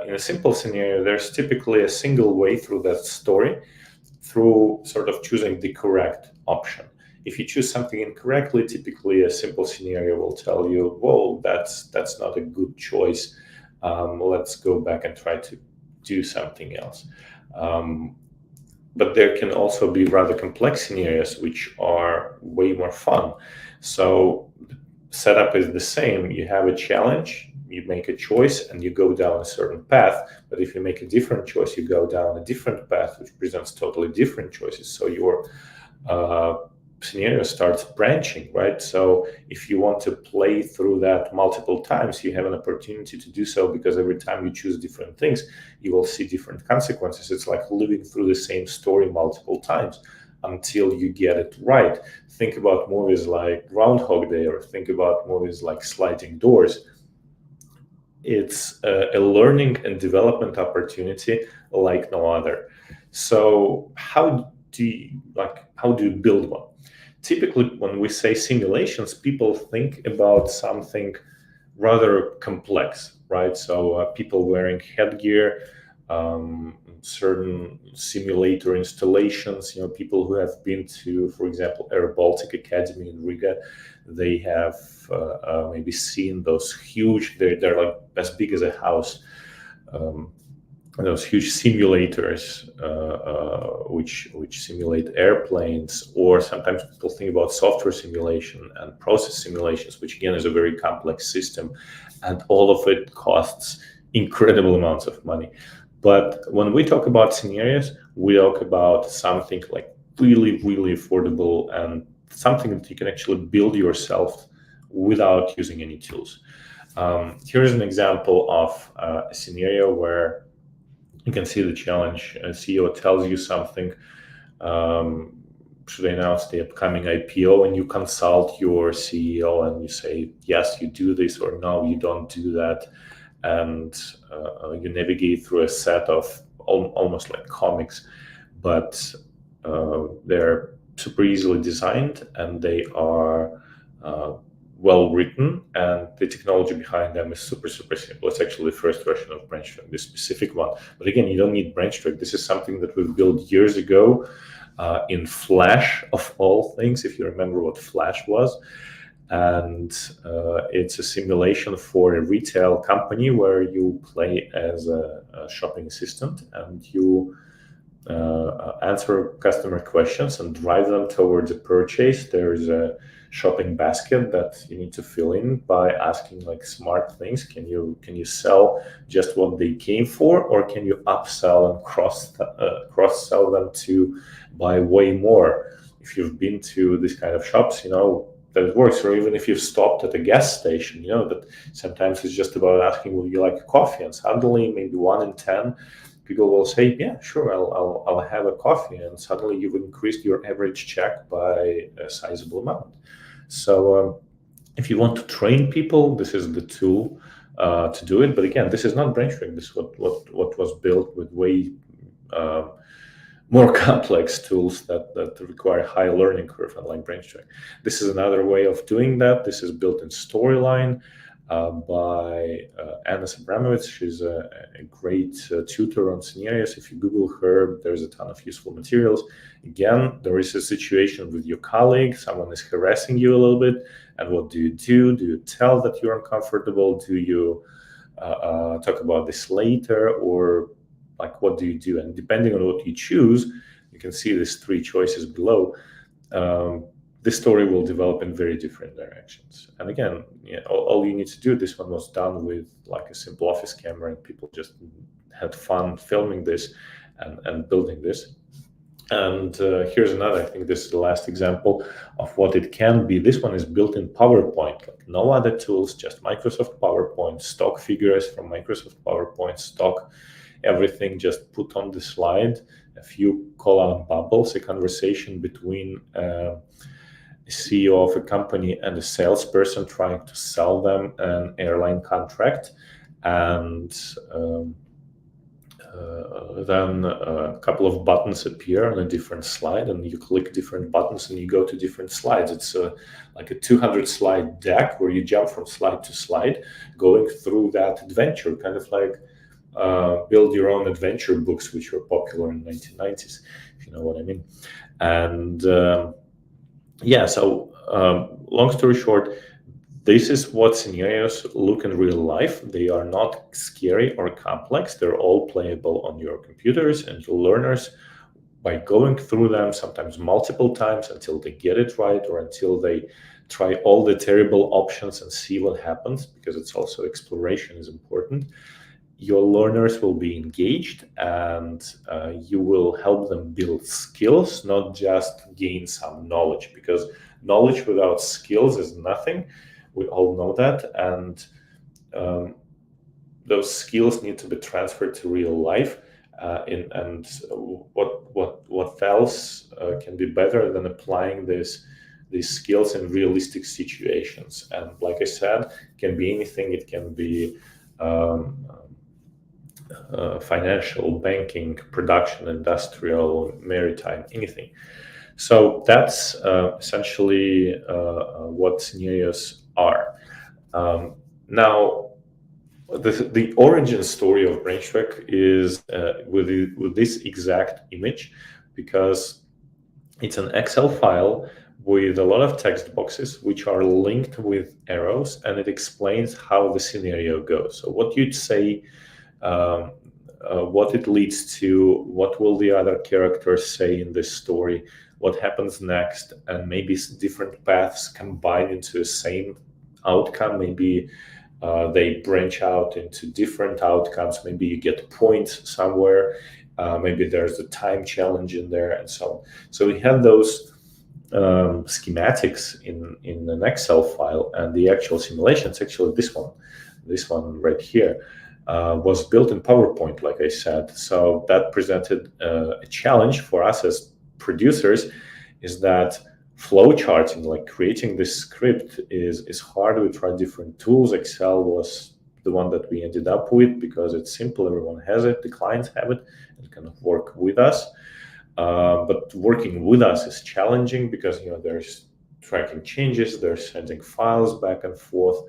in a simple scenario, there's typically a single way through that story, through sort of choosing the correct option. If you choose something incorrectly, typically a simple scenario will tell you, well, that's not a good choice. Let's go back and try to do something else. But there can also be rather complex scenarios which are way more fun. So the setup is the same. You have a challenge, you make a choice, and you go down a certain path. But if you make a different choice, you go down a different path, which presents totally different choices. So your scenario starts branching, right? So if you want to play through that multiple times, you have an opportunity to do so, because every time you choose different things, you will see different consequences. It's like living through the same story multiple times until you get it right. Think about movies like Groundhog Day, or think about movies like Sliding Doors. It's a learning and development opportunity like no other. So how do you build one? Typically, when we say simulations, people think about something rather complex, right? So people wearing headgear, certain simulator installations. People who have been to, for example, Air Baltic Academy in Riga, they have maybe seen those huge. They're like as big as a house. Those huge simulators which simulate airplanes, or sometimes people think about software simulation and process simulations, which again is a very complex system, and all of it costs incredible amounts of money. But when we talk about scenarios, we talk about something like really, really affordable, and something that you can actually build yourself without using any tools. Here's an example of a scenario where you can see the challenge. A CEO tells you something, should I announce the upcoming IPO, and you consult your CEO and you say, yes, you do this, or no, you don't do that. And you navigate through a set of almost like comics, but they're super easily designed, and they are well written, and the technology behind them is super simple. It's actually the first version of BranchTrack, this specific one. But again, you don't need BranchTrack. This is something that we've built years ago in Flash, of all things, if you remember what Flash was. And it's a simulation for a retail company where you play as a shopping assistant, and you answer customer questions and drive them towards a purchase. There's a shopping basket that you need to fill in by asking like smart things. Can you sell just what they came for, or can you upsell and cross sell them to buy way more? If you've been to these kind of shops, you know that it works. Or even if you've stopped at a gas station, you know that sometimes it's just about asking, will you like a coffee? And suddenly maybe 1 in 10 people will say, yeah, sure, I'll have a coffee. And suddenly you've increased your average check by a sizable amount. So if you want to train people, this is the tool to do it. But again, this is not BrainStrike. This is what was built with way more complex tools that require high learning curve, unlike BrainStrike. This is another way of doing that. This is built in Storyline by Anna Abramovich. She's a great tutor on scenarios. If you Google her, there's a ton of useful materials. Again, there is a situation with your colleague. Someone is harassing you a little bit. And what do? Do you tell that you're uncomfortable? Do you talk about this later? Or like, what do you do? And depending on what you choose, you can see these 3 choices below. This story will develop in very different directions. And again, all you need to do, this one was done with like a simple office camera, and people just had fun filming this and building this. And here's another, I think this is the last example of what it can be. This one is built in PowerPoint, like no other tools, just Microsoft PowerPoint, stock figures from Microsoft PowerPoint, stock everything just put on the slide, a few call-out bubbles, a conversation between a CEO of a company and a salesperson trying to sell them an airline contract, and then a couple of buttons appear on a different slide, and you click different buttons and you go to different slides. It's like a 200-slide deck where you jump from slide to slide, going through that adventure, kind of like build your own adventure books, which were popular in the 1990s, if you know what I mean. And so long story short, this is what scenarios look in real life. They are not scary or complex. They're all playable on your computers, and your learners, by going through them sometimes multiple times until they get it right, or until they try all the terrible options and see what happens, because it's also exploration is important. Your learners will be engaged, and you will help them build skills, not just gain some knowledge, because knowledge without skills is nothing. We all know that, and those skills need to be transferred to real life. And what else can be better than applying these skills in realistic situations? And like I said, it can be anything. It can be financial, banking, production, industrial, maritime, anything. So that's essentially what scenarios are. Now, the origin story of BrainStrike is with this exact image, because it's an Excel file with a lot of text boxes which are linked with arrows, and it explains how the scenario goes. So what you'd say, what it leads to, what will the other characters say in this story, what happens next, and maybe different paths combine into the same outcome. Maybe they branch out into different outcomes. Maybe you get points somewhere. Maybe there's a time challenge in there, and so on. So we have those schematics in an Excel file, and the actual simulations, actually this one right here, was built in PowerPoint, like I said. So that presented a challenge for us as producers, is that flow charting, like creating this script, is hard. We tried different tools. Excel was the one that we ended up with because it's simple. Everyone has it. The clients have it and kind of work with us. But working with us is challenging because there's tracking changes, they're sending files back and forth.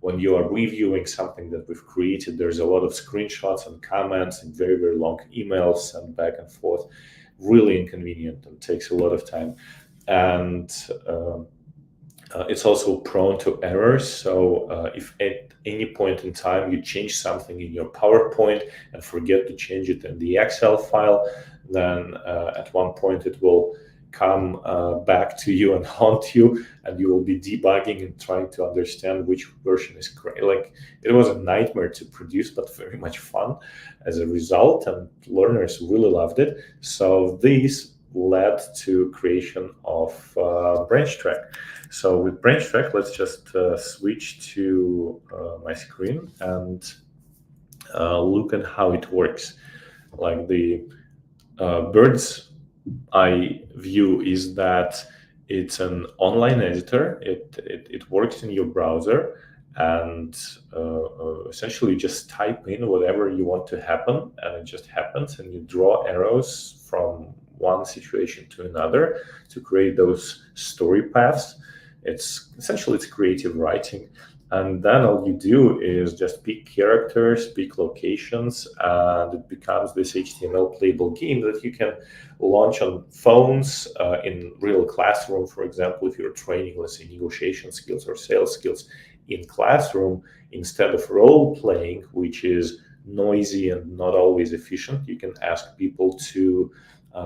When you are reviewing something that we've created, there's a lot of screenshots and comments and very, very long emails sent back and forth. Really inconvenient and takes a lot of time. And It's also prone to errors. So if at any point in time you change something in your PowerPoint and forget to change it in the Excel file, then at one point it will come back to you and haunt you, and you will be debugging and trying to understand which version is correct. Like, it was a nightmare to produce, but very much fun as a result, and learners really loved it. So these led to creation of branch track. So with branch track, let's just switch to my screen and look at how it works. Like, the bird's eye view is that it's an online editor. It works in your browser, and essentially you just type in whatever you want to happen, and it just happens, and you draw arrows from one situation to another to create those story paths. It's essentially, it's creative writing. And then all you do is just pick characters, pick locations, and it becomes this HTML playable game that you can launch on phones, in real classroom. For example, if you're training, let's say, negotiation skills or sales skills in classroom, instead of role playing, which is noisy and not always efficient, you can ask people to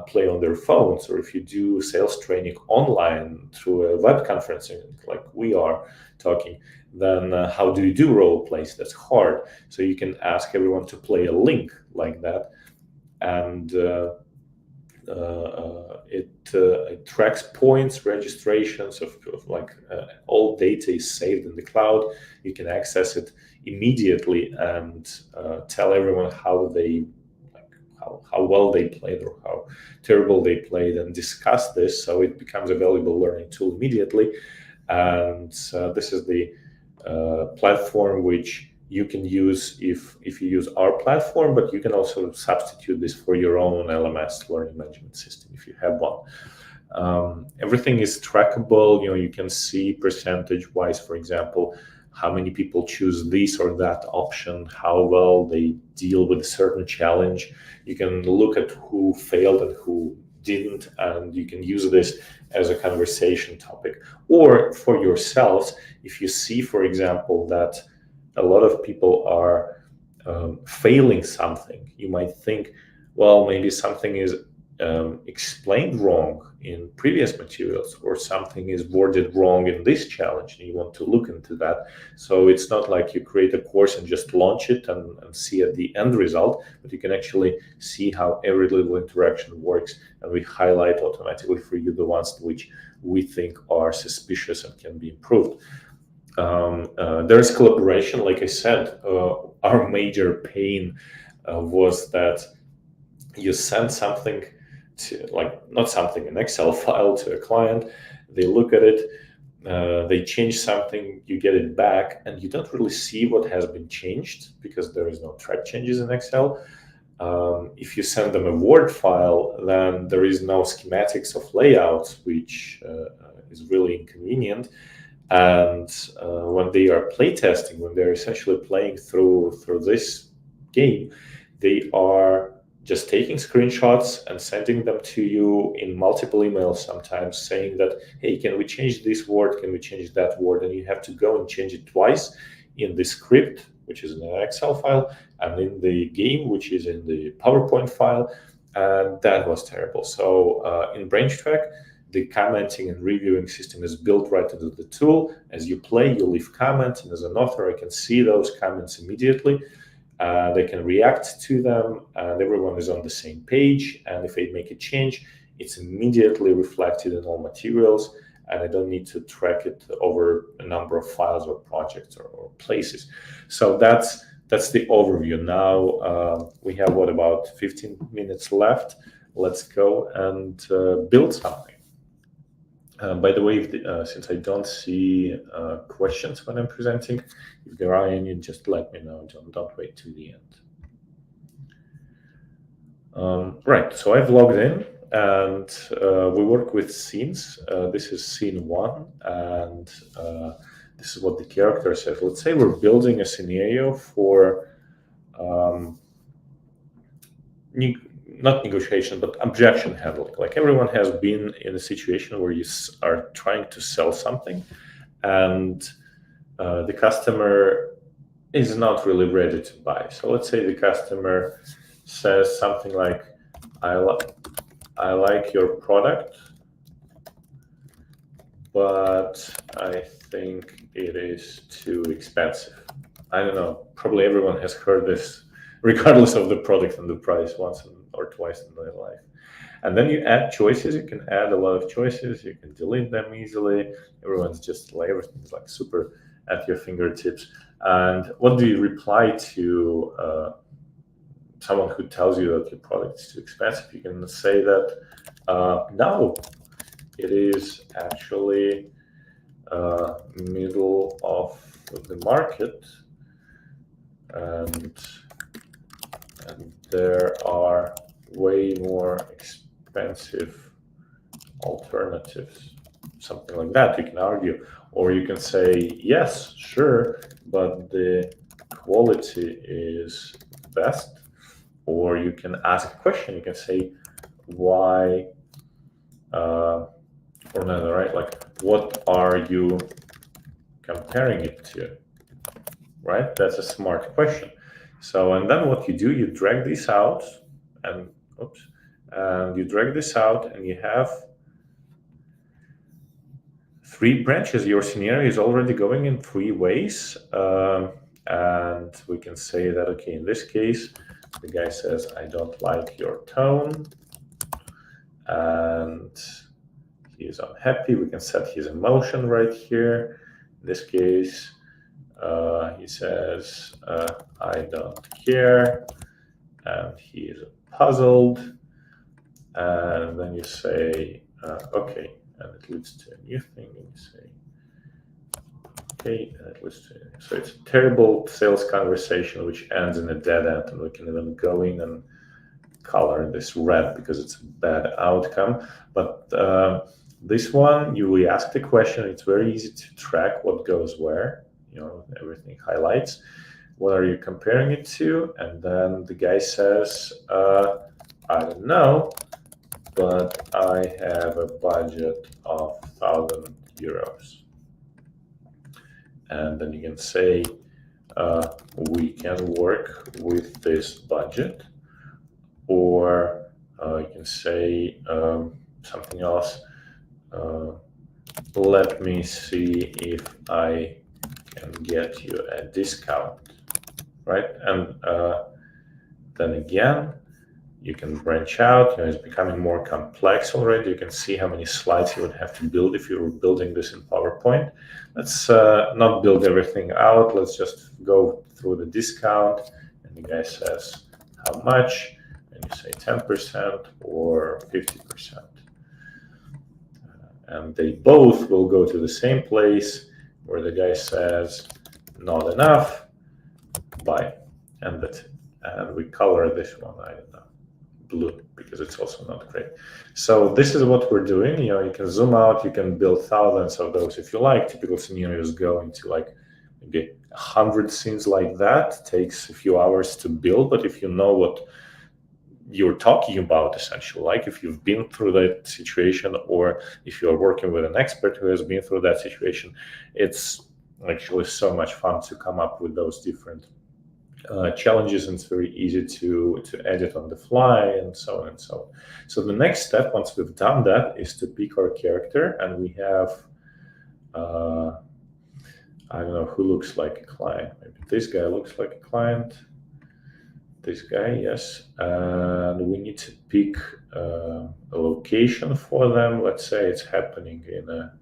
play on their phones. Or if you do sales training online through a web conferencing like we are talking, then how do you do role plays? That's hard. So you can ask everyone to play a link like that, and it tracks points, registrations of all data is saved in the cloud. You can access it immediately and tell everyone how well they played or how terrible they played, and discuss this. So it becomes a valuable learning tool immediately. And this is the platform which you can use if you use our platform, but you can also substitute this for your own LMS, learning management system, if you have one. Everything is trackable. You can see percentage wise, for example, how many people choose this or that option, how well they deal with a certain challenge. You can look at who failed and who didn't, and you can use this as a conversation topic. Or for yourselves, if you see, for example, that a lot of people are failing something, you might think, well, maybe something is explained wrong in previous materials, or something is worded wrong in this challenge, and you want to look into that. So it's not like you create a course and just launch it and see at the end result, but you can actually see how every little interaction works, and we highlight automatically for you the ones which we think are suspicious and can be improved. There's collaboration. Like I said, our major pain was that you send something to, not something, an Excel file to a client, they look at it, they change something, you get it back, and you don't really see what has been changed because there is no track changes in Excel. If you send them a Word file, then there is no schematics of layouts, which is really inconvenient. And when they are playtesting, when they're essentially playing through this game, they are just taking screenshots and sending them to you in multiple emails, sometimes saying that, hey, can we change this word? Can we change that word? And you have to go and change it twice in the script, which is in an Excel file, and in the game, which is in the PowerPoint file. And that was terrible. So in BranchTrack, the commenting and reviewing system is built right into the tool. As you play, you leave comments, and as an author, I can see those comments immediately. They can react to them, and everyone is on the same page. And if I make a change, it's immediately reflected in all materials, and I don't need to track it over a number of files or projects or places. So that's the overview. Now we have about 15 minutes left. Let's go and build something. By the way, since I don't see questions when I'm presenting, if there are any, just let me know. Don't wait to the end. Right, so I've logged in, and we work with scenes. This is scene 1, and this is what the character says. Let's say we're building a scenario for not negotiation, but objection handling. Like, everyone has been in a situation where you are trying to sell something, and the customer is not really ready to buy. So let's say the customer says something like, I like your product, but I think it is too expensive. I don't know, probably everyone has heard this, regardless of the product and the price, once or twice in their life. And then you add choices. You can add a lot of choices. You can delete them easily. Everything's like super at your fingertips. And what do you reply to someone who tells you that your product is too expensive? You can say that, no, it is actually middle of the market, and there are way more expensive alternatives, something like that. You can argue, or you can say, yes, sure, but the quality is best. Or you can ask a question. You can say, why, or another, right? Like, what are you comparing it to, right? That's a smart question. So, and then what you do, you drag this out, and you drag this out, and you have 3 branches. Your scenario is already going in 3 ways, and we can say that, okay, in this case, the guy says, I don't like your tone, and he is unhappy. We can set his emotion right here. In this case, he says, I don't care, and he is puzzled. And then you say, okay, and it leads to a new thing, and you say, okay, and it leads to, so it's a terrible sales conversation which ends in a dead end, and we can even go in and color this red because it's a bad outcome. But this one, we ask the question, it's very easy to track what goes where, everything highlights. What are you comparing it to? And then the guy says, I don't know, but I have a budget of 1,000 euros. And then you can say, we can work with this budget. Or you can say something else. Let me see if I can get you a discount, right? And then again, you can branch out. It's becoming more complex already. You can see how many slides you would have to build if you were building this in PowerPoint. Let's not build everything out. Let's just go through the discount. And the guy says, how much? And you say 10% or 50%. And they both will go to the same place where the guy says, not enough, buy. And that's it. And we color this one, I don't know, blue, because it's also not great. So this is what we're doing. You can zoom out, you can build thousands of those if you like. Typical scenarios go into like maybe 100 scenes like that. It takes a few hours to build, but if you know what you're talking about, essentially, like if you've been through that situation, or if you're working with an expert who has been through that situation, it's actually so much fun to come up with those different challenges, and it's very easy to edit on the fly, and so on and so on. So the next step, once we've done that, is to pick our character, and we have I don't know who looks like a client. Maybe this guy looks like a client. This guy, yes. And we need to pick a location for them. Let's say it's happening in a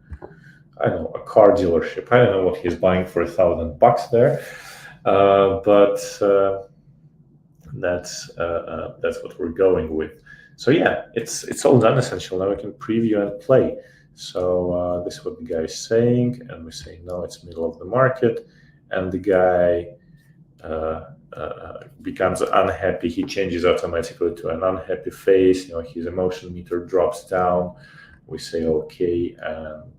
car dealership. I don't know what he's buying for $1,000 there, but that's what we're going with. So yeah, it's all done essentially. Now we can preview and play. So this is what the guy is saying, and we say no, it's middle of the market, and the guy becomes unhappy. He changes automatically to an unhappy face. His emotion meter drops down. We say okay, and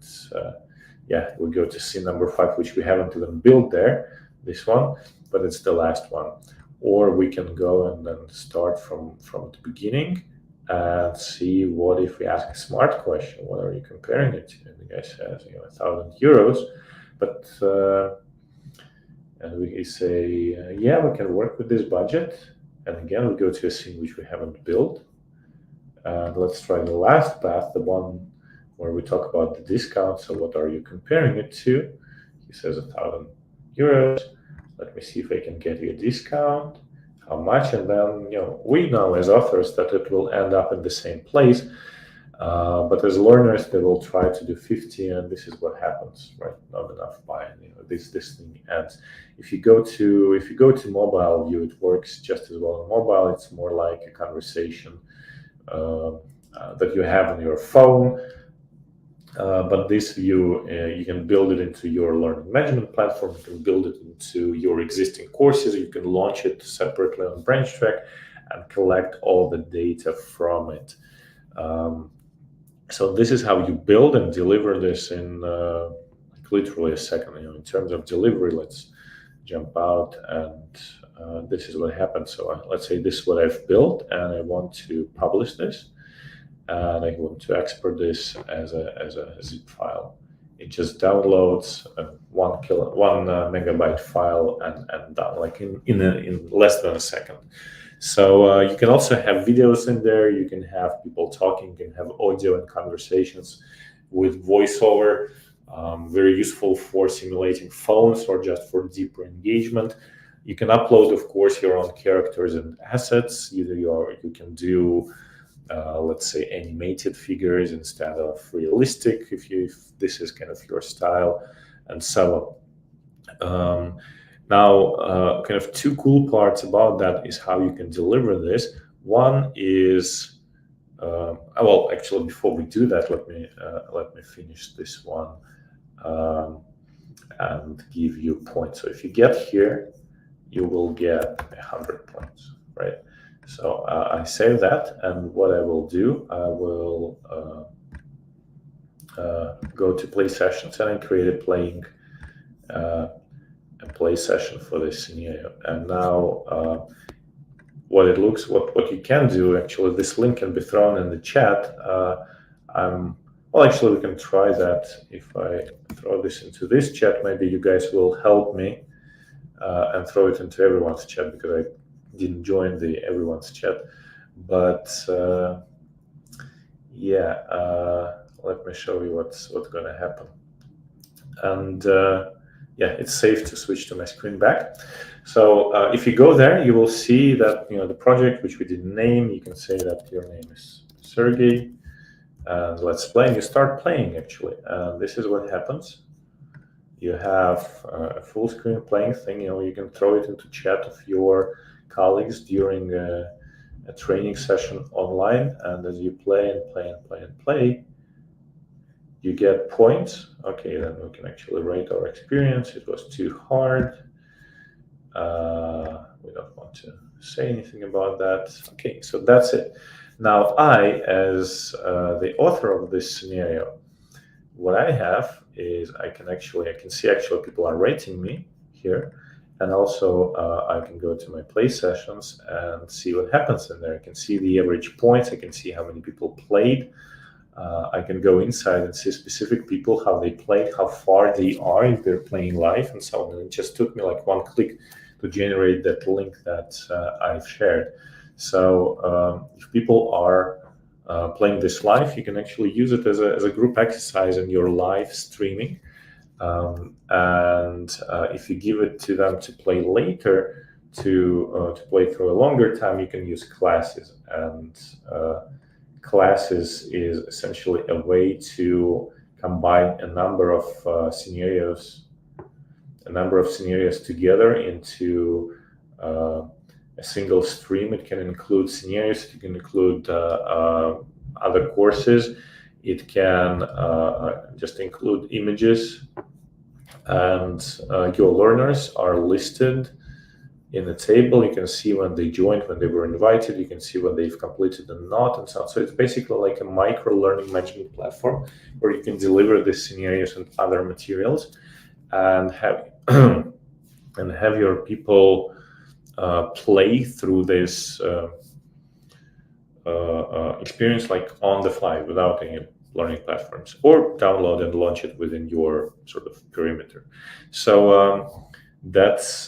we go to scene number 5, which we haven't even built there. This one, but it's the last one. Or we can go and then start from the beginning, and see what if we ask a smart question. What are you comparing it to? And the guy says, 1,000 euros. But and we say, yeah, we can work with this budget. And again, we go to a scene which we haven't built. And let's try the last path, the one where we talk about the discount. So what are you comparing it to? He says 1,000 euros. Let me see if I can get you a discount. How much? And then, we know as authors that it will end up in the same place. But as learners, they will try to do 50, and this is what happens, right? Not enough buying. This thing ends. If you go to mobile view, it works just as well. On mobile, it's more like a conversation that you have on your phone. But this view, you can build it into your learning management platform. You can build it into your existing courses. You can launch it separately on BranchTrack and collect all the data from it. So this is how you build and deliver this in literally a second. In terms of delivery, let's jump out, and this is what happens. So let's say this is what I've built, and I want to publish this, and I want to export this as a zip file. It just downloads one megabyte file and done, like in less than a second. So you can also have videos in there. You can have people talking. You can have audio and conversations with voiceover. Very useful for simulating phones or just for deeper engagement. You can upload, of course, your own characters and assets. You can do, let's say, animated figures instead of realistic, if this is kind of your style, and so on. Now, kind of two cool parts about that is how you can deliver this. One is, well, actually, before we do that, let me finish this one and give you points. So if you get here, you will get 100 points, right? So I save that, and what I will do, I will go to play sessions, and I create a play session for this scenario. And now what you can do, actually, this link can be thrown in the chat. Well, actually, we can try that. If I throw this into this chat, maybe you guys will help me and throw it into everyone's chat, because I didn't join the everyone's chat. But yeah, let me show you what's going to happen. And yeah, it's safe to switch to my screen back. So if you go there, you will see that the project, which we didn't name, you can say that your name is Sergey, and let's play. And you start playing, actually. And this is what happens. You have a full screen playing thing. You can throw it into chat of your colleagues during a training session online, and as you play and play and play and play, you get points. Okay, then we can actually rate our experience. It was too hard. We don't want to say anything about that. Okay, so that's it. Now I, as the author of this scenario, what I have is I can see actually people are rating me here. And also I can go to my play sessions and see what happens in there. I can see the average points. I can see how many people played. I can go inside and see specific people, how they played, how far they are, if they're playing live, and so on. And it just took me like one click to generate that link that I've shared. So if people are playing this live, you can actually use it as a group exercise in your live streaming. And if you give it to them to play later, to play for a longer time, you can use classes. And classes is essentially a way to combine a number of scenarios together into a single stream. It can include scenarios. It can include other courses. It can just include images, and your learners are listed in a table. You can see when they joined, when they were invited. You can see when they've completed and not, and so on. So it's basically like a micro learning management platform where you can deliver the scenarios and other materials, and have your people play through this experience like on the fly without any learning platforms, or download and launch it within your sort of perimeter. So that's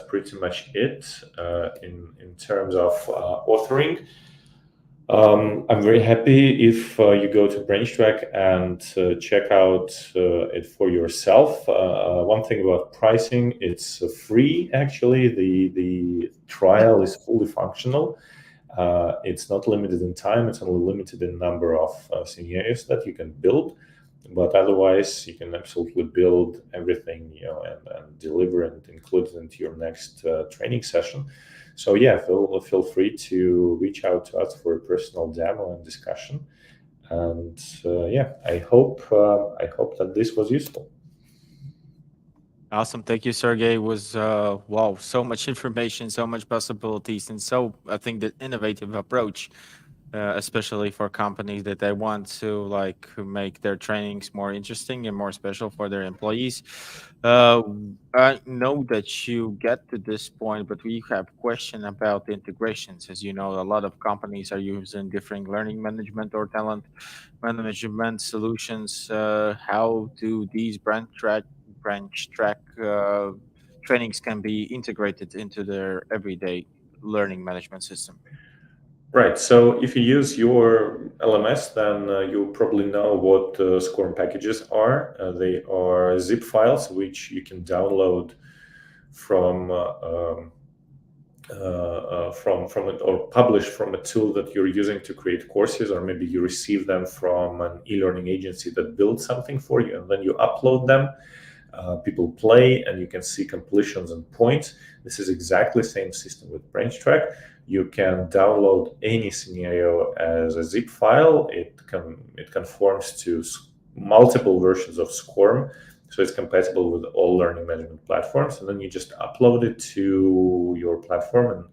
pretty much it in terms of authoring. I'm very happy if you go to BranchTrack and check out it for yourself. One thing about pricing, it's free actually. The trial is fully functional. It's not limited in time, it's only limited in number of scenarios that you can build. But otherwise, you can absolutely build everything, and deliver and include it into your next training session. So yeah, feel free to reach out to us for a personal demo and discussion. And I hope that this was useful. Awesome. Thank you, Sergey. It was, wow, so much information, so much possibilities, and so I think the innovative approach, especially for companies that they want to like make their trainings more interesting and more special for their employees. I know that you get to this point, but we have question about the integrations. As you know, a lot of companies are using different learning management or talent management solutions. How do these branch track trainings can be integrated into their everyday learning management system? Right. So if you use your LMS, then you probably know what SCORM packages are. They are zip files which you can download from it, or publish from a tool that you're using to create courses, or maybe you receive them from an e-learning agency that builds something for you, and then you upload them. People play, and you can see completions and points. This is exactly the same system with BranchTrack. You can download any scenario as a zip file. It conforms to multiple versions of SCORM, so it's compatible with all learning management platforms. And then you just upload it to your platform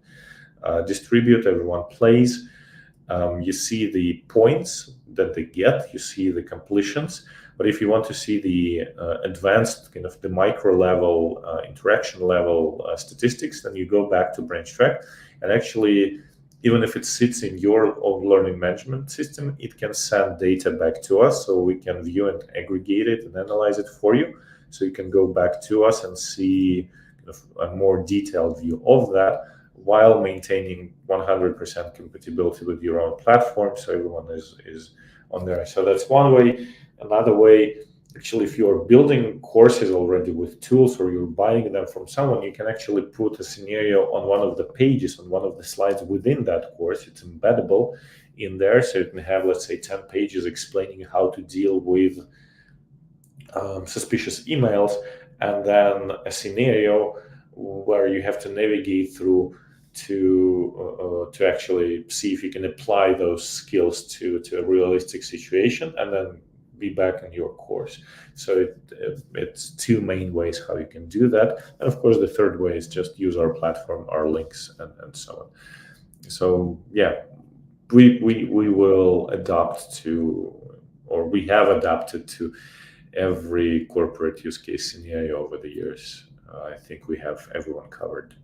and distribute. Everyone plays. You see the points that they get. You see the completions. But if you want to see the advanced kind of the micro level, interaction level statistics, then you go back to BranchTrack. And actually, even if it sits in your own learning management system, it can send data back to us, so we can view and aggregate it and analyze it for you. So you can go back to us and see kind of a more detailed view of that, while maintaining 100% compatibility with your own platform, so everyone is on there. So that's one way. Another way, actually, if you're building courses already with tools, or you're buying them from someone, you can actually put a scenario on one of the pages, on one of the slides within that course. It's embeddable in there, so it may have, let's say, 10 pages explaining how to deal with suspicious emails, and then a scenario where you have to navigate through to actually see if you can apply those skills to a realistic situation, and then be back in your course. So it's two main ways how you can do that. And of course, the third way is just use our platform, our links, and so on. So yeah, we will adapt to, or we have adapted to every corporate use case scenario over the years. I think we have everyone covered.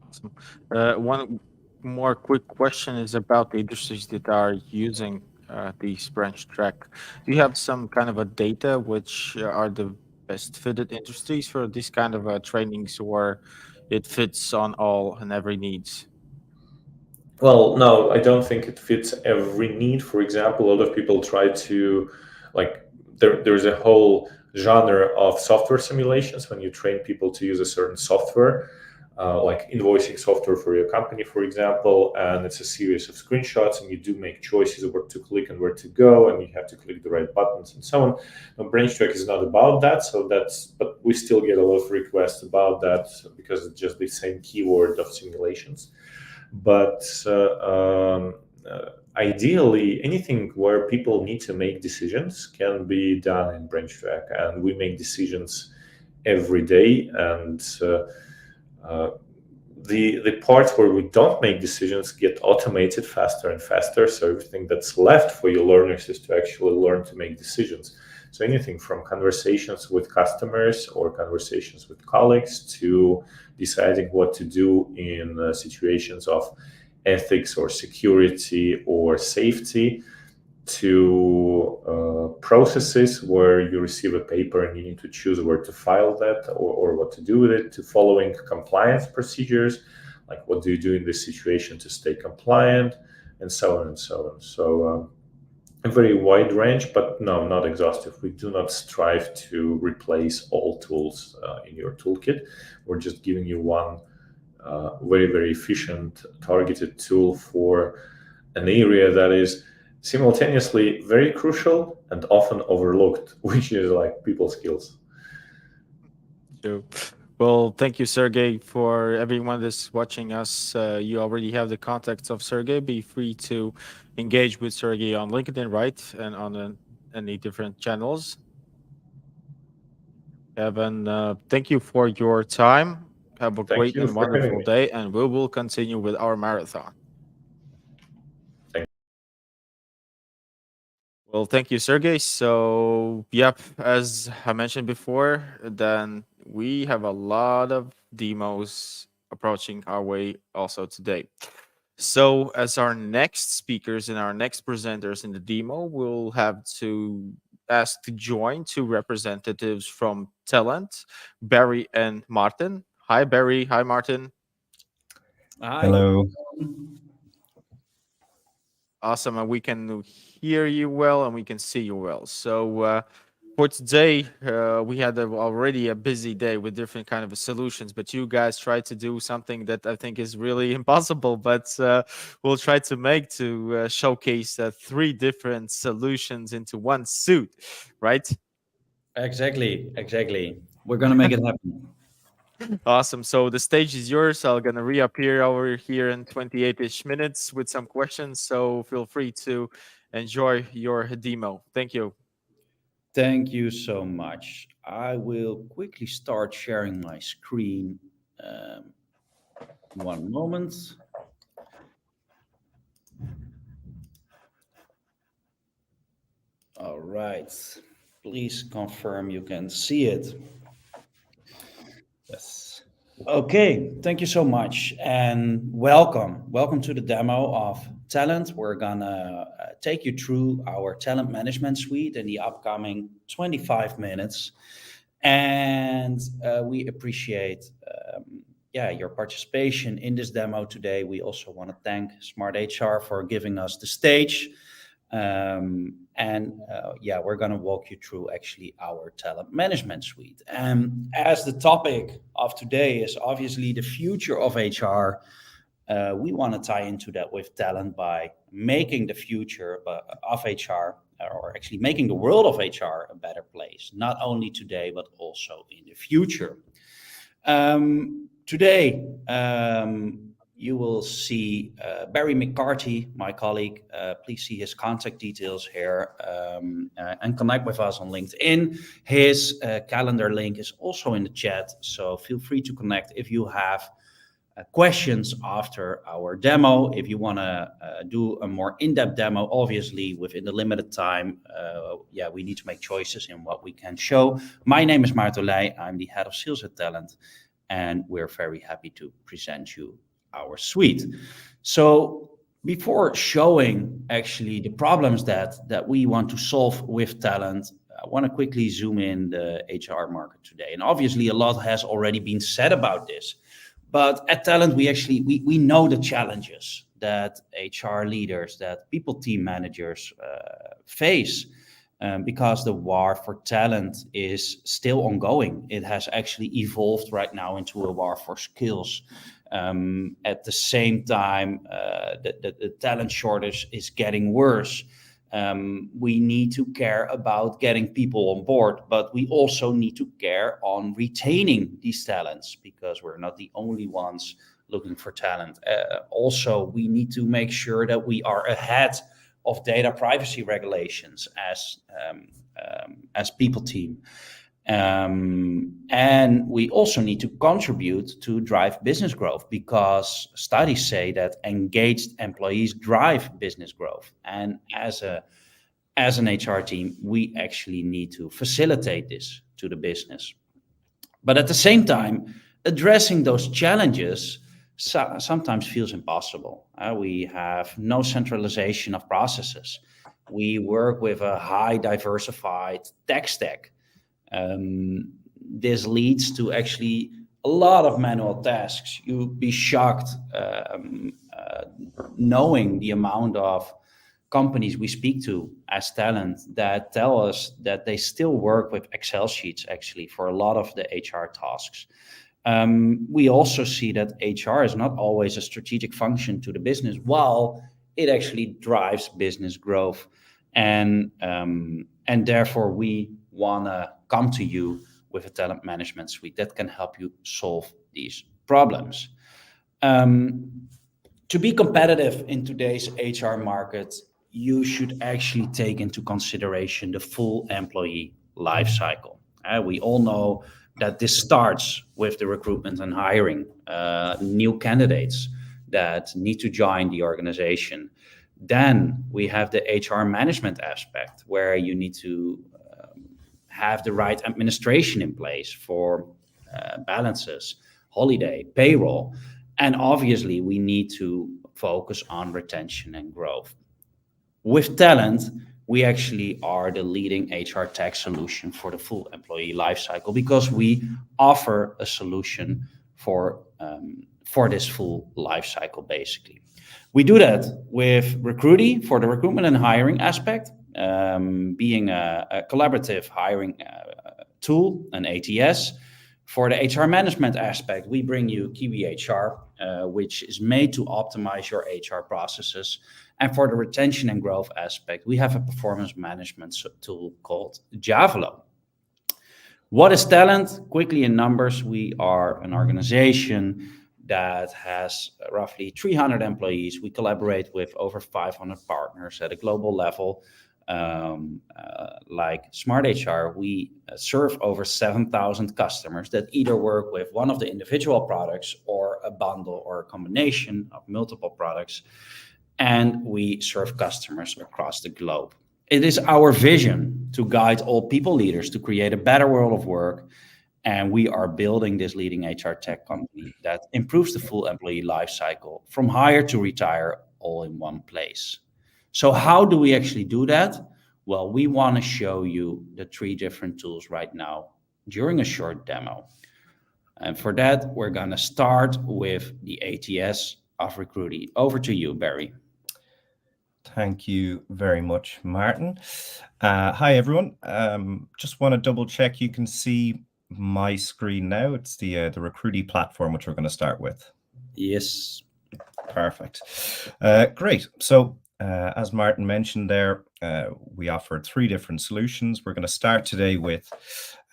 Awesome. One more quick question is about the industries that are using these BranchTrack. Do you have some kind of a data which are the best fitted industries for this kind of trainings, or it fits on all and every needs? Well, no, I don't think it fits every need. For example, a lot of people try to, like, there's a whole genre of software simulations when you train people to use a certain software. Like invoicing software for your company, for example, and it's a series of screenshots, and you do make choices of where to click and where to go, and you have to click the right buttons and so on. Now, BranchTrack is not about that, but we still get a lot of requests about that because it's just the same keyword of simulations. But ideally, anything where people need to make decisions can be done in BranchTrack, and we make decisions every day. And the parts where we don't make decisions get automated faster and faster. So everything that's left for your learners is to actually learn to make decisions. So anything from conversations with customers or conversations with colleagues to deciding what to do in situations of ethics or security or safety, to processes where you receive a paper and you need to choose where to file that or what to do with it, to following compliance procedures, like what do you do in this situation to stay compliant, and so on and so on. So a very wide range, but no, not exhaustive. We do not strive to replace all tools in your toolkit. We're just giving you one very, very efficient, targeted tool for an area that is simultaneously very crucial and often overlooked, which is like people skills. So, well, thank you, Sergey. For everyone that's watching us, you already have the contacts of Sergey. Be free to engage with Sergey on LinkedIn, right? And on any different channels. Evan, thank you for your time. Have a great and wonderful day, and we will continue with our marathon. Well, thank you, Sergey. So, yep, as I mentioned before, then we have a lot of demos approaching our way also today. So, as our next speakers and our next presenters in the demo, we'll have to ask to join two representatives from Talent, Barry and Martin. Hi, Barry. Hi, Martin. Hi. Hello. Awesome, and we can hear you well and we can see you well. So for today, we had already a busy day with different kind of solutions, but you guys tried to do something that I think is really impossible, but we'll try to make to showcase 3 different solutions into one suit, right? Exactly. We're gonna make it happen. Awesome. So the stage is yours. I'm gonna reappear over here in 28-ish minutes with some questions. So feel free to enjoy your demo. Thank you. Thank you so much. I will quickly start sharing my screen. One moment. All right. Please confirm you can see it. Yes. Okay, thank you so much, and welcome to the demo of Talent. We're gonna take you through our talent management suite in the upcoming 25 minutes, and we appreciate your participation in this demo today. We also want to thank Smart HR for giving us the stage. We're going to walk you through actually our talent management suite. And as the topic of today is obviously the future of HR, we want to tie into that with talent by making the future of HR, or actually making the world of HR a better place, not only today, but also in the future. Today, you will see Barry McCarthy, my colleague. Please see his contact details here and connect with us on LinkedIn. His calendar link is also in the chat, so feel free to connect if you have questions after our demo. If you want to do a more in-depth demo, obviously within the limited time, we need to make choices in what we can show. My name is Maarten Leij. I'm the head of sales at Talent, and we're very happy to present you our suite. So before showing actually the problems that we want to solve with Talent, I want to quickly zoom in the HR market today. And obviously a lot has already been said about this, but at Talent, we know the challenges that HR leaders, that people team managers face, because the war for talent is still ongoing. It has actually evolved right now into a war for skills. At the same time, the talent shortage is getting worse. We need to care about getting people on board, but we also need to care on retaining these talents, because we're not the only ones looking for talent. Also, we need to make sure that we are ahead of data privacy regulations as people team. And we also need to contribute to drive business growth, because studies say that engaged employees drive business growth. And as an HR team, we actually need to facilitate this to the business. But at the same time, addressing those challenges sometimes feels impossible. We have no centralization of processes. We work with a high diversified tech stack. This leads to actually a lot of manual tasks. You'd be shocked knowing the amount of companies we speak to as talent that tell us that they still work with Excel sheets actually for a lot of the HR tasks. We also see that HR is not always a strategic function to the business, while it actually drives business growth. And therefore, we want to come to you with a talent management suite that can help you solve these problems. To be competitive in today's HR market, you should actually take into consideration the full employee life cycle. We all know that this starts with the recruitment and hiring, new candidates that need to join the organization. Then we have the HR management aspect, where you need to have the right administration in place for balances, holiday, payroll. And obviously, we need to focus on retention and growth. With talent, we actually are the leading HR tech solution for the full employee lifecycle, because we offer a solution for this full lifecycle, basically. We do that with Recruity for the recruitment and hiring aspect, being a collaborative hiring tool, an ATS. For the HR management aspect, we bring you Kiwi HR, which is made to optimize your HR processes. And for the retention and growth aspect, we have a performance management tool called Javelot. What is talent? Quickly in numbers, we are an organization that has roughly 300 employees. We collaborate with over 500 partners at a global level. Like Smart HR, we serve over 7,000 customers that either work with one of the individual products or a bundle or a combination of multiple products. And we serve customers across the globe. It is our vision to guide all people leaders to create a better world of work. And we are building this leading HR tech company that improves the full employee life cycle from hire to retire, all in one place. So how do we actually do that? Well, we want to show you the 3 different tools right now during a short demo. And for that, we're going to start with the ATS of Recruity. Over to you, Barry. Thank you very much, Martin. Hi, everyone. Just want to double check you can see my screen now. It's the Recruity platform, which we're going to start with. Yes. Perfect. Great. So as Martin mentioned there, we offer 3 different solutions. We're going to start today with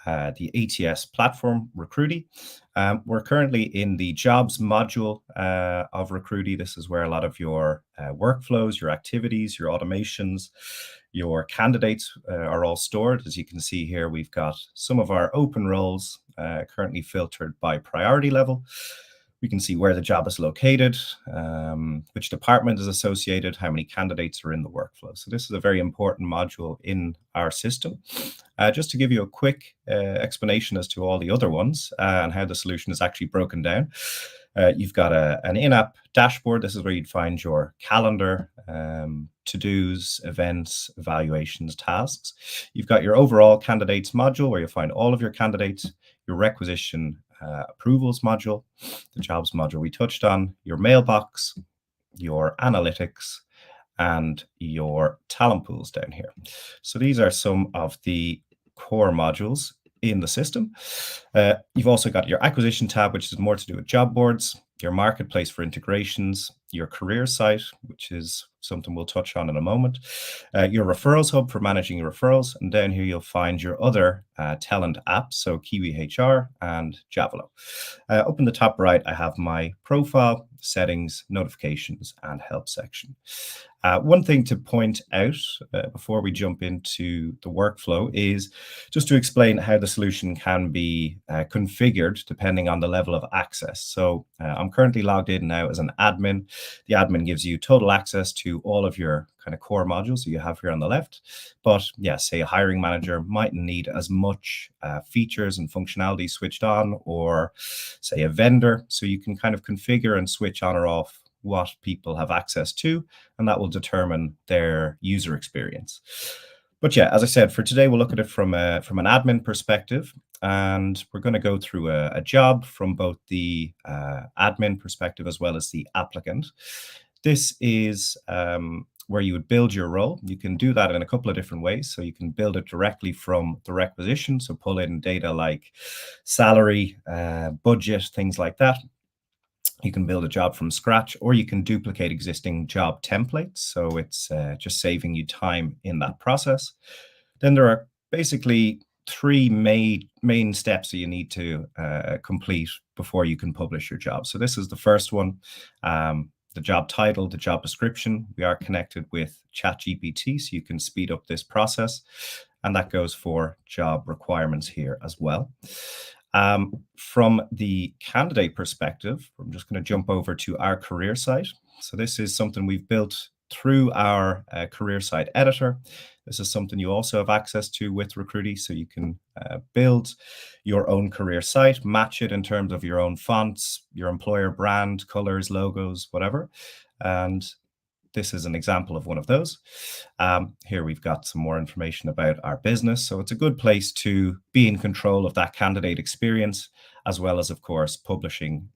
the ATS platform, Recruity. We're currently in the jobs module of Recruity. This is where a lot of your workflows, your activities, your automations, your candidates are all stored. As you can see here, we've got some of our open roles currently filtered by priority level. We can see where the job is located, which department is associated, how many candidates are in the workflow. So this is a very important module in our system. Just to give you a quick explanation as to all the other ones and how the solution is actually broken down. You've got an in-app dashboard. This is where you'd find your calendar, to-dos, events, evaluations, tasks. You've got your overall candidates module where you'll find all of your candidates, your requisition approvals module, the jobs module we touched on, your mailbox, your analytics, and your talent pools down here. So these are some of the core modules in the system. You've also got your acquisition tab, which is more to do with job boards, your marketplace for integrations, your career site, which is something we'll touch on in a moment, your referrals hub for managing your referrals, and down here you'll find your other talent apps, so Kiwi HR and Javelot. Up in the top right, I have my profile, settings, notifications, and help section. One thing to point out before we jump into the workflow is just to explain how the solution can be configured depending on the level of access. So I'm currently logged in now as an admin. The admin gives you total access to through all of your kind of core modules that you have here on the left. But yeah, say a hiring manager mightn't need as much features and functionality switched on, or say a vendor. So you can kind of configure and switch on or off what people have access to, and that will determine their user experience. But yeah, as I said, for today, we'll look at it from an admin perspective, and we're going to go through a job from both the admin perspective as well as the applicant. This is where you would build your role. You can do that in a couple of different ways. So you can build it directly from the requisition, so pull in data like salary, budget, things like that. You can build a job from scratch, or you can duplicate existing job templates. So it's just saving you time in that process. Then there are basically three main steps that you need to complete before you can publish your job. So this is the first one, the job title, the job description. We are connected with ChatGPT, so you can speed up this process. And that goes for job requirements here as well. From the candidate perspective, I'm just going to jump over to our career site. So this is something we've built through our career site editor. This is something you also have access to with Recruity, so you can build your own career site, match it in terms of your own fonts, your employer brand, colors, logos, whatever. And this is an example of one of those. Here we've got some more information about our business. So it's a good place to be in control of that candidate experience, as well as, of course, publishing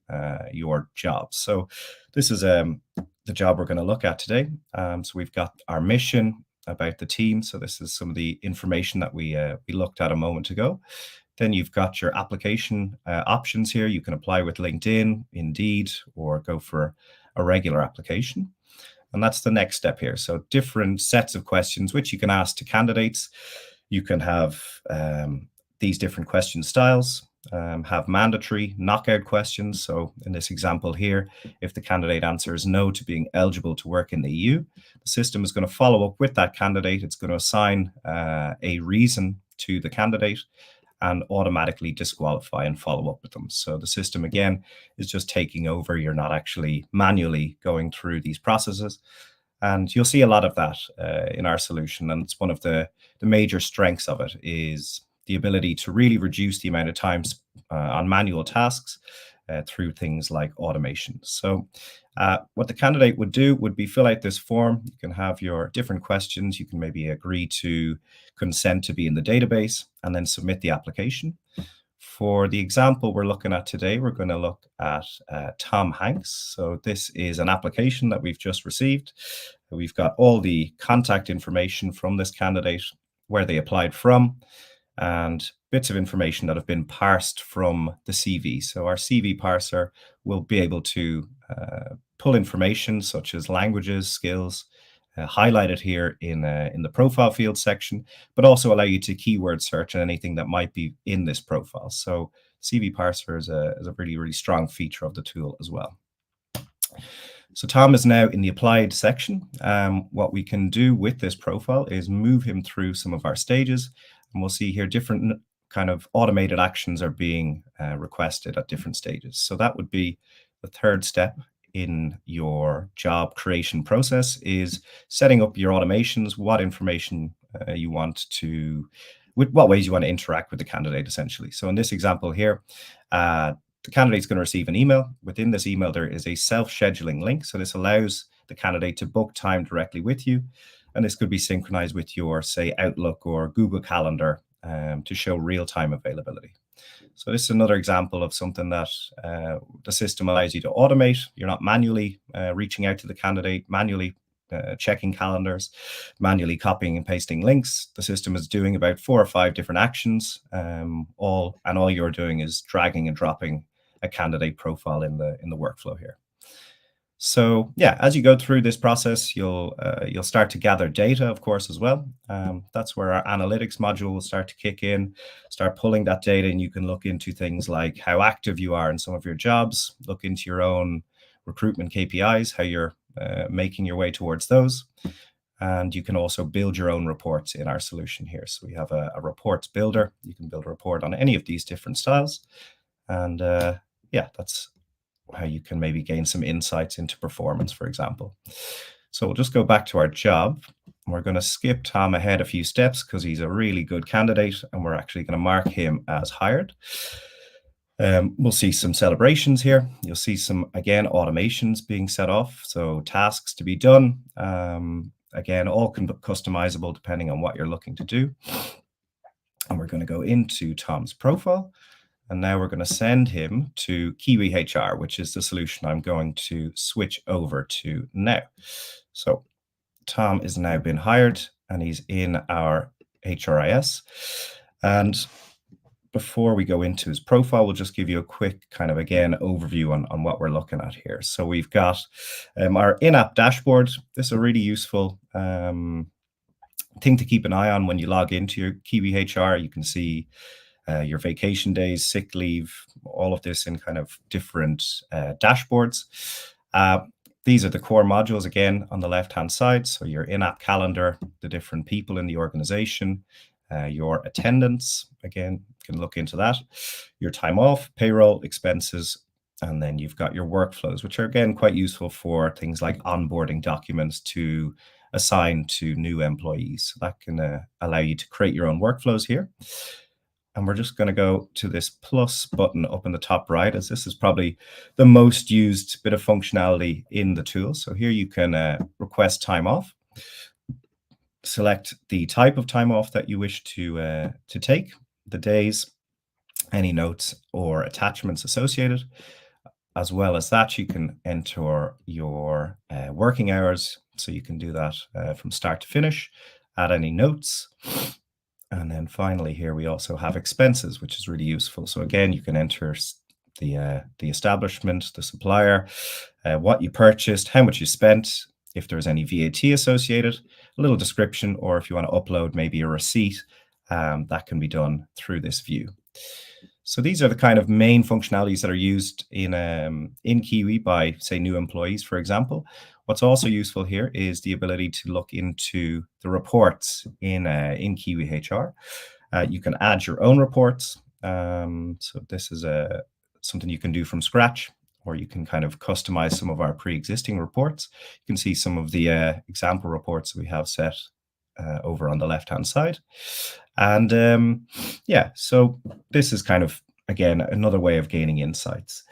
your job. So this is the job we're going to look at today. So we've got our mission about the team. So this is some of the information that we looked at a moment ago. Then you've got your application options here. You can apply with LinkedIn, Indeed, or go for a regular application. And that's the next step here. So different sets of questions which you can ask to candidates. You can have these different question styles, have mandatory knockout questions. So in this example here, if the candidate answers no to being eligible to work in the EU, the system is going to follow up with that candidate. It's going to assign a reason to the candidate and automatically disqualify and follow up with them. So the system, again, is just taking over. You're not actually manually going through these processes. And you'll see a lot of that in our solution. And it's one of the major strengths of it is the ability to really reduce the amount of time on manual tasks through things like automation. So what the candidate would do would be fill out this form. You can have your different questions. You can maybe agree to consent to be in the database and then submit the application. For the example we're looking at today, we're going to look at Tom Hanks. So this is an application that we've just received. We've got all the contact information from this candidate, where they applied from, and bits of information that have been parsed from the CV. So our CV parser will be able to pull information such as languages, skills, highlighted here in the profile field section, but also allow you to keyword search on anything that might be in this profile. So CV parser is a really, really strong feature of the tool as well. So Tom is now in the applied section. What we can do with this profile is move him through some of our stages, and we'll see here different kind of automated actions are being requested at different stages. So that would be the third step in your job creation process, is setting up your automations, what information you want to, with what ways you want to interact with the candidate, essentially. So in this example here, the candidate's going to receive an email. Within this email, there is a self-scheduling link. So this allows the candidate to book time directly with you. And this could be synchronized with your, say, Outlook or Google Calendar to show real-time availability. So this is another example of something that the system allows you to automate. You're not manually reaching out to the candidate, manually checking calendars, manually copying and pasting links. The system is doing about 4 or 5 different actions, all you're doing is dragging and dropping a candidate profile in the workflow here. So yeah, as you go through this process, you'll start to gather data, of course, as well. That's where our analytics module will start to kick in, start pulling that data, and you can look into things like how active you are in some of your jobs, look into your own recruitment KPIs, how you're making your way towards those. And you can also build your own reports in our solution here. So we have a reports builder. You can build a report on any of these different styles. And yeah, that's how you can maybe gain some insights into performance, for example. So we'll just go back to our job. We're going to skip Tom ahead a few steps because he's a really good candidate, and we're actually going to mark him as hired. We'll see some celebrations here. You'll see some, again, automations being set off. So tasks to be done. Again, all customizable depending on what you're looking to do. And we're going to go into Tom's profile. And now we're going to send him to Kiwi HR, which is the solution I'm going to switch over to now. So Tom is now been hired and he's in our HRIS. And before we go into his profile, we'll just give you a quick kind of, again, overview on what we're looking at here. So we've got our in-app dashboard. This is a really useful thing to keep an eye on when you log into your Kiwi HR. You can see your vacation days, sick leave, all of this in kind of different dashboards. These are the core modules, again, on the left-hand side. So your in-app calendar, the different people in the organization, your attendance, again, you can look into that, your time off, payroll, expenses, and then you've got your workflows, which are, again, quite useful for things like onboarding documents to assign to new employees. So that can allow you to create your own workflows here. And we're just going to go to this plus button up in the top right, as this is probably the most used bit of functionality in the tool. So here you can request time off, select the type of time off that you wish to take, the days, any notes or attachments associated. As well as that, you can enter your working hours. So you can do that from start to finish, add any notes. And then finally here we also have expenses, which is really useful. So again, you can enter the establishment, the supplier, what you purchased, how much you spent, if there's any VAT associated, a little description, or if you want to upload maybe a receipt, that can be done through this view. So these are the kind of main functionalities that are used in Kiwi by, say, new employees, for example. What's also useful here is the ability to look into the reports in Kiwi HR. You can add your own reports. So this is something you can do from scratch, or you can kind of customize some of our pre-existing reports. You can see some of the example reports that we have set over on the left-hand side. And yeah, so this is kind of, again, another way of gaining insights.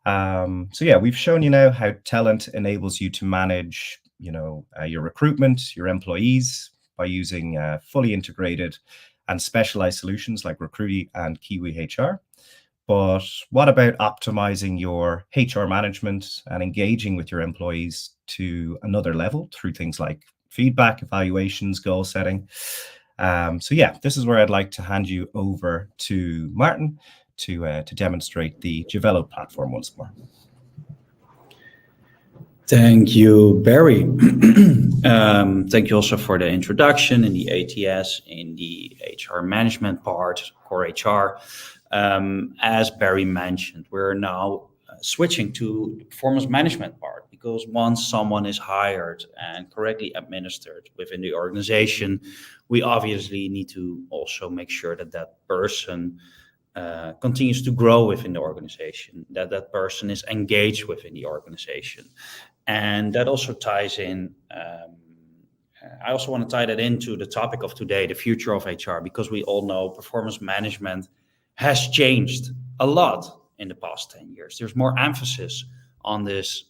So yeah, we've shown you now how Talent enables you to manage, your recruitment, your employees by using fully integrated and specialized solutions like Recruity and Kiwi HR. But what about optimizing your HR management and engaging with your employees to another level through things like feedback, evaluations, goal setting? So yeah, this is where I'd like to hand you over to Martin to demonstrate the Javelo platform once more. Thank you, Barry. Thank you also for the introduction in the ATS, in the HR management part, core HR. As Barry mentioned, we're now switching to the performance management part, because once someone is hired and correctly administered within the organization, we obviously need to also make sure that that person continues to grow within the organization, that that person is engaged within the organization. And that also ties in, I also want to tie that into the topic of today, the future of HR, because we all know performance management has changed a lot in the past 10 years. There's more emphasis on this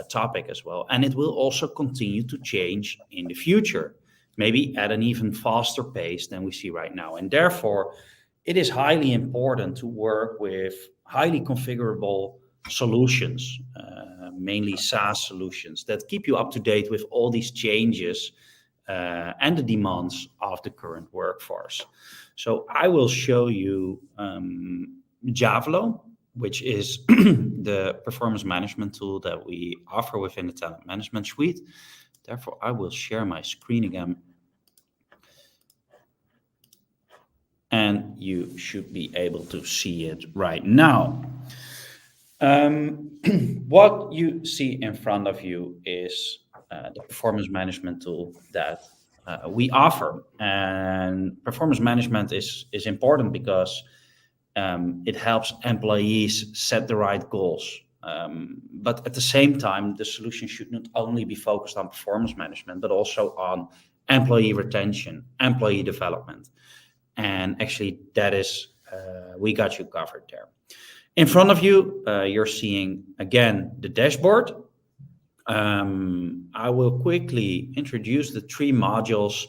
topic as well. And it will also continue to change in the future, maybe at an even faster pace than we see right now. And therefore, it is highly important to work with highly configurable solutions, mainly SaaS solutions that keep you up to date with all these changes and the demands of the current workforce. So I will show you Javelo, which is the performance management tool that we offer within the Talent Management Suite. Therefore, I will share my screen again. And you should be able to see it right now. What you see in front of you is the performance management tool that we offer. And performance management is important because it helps employees set the right goals But at the same time, the solution should not only be focused on performance management, but also on employee retention, employee development. And actually, that is, we got you covered there. In front of you, you're seeing, again, the dashboard. I will quickly introduce the 3 modules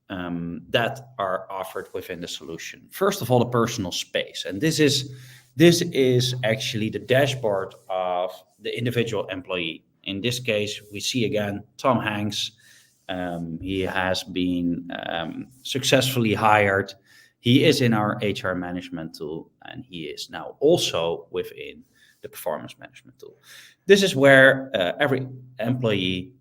that are offered within the solution. First of all, the personal space. And this is actually the dashboard of the individual employee. In this case, we see again Tom Hanks. He has been successfully hired. He is in our HR management tool, and he is now also within the performance management tool. This is where every employee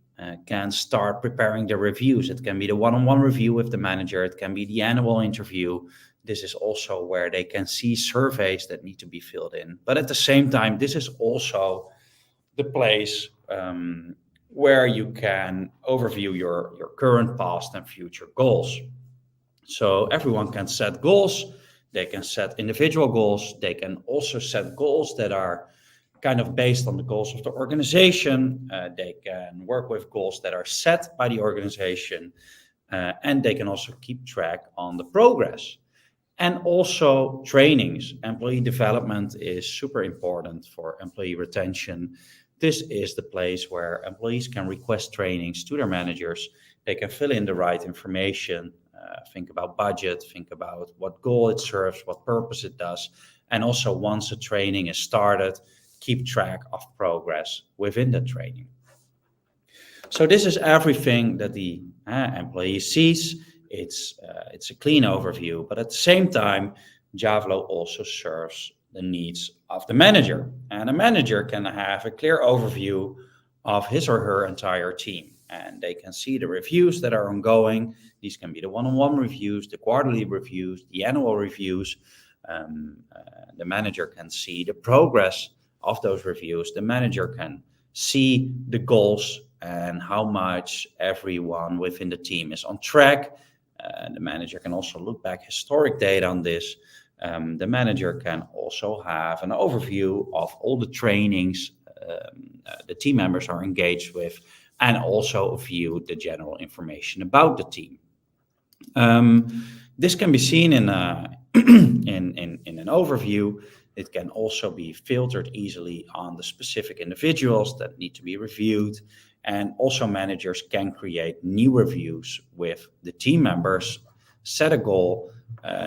can start preparing their reviews. It can be the one-on-one review with the manager. It can be the annual interview. This is also where they can see surveys that need to be filled in. But at the same time, this is also the place where you can overview your current, past, and future goals. So everyone can set goals. They can set individual goals. They can also set goals that are kind of based on the goals of the organization. They can work with goals that are set by the organization. And they can also keep track on the progress. And also trainings. Employee development is super important for employee retention. This is the place where employees can request trainings to their managers. They can fill in the right information, think about budget, think about what goal it serves, what purpose it does. And also once a training is started, keep track of progress within the training. So this is everything that the employee sees. It's a clean overview, but at the same time, Javelot also serves the needs of the manager. And a manager can have a clear overview of his or her entire team. And they can see the reviews that are ongoing. These can be the one-on-one reviews, the quarterly reviews, the annual reviews. The manager can see the progress of those reviews. The manager can see the goals and how much everyone within the team is on track. The manager can also look back historic data on this. The manager can also have an overview of all the trainings the team members are engaged with, and also view the general information about the team. This can be seen in an overview. It can also be filtered easily on the specific individuals that need to be reviewed. And also managers can create new reviews with the team members, set a goal,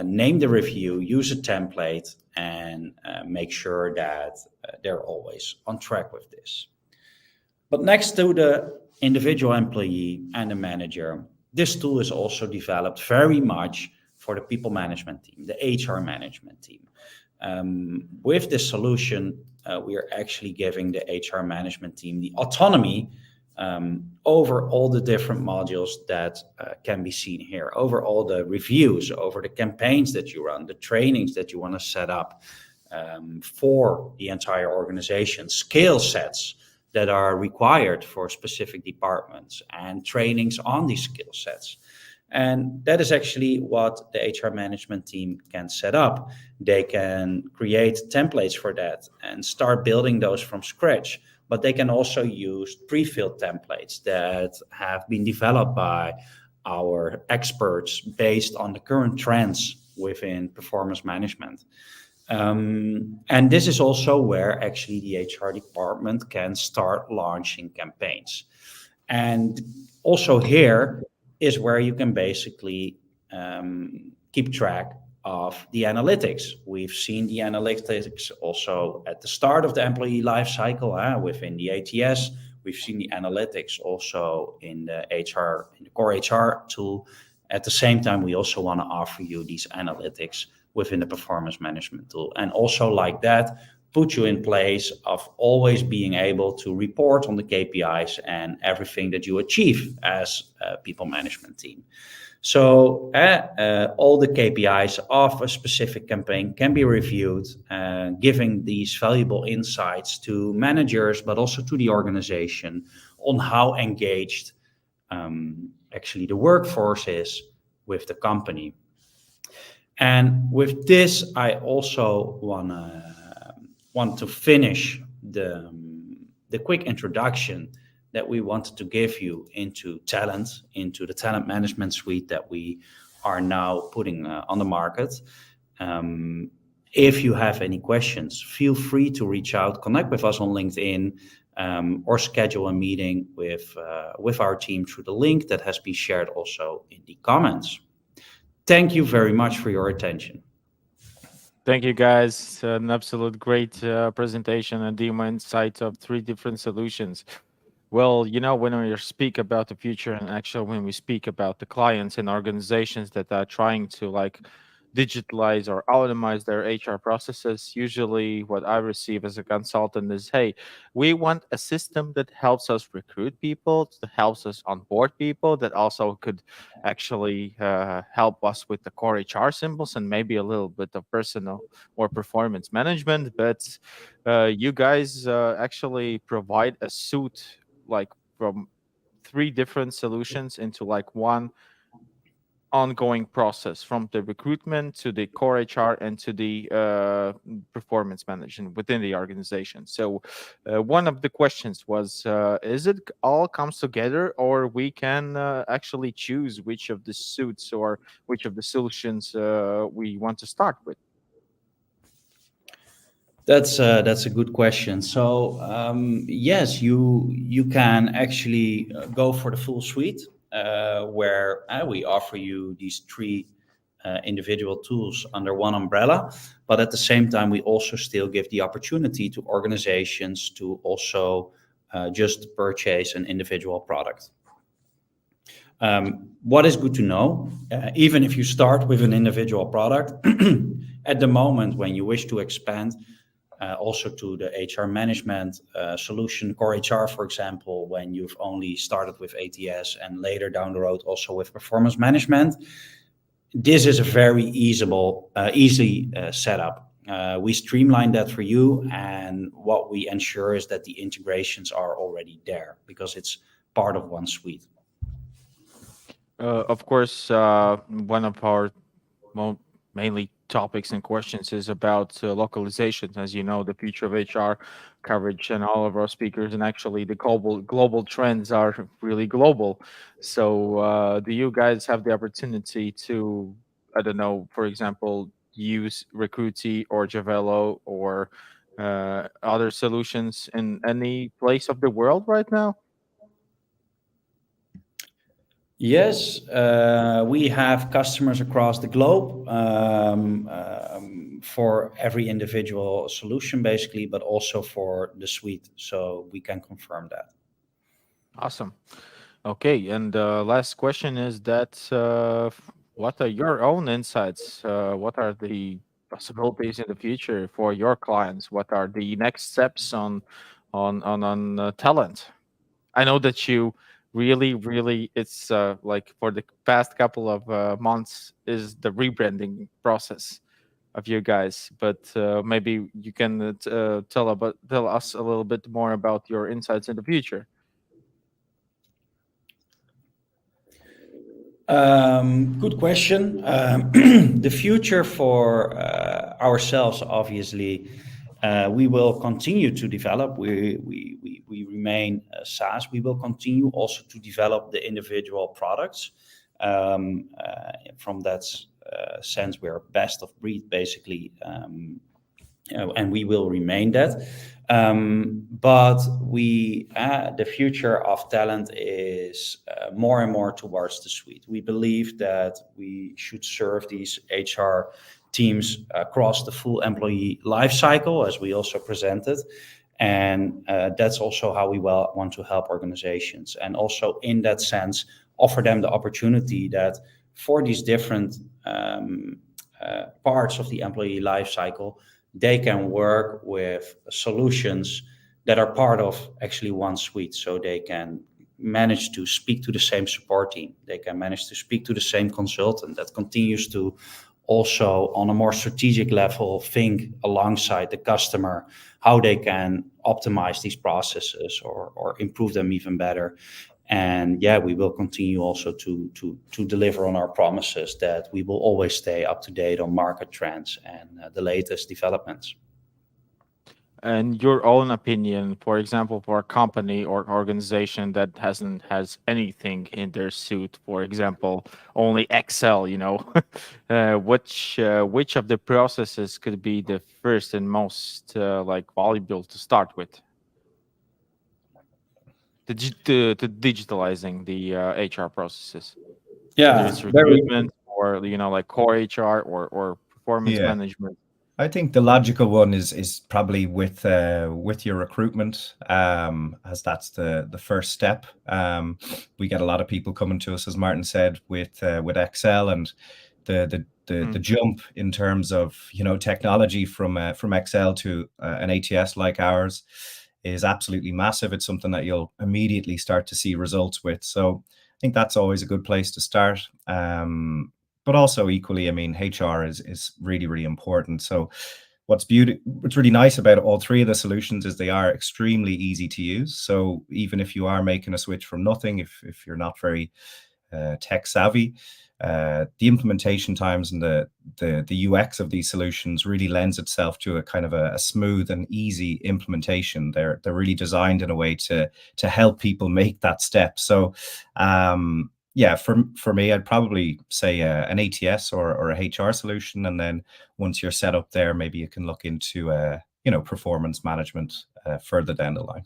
name the review, use a template, and make sure that they're always on track with this. But next to the individual employee and the manager, this tool is also developed very much for the people management team, the HR management team. With this solution, we are actually giving the HR management team the autonomy over all the different modules that can be seen here, over all the reviews, over the campaigns that you run, the trainings that you want to set up for the entire organization, skill sets that are required for specific departments, and trainings on these skill sets. And that is actually what the HR management team can set up. They can create templates for that and start building those from scratch. But they can also use pre-filled templates that have been developed by our experts based on the current trends within performance management. And this is also where actually the HR department can start launching campaigns. And also here is where you can basically keep track of the analytics. We've seen the analytics also at the start of the employee life cycle within the ATS. We've seen the analytics also in the HR, in the core HR tool. At the same time, we also want to offer you these analytics within the performance management tool. And also like that, put you in place of always being able to report on the KPIs and everything that you achieve as a people management team. So all the KPIs of a specific campaign can be reviewed, giving these valuable insights to managers, but also to the organization on how engaged actually the workforce is with the company. And with this, I also want to finish the quick introduction that we wanted to give you into talent, into the talent management suite that we are now putting on the market. If you have any questions, feel free to reach out, connect with us on LinkedIn, or schedule a meeting with our team through the link that has been shared also in the comments. Thank you very much for your attention. Thank you, guys. An absolute great presentation and demo insight of 3 different solutions. Well, when we speak about the future, and actually when we speak about the clients and organizations that are trying to digitalize or automate their HR processes, usually what I receive as a consultant is, hey, we want a system that helps us recruit people, that helps us onboard people, that also could actually help us with the core HR symbols and maybe a little bit of personal or performance management. But you guys actually provide a suite from 3 different solutions into one ongoing process, from the recruitment to the core HR and to the performance management within the organization. So one of the questions was, is it all comes together, or we can actually choose which of the suits or which of the solutions we want to start with? That's a good question. So yes, you can actually go for the full suite, where we offer you these 3 individual tools under one umbrella. But at the same time, we also still give the opportunity to organizations to also just purchase an individual product. What is good to know, even if you start with an individual product, at the moment when you wish to expand also to the HR management solution, core HR, for example, when you've only started with ATS and later down the road also with performance management, this is a very easy setup. We streamline that for you, and what we ensure is that the integrations are already there because it's part of one suite. Of course, one of our mainly topics and questions is about localization. As you know, the future of HR coverage and all of our speakers, and actually the global trends are really global. So do you guys have the opportunity to, I don't know, for example, use Recruity or Javello or other solutions in any place of the world right now? Yes, we have customers across the globe for every individual solution, basically, but also for the suite. So we can confirm that. Awesome. Okay, and last question is that what are your own insights? What are the possibilities in the future for your clients? What are the next steps on talent? I know that you really it's for the past couple of months is the rebranding process of you guys, but maybe you can tell us a little bit more about your insights in the future. Good question. The future for ourselves, obviously, we will continue to develop. We remain SaaS. We will continue also to develop the individual products. From that sense, we are best of breed, basically, and we will remain that. But the future of talent is more and more towards the suite. We believe that we should serve these HR teams across the full employee life cycle, as we also presented. And that's also how we want to help organizations. And also in that sense, offer them the opportunity that for these different parts of the employee life cycle, they can work with solutions that are part of actually one suite. So they can manage to speak to the same support team. They can manage to speak to the same consultant that continues to also on a more strategic level think alongside the customer how they can optimize these processes or improve them even better. And yeah, we will continue also to deliver on our promises that we will always stay up to date on market trends and the latest developments. And your own opinion, for example, for a company or organization that has anything in their suite, for example, only Excel, which of the processes could be the first and most like valuable to start with? To digitalizing the HR processes, whether Yeah, it's very. recruitment or like core HR or performance Yeah. management. I think the logical one is probably with your recruitment, as that's the first step. We get a lot of people coming to us, as Martin said, with Excel, and the jump in terms of technology from Excel to an ATS like ours is absolutely massive. It's something that you'll immediately start to see results with. So I think that's always a good place to start. But also equally, I mean, HR is really, really important. So what's really nice about all three of the solutions is they are extremely easy to use. So even if you are making a switch from nothing, if you're not very tech savvy, the implementation times and the UX of these solutions really lends itself to a kind of a smooth and easy implementation. They're really designed in a way to help people make that step. So yeah, for me, I'd probably say an ATS or a HR solution, and then once you're set up there, maybe you can look into performance management further down the line.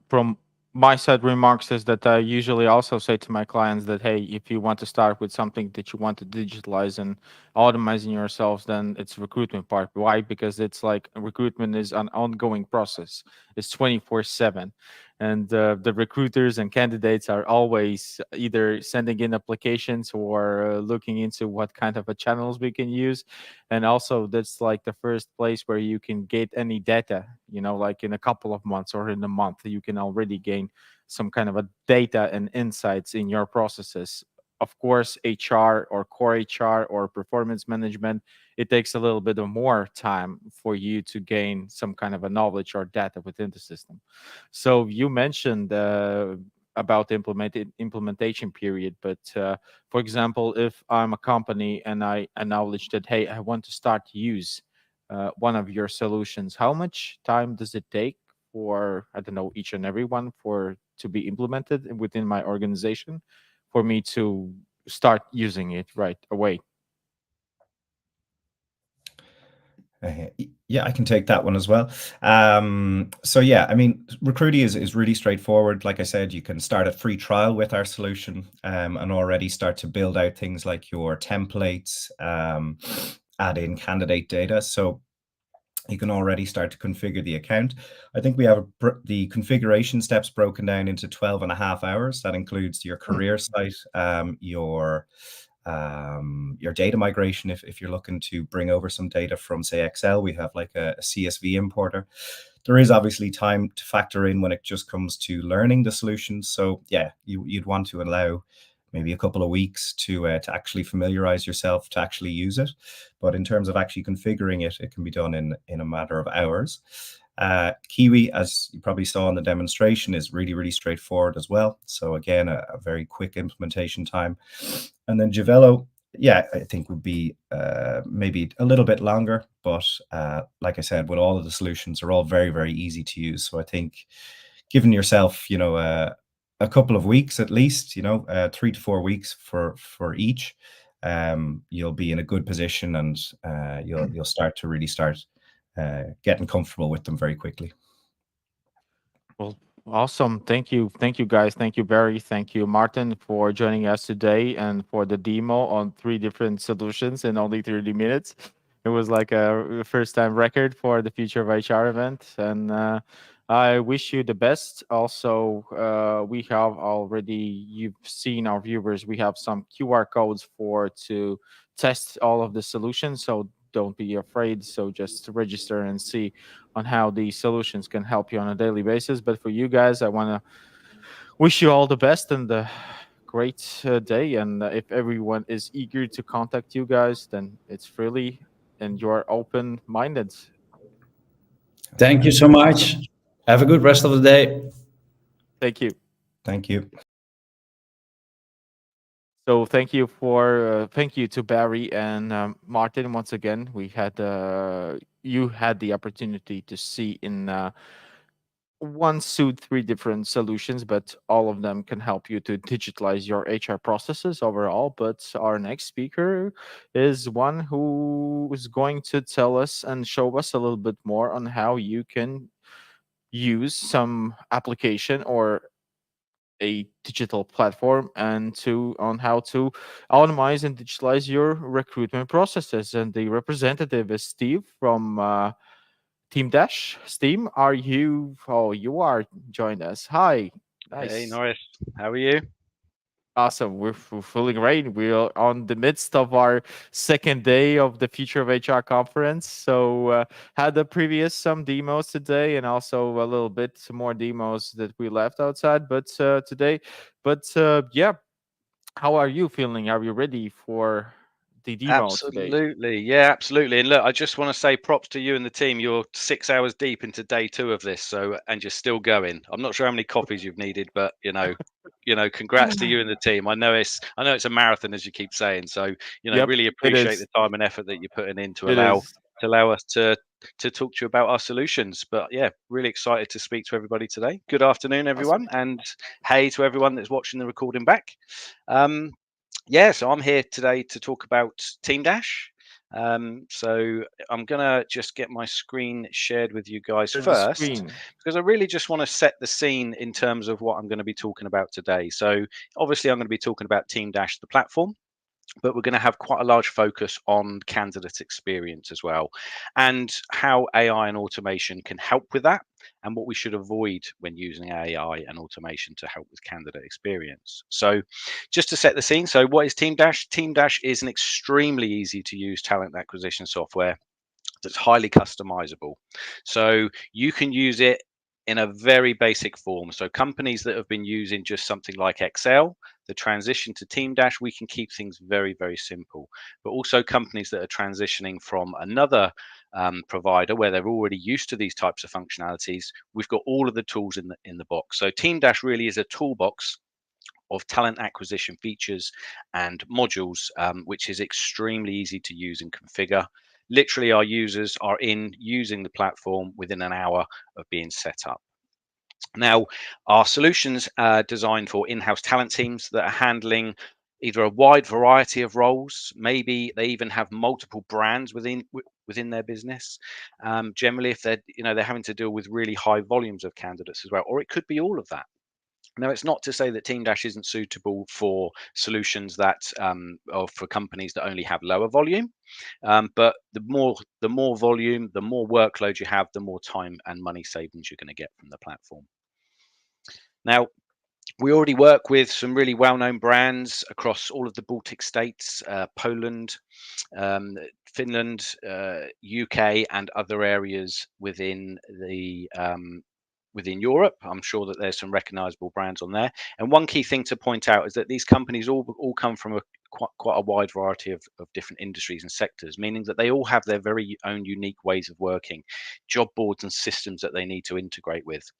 From my side remarks is that I usually also say to my clients that, hey, if you want to start with something that you want to digitalize and automizing yourselves, then it's recruitment part. Why? Because it's like recruitment is an ongoing process. It's 24/7. And the recruiters and candidates are always either sending in applications or looking into what kind of a channels we can use. And also that's like the first place where you can get any data, like in a couple of months or in a month, you can already gain some kind of a data and insights in your processes. Of course, HR or core HR or performance management, it takes a little bit of more time for you to gain some kind of a knowledge or data within the system. So you mentioned about the implementation period, but for example, if I'm a company and I acknowledge that, hey, I want to start to use one of your solutions, how much time does it take for, I don't know, each and every one to be implemented within my organization for me to start using it right away? Yeah, I can take that one as well. So yeah, I mean, Recruity is really straightforward. Like I said, you can start a free trial with our solution and already start to build out things like your templates, add in candidate data. So you can already start to configure the account. I think we have the configuration steps broken down into 12.5 hours. That includes your career site, your data migration. If you're looking to bring over some data from, say, Excel, we have like a CSV importer. There is obviously time to factor in when it just comes to learning the solutions. So yeah, you'd want to allow maybe a couple of weeks to actually familiarize yourself to actually use it. But in terms of actually configuring it, it can be done in a matter of hours. Kiwi, as you probably saw in the demonstration, is really, really straightforward as well. So again, a very quick implementation time. And then Javello, yeah, I think would be maybe a little bit longer, but like I said, with all of the solutions, they're all very, very easy to use. So I think giving yourself, a couple of weeks at least, 3 to 4 weeks for each, you'll be in a good position, and you'll start to really start getting comfortable with them very quickly. Well, awesome. Thank you, guys. Thank you, Barry. Thank you, Martin, for joining us today and for the demo on 3 different solutions in only 30 minutes. It was like a first-time record for the Future of HR event, and I wish you the best. Also, we have already, you've seen our viewers, we have some QR codes to test all of the solutions, so don't be afraid. So just register and see on how these solutions can help you on a daily basis. But for you guys, I want to wish you all the best and a great day. And if everyone is eager to contact you guys, then it's freely and you're open-minded. Thank you so much. Have a good rest of the day. Thank you. Thank you. So thank you to Barry and Martin once again. We had you had the opportunity to see in one suit 3 different solutions, but all of them can help you to digitalize your HR processes overall. But our next speaker is one who is going to tell us and show us a little bit more on how you can use some application or a digital platform and on how to automate and digitalize your recruitment processes. And the representative is Steve from Team Dash. Steve, are you? Oh, you are joined us. Hi. Nice. Hey, Norris. How are you? Awesome. We're feeling great. We're on the midst of our second day of the Future of HR conference. So had the previous some demos today, and also a little bit more demos that we left outside. But today, yeah, how are you feeling? Are you ready for the demo today? Absolutely. Yeah, absolutely. And look, I just want to say props to you and the team. You're 6 hours deep into day 2 of this, and you're still going. I'm not sure how many copies you've needed, but congrats to you and the team. I know it's a marathon, as you keep saying. So, Yep, really it appreciate is. the time and effort that you're putting in to It allow is. us to talk to you about our solutions. But yeah, really excited to speak to everybody today. Good afternoon, everyone, and hey to everyone that's watching the recording back. Yeah, so I'm here today to talk about Team Dash. So I'm gonna just get my screen shared with you guys Share the first, screen. because I really just want to set the scene in terms of what I'm going to be talking about today. So obviously I'm going to be talking about Team Dash, the platform, but we're going to have quite a large focus on candidate experience as well, and how AI and automation can help with that, and what we should avoid when using AI and automation to help with candidate experience. So just to set the scene, so what is Team Dash? Team Dash is an extremely easy to use talent acquisition software that's highly customizable. So you can use it in a very basic form. So companies that have been using just something like Excel, the transition to Team Dash, we can keep things very, very simple. But also companies that are transitioning from another provider where they're already used to these types of functionalities, we've got all of the tools in the box. So Team Dash really is a toolbox of talent acquisition features and modules, which is extremely easy to use and configure. Literally, our users are using the platform within an hour of being set up. Now, our solutions are designed for in-house talent teams that are handling either a wide variety of roles. Maybe they even have multiple brands within their business. Generally, if they're having to deal with really high volumes of candidates as well, or it could be all of that. Now, it's not to say that Team Dash isn't suitable for solutions that or for companies that only have lower volume, but the more volume, the more workload you have, the more time and money savings you're going to get from the platform. Now, we already work with some really well-known brands across all of the Baltic states, Poland, Finland, UK, and other areas within Europe. I'm sure that there's some recognizable brands on there. And one key thing to point out is that these companies all come from quite a wide variety of different industries and sectors, meaning that they all have their very own unique ways of working, job boards and systems that they need to integrate with.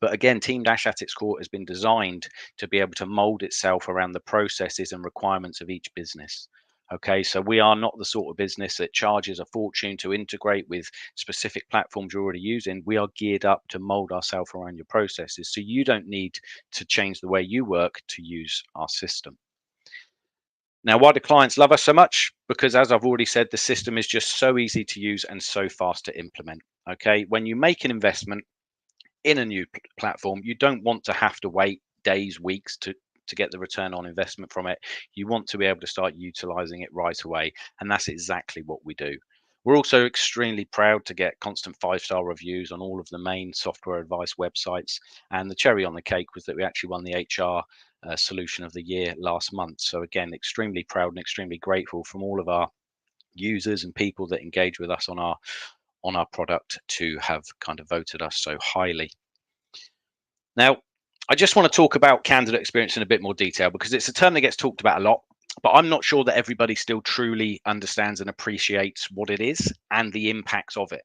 But again, Team Dash at its core has been designed to be able to mold itself around the processes and requirements of each business. Okay, so we are not the sort of business that charges a fortune to integrate with specific platforms you're already using. We are geared up to mold ourselves around your processes, so you don't need to change the way you work to use our system. Now, why do clients love us so much? Because, as I've already said, the system is just so easy to use and so fast to implement. Okay, when you make an investment in a new platform, you don't want to have to wait days, weeks to get the return on investment from it. You want to be able to start utilizing it right away, and that's exactly what we do. We're also extremely proud to get constant 5-star reviews on all of the main software advice websites, and the cherry on the cake was that we actually won the HR solution of the year last month. So again, extremely proud and extremely grateful from all of our users and people that engage with us on our product to have kind of voted us so highly. Now, I just want to talk about candidate experience in a bit more detail, because it's a term that gets talked about a lot, but I'm not sure that everybody still truly understands and appreciates what it is and the impacts of it.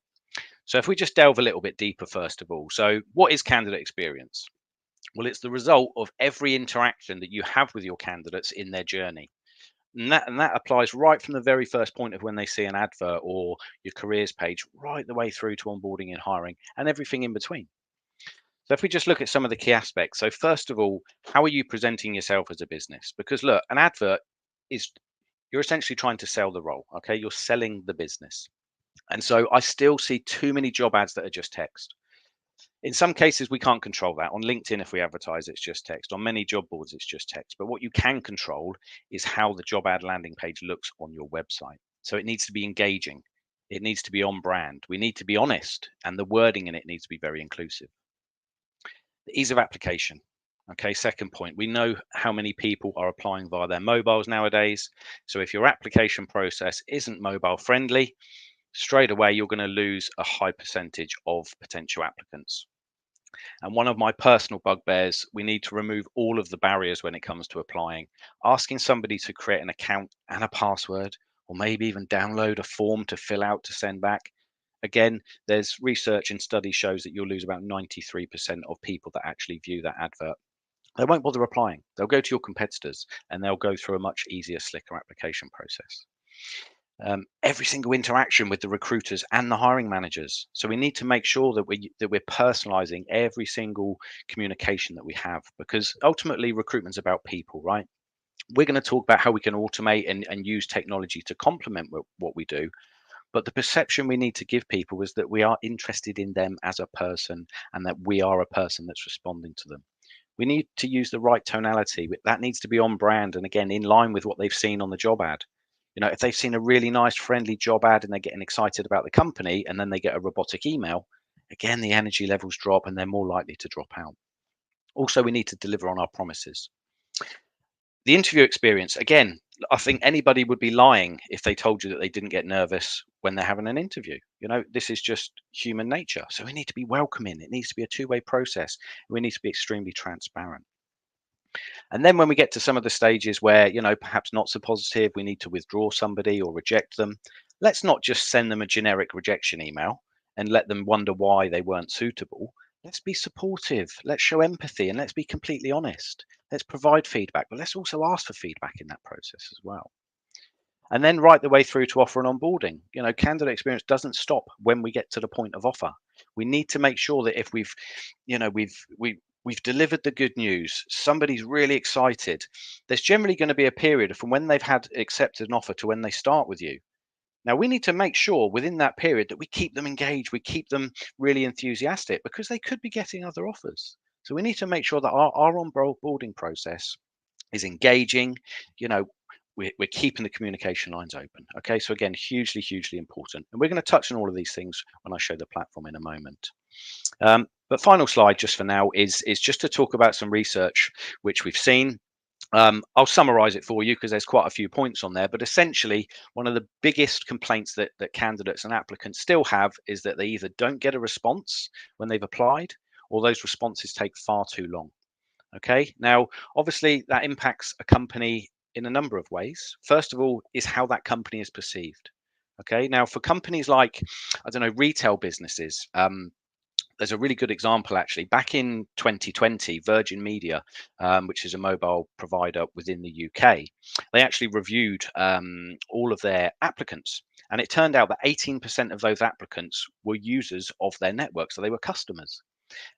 So if we just delve a little bit deeper, first of all, so what is candidate experience? Well, it's the result of every interaction that you have with your candidates in their journey. And that applies right from the very first point of when they see an advert or your careers page, right the way through to onboarding and hiring and everything in between. So if we just look at some of the key aspects. So first of all, how are you presenting yourself as a business? Because look, an advert is, you're essentially trying to sell the role. Okay, you're selling the business. And so I still see too many job ads that are just text. In some cases, we can't control that. On LinkedIn, if we advertise, it's just text. On many job boards, it's just text. But what you can control is how the job ad landing page looks on your website. So it needs to be engaging. It needs to be on brand. We need to be honest, and the wording in it needs to be very inclusive. The ease of application. Okay, second point, we know how many people are applying via their mobiles nowadays. So if your application process isn't mobile friendly, straight away you're going to lose a high percentage of potential applicants. And one of my personal bugbears, we need to remove all of the barriers when it comes to applying. Asking somebody to create an account and a password, or maybe even download a form to fill out to send back. Again, there's research and study shows that you'll lose about 93% of people that actually view that advert. They won't bother applying. They'll go to your competitors and they'll go through a much easier, slicker application process. Every single interaction with the recruiters and the hiring managers. So we need to make sure that we're personalizing every single communication that we have, because ultimately recruitment's about people, right? We're going to talk about how we can automate and use technology to complement what we do. But the perception we need to give people is that we are interested in them as a person and that we are a person that's responding to them. We need to use the right tonality. That needs to be on brand and again in line with what they've seen on the job ad. You know, if they've seen a really nice, friendly job ad and they're getting excited about the company and then they get a robotic email, again, the energy levels drop and they're more likely to drop out. Also, we need to deliver on our promises. The interview experience, again, I think anybody would be lying if they told you that they didn't get nervous when they're having an interview. You know, this is just human nature. So we need to be welcoming. It needs to be a two-way process. We need to be extremely transparent. And then when we get to some of the stages where, you know, perhaps not so positive, we need to withdraw somebody or reject them. Let's not just send them a generic rejection email and let them wonder why they weren't suitable. Let's be supportive. Let's show empathy and let's be completely honest. Let's provide feedback, but let's also ask for feedback in that process as well. And then right the way through to offer and onboarding. You know, candidate experience doesn't stop when we get to the point of offer. We need to make sure that if we've delivered the good news, somebody's really excited, there's generally going to be a period from when they've had accepted an offer to when they start with you. Now, we need to make sure within that period that we keep them engaged, we keep them really enthusiastic because they could be getting other offers. So we need to make sure that our onboarding process is engaging, you know, we're keeping the communication lines open. Okay, so again, hugely, hugely important. And we're going to touch on all of these things when I show the platform in a moment. But final slide just for now is just to talk about some research which we've seen. I'll summarize it for you because there's quite a few points on there, but essentially one of the biggest complaints that candidates and applicants still have is that they either don't get a response when they've applied or those responses take far too long. Okay, now obviously that impacts a company in a number of ways. First of all is how that company is perceived. Okay, now for companies like, I don't know, retail businesses, there's a really good example actually. Back in 2020, Virgin Media, which is a mobile provider within the UK, they actually reviewed all of their applicants. And it turned out that 18% of those applicants were users of their network. So they were customers.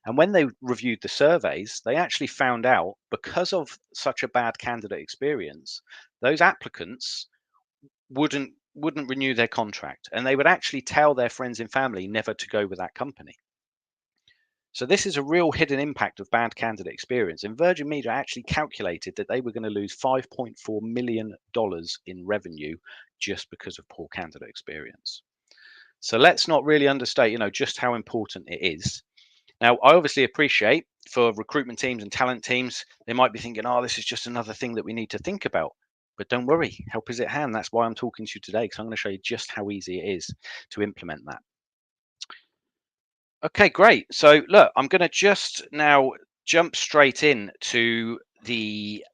And when they reviewed the surveys, they actually found out because of such a bad candidate experience, those applicants wouldn't renew their contract. And they would actually tell their friends and family never to go with that company. So this is a real hidden impact of bad candidate experience. And Virgin Media actually calculated that they were going to lose $5.4 million in revenue just because of poor candidate experience. So let's not really understate, you know, just how important it is. Now, I obviously appreciate for recruitment teams and talent teams, they might be thinking, oh, this is just another thing that we need to think about. But don't worry, help is at hand. That's why I'm talking to you today, because I'm going to show you just how easy it is to implement that. Okay, great. So look, I'm going to just now jump straight in to the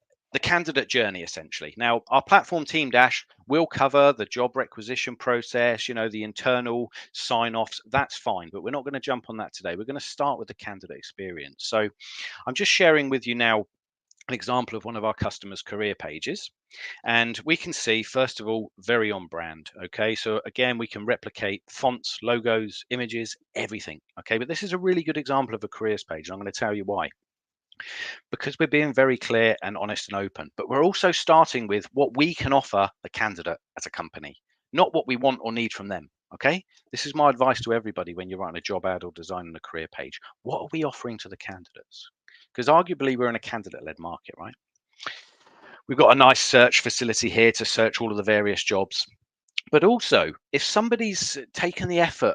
candidate journey, essentially. Now, our platform Team Dash will cover the job requisition process, you know, the internal sign-offs. That's fine, but we're not going to jump on that today. We're going to start with the candidate experience. So I'm just sharing with you now an example of one of our customers' career pages. And we can see, first of all, very on brand. Okay, so again, we can replicate fonts, logos, images, everything. Okay, but this is a really good example of a careers page. And I'm going to tell you why. Because we're being very clear and honest and open, but we're also starting with what we can offer the candidate as a company, not what we want or need from them. Okay, this is my advice to everybody when you're writing a job ad or designing a career page. What are we offering to the candidates? Because arguably we're in a candidate-led market, right? We've got a nice search facility here to search all of the various jobs. But also, if somebody's taken the effort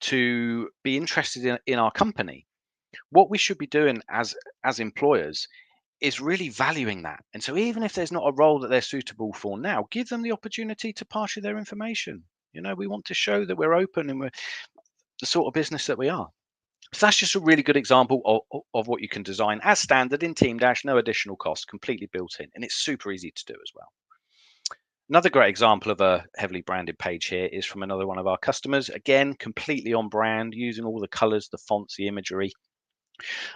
to be interested in our company, what we should be doing as employers is really valuing that. And so even if there's not a role that they're suitable for now, give them the opportunity to pass you their information. You know, we want to show that we're open and we're the sort of business that we are. So that's just a really good example of what you can design as standard in Team Dash, no additional cost, completely built in, and it's super easy to do as well. Another great example of a heavily branded page here is from another one of our customers. Again, completely on brand, using all the colors, the fonts, the imagery.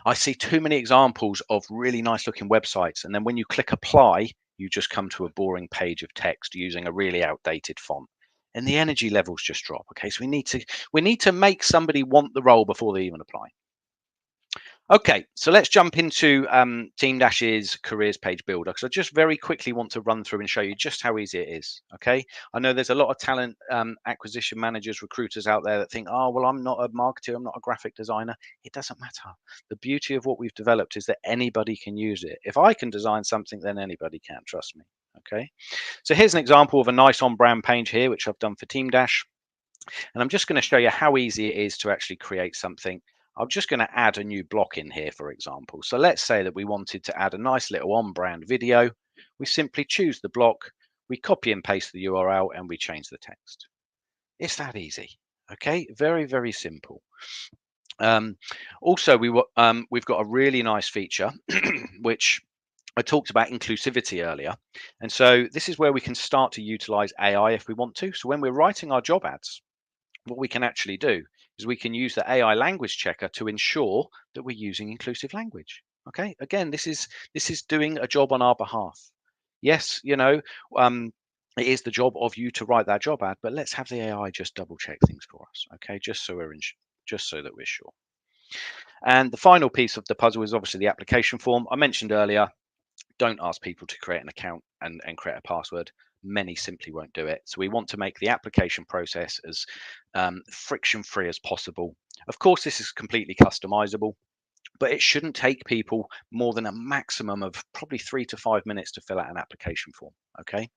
I see too many examples of really nice looking websites, and then when you click apply, you just come to a boring page of text using a really outdated font, and the energy levels just drop. Okay, so we need to make somebody want the role before they even apply. Okay, so let's jump into Team Dash's careers page builder, because I just very quickly want to run through and show you just how easy it is. Okay, I know there's a lot of talent acquisition managers, recruiters out there that think, oh, well, I'm not a marketer, I'm not a graphic designer. It doesn't matter. The beauty of what we've developed is that anybody can use it. If I can design something, then anybody can, trust me. Okay, so here's an example of a nice on-brand page here, which I've done for Team Dash. And I'm just going to show you how easy it is to actually create something. I'm just going to add a new block in here, for example. So let's say that we wanted to add a nice little on-brand video. We simply choose the block, we copy and paste the URL, and we change the text. It's that easy. Okay, very, very simple. Also, we've got a really nice feature, which I talked about inclusivity earlier. And so this is where we can start to utilize AI if we want to. So when we're writing our job ads, what we can actually do is we can use the AI language checker to ensure that we're using inclusive language. Okay, again, this is doing a job on our behalf. Yes, you know, it is the job of you to write that job ad, but let's have the AI just double check things for us. Okay, just so that we're sure. And the final piece of the puzzle is obviously the application form. I mentioned earlier, don't ask people to create an account and create a password. Many simply won't do it. So we want to make the application process as friction-free as possible. Of course, this is completely customizable, but it shouldn't take people more than a maximum of probably 3 to 5 minutes to fill out an application form. Okay,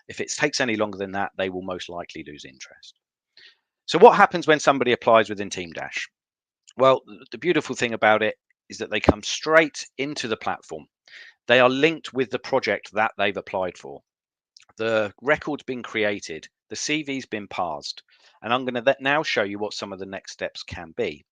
if it takes any longer than that, they will most likely lose interest. So what happens when somebody applies within Team Dash? Well, the beautiful thing about it is that they come straight into the platform. They are linked with the project that they've applied for. The record's been created, the CV's been parsed, and I'm going to now show you what some of the next steps can be.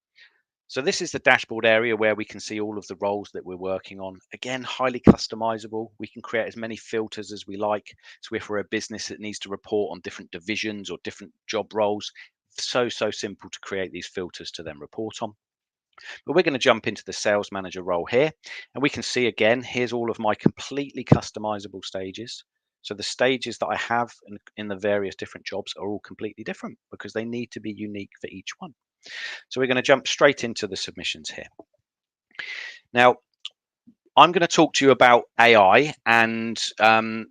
So this is the dashboard area where we can see all of the roles that we're working on. Again, highly customizable. We can create as many filters as we like. So if we're a business that needs to report on different divisions or different job roles, so simple to create these filters to then report on. But we're going to jump into the sales manager role here, and we can see again, here's all of my completely customizable stages. So the stages that I have in the various different jobs are all completely different because they need to be unique for each one. So we're going to jump straight into the submissions here. Now, I'm going to talk to you about AI and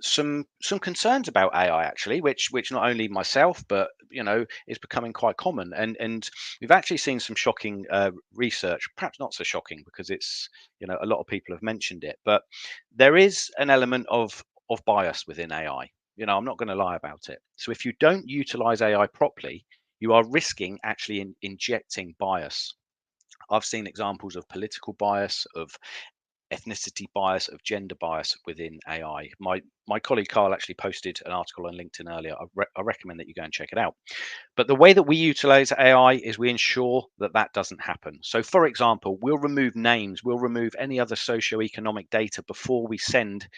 some concerns about AI actually, which not only myself, but you know, is becoming quite common. And we've actually seen some shocking research, perhaps not so shocking because it's, you know, a lot of people have mentioned it, but there is an element of bias within AI. You know, I'm not going to lie about it. So if you don't utilize AI properly, you are risking actually injecting bias. I've seen examples of political bias, of ethnicity bias, of gender bias within AI. My colleague Carl actually posted an article on LinkedIn earlier. I recommend that you go and check it out. But the way that we utilize AI is we ensure that that doesn't happen. So for example, we'll remove names, we'll remove any other socioeconomic data before we send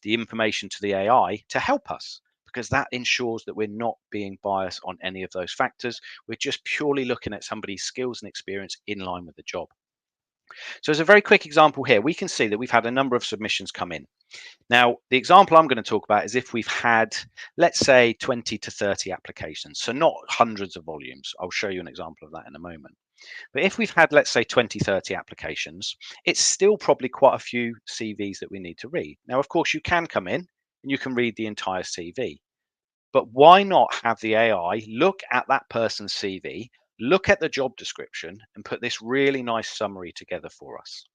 the information to the AI to help us, because that ensures that we're not being biased on any of those factors. We're just purely looking at somebody's skills and experience in line with the job. So as a very quick example here, we can see that we've had a number of submissions come in. Now, the example I'm going to talk about is if we've had, let's say, 20 to 30 applications, so not hundreds of volumes. I'll show you an example of that in a moment. But if we've had, let's say, 20, 30 applications, it's still probably quite a few CVs that we need to read. Now, of course, you can come in and you can read the entire CV. But why not have the AI look at that person's CV, look at the job description, and put this really nice summary together for us?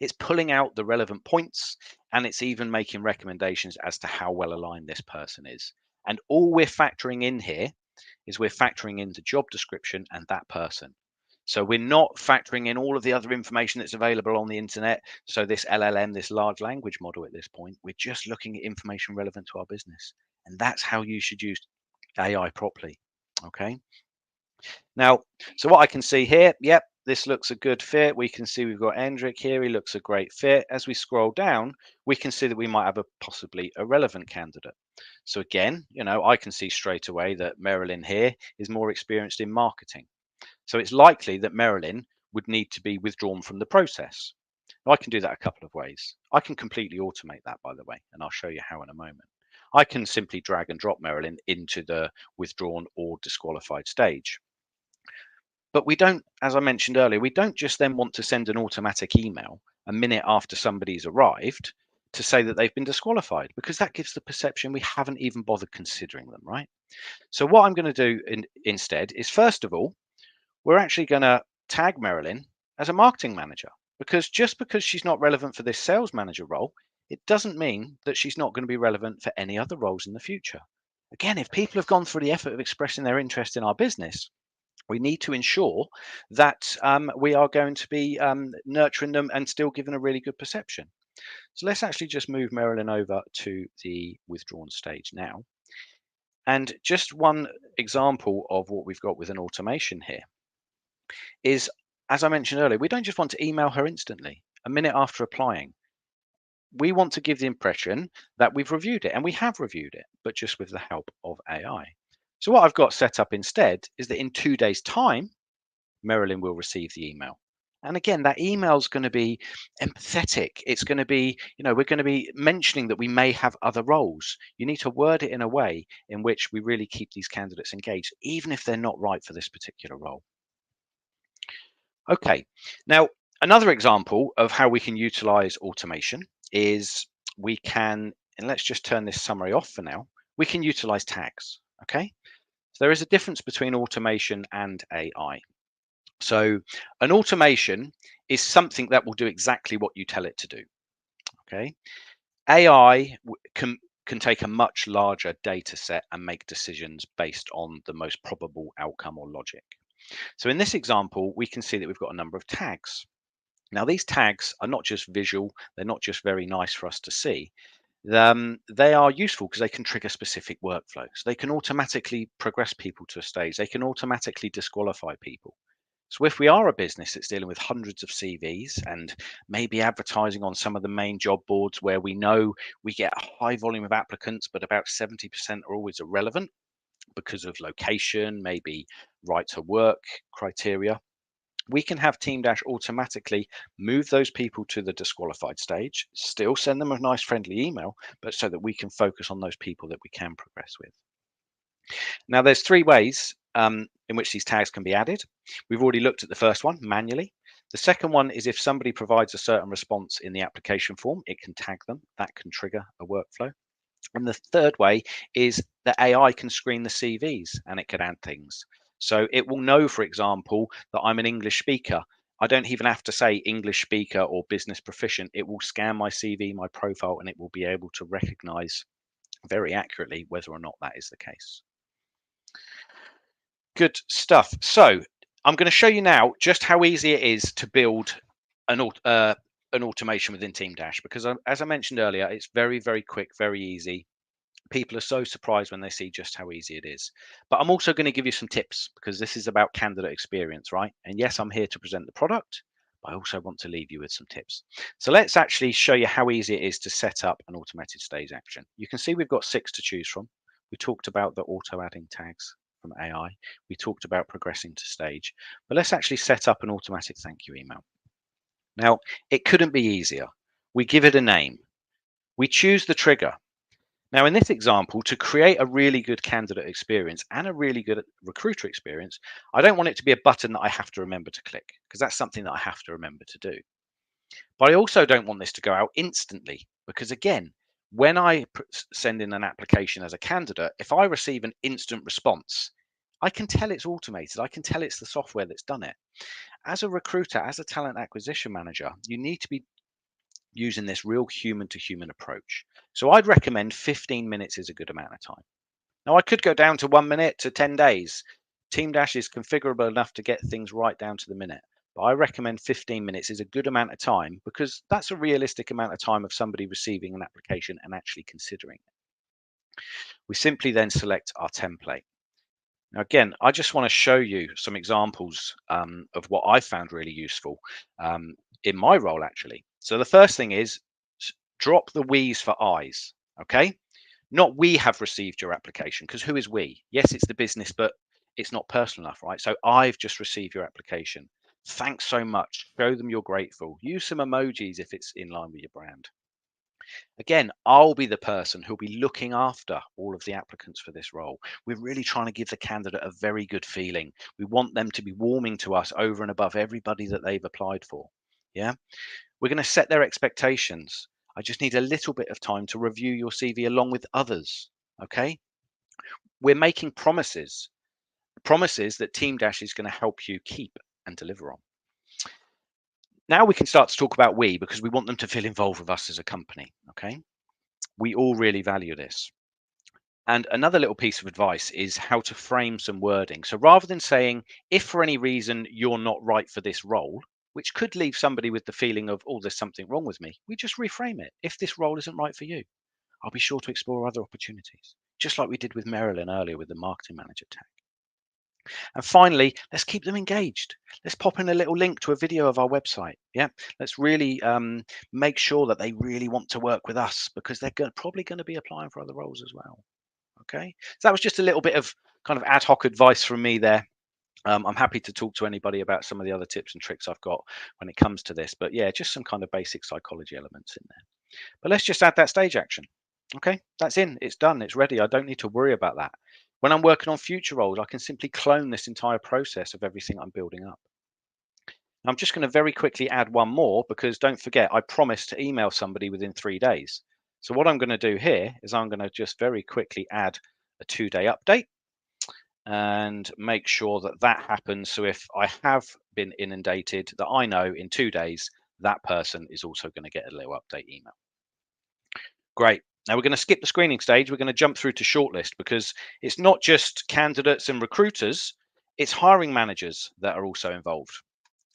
It's pulling out the relevant points, and it's even making recommendations as to how well aligned this person is. And all we're factoring in here is we're factoring in the job description and that person. So we're not factoring in all of the other information that's available on the internet. So this LLM, this large language model at this point, we're just looking at information relevant to our business. And that's how you should use AI properly. Okay. Now, so what I can see here, yep, this looks a good fit. We can see we've got Endrick here. He looks a great fit. As we scroll down, we can see that we might have a possibly irrelevant candidate. So again, I can see straight away that Marilyn here is more experienced in marketing. So it's likely that Marilyn would need to be withdrawn from the process. Now, I can do that a couple of ways. I can completely automate that, by the way, and I'll show you how in a moment. I can simply drag and drop Marilyn into the withdrawn or disqualified stage. But we don't, as I mentioned earlier, we don't just then want to send an automatic email a minute after somebody's arrived to say that they've been disqualified, because that gives the perception we haven't even bothered considering them, right? So what I'm going to do instead is, first of all, we're actually going to tag Marilyn as a marketing manager, because just because she's not relevant for this sales manager role, it doesn't mean that she's not going to be relevant for any other roles in the future. Again, if people have gone through the effort of expressing their interest in our business, we need to ensure that we are going to be nurturing them and still giving a really good perception. So let's actually just move Marilyn over to the withdrawn stage now. And just one example of what we've got with an automation here is, as I mentioned earlier, we don't just want to email her instantly, a minute after applying. We want to give the impression that we've reviewed it, and we have reviewed it, but just with the help of AI. So what I've got set up instead is that in 2 days' time, Marilyn will receive the email. And again, that email is going to be empathetic. It's going to be, we're going to be mentioning that we may have other roles. You need to word it in a way in which we really keep these candidates engaged, even if they're not right for this particular role. Okay, now another example of how we can utilize automation is we can, and let's just turn this summary off for now, we can utilize tags. Okay, so there is a difference between automation and AI. So an automation is something that will do exactly what you tell it to do. Okay, AI can take a much larger data set and make decisions based on the most probable outcome or logic. So in this example, we can see that we've got a number of tags. Now, these tags are not just visual, they're not just very nice for us to see. They are useful because they can trigger specific workflows. They can automatically progress people to a stage. They can automatically disqualify people. So if we are a business that's dealing with hundreds of CVs and maybe advertising on some of the main job boards where we know we get a high volume of applicants, but about 70% are always irrelevant because of location, maybe right to work criteria, we can have Team Dash automatically move those people to the disqualified stage, still send them a nice friendly email, but so that we can focus on those people that we can progress with. Now, there's 3 ways in which these tags can be added. We've already looked at the first one, manually. The second one is if somebody provides a certain response in the application form, it can tag them. That can trigger a workflow. And the third way is that AI can screen the CVs and it can add things. So it will know, for example, that I'm an English speaker. I don't even have to say English speaker or business proficient. It will scan my CV, my profile, and it will be able to recognize very accurately whether or not that is the case. Good stuff. So I'm going to show you now just how easy it is to build an automation within Team Dash, because as I mentioned earlier, it's very, very quick, very easy. People are so surprised when they see just how easy it is. But I'm also going to give you some tips, because this is about candidate experience, right? And yes, I'm here to present the product, but I also want to leave you with some tips. So let's actually show you how easy it is to set up an automated stage action. You can see we've got 6 to choose from. We talked about the auto adding tags from AI. We talked about progressing to stage, but let's actually set up an automatic thank you email. Now, it couldn't be easier. We give it a name. We choose the trigger. Now, in this example, to create a really good candidate experience and a really good recruiter experience, I don't want it to be a button that I have to remember to click, because that's something that I have to remember to do. But I also don't want this to go out instantly, because again, when I send in an application as a candidate, if I receive an instant response, I can tell it's automated. I can tell it's the software that's done it. As a recruiter, as a talent acquisition manager, you need to be using this real human to human approach. So I'd recommend 15 minutes is a good amount of time. Now, I could go down to 1 minute to 10 days. Team Dash is configurable enough to get things right down to the minute. But I recommend 15 minutes is a good amount of time, because that's a realistic amount of time of somebody receiving an application and actually considering it. We simply then select our template. Now, again, I just want to show you some examples of what I found really useful in my role, actually. So the first thing is drop the we's for I's, okay? Not we have received your application, because who is we? Yes, it's the business, but it's not personal enough, right? So I've just received your application. Thanks so much. Show them you're grateful. Use some emojis if it's in line with your brand. Again, I'll be the person who'll be looking after all of the applicants for this role. We're really trying to give the candidate a very good feeling. We want them to be warming to us over and above everybody that they've applied for. Yeah, we're going to set their expectations. I just need a little bit of time to review your CV along with others. Okay, we're making promises that Team Dash is going to help you keep and deliver on. Now we can start to talk about we, because we want them to feel involved with us as a company. Okay, we all really value this. And another little piece of advice is how to frame some wording. So rather than saying, if for any reason you're not right for this role, which could leave somebody with the feeling of, oh, there's something wrong with me, we just reframe it. If this role isn't right for you, I'll be sure to explore other opportunities, just like we did with Marilyn earlier with the marketing manager tag. And finally, let's keep them engaged. Let's pop in a little link to a video of our website. Yeah, let's really make sure that they really want to work with us, because they're probably going to be applying for other roles as well. Okay, so that was just a little bit of kind of ad hoc advice from me there. I'm happy to talk to anybody about some of the other tips and tricks I've got when it comes to this. But yeah, just some kind of basic psychology elements in there. But let's just add that stage action. Okay, that's in, it's done, it's ready. I don't need to worry about that. When I'm working on future roles, I can simply clone this entire process of everything I'm building up. I'm just going to very quickly add one more, because don't forget, I promised to email somebody within 3 days. So what I'm going to do here is I'm going to just very quickly add a 2-day update and make sure that that happens. So if I have been inundated, that I know in 2 days, that person is also going to get a little update email. Great. Now we're going to skip the screening stage. We're going to jump through to shortlist, because it's not just candidates and recruiters, it's hiring managers that are also involved.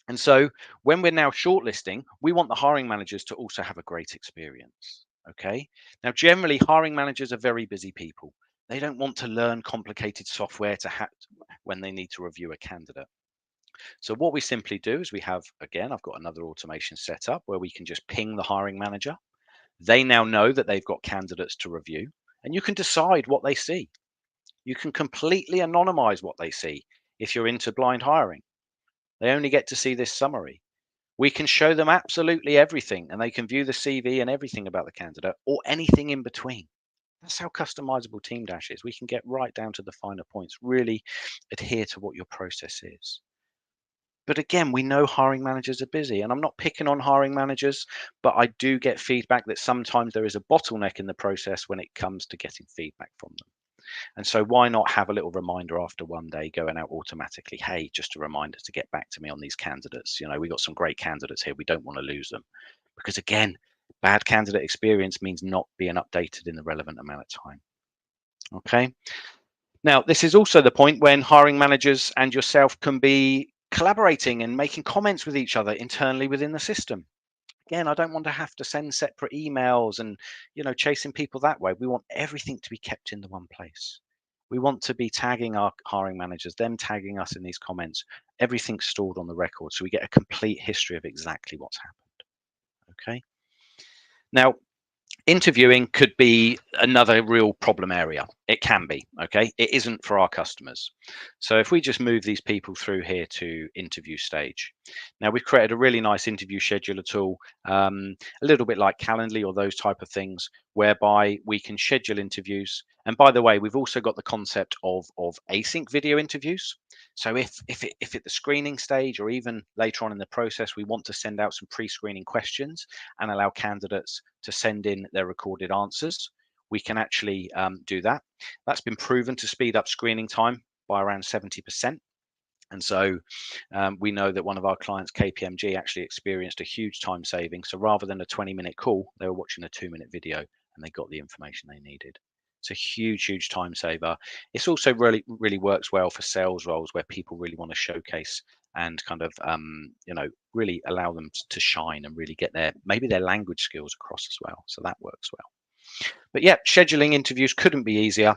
And so when we're now shortlisting, we want the hiring managers to also have a great experience. Okay. Now, generally, hiring managers are very busy people. They don't want to learn complicated software when they need to review a candidate. So what we simply do is we have, again, I've got another automation set up where we can just ping the hiring manager. They now know that they've got candidates to review, and you can decide what they see. You can completely anonymize what they see if you're into blind hiring. They only get to see this summary. We can show them absolutely everything, and they can view the CV and everything about the candidate, or anything in between. That's how customizable Team Dash is. We can get right down to the finer points, really adhere to what your process is. But again, we know hiring managers are busy, and I'm not picking on hiring managers, but I do get feedback that sometimes there is a bottleneck in the process when it comes to getting feedback from them. And so why not have a little reminder after 1 day going out automatically? Hey, just a reminder to get back to me on these candidates. You know, we got some great candidates here. We don't want to lose them, because again, bad candidate experience means not being updated in the relevant amount of time. Okay. Now, this is also the point when hiring managers and yourself can be collaborating and making comments with each other internally within the system. Again, I don't want to have to send separate emails and, chasing people that way. We want everything to be kept in the one place. We want to be tagging our hiring managers, them tagging us in these comments, everything's stored on the record. So we get a complete history of exactly what's happened. Okay. Now, Interviewing could be another real problem area. It can be, okay? It isn't for our customers. So if we just move these people through here to interview stage. Now we've created a really nice interview scheduler tool, a little bit like Calendly or those type of things, whereby we can schedule interviews. And by the way, we've also got the concept of async video interviews. So if at the screening stage or even later on in the process, we want to send out some pre-screening questions and allow candidates to send in their recorded answers, we can actually do that. That's been proven to speed up screening time by around 70%. And so we know that one of our clients, KPMG, actually experienced a huge time saving. So rather than a 20-minute call, they were watching a 2-minute video and they got the information they needed. It's a huge time saver. It's also really works well for sales roles where people really want to showcase and kind of really allow them to shine and really get maybe their language skills across as well. So that works well. But yeah, scheduling interviews couldn't be easier.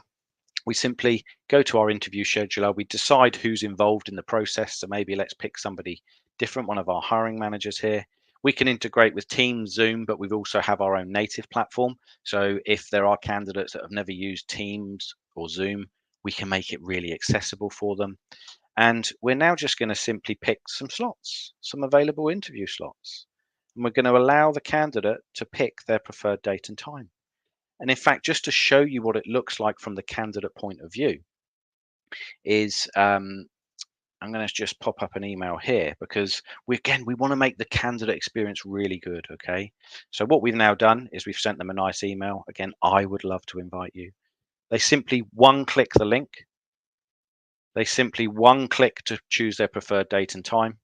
We simply go to our interview scheduler, we decide who's involved in the process. So maybe let's pick somebody different, one of our hiring managers here. We can integrate with Teams, Zoom, but we also have our own native platform. So if there are candidates that have never used Teams or Zoom, we can make it really accessible for them. And we're now just going to simply pick some slots, some available interview slots. And we're going to allow the candidate to pick their preferred date and time. And in fact, just to show you what it looks like from the candidate point of view, is I'm going to just pop up an email here because we want to make the candidate experience really good. Okay, so what we've now done is we've sent them a nice email. Again, I would love to invite you. They simply one-click the link. They simply one-click to choose their preferred date and time,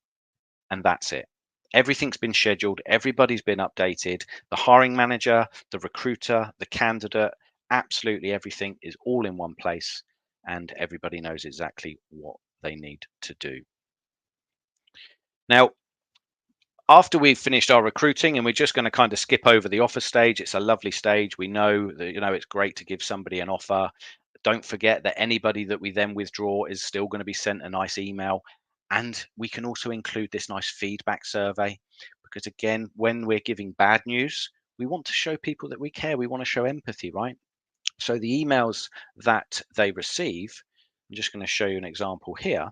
and that's it. Everything's been scheduled. Everybody's been updated. The hiring manager, the recruiter, the candidate, absolutely everything is all in one place, and everybody knows exactly what they need to do. Now, after we've finished our recruiting, and we're just going to kind of skip over the offer stage. It's a lovely stage. We know that, it's great to give somebody an offer. Don't forget that anybody that we then withdraw is still going to be sent a nice email. And we can also include this nice feedback survey, because again, when we're giving bad news, we want to show people that we care. We want to show empathy, right? So the emails that they receive, I'm just going to show you an example here.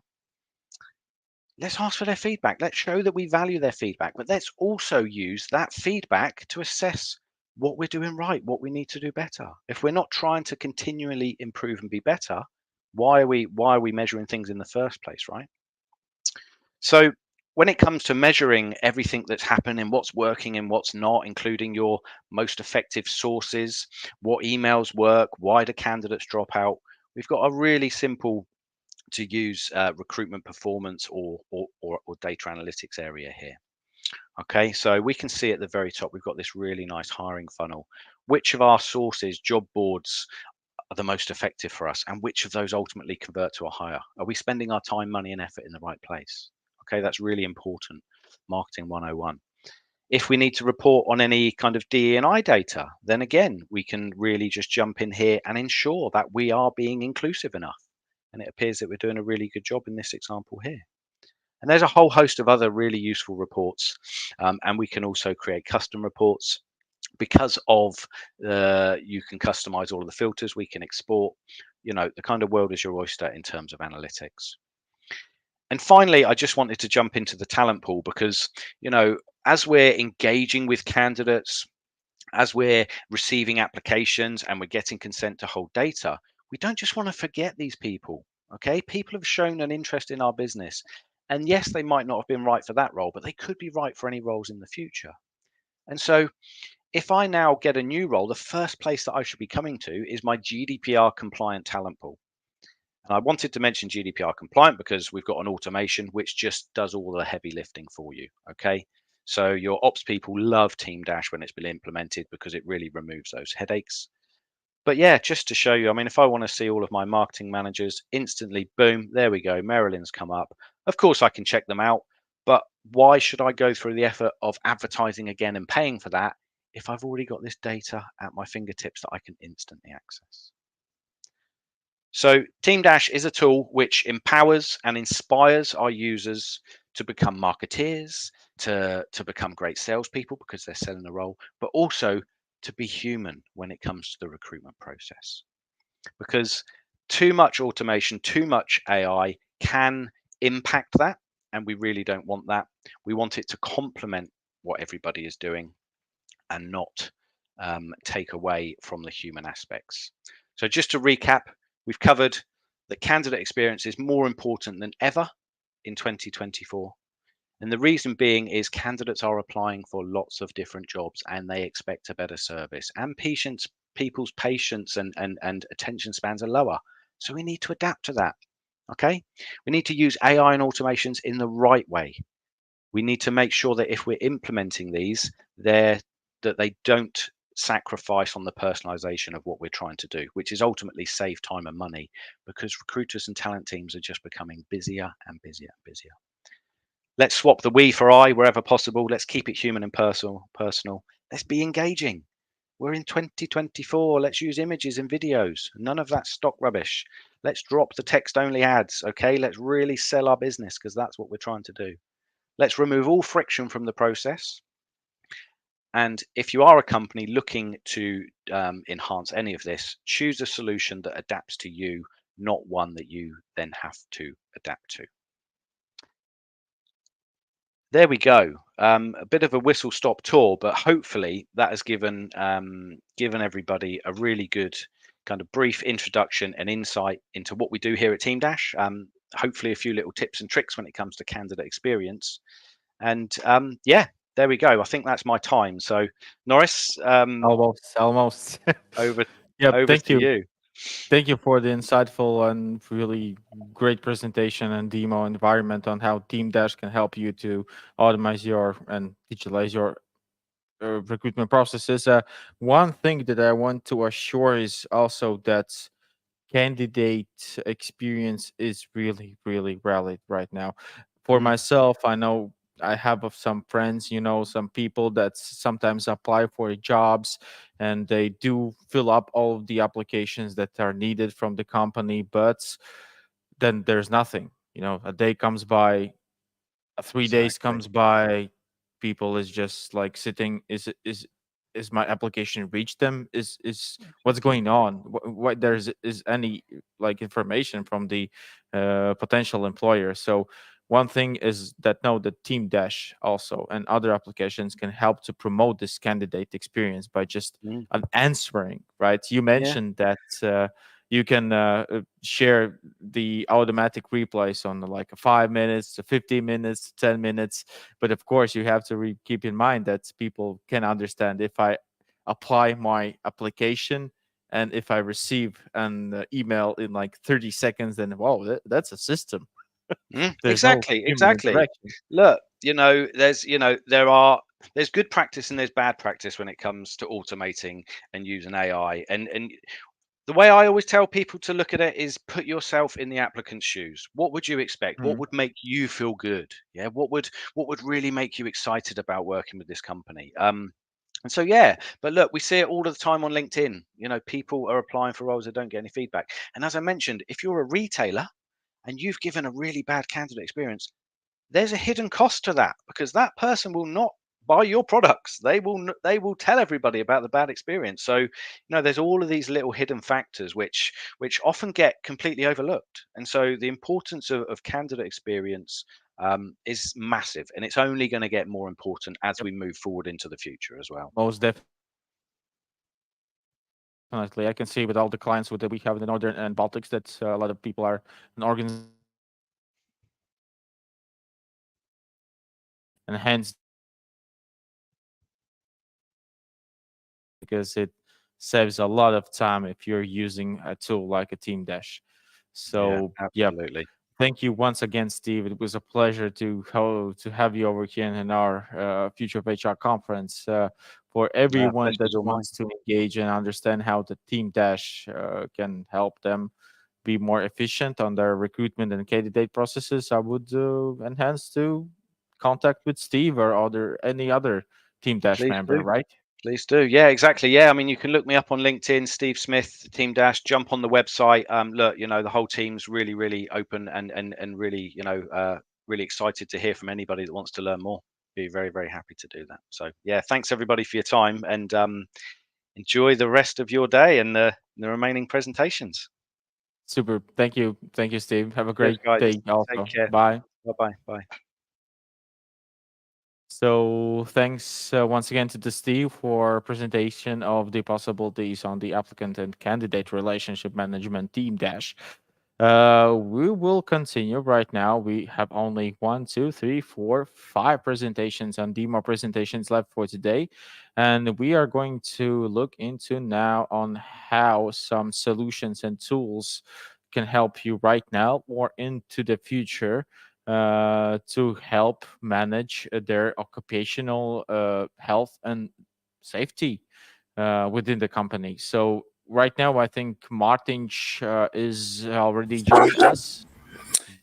Let's ask for their feedback. Let's show that we value their feedback, but let's also use that feedback to assess what we're doing right, what we need to do better. If we're not trying to continually improve and be better, why are we measuring things in the first place, right? So when it comes to measuring everything that's happening, what's working and what's not, including your most effective sources, what emails work, why do candidates drop out, we've got a really simple to use recruitment performance or data analytics area here. Okay, so we can see at the very top, we've got this really nice hiring funnel. Which of our sources, job boards, are the most effective for us, and which of those ultimately convert to a hire? Are we spending our time, money, and effort in the right place? Okay, that's really important. Marketing 101. If we need to report on any kind of DE&I data, then again, we can really just jump in here and ensure that we are being inclusive enough. And it appears that we're doing a really good job in this example here. And there's a whole host of other really useful reports. And we can also create custom reports. Because of you can customize all of the filters, we can export, the kind of world is your oyster in terms of analytics. And finally, I just wanted to jump into the talent pool because, as we're engaging with candidates, as we're receiving applications and we're getting consent to hold data, we don't just want to forget these people. Okay, people have shown an interest in our business, and yes, they might not have been right for that role, but they could be right for any roles in the future. And so if I now get a new role, the first place that I should be coming to is my GDPR compliant talent pool. And I wanted to mention GDPR compliant because we've got an automation which just does all the heavy lifting for you. Okay, so your ops people love Team Dash when it's been implemented because it really removes those headaches. But yeah, just to show you, I mean, if I want to see all of my marketing managers instantly, boom, there we go. Marilyn's come up. Of course, I can check them out, but why should I go through the effort of advertising again and paying for that if I've already got this data at my fingertips that I can instantly access? So Team Dash is a tool which empowers and inspires our users to become marketeers, to become great salespeople because they're selling a role, but also to be human when it comes to the recruitment process, because too much automation, too much AI can impact that, and we really don't want that. We want it to complement what everybody is doing and not take away from the human aspects. So just to recap, we've covered that candidate experience is more important than ever in 2024. And the reason being is candidates are applying for lots of different jobs and they expect a better service, and people's patience and attention spans are lower. So we need to adapt to that. Okay. We need to use AI and automations in the right way. We need to make sure that if we're implementing these, that they don't sacrifice on the personalization of what we're trying to do, which is ultimately save time and money, because recruiters and talent teams are just becoming busier and busier and busier. Let's swap the we for I wherever possible. Let's keep it human and personal. Let's be engaging. We're in 2024. Let's use images and videos. None of that stock rubbish. Let's drop the text only ads. Okay. Let's really sell our business, because that's what we're trying to do. Let's remove all friction from the process. And if you are a company looking to enhance any of this, choose a solution that adapts to you, not one that you then have to adapt to. There we go. A bit of a whistle-stop tour, but hopefully that has given everybody a really good kind of brief introduction and insight into what we do here at Team Dash. Hopefully a few little tips and tricks when it comes to candidate experience. And yeah, there we go. I think that's my time. So Norris, almost. over Thank to you. you. Thank you for the insightful and really great presentation and demo environment on how Team Dash can help you to automate and digitalize your recruitment processes. One thing that I want to assure is also that candidate experience is really, really valid right now. For myself, I know I have some friends, some people that sometimes apply for jobs and they do fill up all of the applications that are needed from the company, but then there's nothing. A day comes by, 3 days comes by, people is just like sitting. Is my application reached them? Is what's going on? What there's is any like information from the potential employer? So one thing is that the Team Dash also and other applications can help to promote this candidate experience by just answering. Right? You mentioned that you can share the automatic replies on like 5 minutes to 15 minutes to 10 minutes, but of course you have to keep in mind that people can understand if I apply my application and if I receive an email in like 30 seconds, then that's a system. There's no human interaction. Look, there's good practice and there's bad practice when it comes to automating and using AI. And the way I always tell people to look at it is put yourself in the applicant's shoes. What would you expect? What would make you feel good? Yeah, what would really make you excited about working with this company? And so yeah, but look, we see it all the time on LinkedIn. People are applying for roles that don't get any feedback. And as I mentioned, if you're a retailer and you've given a really bad candidate experience, there's a hidden cost to that, because that person will not buy your products. They will tell everybody about the bad experience. So there's all of these little hidden factors which often get completely overlooked. And so the importance of candidate experience is massive, and it's only going to get more important as we move forward into the future as well. Most definitely. I can see with all the clients that we have in the Northern and Baltics that a lot of people are an organization, and hence because it saves a lot of time if you're using a tool like a Team Dash. So absolutely. Thank you once again, Steve. It was a pleasure to have you over here in our Future of HR conference. For everyone that wants to engage and understand how the Team Dash can help them be more efficient on their recruitment and candidate processes, I would enhance to contact with Steve or any other Team Dash member, right? Please do. Yeah, exactly. Yeah, I mean, you can look me up on LinkedIn, Steve Smith, Team Dash. Jump on the website. Look, the whole team's really, really open and really, really excited to hear from anybody that wants to learn more. Be very, very happy to do that. So, yeah, thanks everybody for your time. And enjoy the rest of your day and the remaining presentations. Super. Thank you. Thank you, Steve. Have a Cheers, great guys. day also. Take care. Bye. Bye-bye. Bye. So thanks once again to the Steve for presentation of the possibilities on the applicant and candidate relationship management team dash. We will continue right now. We have only 1, 2, 3, 4, 5 presentations and demo presentations left for today. And we are going to look into now on how some solutions and tools can help you right now or into the future to help manage their occupational health and safety within the company. So right now, I think Martin is already joined us.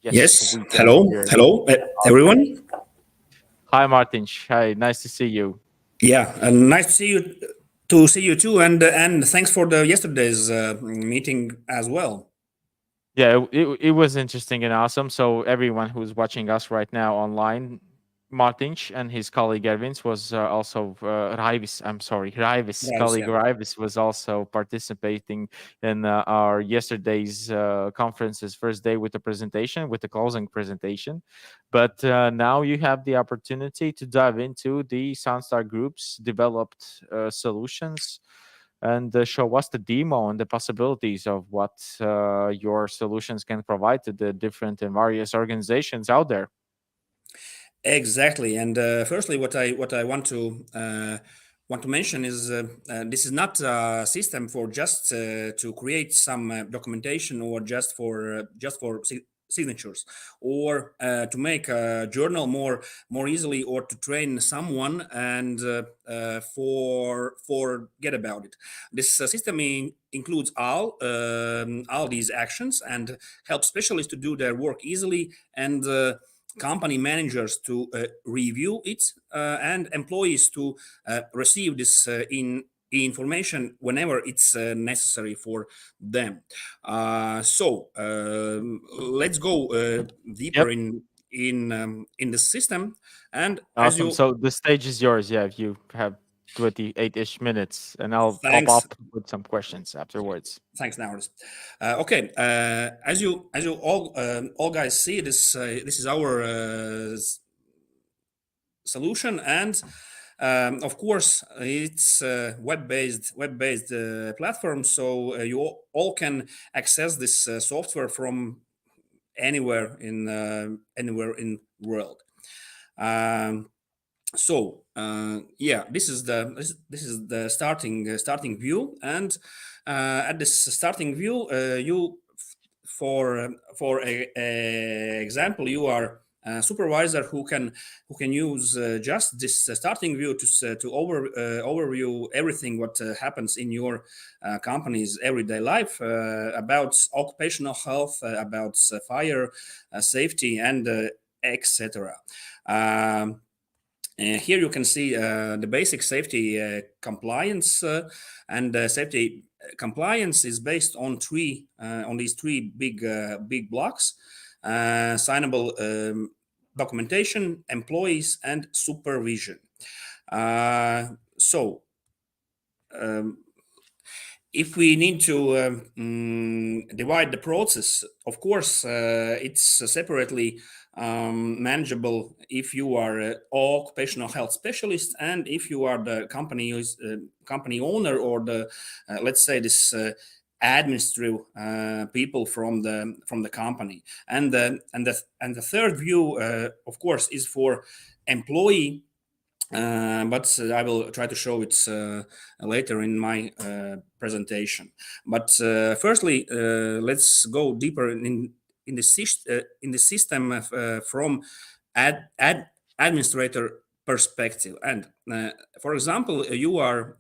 Yes. We can Hello. hear. Hello, everyone. Hi, Martin. Hi, nice to see you. Yeah, and nice to see you. To see you too, and thanks for the yesterday's meeting as well. Yeah, it was interesting and awesome. So everyone who's watching us right now online, Martins and his colleague Ervins was also Raivis. I'm sorry, Raivis Nice, colleague yeah. Raivis was also participating in our yesterday's conference's first day with the presentation, with the closing presentation. But now you have the opportunity to dive into the Soundstar Group's developed solutions and show us the demo and the possibilities of what your solutions can provide to the different and various organizations out there. Exactly. And firstly, what I want to mention is this is not a system for just to create some documentation or just for signatures, or to make a journal more easily, or to train someone and forget about it. This system includes all these actions and helps specialists to do their work easily, and company managers to review it, and employees to receive this information whenever it's necessary for them. Let's go deeper in the system. And as Awesome. you So the stage is yours. Yeah, if you have 28-ish minutes, and I'll pop thanks up with some questions afterwards. Thanks, Nauris. Okay, as you all guys see, this is our solution, and of course it's a web-based platform, so you all can access this software from anywhere in world. Yeah, this is the starting view, and at this starting view, you for a example, you are a supervisor who can use just this starting view to overview everything what happens in your company's everyday life about occupational health, about fire safety, and etc. Here you can see the basic safety compliance, and safety compliance is based on these three big blocks: signable documentation, employees, and supervision. If we need to divide the process, of course, it's separately manageable if you are an occupational health specialist, and if you are the company owner, or the let's say this administrative people from the company. And the third view, of course, is for employee. But I will try to show it later in my presentation. But firstly, let's go deeper in the system from administrator perspective. And for example, you are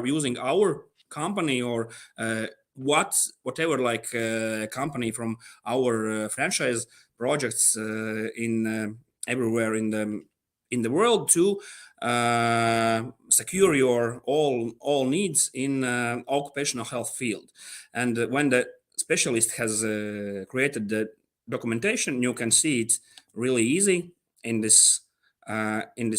using our company, or whatever like company from our franchise projects in everywhere in the world, to secure your all needs in occupational health field. And when the specialist has created the documentation, you can see it really easy in this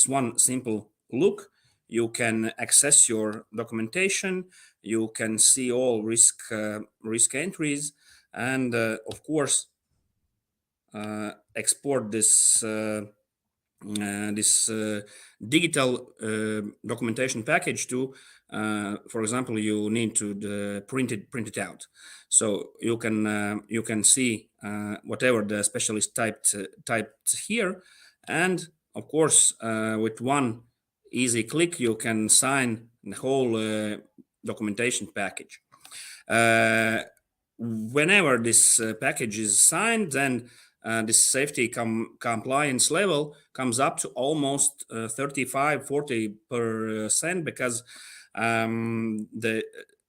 one simple look. you can access your documentation, you can see all risk entries, and of course export this digital documentation package to, for example, you need to print it out, so you can see whatever the specialist typed here, and of course with one easy click you can sign the whole documentation package. Whenever this package is signed, then this safety compliance level comes up to almost 35-40%, because the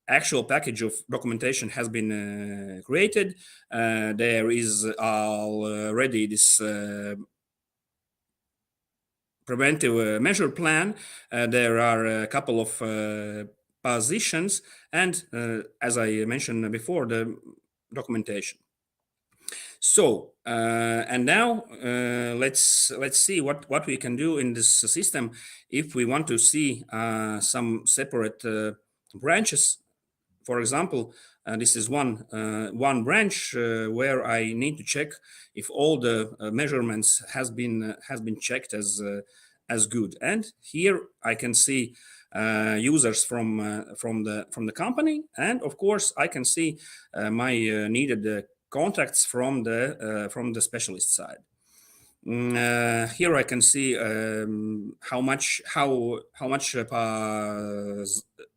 actual package of documentation has been created. There is already this preventive measure plan. There are a couple of positions, and as I mentioned before, the documentation. So and now let's see what we can do in this system if we want to see some separate branches. For example, this is one branch where I need to check if all the measurements has been checked as good. And here I can see users from the company, and of course I can see my needed contacts from the specialist side. Here I can see how much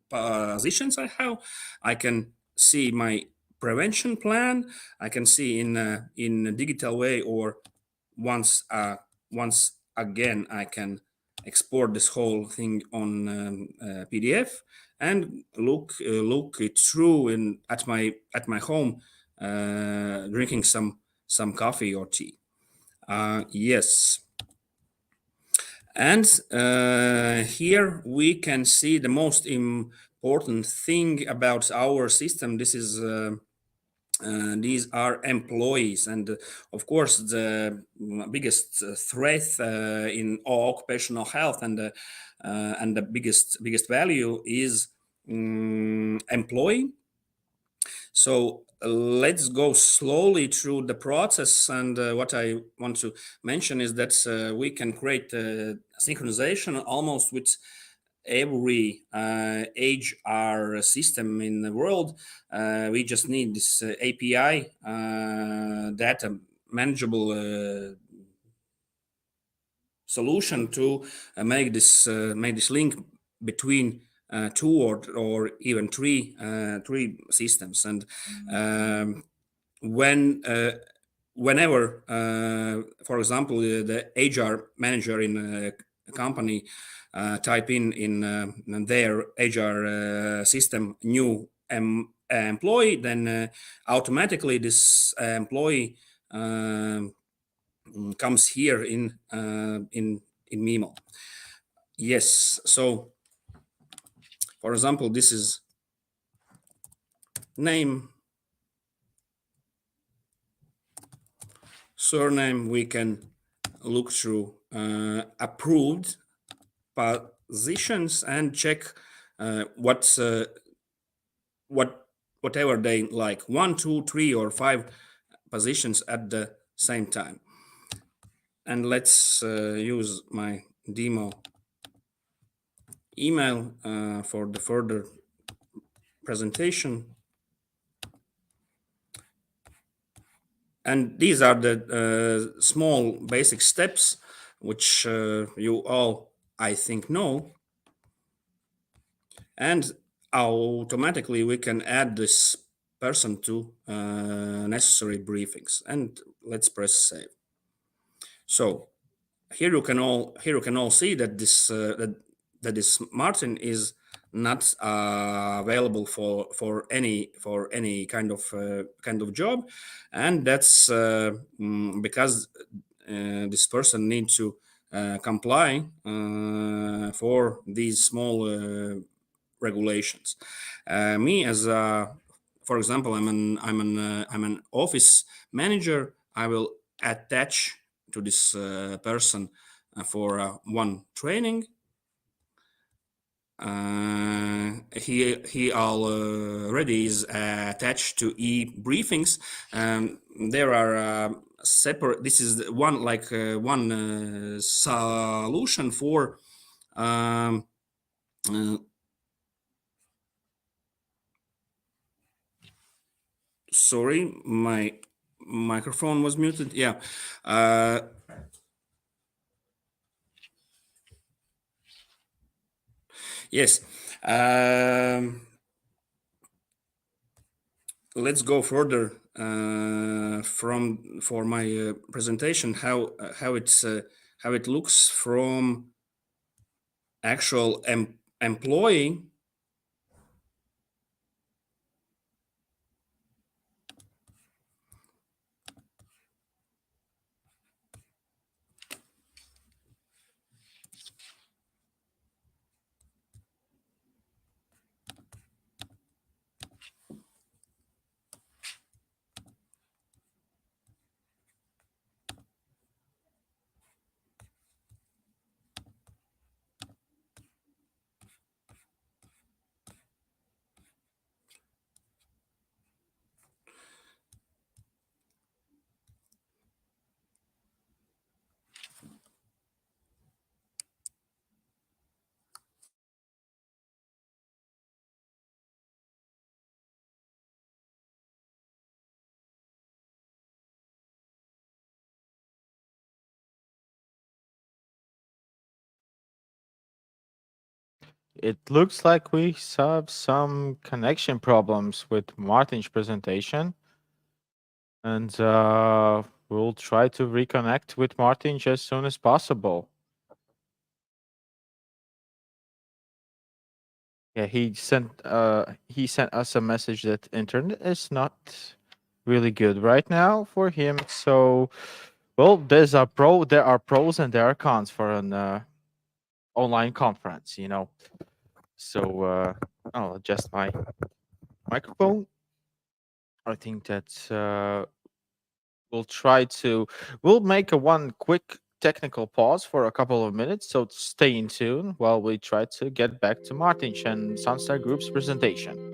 positions I have. I can see my prevention plan. I can see in a digital way, or once again I can export this whole thing on PDF and look it through at my home, drinking some coffee or tea. Yes. And here we can see the most important thing about our system. This is these are employees, and of course the biggest threat in occupational health and the biggest value is employee. So let's go slowly through the process, and what I want to mention is that we can create synchronization almost with every HR system in the world. We just need this API data manageable solution to make this link between two or even three systems. And whenever, for example, the HR manager in a company type in their HR system new employee, then automatically this employee comes here in Mimo. Yes. So, for example, this is name, surname. We can look through approved positions and check whatever they like, 1, 2, 3, or 5 positions at the same time. And let's use my demo email for the further presentation. And these are the small basic steps which you all, I think, know. And automatically we can add this person to necessary briefings. And let's press save. So here you can all see that this that this Martin is not available for any kind of job, and that's because this person needs to comply for these small regulations. Me, as for example, I'm an office manager. I will attach to this person for one training. he already is attached to e-briefings. There are separate. This is one one solution for. Sorry, my microphone was muted. Yeah. Yes. Let's go further for my presentation. How it looks from actual employee. It looks like we have some connection problems with Martin's presentation. And we'll try to reconnect with Martin as soon as possible. Yeah, he sent us a message that internet is not really good right now for him. So, well, there are pros and there are cons for an online conference, you know. So I'll adjust my microphone. I think that we'll make one quick technical pause for a couple of minutes, so stay in tune while we try to get back to Martin and Sunstar Group's presentation.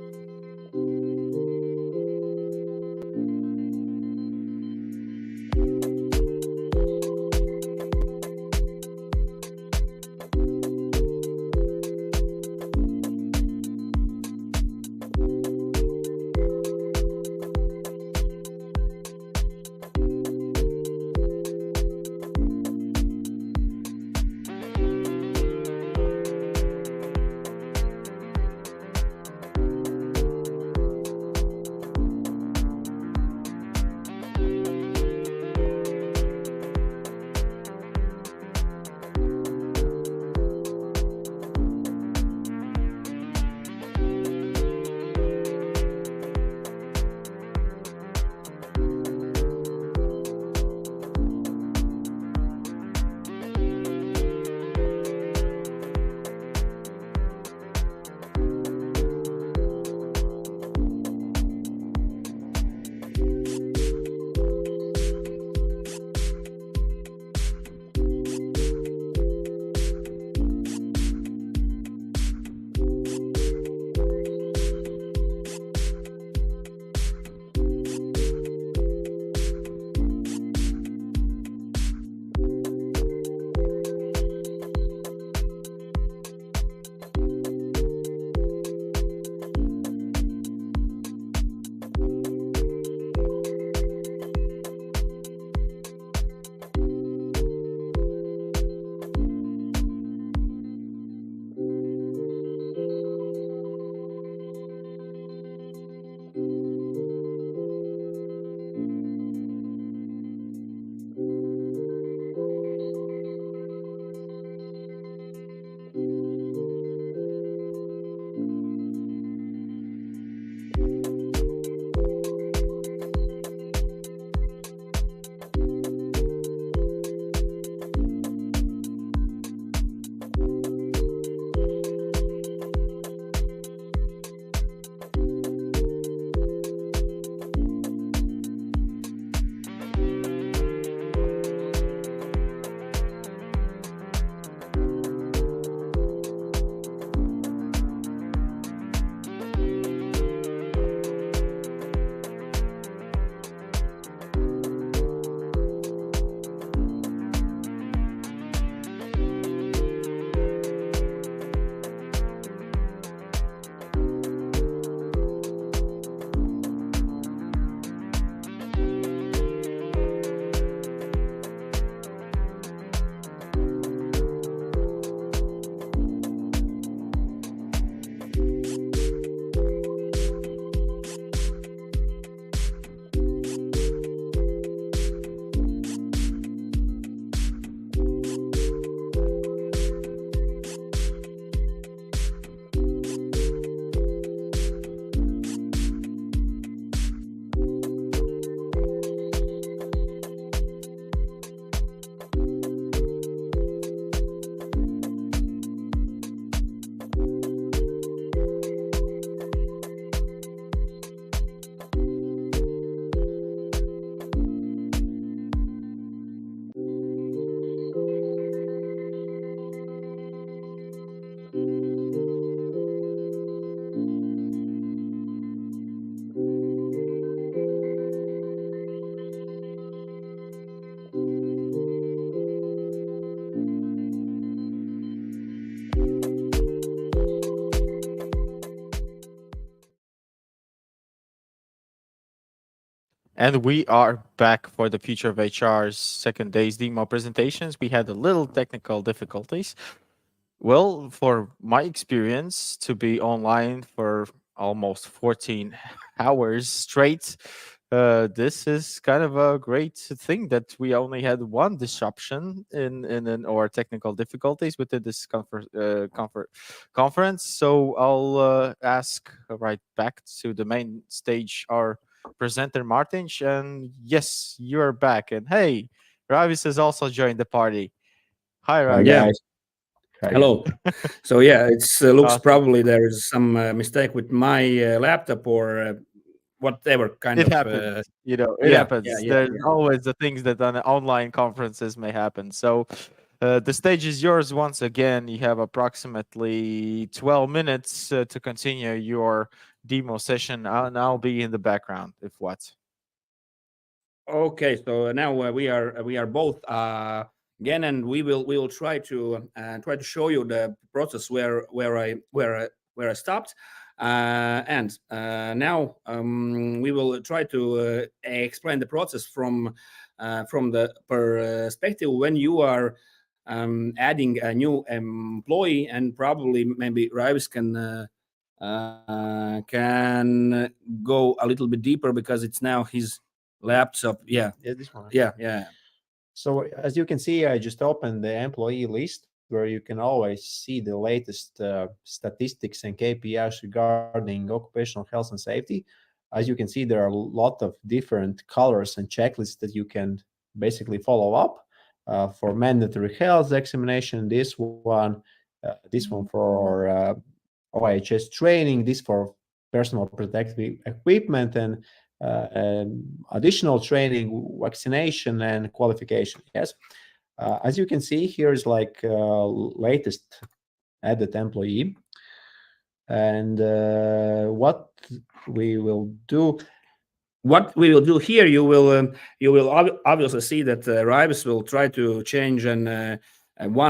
And we are back for the Future of HR's second day's demo presentations. We had a little technical difficulties. Well, for my experience, to be online for almost 14 hours straight, this is kind of a great thing that we only had one disruption in our technical difficulties within this conference. So I'll ask right back to the main stage our presenter Martin, and yes, you're back. And hey, Ravis has also joined the party. Hi, Ravis. Yeah. Guys. Hello. So yeah, it looks Awesome. probably there is some mistake with my laptop or whatever kind It of. happens, it Yeah, happens. yeah, yeah, There's yeah. always the things that on online conferences may happen. So the stage is yours once again. You have approximately 12 minutes to continue your demo session, and I'll be in the background if what. Okay, so now we are both again, and we will try to show you the process where I stopped, and now we will try to explain the process from the perspective when you are adding a new employee, and probably maybe Rives can go a little bit deeper because it's now his laptop. Yeah, this one. yeah. So as you can see, I just opened the employee list where you can always see the latest statistics and KPIs regarding occupational health and safety. As you can see, there are a lot of different colors and checklists that you can basically follow up for mandatory health examination. This one for OHS training, this for personal protective equipment, and additional training, vaccination, and qualification. Yes, as you can see, here is like latest added employee, and what we will do. What we will do here, you will obviously see that Rives will try to change one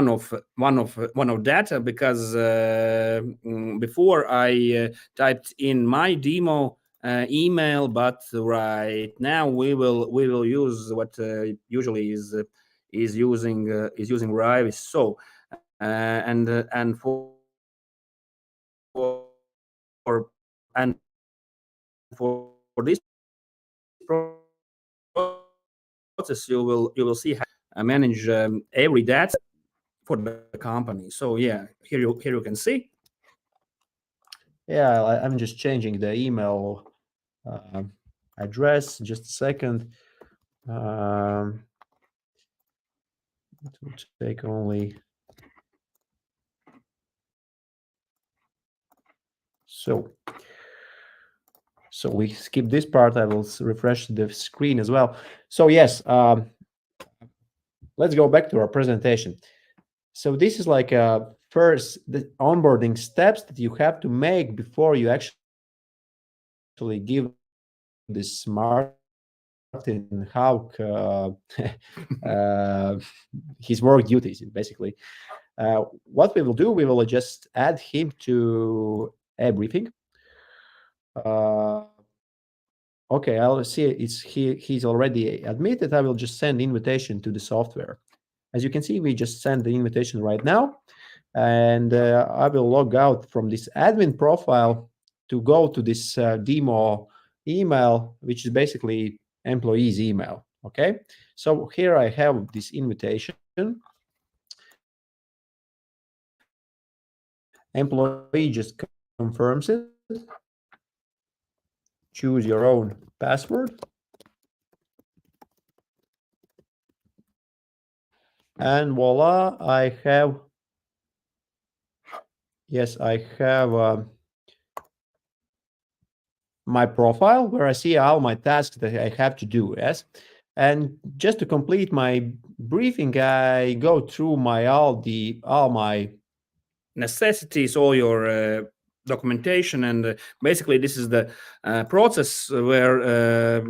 of data, because before I typed in my demo email, but right now we will use what usually is using Rives. So and for this process, you will see how I manage every data for the company. So yeah, here you can see. Yeah, I'm just changing the email address. Just a second. It will take only. So we skip this part. I will refresh the screen as well. So yes, let's go back to our presentation. So this is like first the onboarding steps that you have to make before you actually give this Martin Hauk his work duties, basically. What we will do, we will just add him to a briefing. Okay, I'll see he's already admitted. I will just send invitation to the software. As you can see, we just send the invitation right now, and I will log out from this admin profile to go to this demo email, which is basically employee's email. Okay, so here I have this invitation. Employee just confirms it. Choose your own password. And voila, I have my profile where I see all my tasks that I have to do. Yes, and just to complete my briefing, I go through all my necessities, all your documentation, and basically this is the process where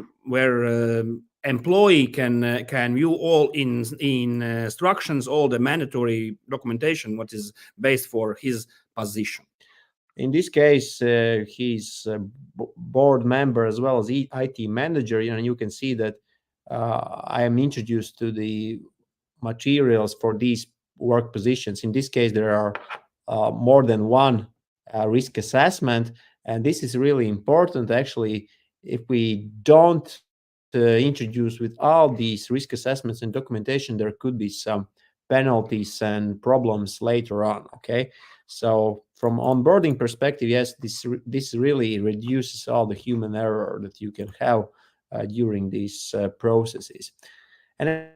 employee can view all in instructions, all the mandatory documentation what is based for his position. In this case, he's a board member as well as IT manager. And you can see that I am introduced to the materials for these work positions. In this case, there are more than one risk assessment, and this is really important. Actually, if we don't introduce with all these risk assessments and documentation, there could be some penalties and problems later on. Okay, so from onboarding perspective, yes, this really reduces all the human error that you can have during these processes. And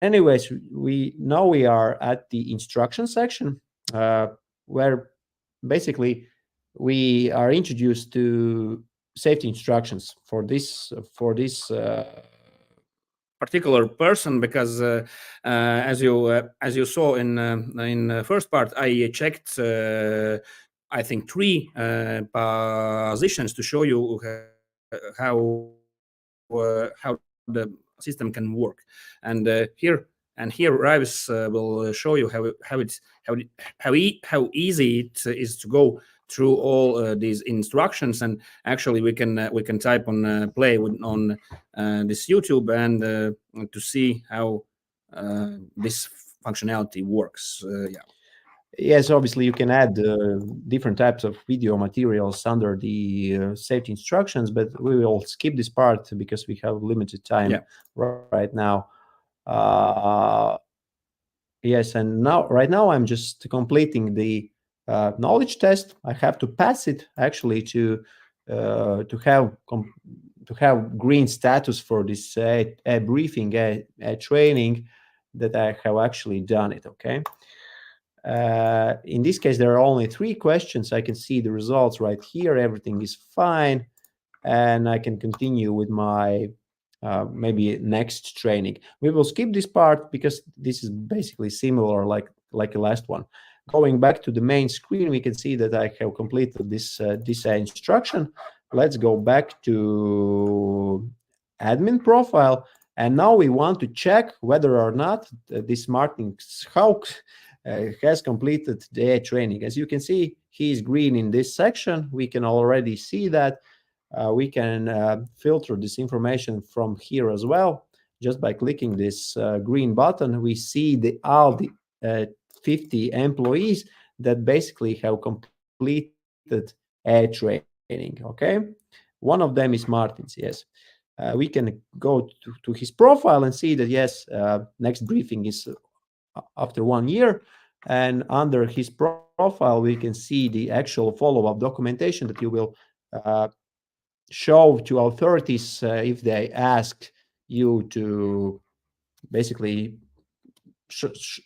anyways, we are at the instruction section, where basically we are introduced to safety instructions for this particular person, because as you saw in the first part, I checked I think 3 positions to show you how the system can work, and here Ravis will show you how easy it is to go through all these instructions. And actually we can type on play on this YouTube and to see how this functionality works. Yes, obviously you can add different types of video materials under the safety instructions, but we will skip this part because we have limited time right now. Yes, and right now I'm just completing the knowledge test. I have to pass it actually to have green status for this briefing, training that I have actually done it. Okay. In this case, there are only 3 questions. I can see the results right here. Everything is fine, and I can continue with my maybe next training. We will skip this part because this is basically similar like the last one. Going back to the main screen, we can see that I have completed this instruction. Let's go back to admin profile, and now we want to check whether or not this Martin Schauk has completed the training. As you can see, he is green in this section. We can already see that. We can filter this information from here as well. Just by clicking this green button, we see all the 50 employees that basically have completed a training. Okay, one of them is Martin's. Yes, we can go to his profile and see that yes, next briefing is after 1 year, and under his profile we can see the actual follow-up documentation that you will show to authorities if they ask you to basically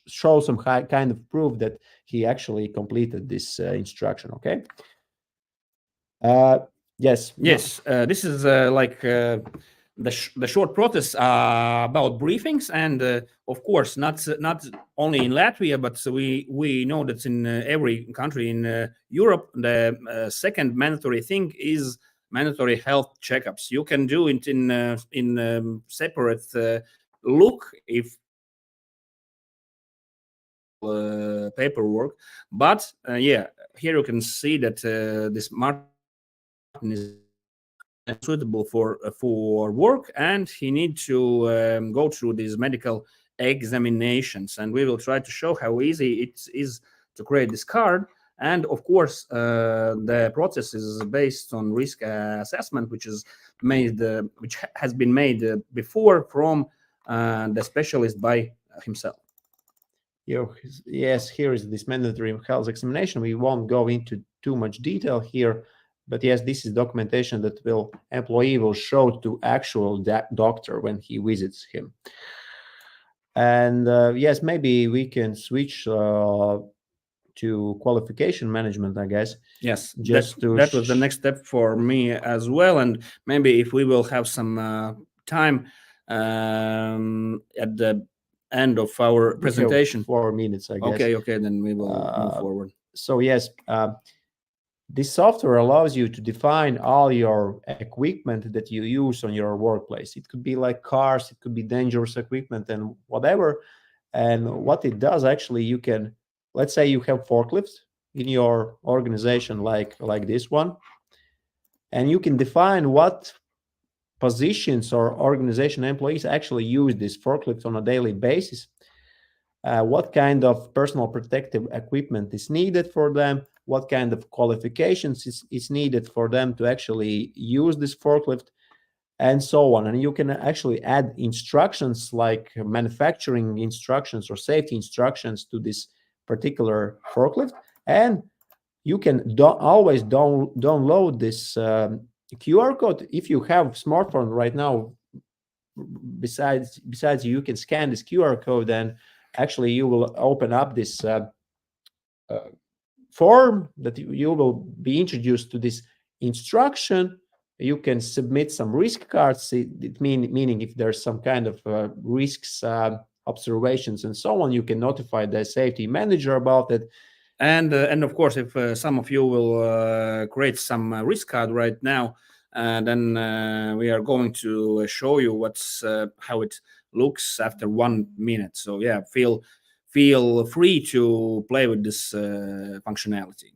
show some kind of proof that he actually completed this instruction. Okay. Yes. This is like the short process about briefings, and of course not only in Latvia, but we know that in every country in Europe the second mandatory thing is mandatory health checkups. You can do it in separate look if paperwork, but here you can see that this Martin is suitable for work, and he needs to go through these medical examinations, and we will try to show how easy it is to create this card. And of course the process is based on risk assessment, which has been made before from the specialist by himself. Yes, here is this mandatory health examination. We won't go into too much detail here, but yes, this is documentation that employee will show to actual doctor when he visits him. And yes, maybe we can switch to qualification management, I guess. Yes, that was the next step for me as well. And maybe if we will have some time at the end of our presentation. 4 minutes, I guess. Okay, then we will move forward. So yes, this software allows you to define all your equipment that you use on your workplace. It could be like cars, it could be dangerous equipment and whatever. And what it does, actually, you can, let's say you have forklifts in your organization like this one, and you can define what positions or organization employees actually use this forklift on a daily basis, what kind of personal protective equipment is needed for them, what kind of qualifications is needed for them to actually use this forklift, and so on. And you can actually add instructions like manufacturing instructions or safety instructions to this particular forklift. And you can always download this QR code. If you have smartphone right now, besides you can scan this QR code, and actually you will open up this form that you will be introduced to this instruction. You can submit some risk cards, meaning if there's some kind of risks, observations, and so on, you can notify the safety manager about it. And of course, if some of you will create some risk card right now, then we are going to show you how it looks after 1 minute. So yeah, feel free to play with this functionality.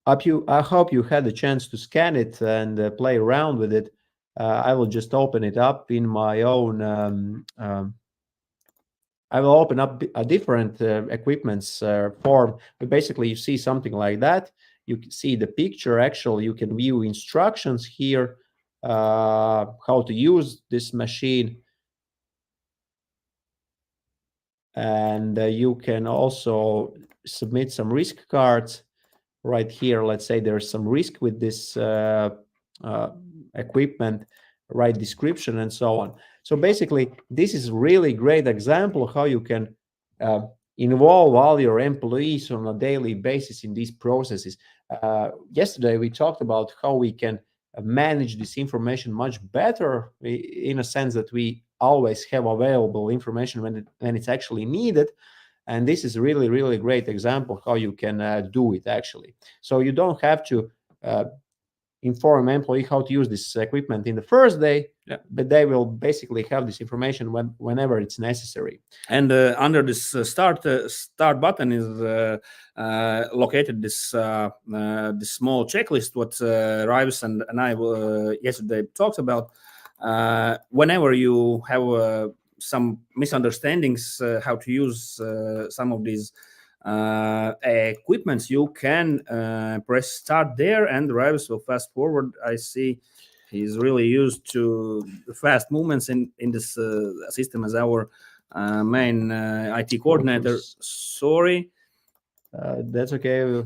I hope you had a chance to scan it and play around with it. I will just open it up in my own. I will open up a different equipments form. But basically, you see something like that. You can see the picture. Actually, you can view instructions here, how to use this machine. And you can also submit some risk cards right here. Let's say there's some risk with this equipment, write description, and so on. So basically, this is really great example of how you can involve all your employees on a daily basis in these processes. Yesterday, we talked about how we can manage this information much better, in a sense that we always have available information when it's actually needed. And this is really, really great example how you can do it actually. So you don't have to inform employee how to use this equipment in the first day, but they will basically have this information whenever it's necessary. And under this start button is located this small checklist what Raivis and I yesterday talked about. Whenever you have some misunderstandings how to use some of these equipments, you can press start there, and Raivis will fast forward. I see he's really used to fast movements in this system as our main IT coordinator. Sorry. That's okay.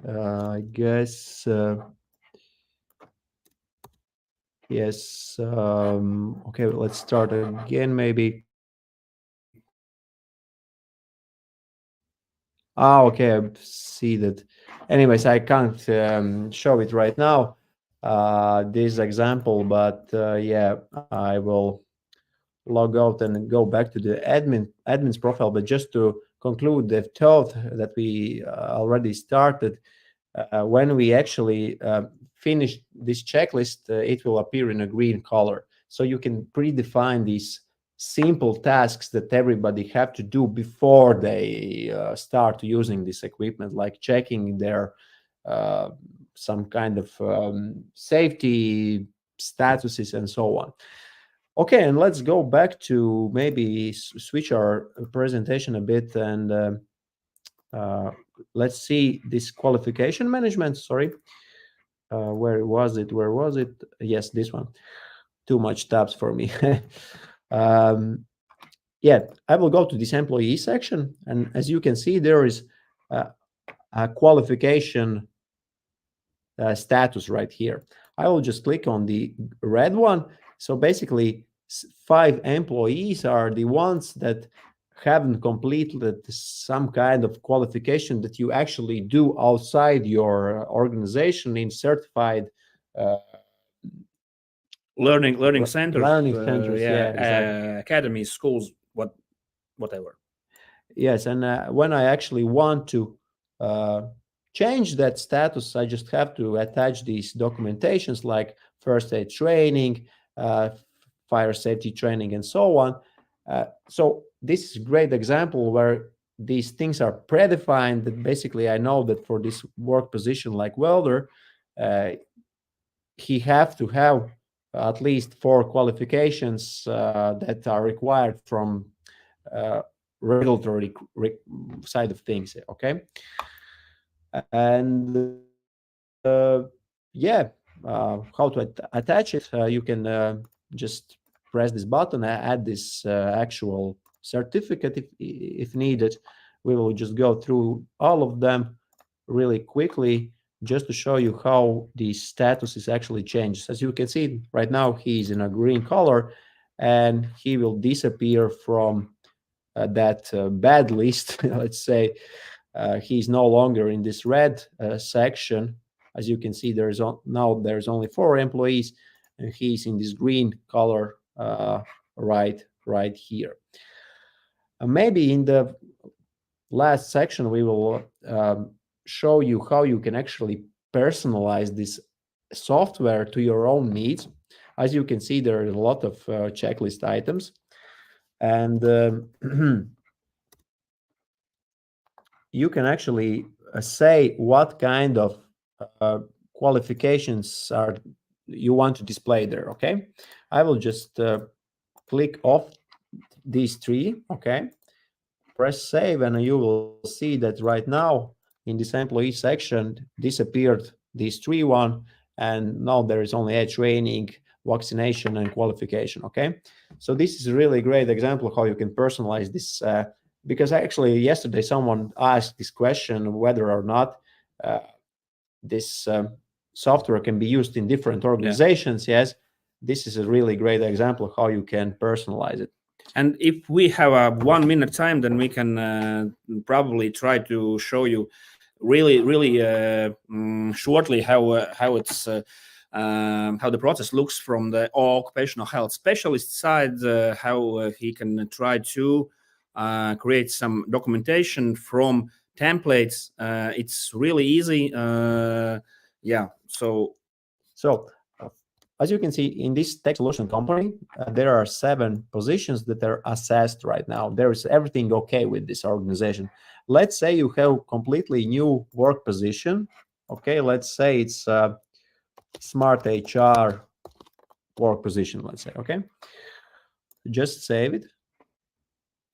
I guess yes. Okay, let's start again maybe. Okay, I see that. Anyways, I can't show it right now, this example, but yeah, I will log out and go back to the admin's profile. But just to conclude the thought that we already started, when we actually finish this checklist, it will appear in a green color. So you can predefine these simple tasks that everybody have to do before they start using this equipment, like checking their some kind of safety statuses and so on. Okay, and let's go back to maybe switch our presentation a bit, and let's see this qualification management. Sorry, where was it? Yes, this one. Too much tabs for me. Yeah, I will go to this employee section, and as you can see, there is a qualification status right here. I will just click on the red one. So basically, 5 employees are the ones that haven't completed some kind of qualification that you actually do outside your organization in certified learning centers, yeah, exactly. academies, schools, whatever. Yes, and when I actually want to change that status, I just have to attach these documentations like first aid training, fire safety training, and so on. So this is a great example where these things are predefined, that basically I know that for this work position like welder, he have to have at least 4 qualifications that are required from regulatory side of things. Okay, and yeah, how to attach it? You can just press this button, add this actual certificate if needed. We will just go through all of them really quickly just to show you how the status is actually changed. As you can see right now, he's in a green color, and he will disappear from that bad list. Let's say he's no longer in this red section. As you can see, there's only 4 employees, and he's in this green color right here. Maybe in the last section we will show you how you can actually personalize this software to your own needs. As you can see, there are a lot of checklist items, and you can actually say what kind of qualifications are you want to display there. Okay, I will just click off these 3. Okay, press save, and you will see that right now in this employee section disappeared these 3 one, and now there is only training, vaccination, and qualification. Okay, so this is a really great example of how you can personalize this, because actually yesterday someone asked this question whether or not this software can be used in different organizations. Yes, this is a really great example of how you can personalize it. And if we have a 1 minute time, then we can probably try to show you really shortly how it's how the process looks from the occupational health specialist side, how he can try to create some documentation from templates. It's really easy. Yeah. So as you can see, in this tech solution company, there are 7 positions that are assessed right now. There is everything okay with this organization. Let's say you have completely new work position. Okay, let's say it's smart HR work position, let's say. Okay, just save it.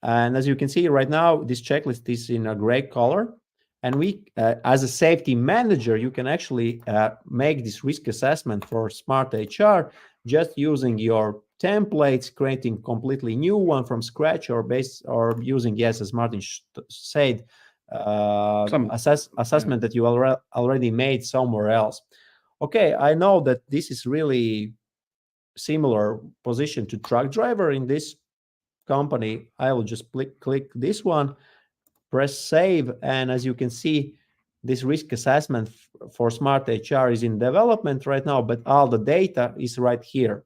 And as you can see right now, this checklist is in a gray color. And we, as a safety manager, you can actually make this risk assessment for smart HR just using your templates, creating completely new one from scratch, or using, yes, as Martin said, assessment that you already made somewhere else. Okay, I know that this is really similar position to truck driver in this company. I will just click this one, press save, and as you can see, this risk assessment for smart HR is in development right now, but all the data is right here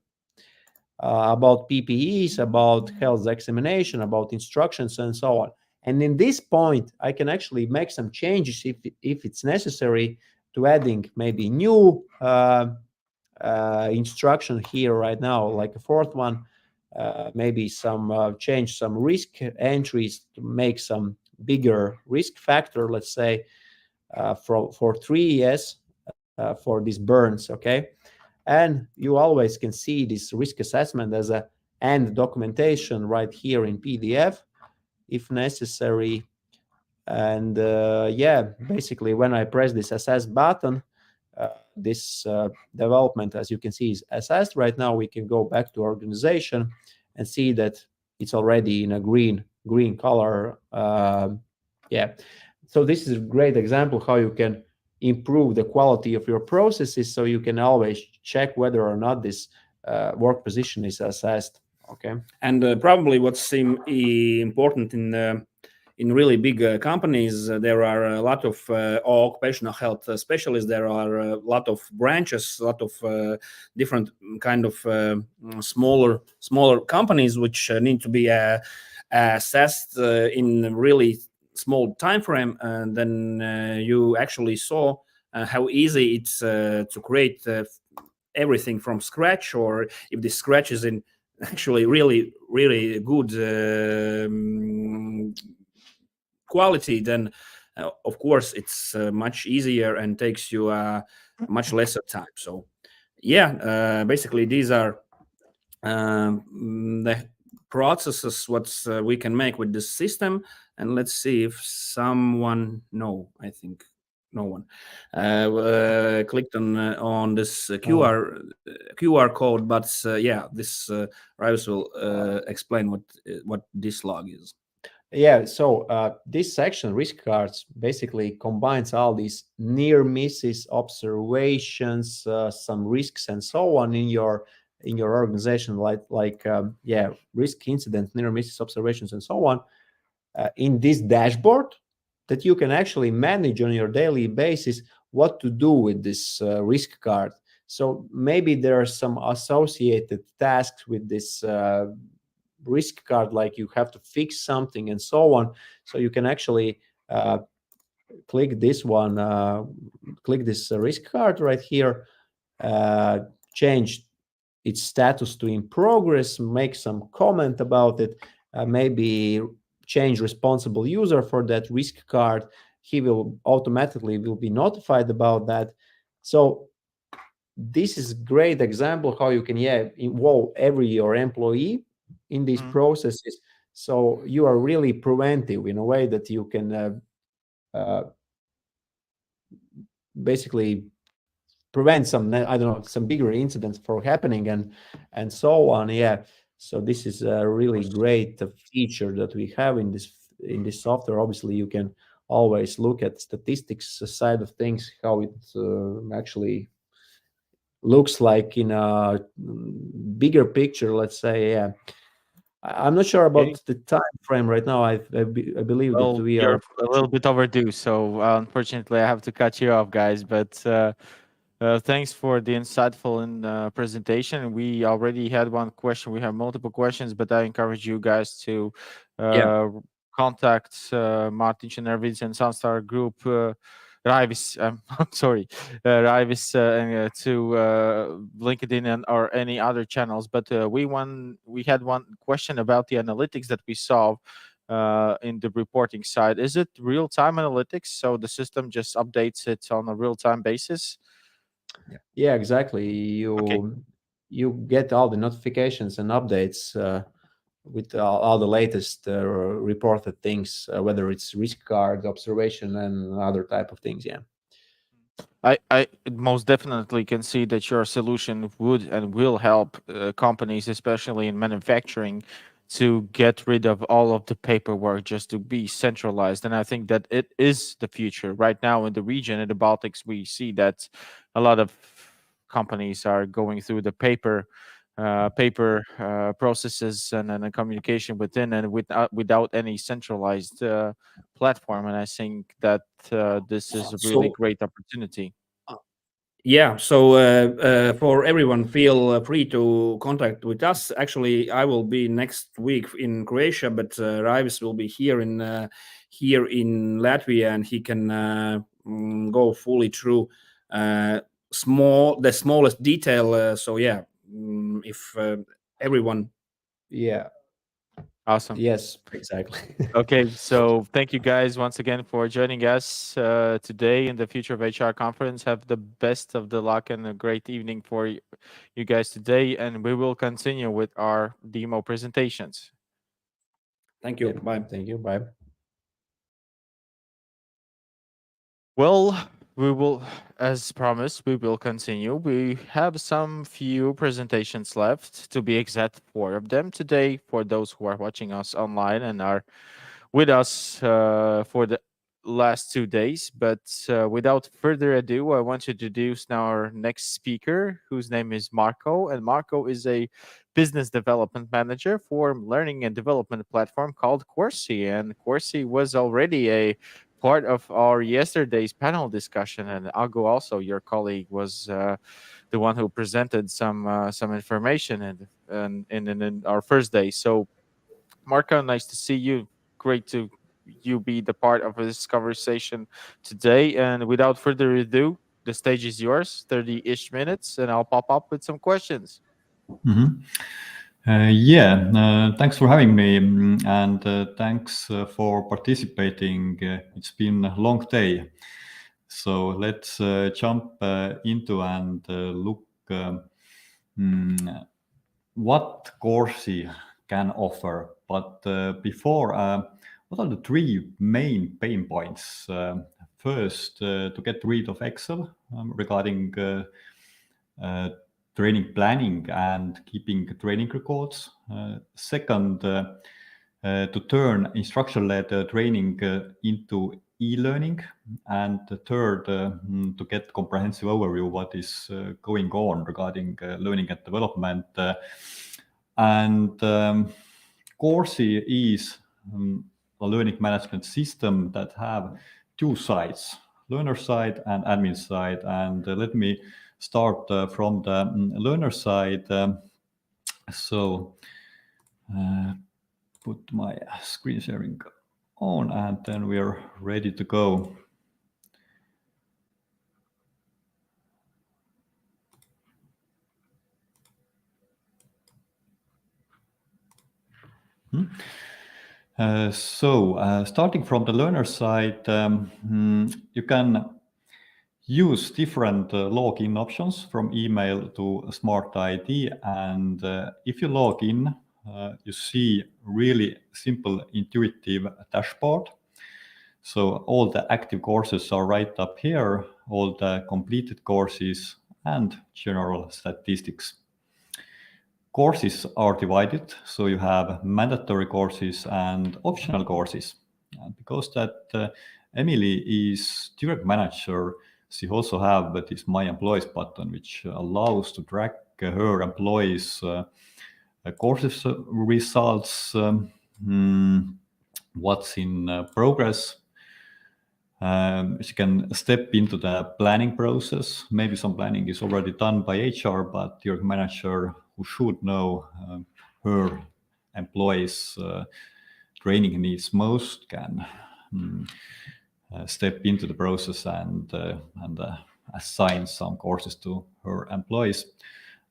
about PPEs, about health examination, about instructions, and so on. And in this point, I can actually make some changes if it's necessary, to adding maybe new instruction here right now, like a 4th one, maybe some change some risk entries to make some bigger risk factor, let's say for 3 years for these burns. Okay, and you always can see this risk assessment as a and documentation right here in PDF if necessary. And yeah, basically when I press this assess button, this development, as you can see, is assessed right now. We can go back to organization and see that it's already in a green color. Yeah, so this is a great example how you can improve the quality of your processes, so you can always check whether or not this work position is assessed. Okay, and probably what's important in really big companies, there are a lot of occupational health specialists. There are a lot of branches, a lot of different kind of smaller companies which need to be assessed in a really small time frame. And then you actually saw how easy it's to create everything from scratch, or if the scratch is in actually really good quality, then of course it's much easier and takes you much lesser time. So yeah, basically these are the processes what we can make with this system. And let's see if someone, no, I think no one clicked on this QR code, but yeah, this Rives will explain what this log is. Yeah, so this section, risk cards, basically combines all these near misses, observations, some risks, and so on in your organization, like yeah, risk incidents, near misses, observations, and so on, in this dashboard that you can actually manage on your daily basis what to do with this risk card. So maybe there are some associated tasks with this risk card, like you have to fix something and so on. So you can actually click this one, click this risk card right here, change its status to in progress, make some comment about it, maybe change responsible user for that risk card. He will automatically will be notified about that. So this is a great example how you can involve every your employee in these processes. So you are really preventive in a way that you can basically prevent some, I don't know, some bigger incidents from happening and so on. Yeah. So this is a really great feature that we have in this software. Obviously, you can always look at statistics side of things, how it actually looks like in a bigger picture, let's say. Yeah. I'm not sure about the time frame right now. I believe that Well, we you're are a little bit overdue, so unfortunately, I have to cut you off, guys. But thanks for the insightful presentation. We already had one question. We have multiple questions, but I encourage you guys to contact Martin Chernevic and Sunstar Group. Raivis, I'm sorry, Raivis, to LinkedIn and or any other channels. But we had one question about the analytics that we saw in the reporting side. Is it real-time analytics? So the system just updates it on a real-time basis? Yeah, exactly. You get all the notifications and updates with all the latest reported things, whether it's risk card, observation, and other type of things. Yeah. I most definitely can see that your solution would and will help companies, especially in manufacturing, to get rid of all of the paperwork, just to be centralized. And I think that it is the future. Right now in the region, in the Baltics, we see that a lot of companies are going through the paper processes and a communication within and without any centralized platform. And I think that this is a really great opportunity. Yeah, so for everyone, feel free to contact with us. Actually, I will be next week in Croatia, but Raivis will be here in Latvia, and he can go fully through the smallest detail. So yeah, if everyone, yeah, awesome. Yes, exactly. Okay, so thank you guys once again for joining us today in the Future of HR conference. Have the best of the luck and a great evening for you guys today, and we will continue with our demo presentations. Thank you. Bye. Thank you. Bye. Well, we will, as promised, we will continue. We have some few presentations left, to be exact, 4 of them today for those who are watching us online and are with us for the last 2 days. But without further ado, I want to introduce now our next speaker, whose name is Marco. And Marco is a business development manager for learning and development platform called Corsi. And Corsi was already a part of our yesterday's panel discussion. And Ago, also your colleague, was the one who presented some information in our first day. So, Marco, nice to see you. Great to you be the part of this conversation today. And without further ado, the stage is yours, 30-ish minutes, and I'll pop up with some questions. Mm-hmm. Thanks for having me, and thanks for participating. It's been a long day, so let's jump into and look what Corsi can offer. But before, what are the three main pain points? First, to get rid of Excel regarding training planning and keeping training records. Second, to turn instructor-led training into e-learning. And the third, to get comprehensive overview what is going on regarding learning and development. Corsi is a learning management system that have two sides, learner side and admin side. And let me start from the learner side. Put my screen sharing on, and then we are ready to go. Starting from the learner side, you can use different login options from email to Smart ID. And if you log in, you see really simple, intuitive dashboard. So all the active courses are right up here, all the completed courses and general statistics. Courses are divided, so you have mandatory courses and optional courses. And because that Emily is direct manager, she also have this My Employees button, which allows to track her employees' courses results, what's in progress. She can step into the planning process. Maybe some planning is already done by HR, but your manager who should know her employees' training needs most can step into the process and assign some courses to her employees.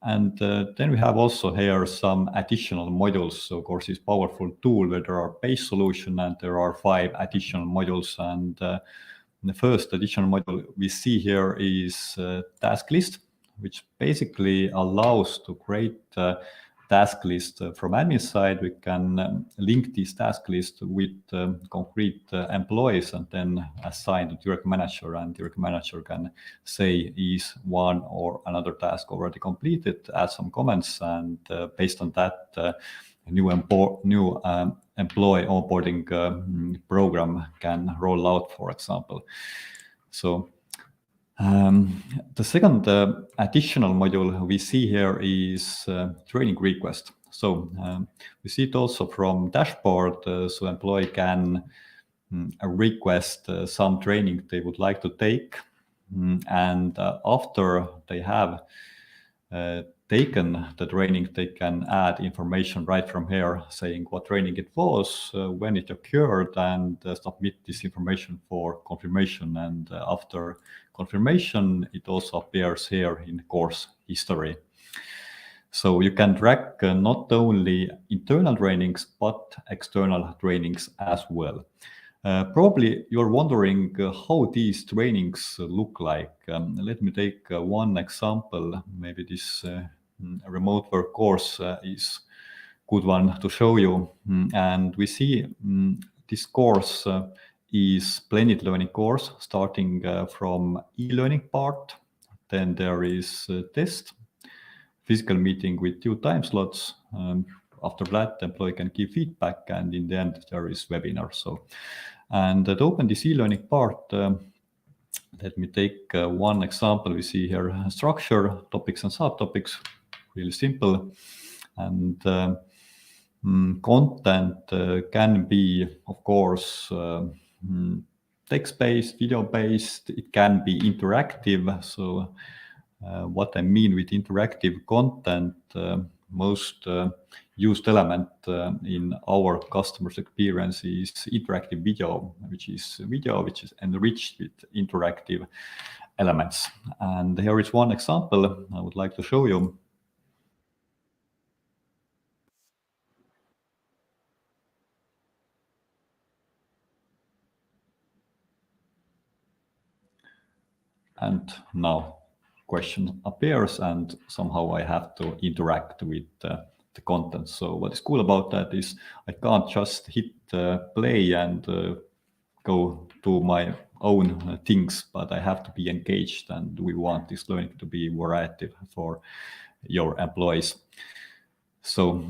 And then we have also here some additional modules. So Course is a powerful tool where there are base solution and there are 5 additional modules. And the first additional module we see here is task list, which basically allows to create task list from admin side. We can link this task list with concrete employees and then assign the direct manager, and direct manager can say is one or another task already completed, add some comments, and based on that new employee onboarding program can roll out, for example. So the second additional module we see here is training request. So we see it also from dashboard, so employee can request some training they would like to take. And after they have taken the training, they can add information right from here saying what training it was, when it occurred, and submit this information for confirmation. And after confirmation, it also appears here in course history. So you can track not only internal trainings, but external trainings as well. Probably you're wondering how these trainings look like. Let me take one example. Maybe this remote work course is a good one to show you. And we see this course is blended learning course starting from e-learning part. Then there is test, physical meeting with 2 time slots. After that, the employee can give feedback, and in the end, there is webinar. And to open this e-learning part, let me take one example. We see here structure, topics and subtopics, really simple. And content can be, of course, text-based, video-based. It can be interactive. So what I mean with interactive content, most used element in our customers' experience is interactive video, which is enriched with interactive elements. And here is one example I would like to show you. and now question appears, and somehow I have to interact with the content. So what is cool about that is I can't just hit play and go to my own things, but I have to be engaged, and we want this learning to be variety for your employees. So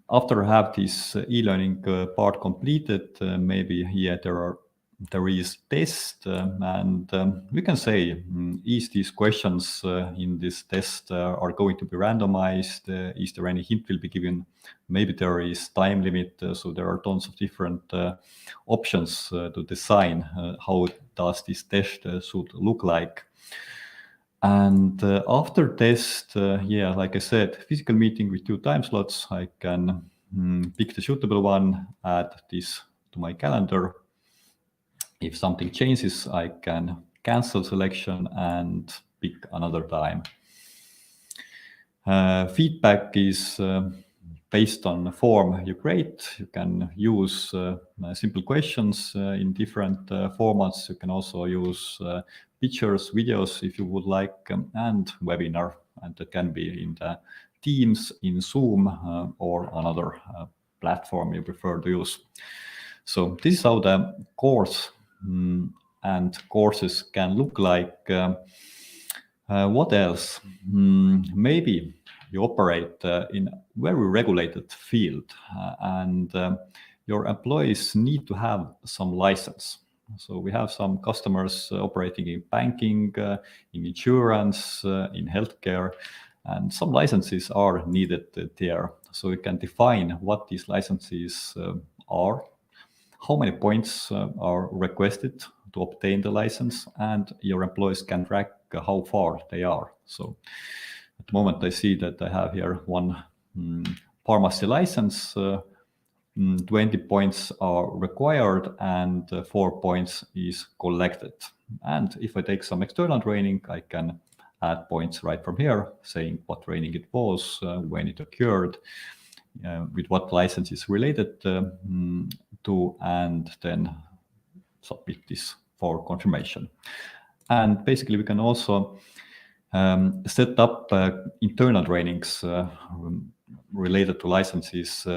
after I have this e-learning part completed, maybe there is test, and we can say, is these questions in this test are going to be randomized? Is there any hint will be given? Maybe there is time limit, so there are tons of different options to design how does this test should look like. And after test, yeah, like I said, physical meeting with 2 time slots. I can pick the suitable one, add this to my calendar. If something changes, I can cancel selection and pick another time. Feedback is based on the form you create. You can use simple questions in different formats. You can also use pictures, videos if you would like, and webinar. And that can be in the Teams, in Zoom, or another platform you prefer to use. So this is how the course and courses can look like. What else? Maybe you operate in a very regulated field, and your employees need to have some license. So we have some customers operating in banking, in insurance, in healthcare, and some licenses are needed there. So we can define what these licenses are, how many points are requested to obtain the license, and your employees can track how far they are. So at the moment I see that I have here one pharmacy license, 20 points are required and 4 points is collected. And if I take some external training, I can add points right from here, saying what training it was, when it occurred, with what license is related to, and then submit this for confirmation. And basically we can also set up internal trainings related to licenses,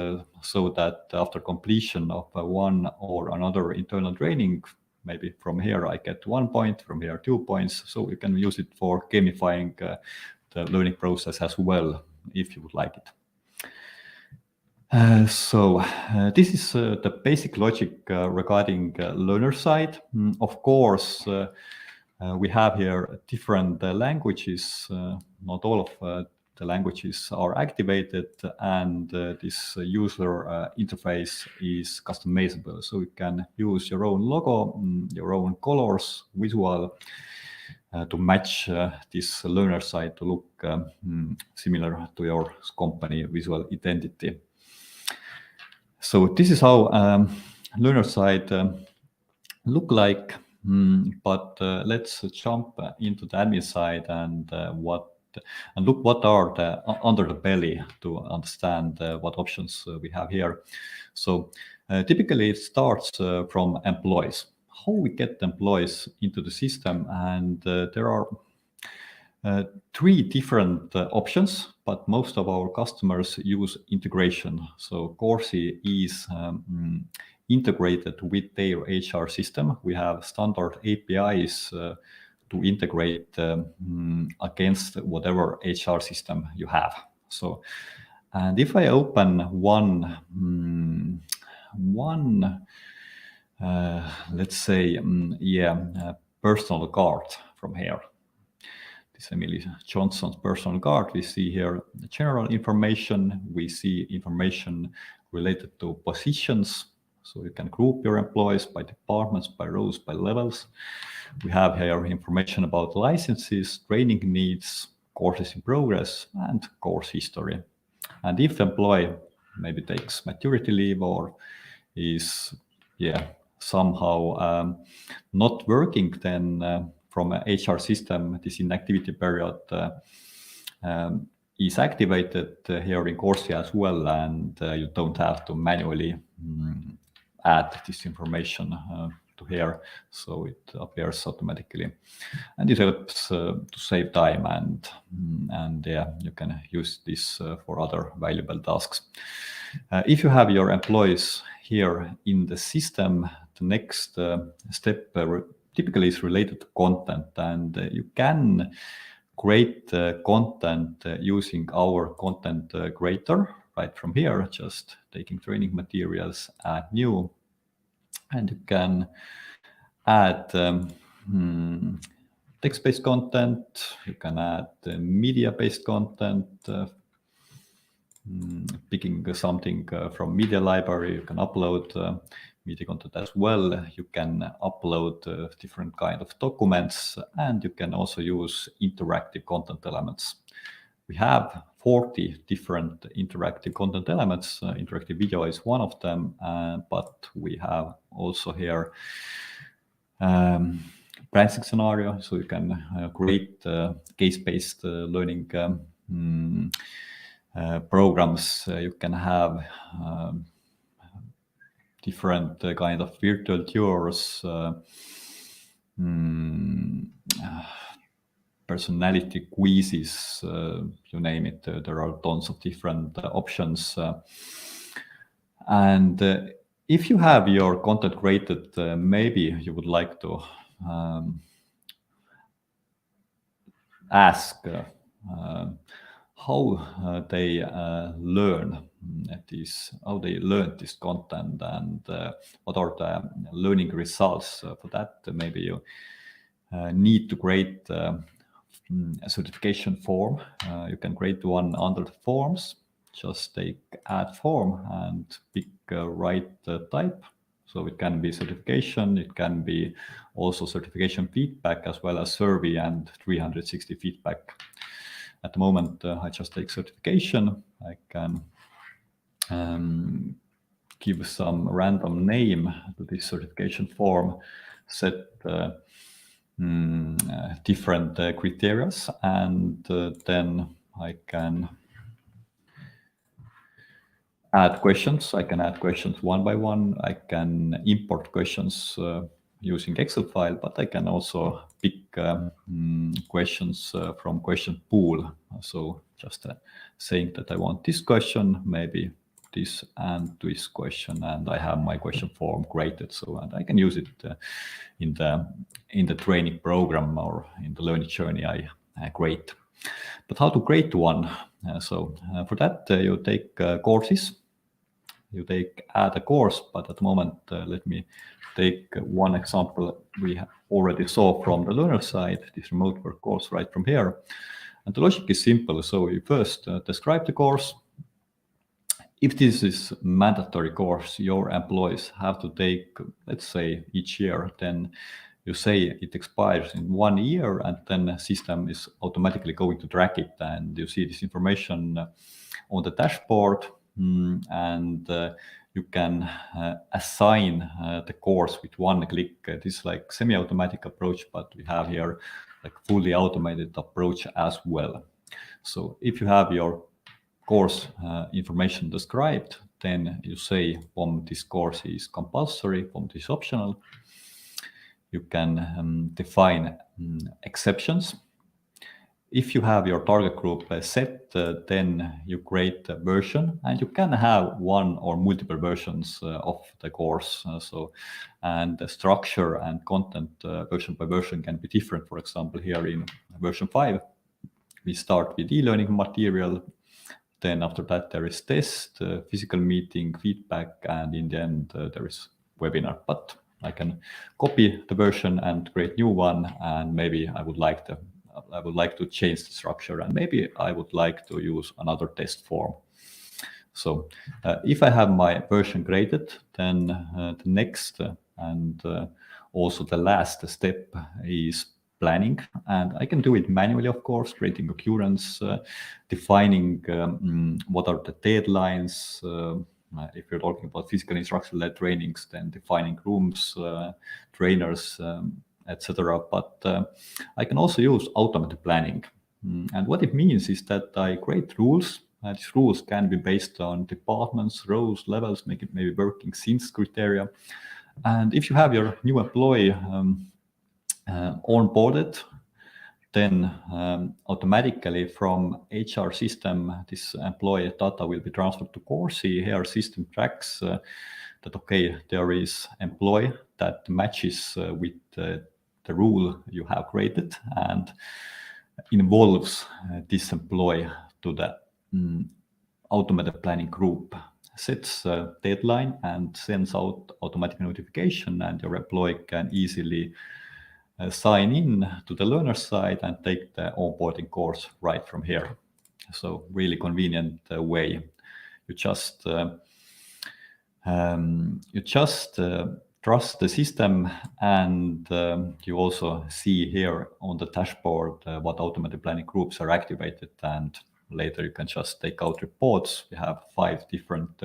so that after completion of one or another internal training, maybe from here I get 1 point, from here 2 points. So we can use it for gamifying the learning process as well, if you would like it. So this is the basic logic regarding learner side. Of course, we have here different languages. Not all of the languages are activated, and this user interface is customizable. So you can use your own logo, your own colors, visual, to match this learner side to look similar to your company visual identity. So this is how learner side look like, but let's jump into the admin side and look what are the under the belly to understand what options we have here. So typically it starts from employees, how we get employees into the system, and there are 3 different options, but most of our customers use integration. So Corsi is integrated with their HR system. We have standard APIs to integrate against whatever HR system you have. So, and if I open one let's say, personal card from here. This Emily Johnson's personal card. We see here the general information. We see information related to positions. So you can group your employees by departments, by rows, by levels. We have here information about licenses, training needs, courses in progress, and course history. And if employee maybe takes maturity leave or is somehow not working, then from a HR system, this inactivity period is activated here in Corsi as well, and you don't have to manually add this information to here, so it appears automatically, and it helps to save time, and yeah, you can use this for other valuable tasks. If you have your employees here in the system, the next step typically is related to content, and you can create content using our content creator right from here, just taking training materials, add new, and you can add text-based content, you can add media-based content, picking something from media library, you can upload media content as well. You can upload different kind of documents, and you can also use interactive content elements. We have 40 different interactive content elements. Interactive video is one of them, but we have also here branching scenario, so you can create case-based learning programs. You can have different kind of virtual tours, personality quizzes, you name it. There are tons of different options. And if you have your content created, maybe you would like to ask how they learn how they learn this content, and what are the learning results. For that, maybe you need to create a certification form. You can create one under the forms. Just take add form and pick right type. So it can be certification, it can be also certification feedback, as well as survey and 360 feedback. At the moment, I just take certification. I can give some random name to this certification form, set different criteria, and then I can add questions. I can add questions one by one. I can import questions using Excel file, but I can also pick questions from question pool. So just saying that I want this question, maybe this and this question, and I have my question form created. So and I can use it in the training program or in the learning journey I create. But how to create one? So for that, you take courses. You add a course, but at the moment, let me take one example we already saw from the learner side, this remote work course right from here. And the logic is simple. So you first describe the course. If this is mandatory course, your employees have to take, let's say, each year, then you say it expires in 1 year, and then the system is automatically going to track it, and you see this information on the dashboard. And you can assign the course with one click. This is like semi-automatic approach, but we have here like fully automated approach as well. So if you have your course information described, then you say this course is compulsory, this is optional. You can define exceptions. If you have your target group set, then you create a version, and you can have one or multiple versions of the course. And the structure and content version by version can be different. For example, here in version 5, we start with e-learning material. Then after that, there is test, physical meeting, feedback, and in the end, there is webinar. But I can copy the version and create new one, and maybe I would like to change the structure, and maybe I would like to use another test form. So if I have my version created, then the next and also the last step is planning, and I can do it manually, of course, creating occurrence, defining what are the deadlines. If you're talking about physical instruction-led trainings, then defining rooms, trainers, etc. But I can also use automated planning. And what it means is that I create rules. These rules can be based on departments, roles, levels, maybe working since criteria. And if you have your new employee onboarded, then automatically from HR system, this employee data will be transferred to Corsi. Here system tracks that, okay, there is employee that matches with the rule you have created and involves this employee to the automated planning group, sets a deadline and sends out automatic notification, and your employee can easily sign in to the learner side and take the onboarding course right from here. So really convenient way. You just trust the system, and you also see here on the dashboard what automated planning groups are activated, and later you can just take out reports. We have 5 different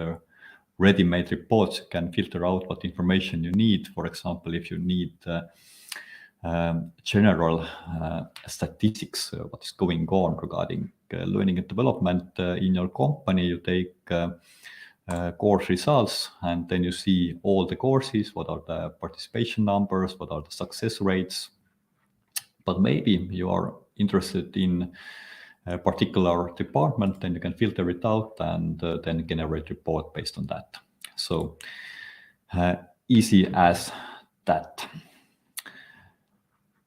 ready-made reports. You can filter out what information you need. For example, if you need general statistics, what is going on regarding learning and development in your company, you take course results, and then you see all the courses, what are the participation numbers, what are the success rates. But maybe you are interested in a particular department, then you can filter it out and then generate a report based on that. So easy as that.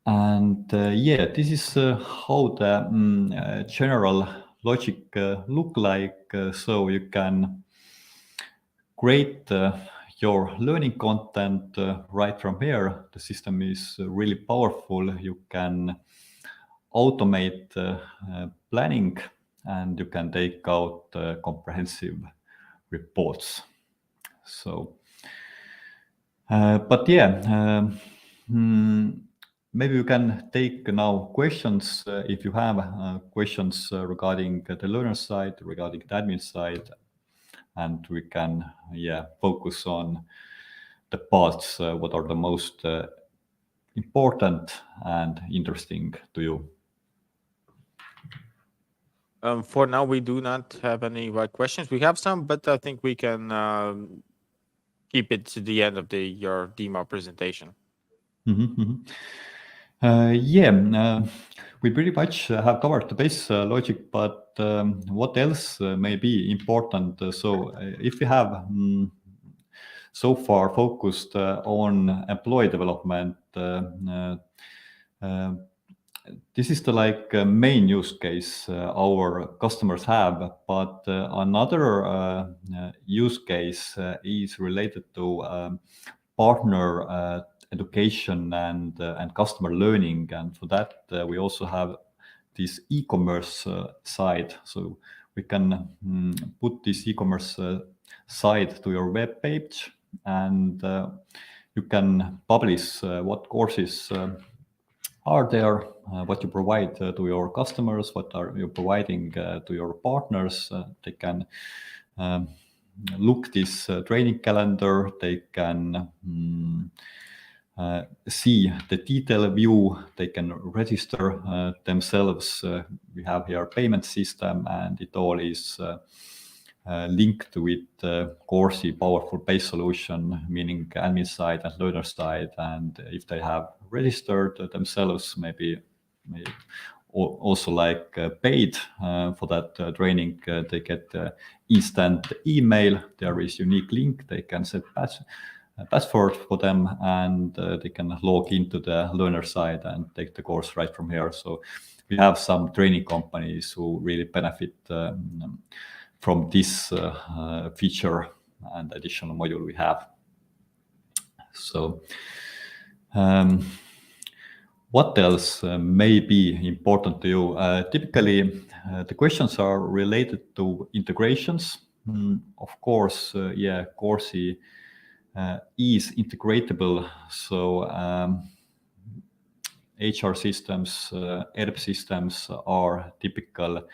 And yeah, this is how the general logic look like. So you can create your learning content right from here. The system is really powerful. You can automate planning, and you can take out comprehensive reports. So, but yeah, maybe you can take now questions if you have questions regarding the learner side, regarding the admin side, and we can focus on the parts what are the most important and interesting to you. For now, we do not have any questions. We have some, but I think we can keep it to the end of your demo presentation. We pretty much have covered the base logic, but what else may be important? So if we have so far focused on employee development, this is the main use case our customers have, but another use case is related to partner education and customer learning, and for that we also have this e-commerce side. So we can put this e-commerce site to your web page, and you can publish what courses are there, what you provide to your customers, what are you providing to your partners. They can look this training calendar, they can see the detail view, they can register themselves. We have here a payment system, and it all is linked with Corsi powerful base solution, meaning admin side and learner side. And if they have registered themselves, maybe also paid for that training, they get instant email. There is unique link. They can set password for them, and they can log into the learner side and take the course right from here. So we have some training companies who really benefit from this feature and additional module we have. So what else may be important to you? Typically, the questions are related to integrations. Of course, Corsi is integratable. So HR systems, ERP systems are typical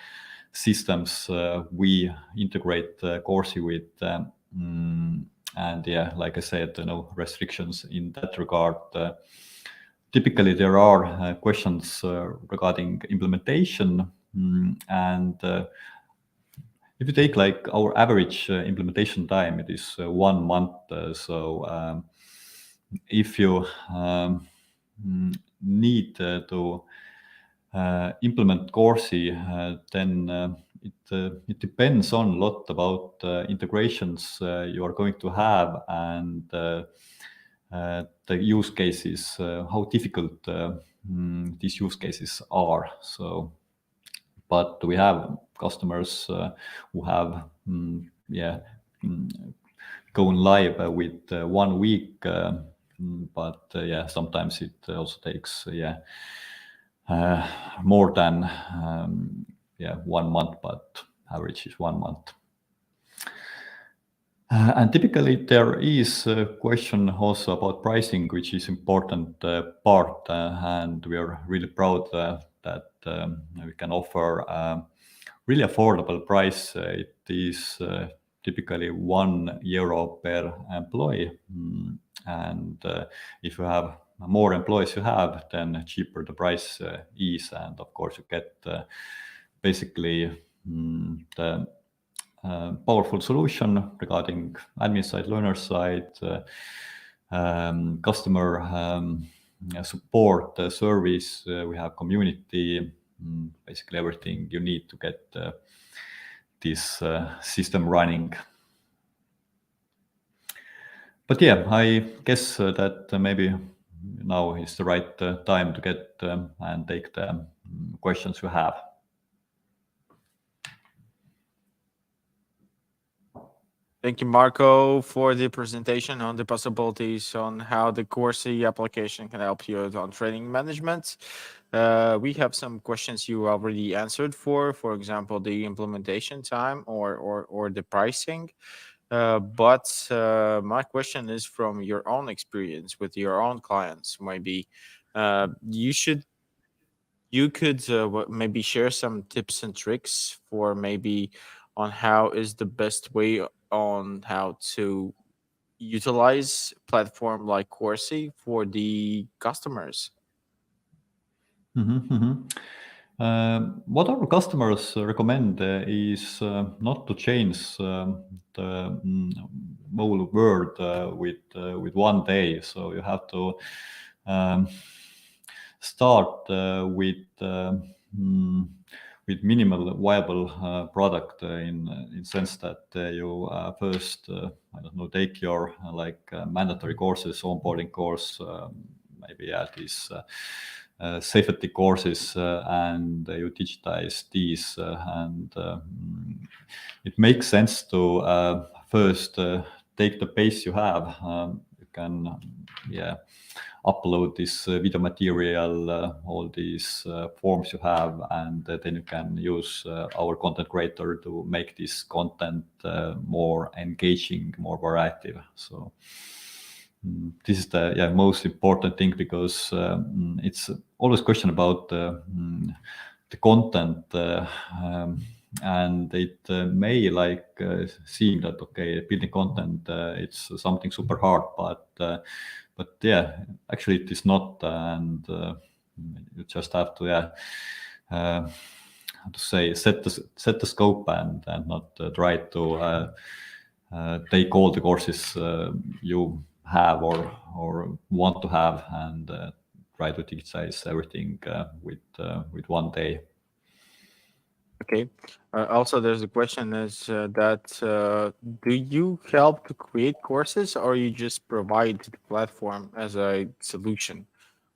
systems we integrate Corsi with. And like I said, no restrictions in that regard. Typically, there are questions regarding implementation, and if you take our average implementation time, it is 1 month. So if you need to implement Corsi, then it depends on a lot about integrations you are going to have and the use cases, how difficult these use cases are. So, but we have customers who have going live with 1 week, but sometimes it also takes more than 1 month, but average is 1 month. And typically there is a question also about pricing, which is important part, and we are really proud that we can offer really affordable price. It is typically €1 per employee, and if you have more employees you have, then cheaper the price is, and of course you get basically the powerful solution regarding admin side, learner side, customer support service. We have community, basically everything you need to get this system running. But yeah, I guess that maybe now is the right time to get and take the questions you have. Thank you, Marco, for the presentation on the possibilities on how the Corsi application can help you on training management. We have some questions you already answered for example, the implementation time or the pricing. But my question is from your own experience with your own clients. Maybe you could maybe share some tips and tricks for maybe on how is the best way on how to utilize platform like Corsi for the customers. What our customers recommend is not to change the whole world with 1 day. So you have to start with minimal viable product in sense that you first take your mandatory courses, onboarding course, maybe these safety courses, and you digitize these, and it makes sense to first take the base you have. You can upload this video material, all these forms you have, and then you can use our content creator to make this content more engaging, more variety. So this is the most important thing, because it's always a question about the content, and it may seem that building content it's something super hard, but actually it is not, and you just have to how to say, set the scope and not try to take all the courses you have or want to have, and try to digitize everything with 1 day. Okay. Also, there's a question is that do you help to create courses, or you just provide the platform as a solution?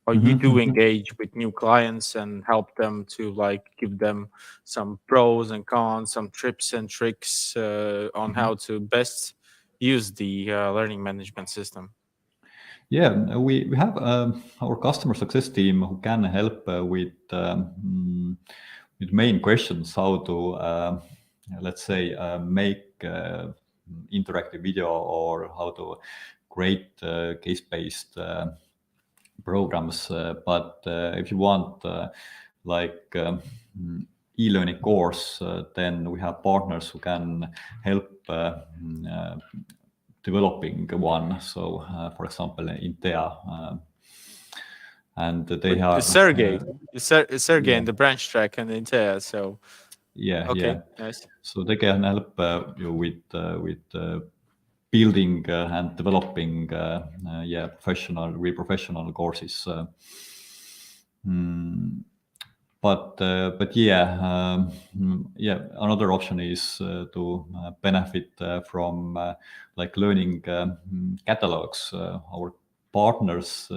Or you do engage with new clients and help them to give them some pros and cons, some tips and tricks on how to best use the learning management system? Yeah, we have our customer success team who can help with main questions, how to let's say make interactive video, or how to create case-based programs. But if you want e-learning course, then we have partners who can help developing one. So for example, Intea, and they have Sergey in the branch track and Intea. So yeah, okay, yeah, nice. so they can help you with building and developing professional courses. But another option is to benefit from like learning catalogs. Our partners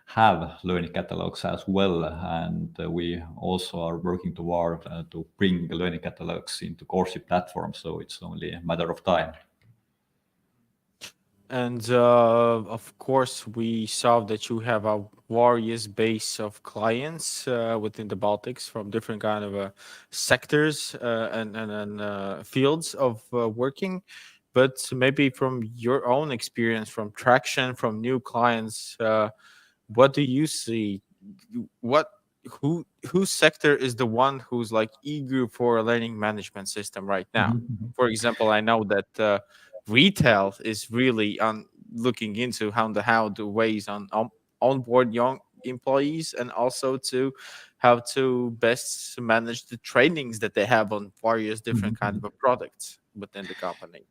have learning catalogs as well, and we also are working toward to bring learning catalogs into Coursera platform. So it's only a matter of time. And of course, we saw that you have a various base of clients within the Baltics from different kind of sectors and fields of working. But maybe from your own experience, from traction, from new clients, what do you see? What whose sector is the one who's like eager for a learning management system right now? For example, I know that retail is really on looking into how the ways on onboard young employees, and also to how to best manage the trainings that they have on various different kind of products within the company.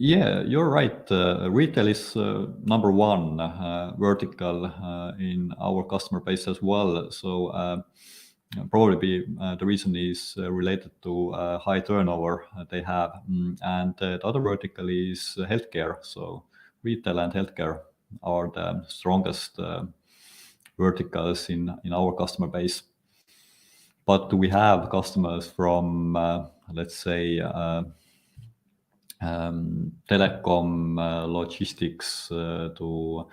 Yeah, you're right. Retail is number one vertical in our customer base as well. So probably the reason is related to high turnover they have. And the other vertical is healthcare. So retail and healthcare are the strongest verticals in our customer base. But we have customers from, let's say, telecom, logistics, to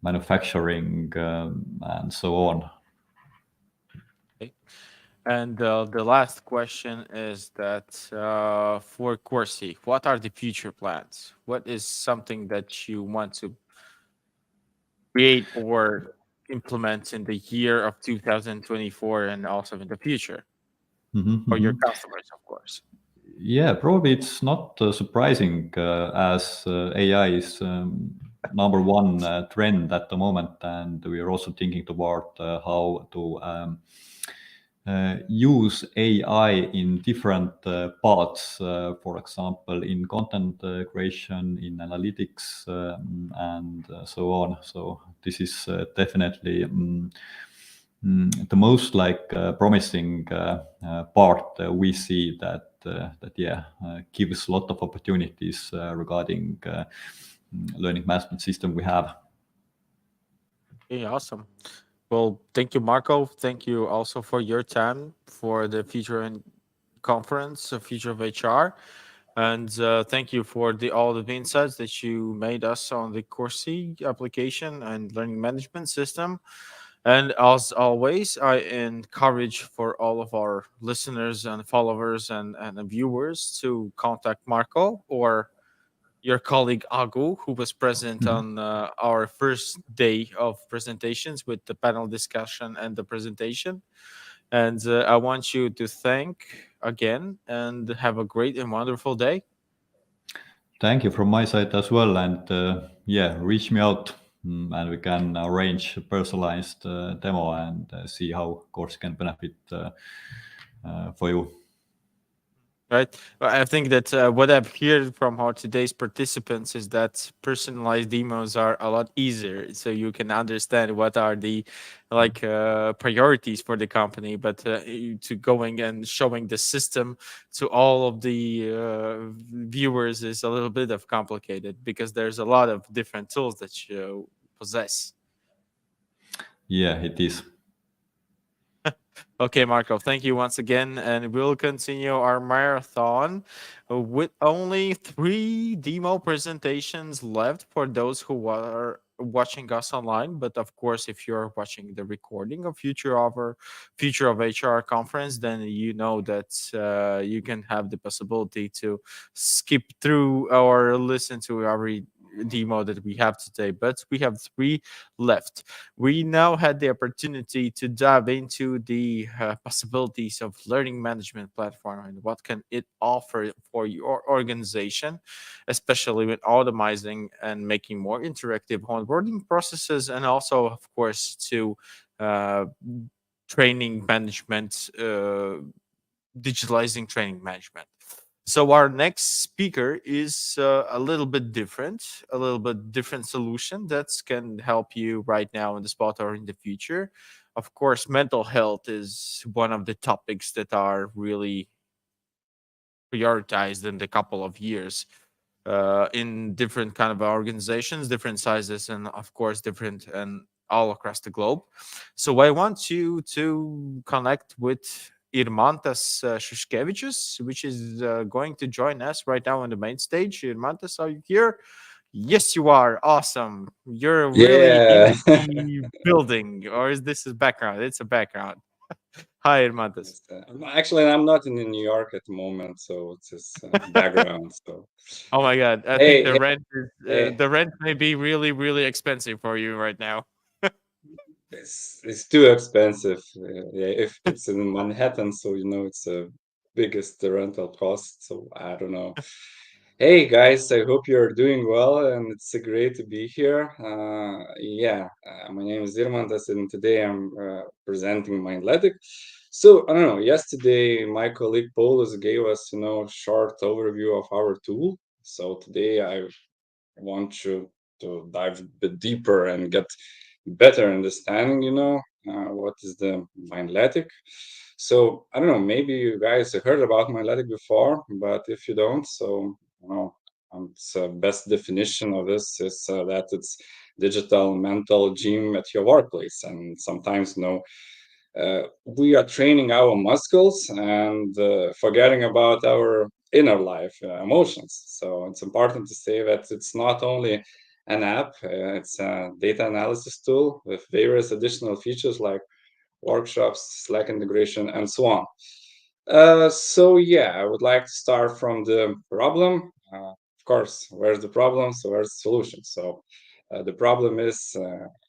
manufacturing, and so on. Okay. And the last question is that for Corsi, what are the future plans? What is something that you want to create or implement in the year of 2024 and also in the future for your customers, of course? Yeah, probably it's not surprising as AI is number one trend at the moment, and we are also thinking toward how to use AI in different parts, for example, in content creation, in analytics, and so on. So this is definitely the most like promising part we see that gives a lot of opportunities regarding learning management system we have. Yeah, awesome. Well, thank you, Marco. Thank you also for your time for the Future and Conference, Future of HR. And thank you for all the insights that you made us on the Corsi application and learning management system. And as always, I encourage for all of our listeners and followers and viewers to contact Marco or your colleague Agu, who was present on our first day of presentations with the panel discussion and the presentation. And I want you to thank again and have a great and wonderful day. Thank you from my side as well. And reach me out and we can arrange a personalized demo and see how course can benefit for you. Right. Well, I think that what I've heard from our today's participants is that personalized demos are a lot easier, so you can understand what are the priorities for the company. But to going and showing the system to all of the viewers is a little bit of complicated because there's a lot of different tools that you possess. Yeah, it is. Okay, Marco, thank you once again. And we'll continue our marathon with only 3 demo presentations left for those who are watching us online. But of course, if you're watching the recording of Future of HR conference, then you know that you can have the possibility to skip through or listen to every demo that we have today, but we have 3 left. We now had the opportunity to dive into the possibilities of learning management platform and what can it offer for your organization, especially with automating and making more interactive onboarding processes, and also, of course, to training management, digitalizing training management. So our next speaker is a little bit different solution that can help you right now in the spot or in the future. Of course, mental health is one of the topics that are really prioritized in the couple of years in different kind of organizations, different sizes, and of course different and all across the globe. So I want you to connect with Irmantas Shushkevičius, which is going to join us right now on the main stage. Irmantas, are you here? Yes, you are. Awesome. You're really Yeah. in the building, or is this a background? It's a background. Hi, Irmantas. Actually, I'm not in New York at the moment, so it's just background. So. Oh my God! I think the rent the rent may be really, really expensive for you right now. It's too expensive. Yeah, if it's in Manhattan, so it's the biggest rental cost. So I don't know. Hey guys, I hope you're doing well, and it's great to be here. My name is Irmantas, and today I'm presenting Mindletic. So I don't know. Yesterday, my colleague Paulus gave us, short overview of our tool. So today I want you to dive a bit deeper and get better understanding, what is the Mindletic. So I don't know, maybe you guys have heard about Mindletic before, but if you don't, so it's best definition of this is that it's digital mental gym at your workplace. And sometimes, we are training our muscles and forgetting about our inner life, emotions. So it's important to say that it's not only an app, it's a data analysis tool with various additional features like workshops, Slack integration, and so on. I would like to start from the problem. Of course, where's the problem? So where's the solution? So the problem is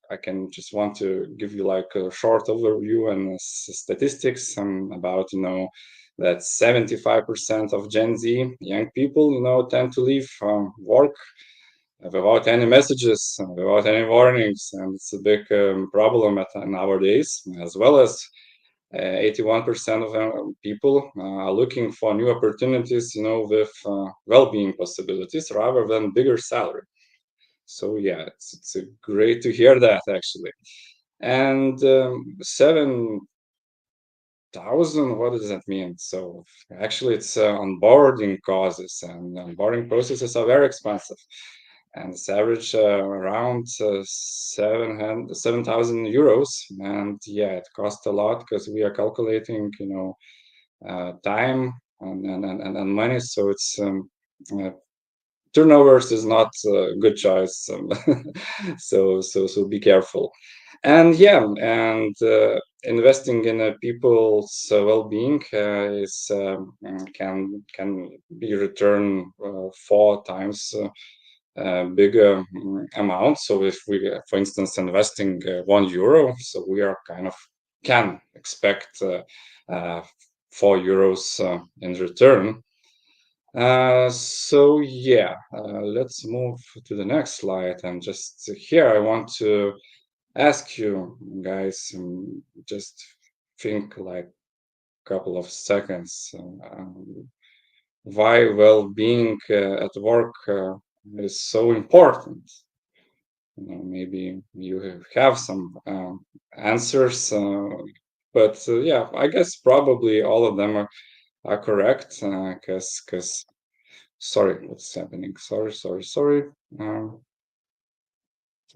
I can just want to give you like a short overview and statistics about that 75% of Gen Z young people tend to leave work without any messages, without any warnings, and it's a big problem nowadays, as well as 81% of people are looking for new opportunities, with well-being possibilities rather than bigger salary. So yeah, it's great to hear that actually. And 7,000, what does that mean? So actually, it's onboarding causes, and onboarding processes are very expensive. And it's average around 7,000 euros. And yeah, it costs a lot because we are calculating, time and money. So it's turnovers is not a good choice. So be careful. And investing in people's well-being is can be returned 4 times bigger amount. So if we, for instance, investing €1, so we are can expect 4 euros in return. Let's move to the next slide. And just here, I want to ask you guys, just think like a couple of seconds. Why well-being at work is so important. Maybe you have some answers, but I guess probably all of them are correct. Because sorry, what's happening? Sorry.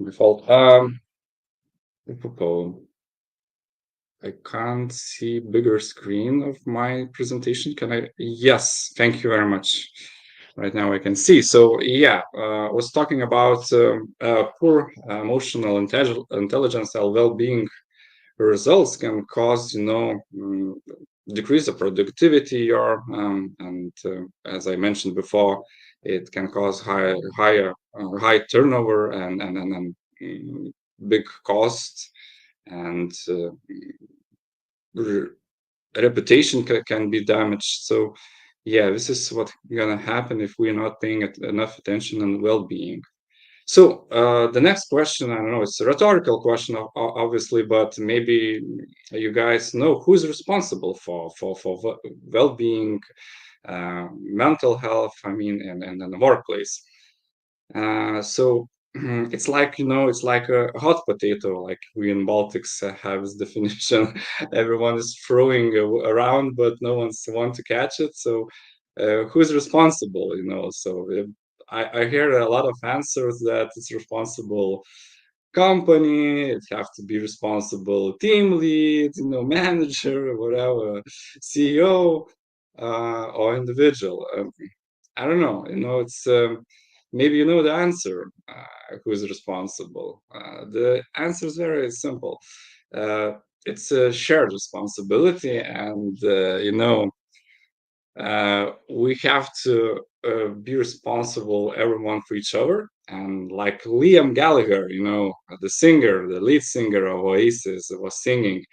Default. I can't see bigger screen of my presentation. Can I? Yes, thank you very much. Right now I can see. So I was talking about poor emotional intelligence and well-being results can cause, decrease the productivity or and as I mentioned before, it can cause high turnover and big costs, and reputation can be damaged. So this is what's gonna happen if we're not paying enough attention on well-being. So the next question, I don't know, it's a rhetorical question, obviously, but maybe you guys know who's responsible for well-being mental health, I mean, and in the workplace. So it's like, it's like a hot potato, like we in Baltics have this definition. Everyone is throwing around, but no one's want to catch it. So who's responsible? So I hear a lot of answers that it's responsible company, it have to be responsible team lead, manager, whatever, CEO, or individual. I don't know. It's maybe you know the answer. Who is responsible? The answer is very simple. It's a shared responsibility, and we have to be responsible, everyone for each other. And like Liam Gallagher, the singer, the lead singer of Oasis, was singing,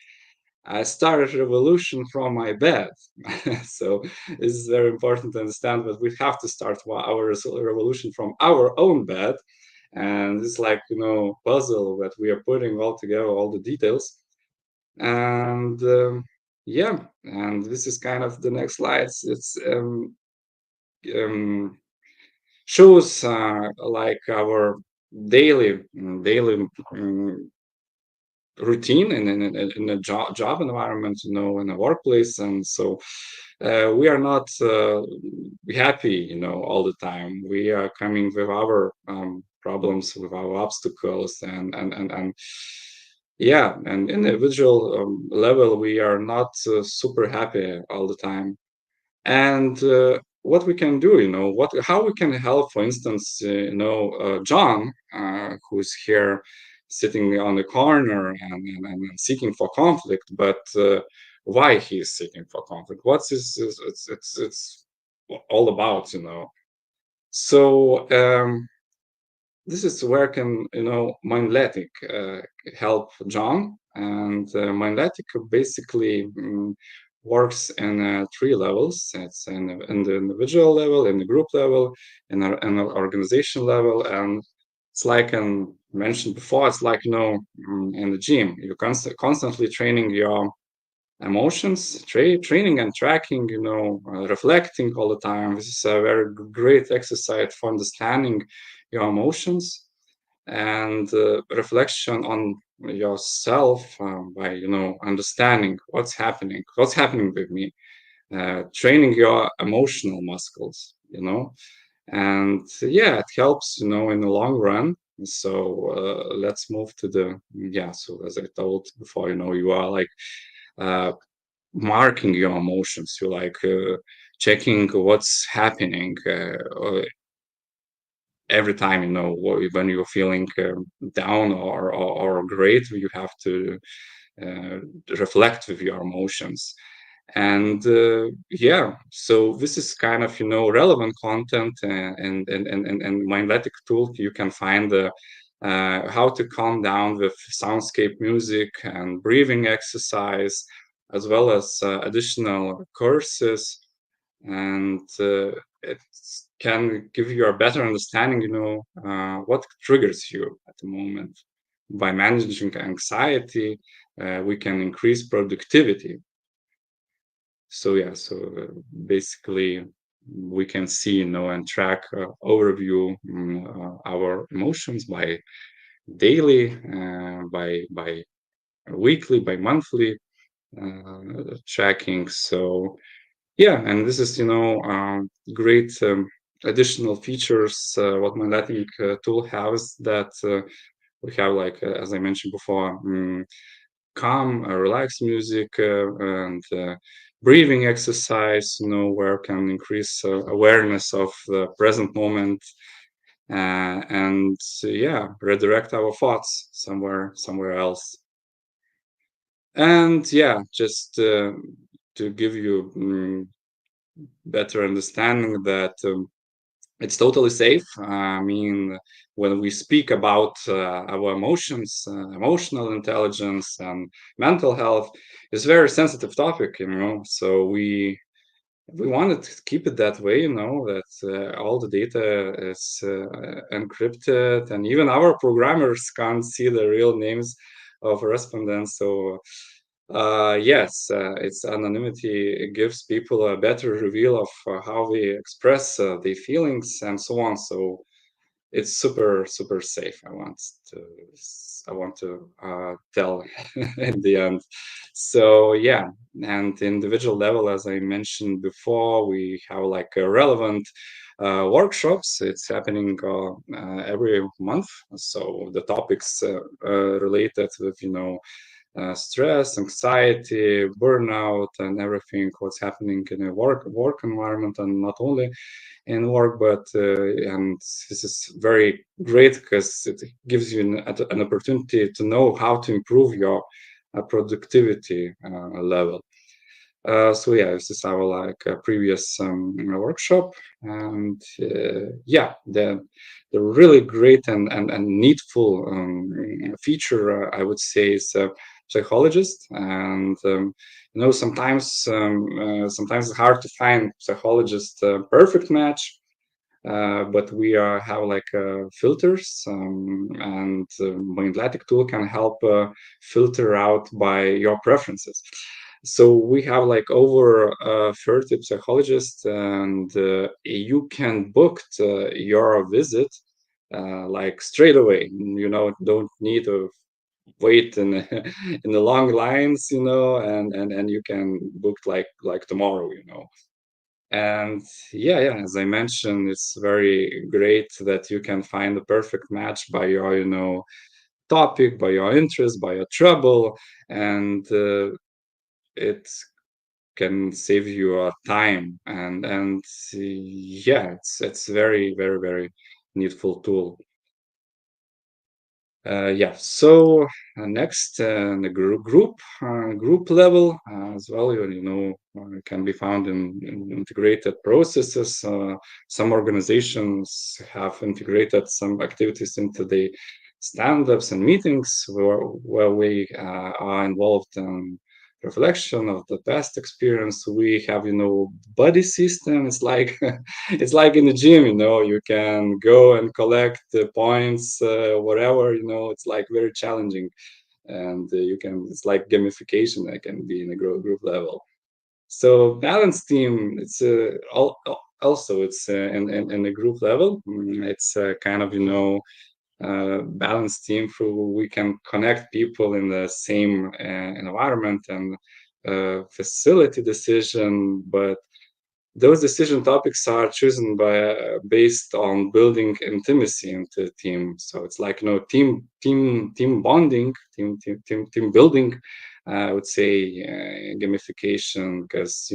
I started a revolution from my bed. So this is very important to understand that we have to start our revolution from our own bed. And it's like, puzzle that we are putting all together, all the details. And yeah, and this is kind of the next slides. It's shows like our daily routine in a job environment, in a workplace. And so we are not happy, all the time. We are coming with our problems, with our obstacles, and yeah, and individual level, we are not super happy all the time. And what we can do, how we can help, for instance, John, who's here sitting on the corner and seeking for conflict, but why he's seeking for conflict? What's it's all about, So this is where can Mindletic help John, and Mindletic basically works in 3 levels. It's in the individual level, in the group level, in an organization level, and it's like I mentioned before. It's like in the gym, you're constantly training your emotions, training and tracking, reflecting all the time. This is a very great exercise for understanding your emotions and reflection on yourself by understanding what's happening with me, training your emotional muscles, and yeah, it helps in the long run. So let's move to so as I told before, you are like marking your emotions. You like checking what's happening every time, when you're feeling down or great. You have to reflect with your emotions. And yeah, so this is kind of relevant content, and Mindletic tool. You can find how to calm down with soundscape music and breathing exercise, as well as additional courses. And it can give you a better understanding, what triggers you at the moment. By managing anxiety, we can increase productivity. So yeah, basically we can see, and track overview our emotions by daily, by weekly, by monthly tracking. So yeah, and this is great additional features what Mindletic tool has, that we have, like as I mentioned before, calm, relaxed music, and breathing exercise, where can increase awareness of the present moment, and yeah, redirect our thoughts somewhere else. And yeah, just to give you better understanding that it's totally safe. I mean, when we speak about our emotions, emotional intelligence, and mental health, it's a very sensitive topic, So we wanted to keep it that way, that all the data is encrypted, and even our programmers can't see the real names of respondents. So Yes, its anonymity. It gives people a better reveal of how they express their feelings and so on. So it's super safe. I want to tell in the end. So yeah, and individual level, as I mentioned before, we have like a relevant workshops. It's happening every month. So the topics related with stress, anxiety, burnout, and everything what's happening in a work environment, and not only in work, but and this is very great because it gives you an opportunity to know how to improve your productivity level. So yeah, this is our like previous workshop, and yeah, the really great and needful feature I would say is psychologist, and sometimes it's hard to find psychologist perfect match, but we have like filters, and magnetic tool can help filter out by your preferences. So we have like over 30 psychologists, and you can book your visit like straight away. Don't need to wait in in the long lines, and you can book like tomorrow. And yeah, as I mentioned, it's very great that you can find the perfect match by your topic, by your interest, by your trouble, and it can save you time, and yeah, it's very needful tool. Yeah, so next, the group level as well, can be found in integrated processes. Some organizations have integrated some activities into the stand-ups and meetings where we are involved in reflection of the past experience. We have buddy system. It's like it's like in the gym. You can go and collect the points whatever. It's like very challenging, and it's like gamification that can be in a group level. So balance team, it's also it's in the group level. It's kind of balanced team through we can connect people in the same environment and facility decision, but those decision topics are chosen based on building intimacy into the team. So it's like team bonding, team building. I would say gamification, because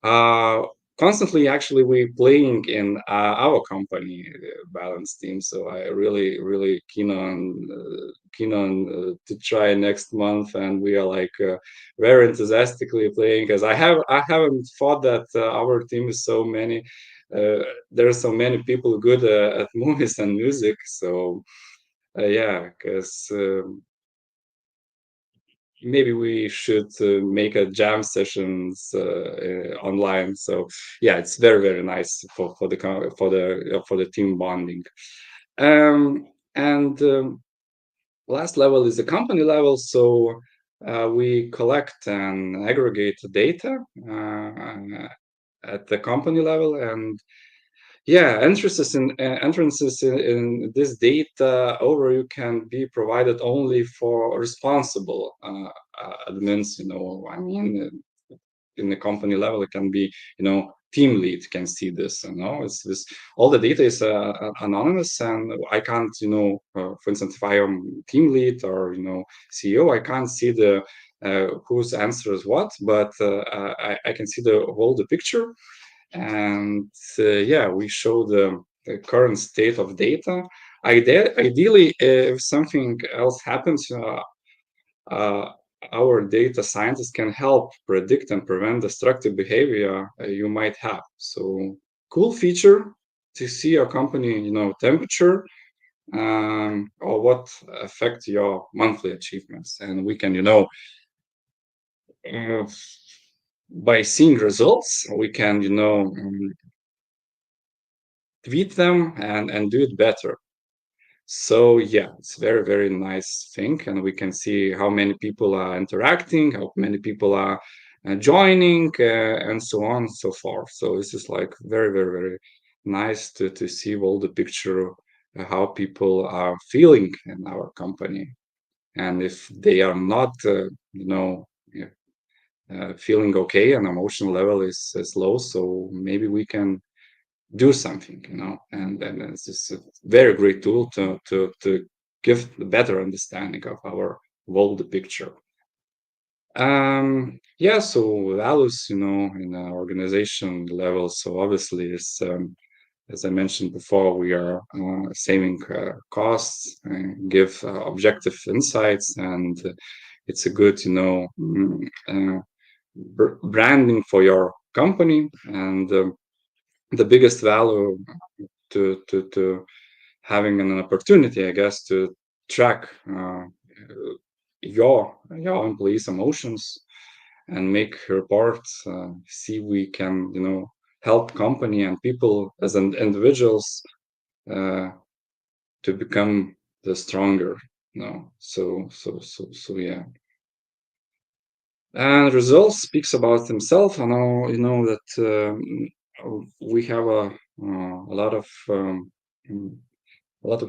uh, constantly actually we playing in our company balance team. So I really keen on to try next month, and we are like very enthusiastically playing, because I haven't thought that our team is so many. There are so many people good at movies and music. So yeah, because maybe we should make a jam sessions online. So yeah, it's very nice for the team bonding. And last level is the company level. So we collect and aggregate data at the company level, and yeah, entrances in this data overview can be provided only for responsible admins. I mean, in the company level, it can be, team lead can see this. It's this. All the data is anonymous, and I can't, for instance, if I am team lead or CEO, I can't see the whose answers what, but I can see the whole the picture. And yeah, we show the current state of data. Ideally, if something else happens, our data scientists can help predict and prevent destructive behavior you might have. So cool feature to see your company, temperature, or what affect your monthly achievements. And we can, uh, by seeing results, we can, tweet them and do it better. So yeah, it's very, very nice thing, and we can see how many people are interacting, how many people are joining, and so on and so forth. So this is like very, very, very nice to see all the picture how people are feeling in our company, and if they are not, feeling okay, and emotional level is low, so maybe we can do something, and it's just a very great tool to give a better understanding of our world picture. Yeah, so values, in an organization level. So obviously, it's as I mentioned before, we are saving costs and give objective insights, and it's a good, branding for your company, and the biggest value to having an opportunity, I guess, to track your employees' emotions and make reports. See, we can help company and people as individuals to become the stronger. So yeah. And results speaks about themselves. I know that we have a lot of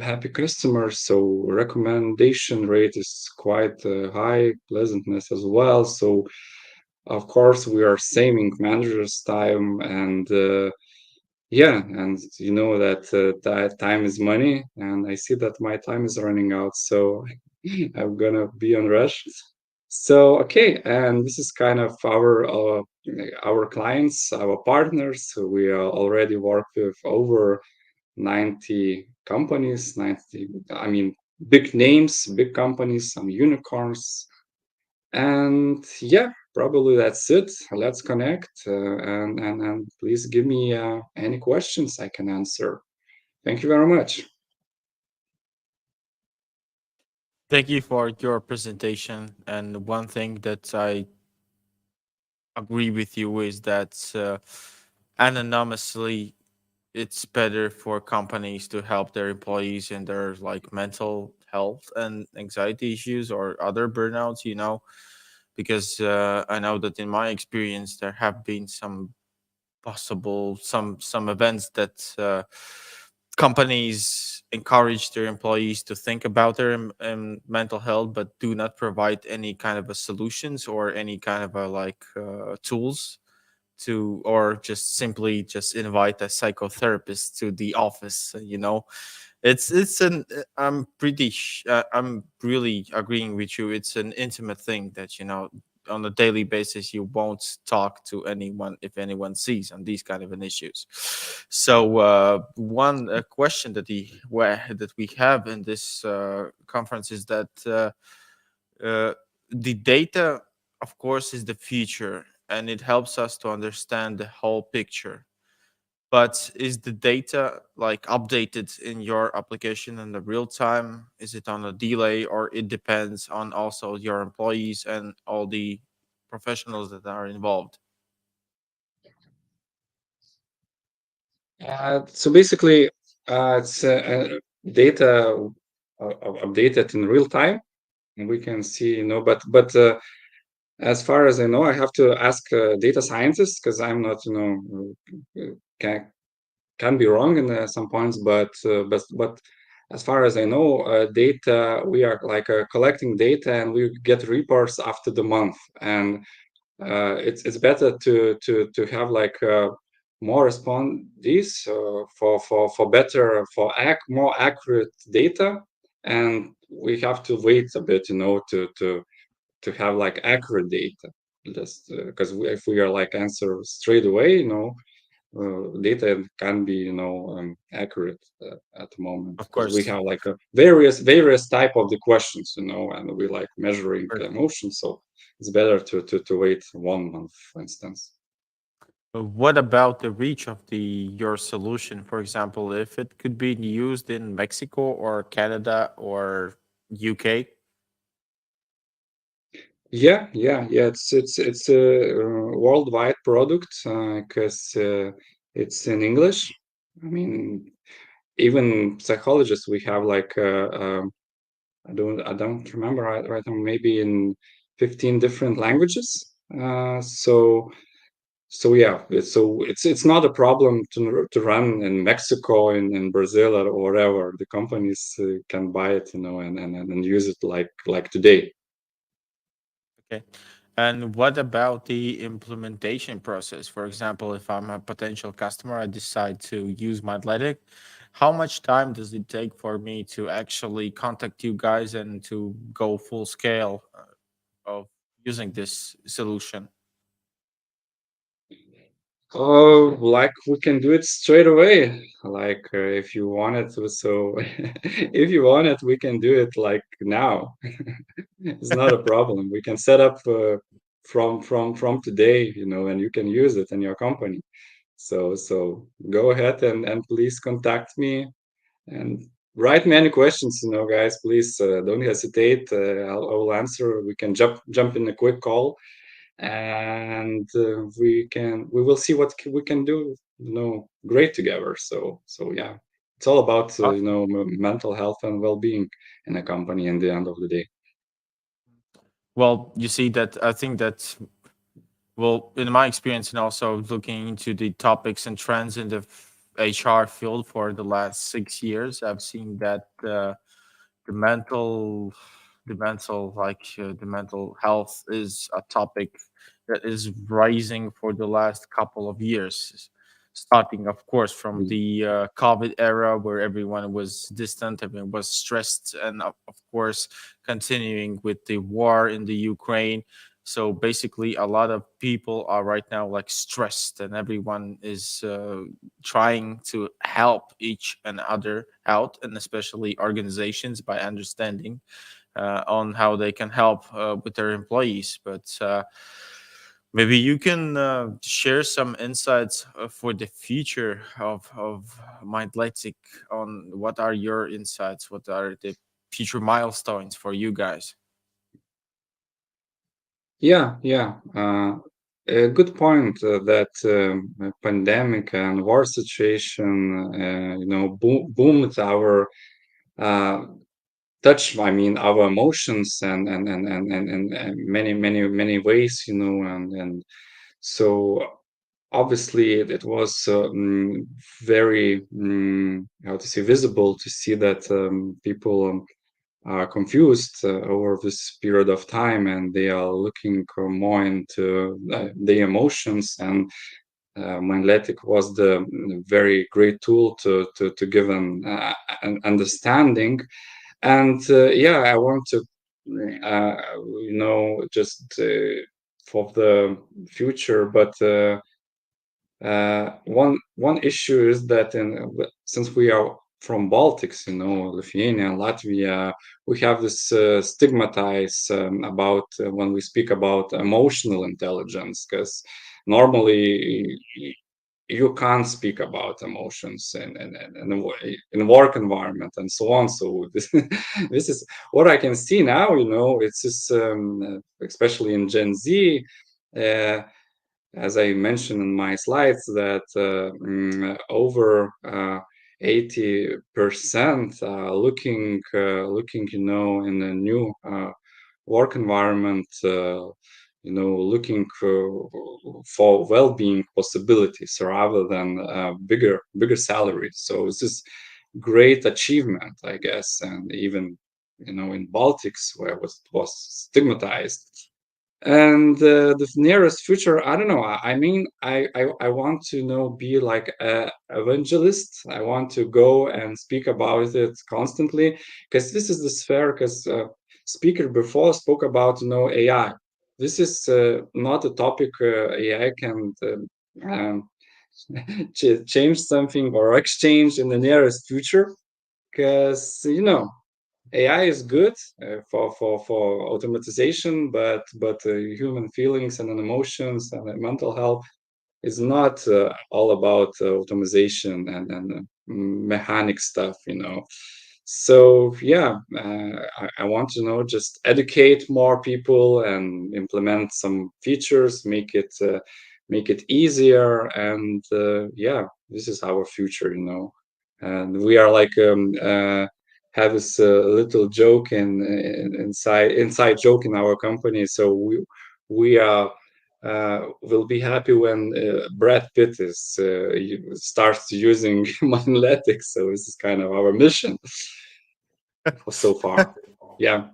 happy customers, so recommendation rate is quite high, pleasantness as well. So of course we are saving managers time, and yeah, and you know that that time is money, and I see that my time is running out, so I'm gonna be on rush. So okay, and this is kind of our clients, our partners. So we are already work with over 90 companies, 90, I mean, big names, big companies, some unicorns. And yeah, probably that's it. Let's connect, and please give me any questions I can answer. Thank you very much. Thank you for your presentation. And one thing that I agree with you is that anonymously, it's better for companies to help their employees in their like mental health and anxiety issues or other burnouts, because I know that in my experience there have been some possible some events that companies encourage their employees to think about their mental health, but do not provide any kind of a solutions or any kind of a like tools to, or just simply just invite a psychotherapist to the office. It's an I'm really agreeing with you. It's an intimate thing that on a daily basis you won't talk to anyone if anyone sees on these kind of an issues. So one question that we have in this conference is that the data, of course, is the future, and it helps us to understand the whole picture. But is the data like updated in your application in the real time? Is it on a delay, or it depends on also your employees and all the professionals that are involved? So basically, it's data updated in real time, and we can see, but as far as I know, I have to ask data scientists, because I'm not, can be wrong in some points, but as far as I know, data, we are like collecting data, and we get reports after the month, and it's better to have like more respondees for better more accurate data, and we have to wait a bit, to have like accurate data, just because if we are like answer straight away, data can be accurate at the moment, Of because we course. have like a various type of the questions, and we like measuring emotions, so it's better to wait 1 month, for instance. What about the reach of your solution? For example, if it could be used in Mexico or Canada or UK? Yeah, it's a worldwide product, because it's in English. I mean, even psychologists, we have like I don't remember right now, maybe in 15 different languages. So yeah, it's not a problem to run in Mexico, in Brazil, or wherever. The companies can buy it, and use it like today. Okay. And what about the implementation process? For example, if I'm a potential customer, I decide to use Mindletic. How much time does it take for me to actually contact you guys and to go full scale of using this solution? Oh, like we can do it straight away. Like if you want it to, so if you want it, we can do it like now. It's not a problem. We can set up from today, and you can use it in your company. So go ahead and please contact me and write me any questions, guys. Please don't hesitate. I will answer. We can jump in a quick call, and we will see what we can do, great together. So yeah, it's all about mental health and well-being in a company in the end of the day. Well, you see that I think that, well, in my experience and also looking into the topics and trends in the HR field for the last 6 years, I've seen that the mental the mental health is a topic that is rising for the last couple of years, starting of course from the COVID era where everyone was distant, everyone was stressed, and of course continuing with the war in the Ukraine. So basically a lot of people are right now like stressed, and everyone is trying to help each and other out, and especially organizations, by understanding on how they can help with their employees. But maybe you can share some insights for the future of Mindletic, on what are your insights, what are the future milestones for you guys. Yeah. A good point that pandemic and war situation, boomed our uh, touch. I mean, our emotions and many ways, and so obviously it was very how to say visible to see that people are confused over this period of time, and they are looking more into the emotions, and Mindletic was the very great tool to give an understanding. And yeah, I want to uh, just for the future, but one issue is that since we are from Baltics, Lithuania and Latvia, we have this stigmatized about when we speak about emotional intelligence, because normally you can't speak about emotions in a work environment and so on. So this is what I can see now. It's just especially in Gen Z. As I mentioned in my slides, that over 80% looking, in a new work environment, looking for well-being possibilities rather than bigger salaries. So this is great achievement, I guess, and even in Baltics where it was stigmatized. And the nearest future, I don't know. I mean, I want to be like a evangelist. I want to go and speak about it constantly, because this is the sphere. Because speaker before spoke about AI. This is not a topic AI can change something or exchange in the nearest future, because AI is good for automatization, but human feelings and emotions and mental health is not all about automation and mechanic stuff. So yeah, I want to just educate more people and implement some features, make it easier, and yeah, this is our future. and we are like have this little joke inside joke in our company. So we will be happy when Brad Pitt starts using Mindletics. So this is kind of our mission so far. Yeah.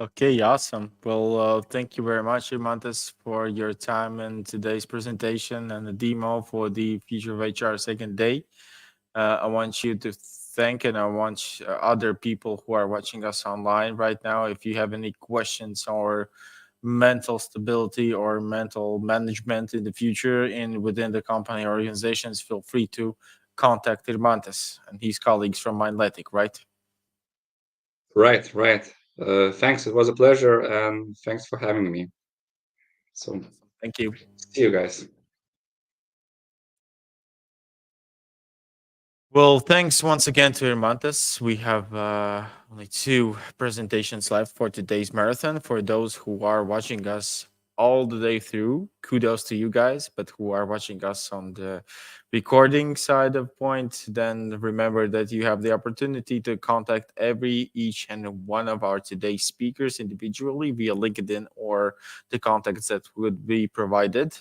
Okay, awesome. Well, thank you very much, Imantas, for your time in today's presentation and the demo for the Future of HR second day. I want you to thank, and I want other people who are watching us online right now, if you have any questions or mental stability or mental management in the future within the company or organizations, feel free to contact Irmantas and his colleagues from Mindletic, right? Right. Thanks. It was a pleasure, and thanks for having me. So thank you. See you guys. Well, thanks once again to Irmantas. We have only 2 presentations left for today's marathon. For those who are watching us all the day through, kudos to you guys, but who are watching us on the recording side of point, then remember that you have the opportunity to contact each and one of our today's speakers individually via LinkedIn or the contacts that would be provided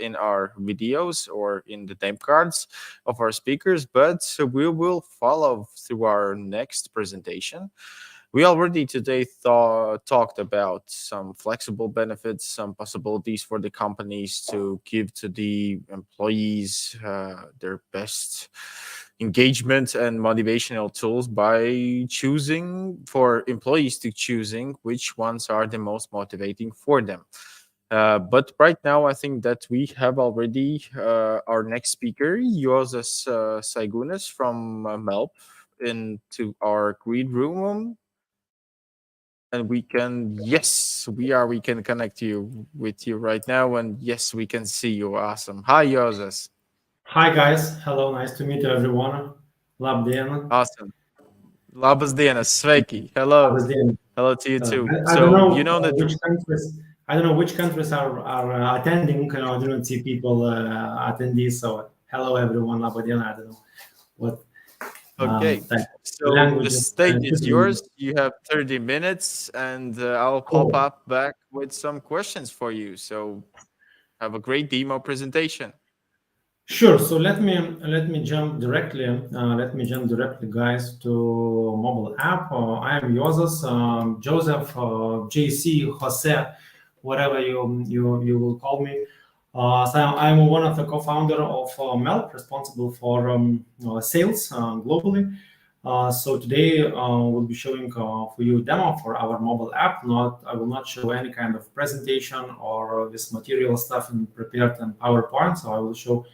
in our videos or in the name cards of our speakers. But we will follow through our next presentation. We already today talked about some flexible benefits, some possibilities for the companies to give to the employees their best engagement and motivational tools by choosing for employees to choosing which ones are the most motivating for them. But right now, I think that we have already our next speaker, Jozas Saigunas from MELP, into our green room. And we can, yes, we can connect you with you right now. And yes, we can see you. Awesome. Hi, Jozas. Hi, guys. Hello. Nice to meet everyone. Labdien. Awesome. Labas dienas. Sveiki. Hello. Labas dienas. Hello to you too. I don't know, you know which countries. I don't know which countries are attending. I didn't see people attendees. So hello, everyone. Labdien. I don't know what. Okay, so the stage is yours. You have 30 minutes, and I'll pop up back with some questions for you. So have a great demo presentation. Sure. So let me jump directly. Guys, to mobile app. I am Jozas, Joseph, JC, Jose, whatever you will call me. So I'm one of the co-founder of MELP, responsible for sales globally. So today we'll be showing for you a demo for our mobile app. I will not show any kind of presentation or this material stuff prepared in PowerPoint. So I will show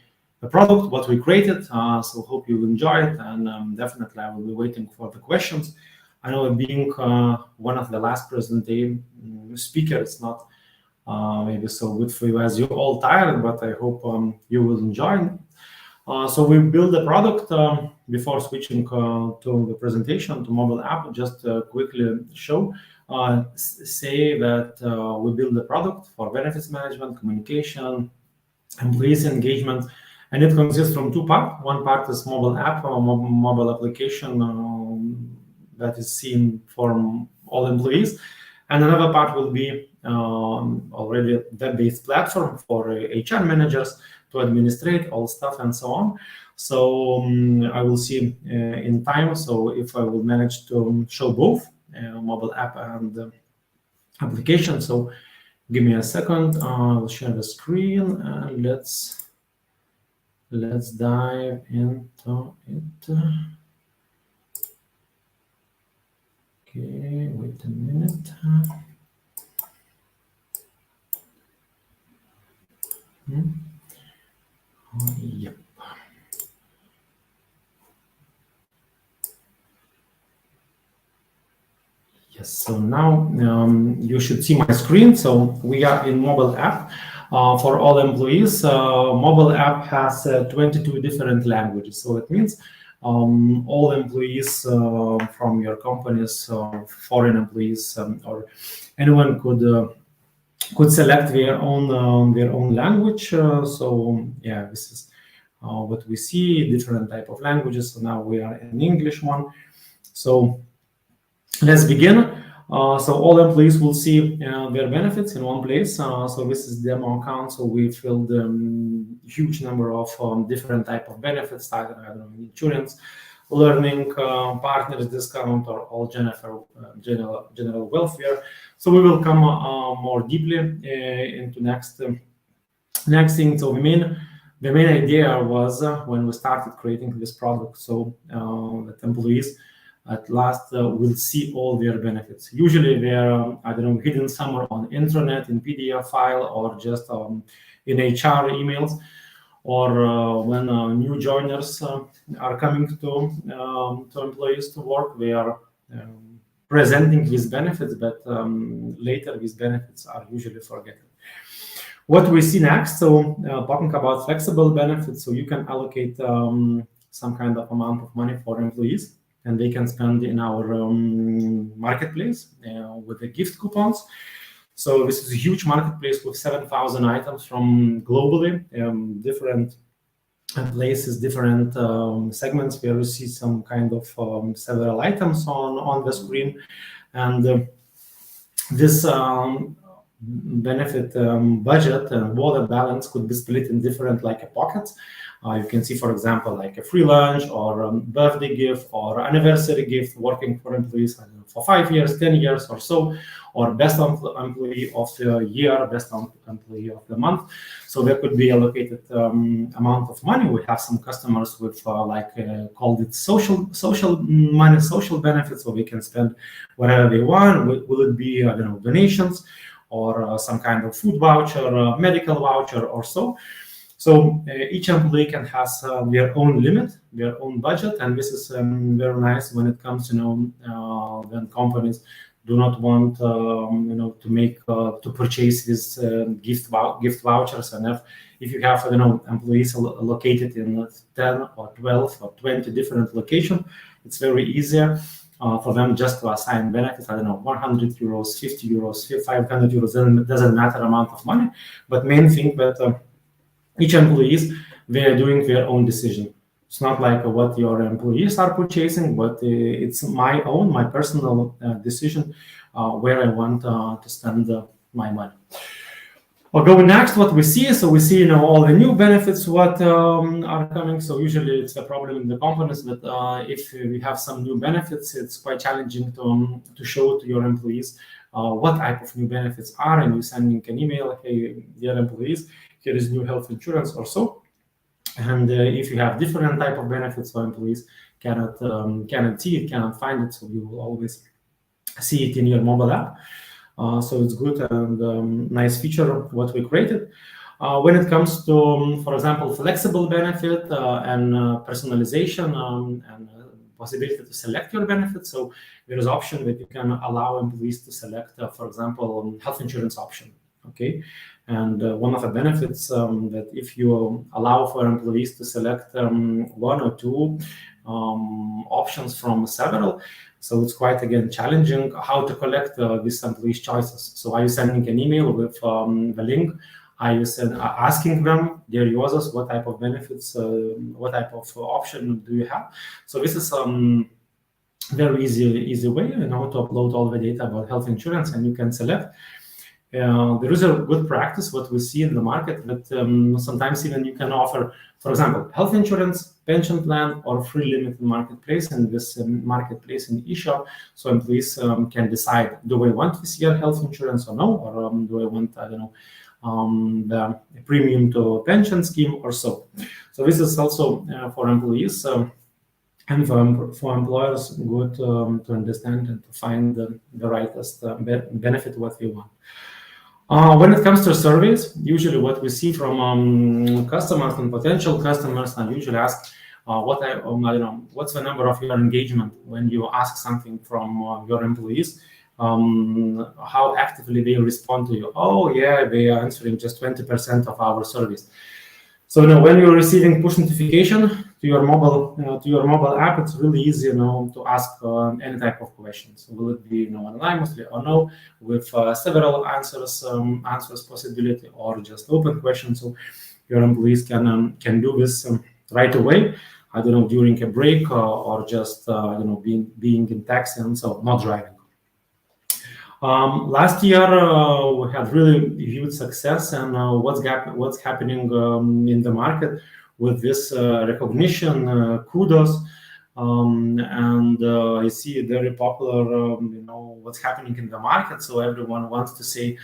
the product, what we created. So hope you enjoy it, and definitely I will be waiting for the questions. I know being one of the last presentation speaker, it's not maybe so good for you as you're all tired, but I hope you will enjoy. So we build the product before switching to the presentation to mobile app. Just quickly show, say that we build the product for benefits management, communication, employees engagement, and it consists from 2 parts. One part is mobile app or mobile application that is seen for all employees, and another part will be already a web-based platform for HR managers to administrate all stuff and so on. So I will see in time. So if I will manage to show both mobile app and application. So give me a second. I'll share the screen and let's dive into it. Okay, wait a minute. Yep. Yes, so now you should see my screen. So we are in mobile app for all employees. Mobile app has 22 different languages. So it means all employees from your companies, foreign employees, or anyone could select their own language. So yeah, this is what we see, different type of languages. So now we are in English one. So let's begin. So all employees will see their benefits in one place. So this is demo account. So we filled huge number of different type of benefits, I don't know, insurance, learning, partners discount, or all general welfare. So we will come more deeply into next thing. So the main idea was when we started creating this product, so that employees at last will see all their benefits. Usually they are, I don't know, hidden somewhere on intranet in PDF file, or just in HR emails, or when new joiners are coming to employees to work, they are presenting these benefits, but later these benefits are usually forgotten. What we see next, so talking about flexible benefits, so you can allocate some kind of amount of money for employees, and they can spend in our marketplace with the gift coupons. So this is a huge marketplace with 7,000 items from globally, different places, different segments, where you see some kind of several items on the screen. And this benefit budget and wallet balance could be split in different pockets. You can see, for example, like a free lunch, or birthday gift, or anniversary gift, working for employees, I don't know, for 5 years, 10 years or so, or best employee of the year, best employee of the month. So there could be allocated amount of money. We have some customers with called it social money, social benefits, so they can spend whatever they want. Will it be, I don't know, donations, or some kind of food voucher, medical voucher, or so. So each employee can have their own limit, their own budget, and this is very nice when it comes to when companies do not want to purchase these gift vouchers. And if you have employees located in 10 or 12 or 20 different locations, it's very easier for them just to assign benefits. I don't know, 100 euros, 50 euros, 500 euros. Then it doesn't matter amount of money, but main thing that each employees, they are doing their own decision. It's not like what your employees are purchasing, but it's my personal decision where I want to spend my money. We'll go next. What we see, so we see all the new benefits what are coming. So usually it's a problem in the companies that if we have some new benefits, it's quite challenging to show to your employees what type of new benefits are, and you're sending an email, hey, dear employees, here is new health insurance or so. And if you have different type of benefits, so employees cannot see it, cannot find it, so you will always see it in your mobile app. So it's good and nice feature of what we created. When it comes to, for example, flexible benefit and personalization and possibility to select your benefits, so there is option that you can allow employees to select, for example, health insurance option. Okay, and one of the benefits that if you allow for employees to select one or two options from several, so it's quite, again, challenging how to collect these employees' choices. So are you sending an email with the link? Are you asking them, dear users, what type of benefits, what type of option do you have? So this is very easy way, to upload all the data about health insurance, and you can select. There is a good practice, what we see in the market, that sometimes even you can offer, for example, health insurance, pension plan, or free limited marketplace, and this marketplace in eShop, so employees can decide, do I want this year health insurance or no, or do I want, I don't know, the premium to pension scheme or so. So this is also for employees and for employers good to understand and to find the rightest benefit what they want. When it comes to surveys, usually what we see from customers and potential customers, I usually ask, what's the number of your engagement when you ask something from your employees? How actively they respond to you? Oh yeah, they are answering just 20% of our surveys. So when you're receiving push notification to your mobile app, it's really easy to ask any type of questions. Will it be anonymously or no, with several answers possibility, or just open questions. So your employees can do this right away. I don't know, during a break or just being in taxi and so not driving. Last year we had really huge success, and what's happening in the market with this recognition, kudos, and I see very popular, what's happening in the market. So everyone wants to say,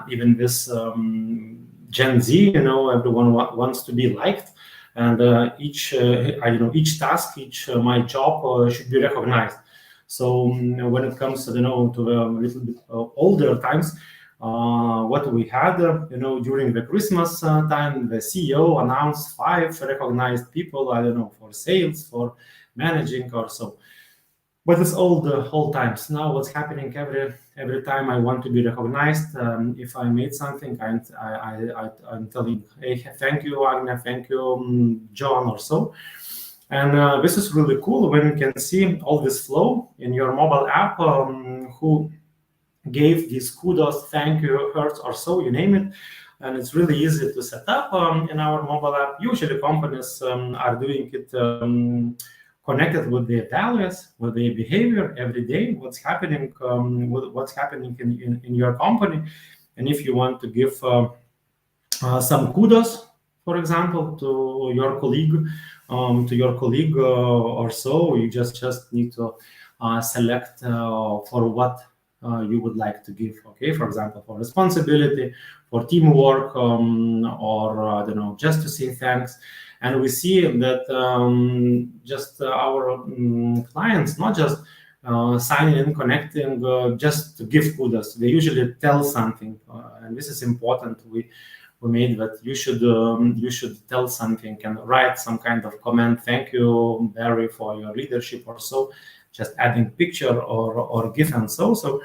even this Gen Z, everyone wants to be liked, and each task, my job should be recognized. So when it comes to to a little bit older times, what we had during the Christmas time, the CEO announced 5 recognized people, I don't know, for sales, for managing or so. But it's all the whole times. Now what's happening every time I want to be recognized, if I made something, I'm telling, hey, thank you, Agnes, thank you, John, or so. And this is really cool when you can see all this flow in your mobile app, who gave these kudos, thank you, hearts, or so, you name it. And it's really easy to set up in our mobile app. Usually companies are doing it connected with their values, with their behavior every day, what's happening in your company. And if you want to give some kudos, for example, to your colleague, or so, you just need to select for what you would like to give. Okay, for example, for responsibility, for teamwork, or I don't know, just to say thanks. And we see that just our clients, not just signing in, connecting, just to give kudos. They usually tell something, and this is important. We made that you should tell something and write some kind of comment. Thank you, Barry, for your leadership, or so. Just adding picture or GIF and so. So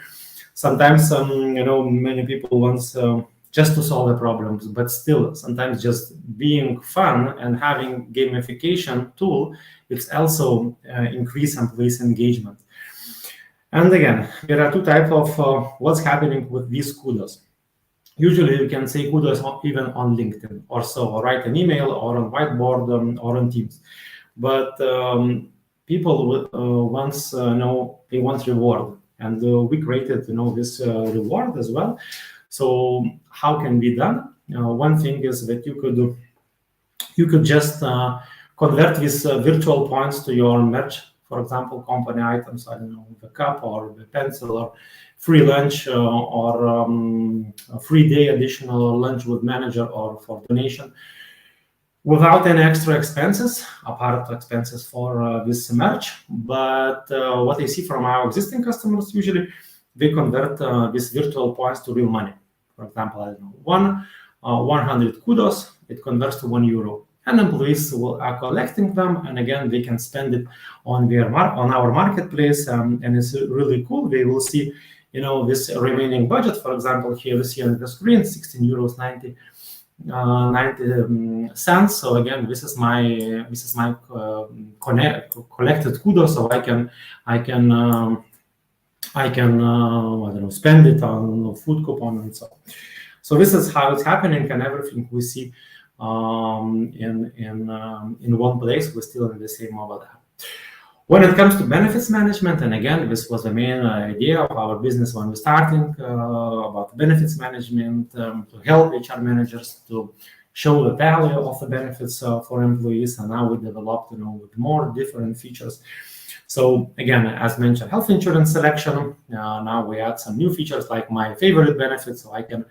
sometimes many people want just to solve the problems, but still sometimes just being fun and having gamification tool, it's also increase employees engagement. And again, there are 2 types of what's happening with these kudos. Usually you can say kudos even on LinkedIn or so, or write an email or on whiteboard or on Teams. But people once they want reward, and we created this reward as well. So how can be done? One thing is that you could just convert these virtual points to your merch. For example, company items, I don't know, the cup or the pencil, or free lunch, or a free day additional lunch with manager, or for donation, without any extra expenses, apart expenses for this merch. But what I see from our existing customers, usually they convert these virtual points to real money. For example, I don't know, 100 kudos, it converts to €1. And employees are collecting them, and again, they can spend it on our marketplace, and it's really cool. They will see, this remaining budget. For example, here you see on the screen, €16.90. 90 cents. So again, this is my collected kudos. So I can I don't know, spend it on food coupon and so. So this is how it's happening, and everything we see in one place. We're still in the same mobile app. When it comes to benefits management, and again, this was the main idea of our business when we're starting, about benefits management, to help HR managers to show the value of the benefits for employees. And now we developed, with more different features. So again, as mentioned, health insurance selection. Now we add some new features like my favorite benefits, so I can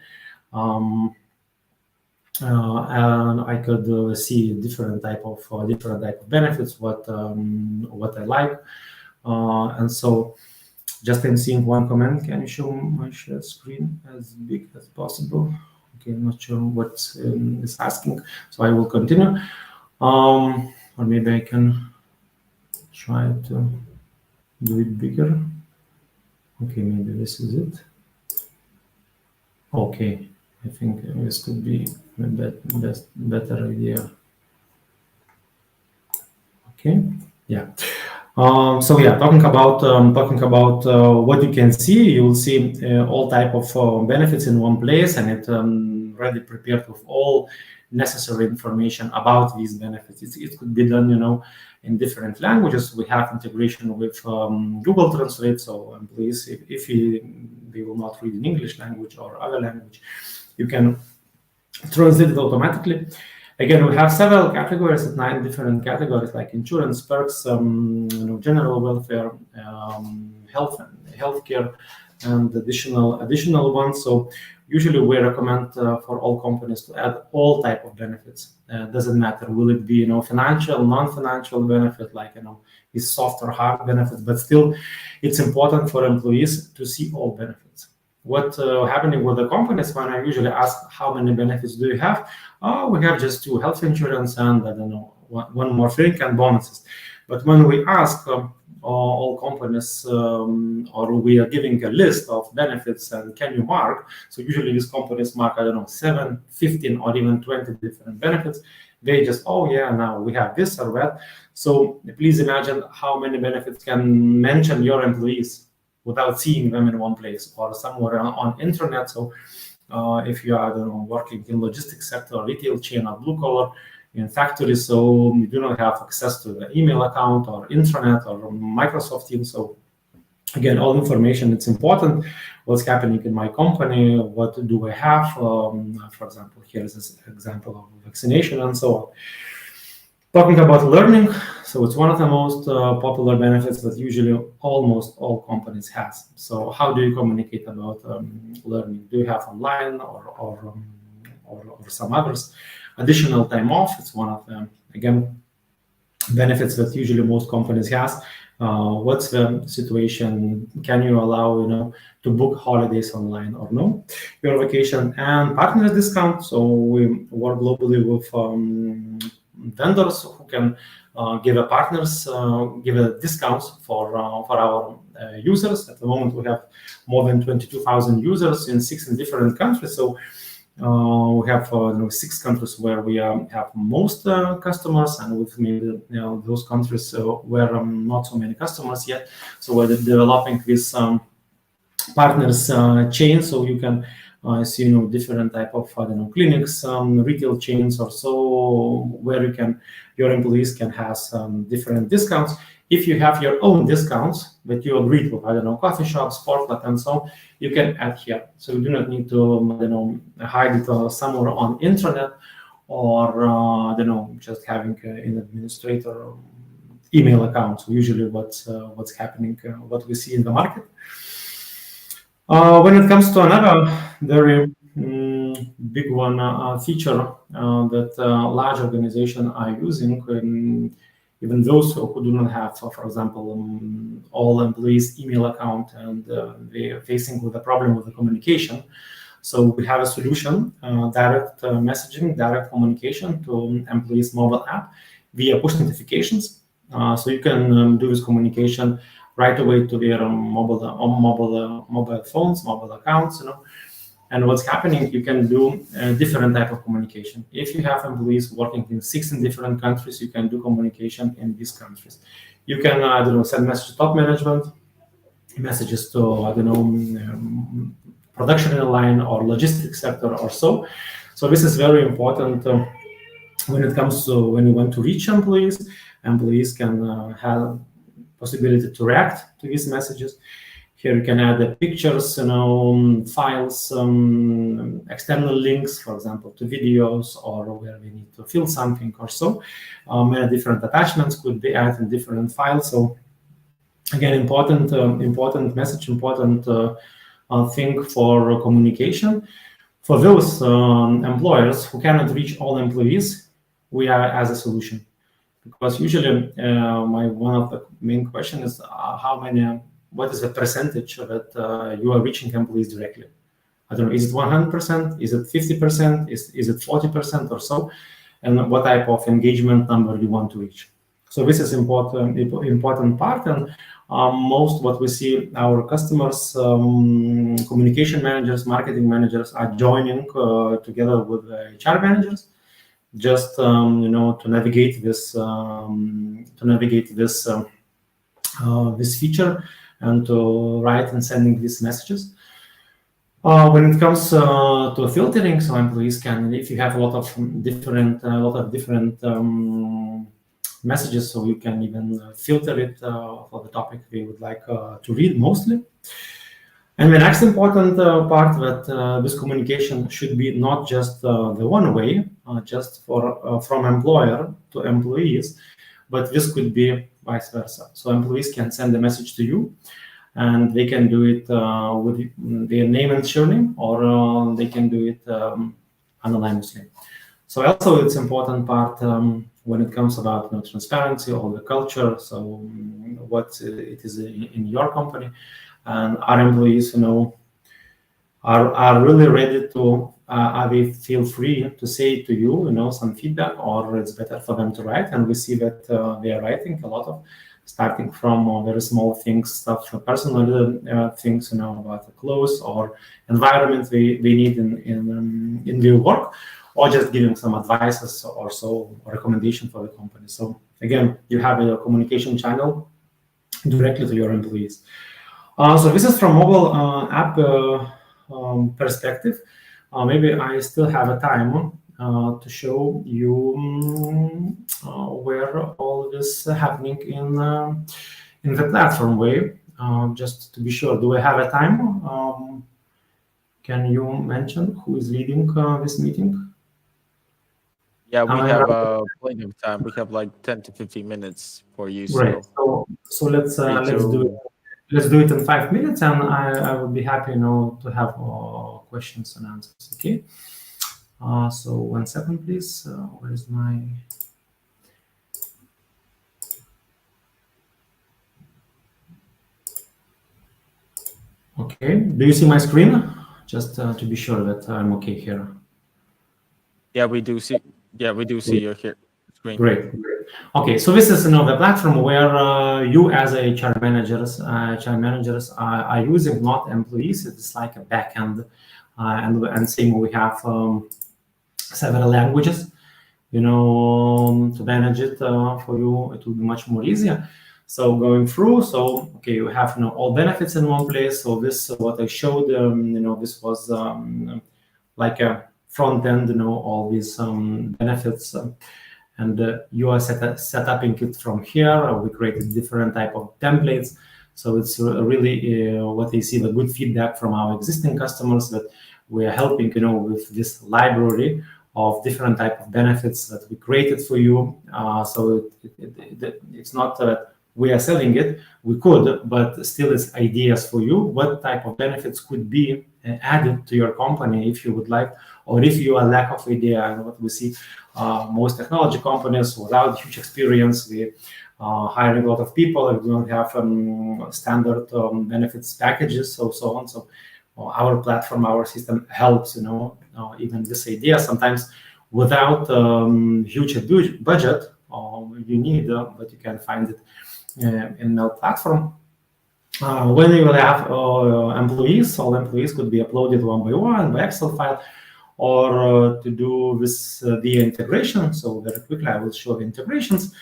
and I could see different type of benefits, what I like, and so just I'm seeing one comment. Can you show my share screen as big as possible? Okay, I'm not sure what is asking, so I will continue, or maybe I can try to do it bigger. Okay, maybe this is it. Okay, I think this could be the better idea. Okay, yeah. So yeah, talking about what you can see, you will see all type of benefits in one place, and it ready, prepared with all necessary information about these benefits. It could be done, in different languages. We have integration with Google Translate, so employees, if they will not read in English language or other language, you can translate it automatically. Again, we have several categories, 9 different categories, like insurance, perks, general welfare, healthcare, and additional ones. So usually we recommend for all companies to add all type of benefits. Doesn't matter, will it be financial, non-financial benefit, like is soft or hard benefits, but still it's important for employees to see all benefits. What happening with the companies, when I usually ask how many benefits do you have? Oh, we have just 2, health insurance and I don't know, one more thing, and bonuses. But when we ask all companies, or we are giving a list of benefits and can you mark, so usually these companies mark, I don't know, 7, 15 or even 20 different benefits. They just, oh yeah, now we have this or that. So please imagine how many benefits can mention your employees without seeing them in one place or somewhere on internet. So if you are, I don't know, working in logistics sector, retail chain, or blue collar, in factories, so you do not have access to the email account or intranet or Microsoft Teams. So again, all information, it's important. What's happening in my company? What do I have? For example, here is this example of vaccination and so on. Talking about learning, so it's one of the most popular benefits that usually almost all companies has. So how do you communicate about learning? Do you have online or some others? Additional time off, it's one of them. Again, benefits that usually most companies has. What's the situation? Can you allow to book holidays online or no? Your vacation and partner discount. So we work globally with vendors who can give discounts for our users. At the moment, we have more than 22,000 users in 16 different countries. So we have 6 countries where we have most customers, and with maybe those countries where not so many customers yet. So we're developing this partners chain, so you can see different type of clinics, retail chains or so, where your employees can have different discounts. If you have your own discounts that you agreed with, I don't know, coffee shops, sport club, and so on, you can add here. So you do not need to hide it somewhere on intranet or just having an administrator email account. So usually what's happening, what we see in the market. When it comes to another very big one feature that large organizations are using, even those who do not have, for example, all employees' email account, and they are facing with a problem with the communication. So we have a solution, direct messaging, direct communication to employees' mobile app via push notifications. So you can do this communication right away to their mobile phones, mobile accounts, And what's happening, you can do a different type of communication. If you have employees working in 16 different countries, you can do communication in these countries. You can, send messages to top management, messages to, production line or logistics sector or so. So this is very important when it comes to when you want to reach employees. Employees can have possibility to react to these messages. Here you can add the pictures, files, external links, for example, to videos or where we need to fill something or so. Many different attachments could be added in different files. So again, important message, important thing for communication. For those employers who cannot reach all employees, we are as a solution. Because usually one of the main questions is what is the percentage that you are reaching employees directly? I don't know, is it 100%? Is it 50%? Is it 40% or so? And what type of engagement number you want to reach? So this is important part, and most what we see our customers, communication managers, marketing managers are joining together with HR managers, just to navigate this this feature and to write and sending these messages. When it comes to filtering, so employees can, if you have a lot of different messages, so you can even filter it for the topic we would like to read mostly. And the next important part that this communication should be not just the one way, just for from employer to employees, but this could be vice versa. So employees can send a message to you, and they can do it with their name and surname, or they can do it anonymously. So also it's important part when it comes about transparency or the culture. So what it is in your company, and our employees, are really ready to. They feel free to say to you, some feedback, or it's better for them to write. And we see that they are writing a lot of, starting from very small things, stuff, personal things, about the clothes or environment they need in their work, or just giving some advices or so, or recommendation for the company. So again, you have a communication channel directly to your employees. So this is from mobile app perspective. Maybe I still have a time to show you where all this happening in the platform way. Just to be sure, do I have a time? Can you mention who is leading this meeting? Yeah, we have plenty of time. We have like 10 to 15 minutes for you. Great. So let's do it. Let's do it in 5 minutes, and I would be happy, to have questions and answers. Okay. So 1 second, please. Where is my? Okay. Do you see my screen? Just to be sure that I'm okay here. Yeah, we do see. Yeah, we do see your screen. Great. Okay, so this is the platform where you as HR managers are using, not employees. It's like a backend, and same we have several languages, to manage it for you. It will be much more easier. So going through, so okay, you have all benefits in one place. So this what I showed, this was like a front end, all these benefits. And you are setting it from here. We created different type of templates. So it's really what they see the good feedback from our existing customers, that we are helping, with this library of different type of benefits that we created for you. So it's not that we are selling it. We could, but still it's ideas for you. What type of benefits could be added to your company if you would like, or if you are lack of idea. And what we see, most technology companies without huge experience, we hiring a lot of people, and we don't have standard benefits packages, so on. So our platform, our system helps, even this idea sometimes without huge budget you need, but you can find it in our platform. When you will have employees, all employees could be uploaded one by one by Excel file, or to do this the integration. So very quickly I will show the integrations.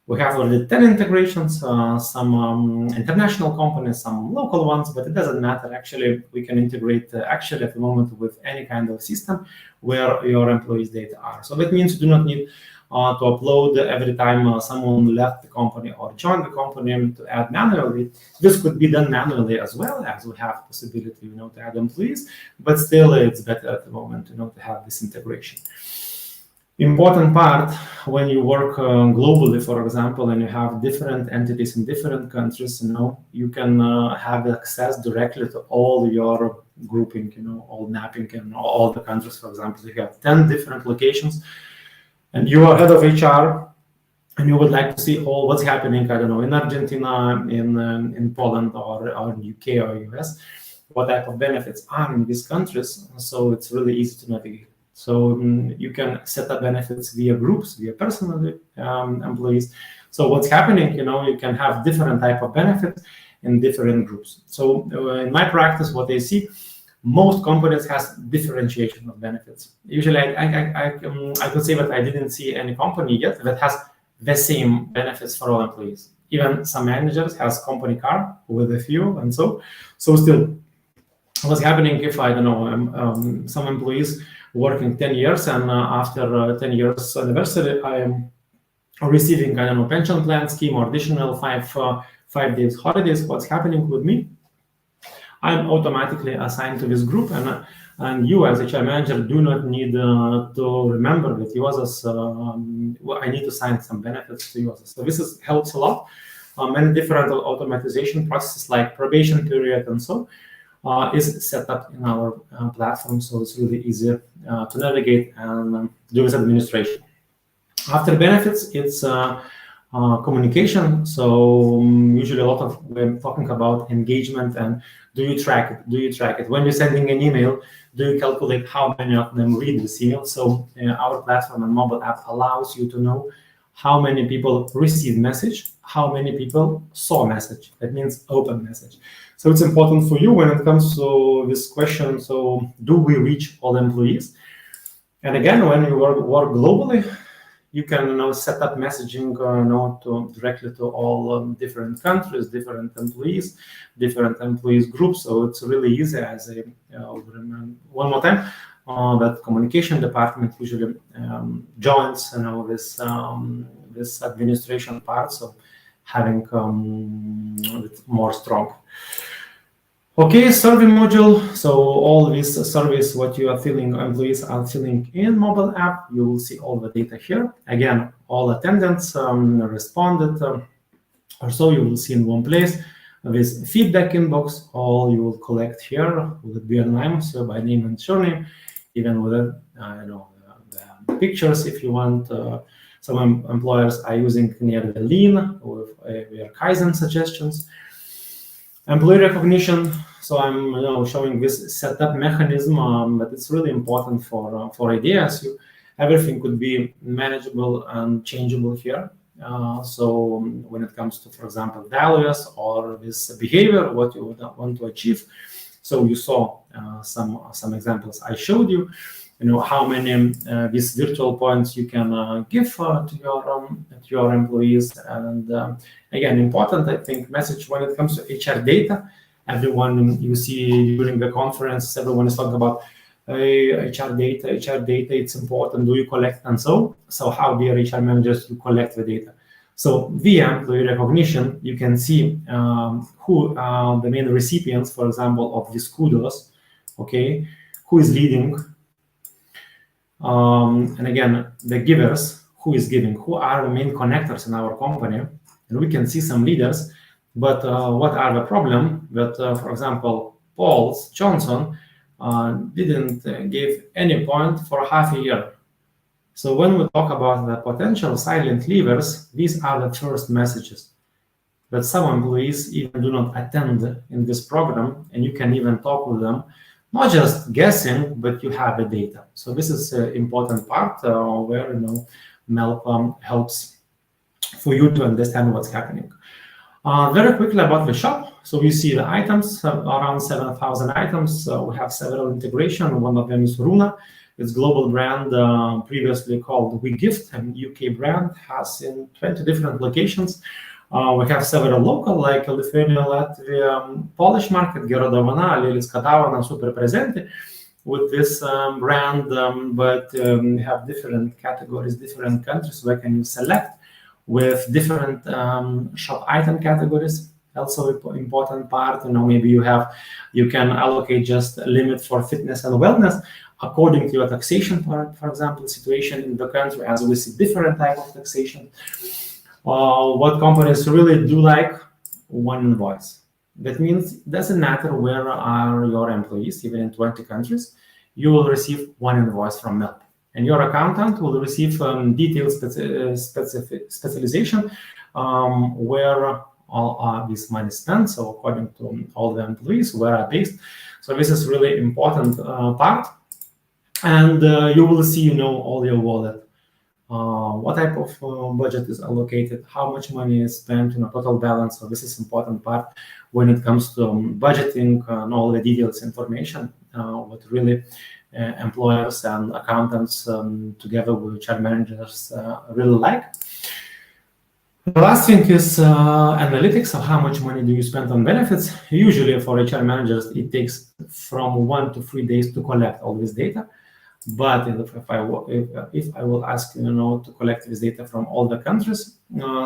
We have already 10 integrations, some international companies, some local ones, but it doesn't matter. Actually, we can integrate actually at the moment with any kind of system where your employees' data are. So that means you do not need to upload every time someone left the company or joined the company to add manually. This could be done manually as well, as we have possibility, to add employees, but still it's better at the moment, to have this integration. Important part when you work globally, for example, and you have different entities in different countries, you can have access directly to all your grouping, all mapping in all the countries. For example, you have 10 different locations, and you are head of HR, and you would like to see all what's happening, I don't know, in Argentina, in Poland, or in UK or US, what type of benefits are in these countries. So it's really easy to navigate. So you can set up benefits via groups, via personal employees. So what's happening, you can have different type of benefits in different groups. So in my practice, what I see, most companies has differentiation of benefits. Usually, I could say that I didn't see any company yet that has the same benefits for all employees. Even some managers has company car with a few, and so still what's happening if, I don't know, some employees working 10 years and after 10 years anniversary, I am receiving, I don't know, pension plan scheme or additional 5 days holidays. What's happening with me? I'm automatically assigned to this group, and you as HR manager do not need to remember with users. I need to assign some benefits to users. So this helps a lot. Many different automatization processes like probation period and so is set up in our platform, so it's really easy to navigate and do this administration. After benefits, it's communication. So usually a lot of we're talking about engagement and do you track it? Do you track it? When you're sending an email, do you calculate how many of them read this email? So our platform and mobile app allows you to know how many people receive message, how many people saw message. That means open message. So it's important for you when it comes to this question. So do we reach all employees? And again, when you work globally, you can set up messaging directly to all different countries, different employees groups. So it's really easy. As a one more time, that communication department usually joins this administration part. So having it more strong. Okay, survey module. So all these surveys, what you are filling, employees are filling in mobile app, you will see all the data here. Again, all attendants responded, or so you will see in one place. This feedback inbox, all you will collect here. Will it be anonymous, so by name and surname, even with the pictures if you want. Some employers are using near the lean with their Kaizen suggestions. Employee recognition. So I'm showing this setup mechanism, but it's really important for ideas. Everything could be manageable and changeable here. So when it comes to, for example, values or this behavior, what you would want to achieve. So you saw some examples I showed you. How many these virtual points you can give to your employees. And again, important, I think, message when it comes to HR data. Everyone you see during the conference, everyone is talking about HR data, it's important. Do you collect and so how dear HR managers you collect the data? So via employee recognition, you can see who are the main recipients, for example, of these kudos. Okay, who is leading? And again, the givers, who is giving, who are the main connectors in our company. And we can see some leaders, but what are the problem that, for example, Paul Johnson didn't give any point for half a year. So when we talk about the potential silent leavers, these are the first messages that some employees even do not attend in this program, and you can even talk with them. Not just guessing, but you have the data. So this is an important part where MELP helps for you to understand what's happening. Very quickly about the shop. So you see the items, around 7,000 items. We have several integration. One of them is Runa. It's global brand, previously called WeGift, and UK brand, has in 20 different locations. We have several local, like Lithuania, Latvia, Polish market, Gera Dovana, Liliska Dovana, super presente with this brand, but we have different categories, different countries where can you select with different shop item categories. Also important part, maybe you can allocate just a limit for fitness and wellness according to your taxation, for example, situation in the country, as we see different type of taxation. What companies really do like one invoice. That means it doesn't matter where are your employees, even in 20 countries, you will receive one invoice from MELP. And your accountant will receive detailed specialization where all this money is spent. So according to all the employees, where are based. So this is really important part. And you will see, all your wallet. What type of budget is allocated, how much money is spent, total balance. So this is important part when it comes to budgeting and all the details information, what really employers and accountants together with HR managers really like. The last thing is analytics. So how much money do you spend on benefits? Usually for HR managers, it takes from 1 to 3 days to collect all this data. But if I will ask to collect this data from all the countries,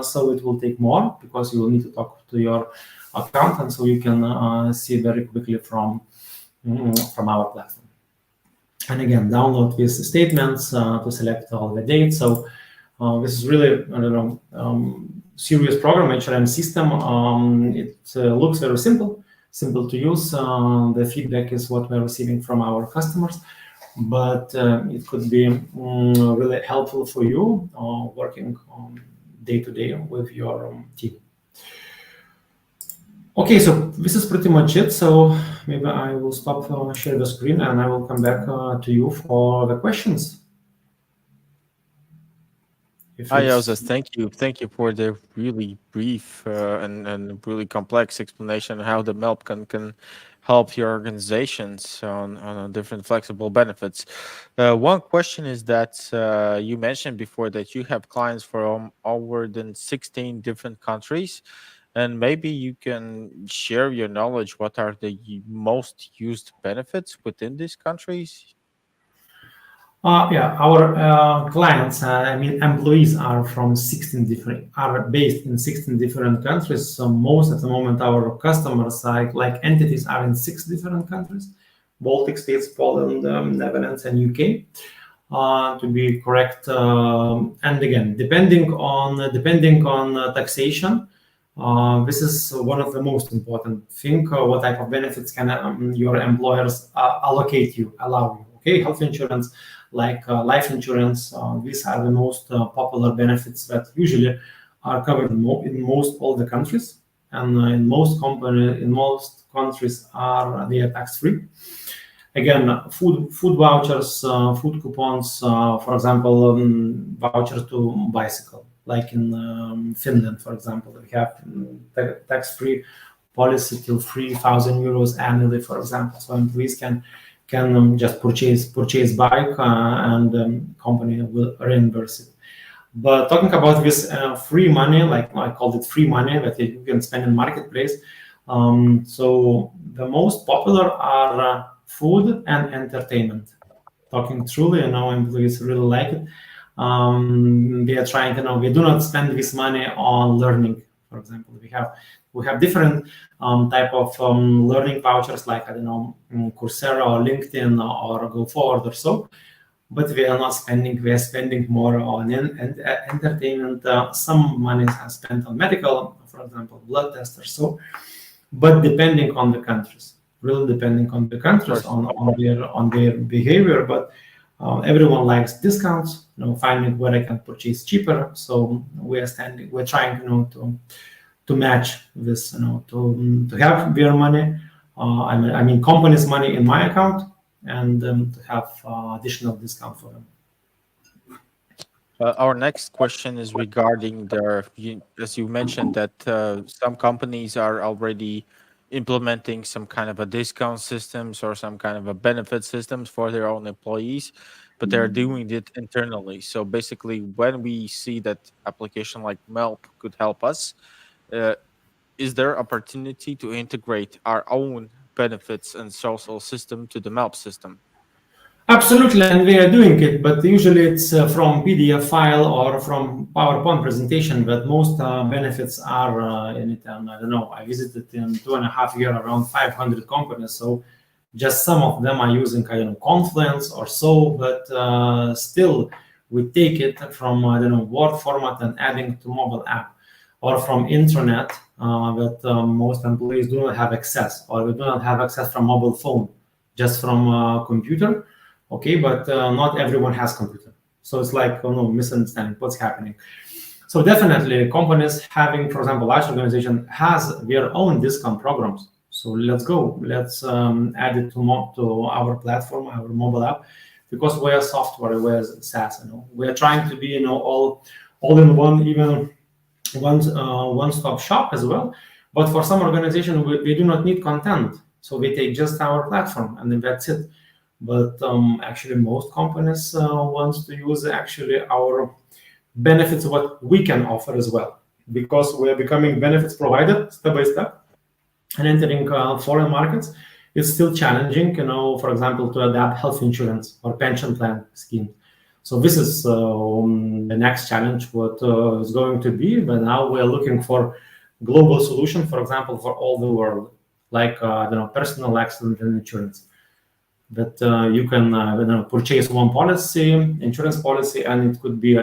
so it will take more, because you will need to talk to your accountant, so you can see very quickly from our platform. And again, download these statements to select all the dates. So this is really, serious program, HRM system. It looks very simple to use. The feedback is what we're receiving from our customers, but it could be really helpful for you working day to day with your team. Okay, so this is pretty much it. So maybe I will stop share the screen, and I will come back to you for the questions. Hi, Joseph. Thank you for the really brief and really complex explanation of how the MELP can help your organizations on different flexible benefits. One question is that you mentioned before that you have clients from over than 16 different countries, and maybe you can share your knowledge. What are the most used benefits within these countries? Yeah, our clients, employees are based in 16 different countries. So most at the moment, our customers, like entities, are in 6 different countries: Baltic states, Poland, Netherlands, and UK. To be correct, and again, depending on taxation, this is one of the most important thing. What type of benefits can your employers allow you? Okay, health insurance, like life insurance. These are the most popular benefits that usually are covered in most all the countries, and in most countries they are tax free. Again, food vouchers, food coupons, for example, vouchers to bicycle, like in Finland, for example, we have tax-free policy till 3,000 euros annually, for example. So employees can just purchase bike, and company will reimburse it. But talking about this free money, like I called it free money that you can spend in marketplace. So the most popular are food and entertainment. Talking truly, employees really like it. They are trying to we do not spend this money on learning. For example, we have different type of learning vouchers, like Coursera or LinkedIn or Go Forward or so. But we are not spending. We are spending more on entertainment. Some money is spent on medical, for example, blood tests or so. But depending on the countries, really depending on the countries, on their behavior. But everyone likes discounts. Finding where I can purchase cheaper. So we're trying to match this. To have their money. Company's money in my account, and to have additional discount for them. Our next question is regarding as you mentioned, that some companies are already implementing some kind of a discount systems or some kind of a benefit systems for their own employees, but they're doing it internally. So basically, when we see that application like MELP could help us, is there opportunity to integrate our own benefits and social system to the MELP system? Absolutely, and we are doing it, but usually it's from PDF file or from PowerPoint presentation. But most benefits are in it. And I don't know, I visited in 2.5 years around 500 companies, so just some of them are using Confluence or so. But still, we take it from Word format and adding to mobile app, or from intranet that most employees do not have access, or we do not have access from mobile phone, just from computer. Okay, but not everyone has computer, so it's like misunderstanding what's happening. So definitely, companies having, for example, large organization has their own discount programs. So let's add it to our platform, our mobile app, because we are software, we are SaaS. We are trying to be all in one, even one-stop shop as well. But for some organization, we do not need content, so we take just our platform, and then that's it. But actually, most companies want to use actually our benefits, what we can offer as well. because we are becoming benefits provider step by step and entering foreign markets. It's still challenging, for example, to adapt health insurance or pension plan scheme. So this is the next challenge, what is going to be. But now we're looking for global solution, for example, for all the world, like personal accident and insurance. That you can purchase one policy, insurance policy, and it could be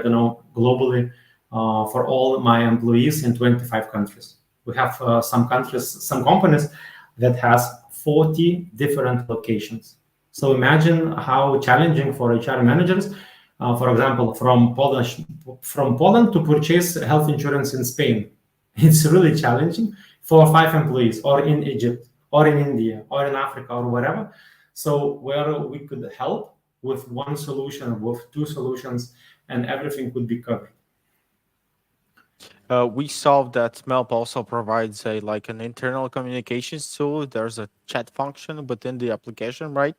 globally for all my employees in 25 countries. We have some companies that has 40 different locations. So imagine how challenging for HR managers, for example, from Poland to purchase health insurance in Spain. It's really challenging for 5 employees, or in Egypt, or in India, or in Africa, or wherever. So where we could help with one solution, with 2 solutions, and everything could be covered. We solved that Melp also provides an internal communications tool. There's a chat function within the application, right?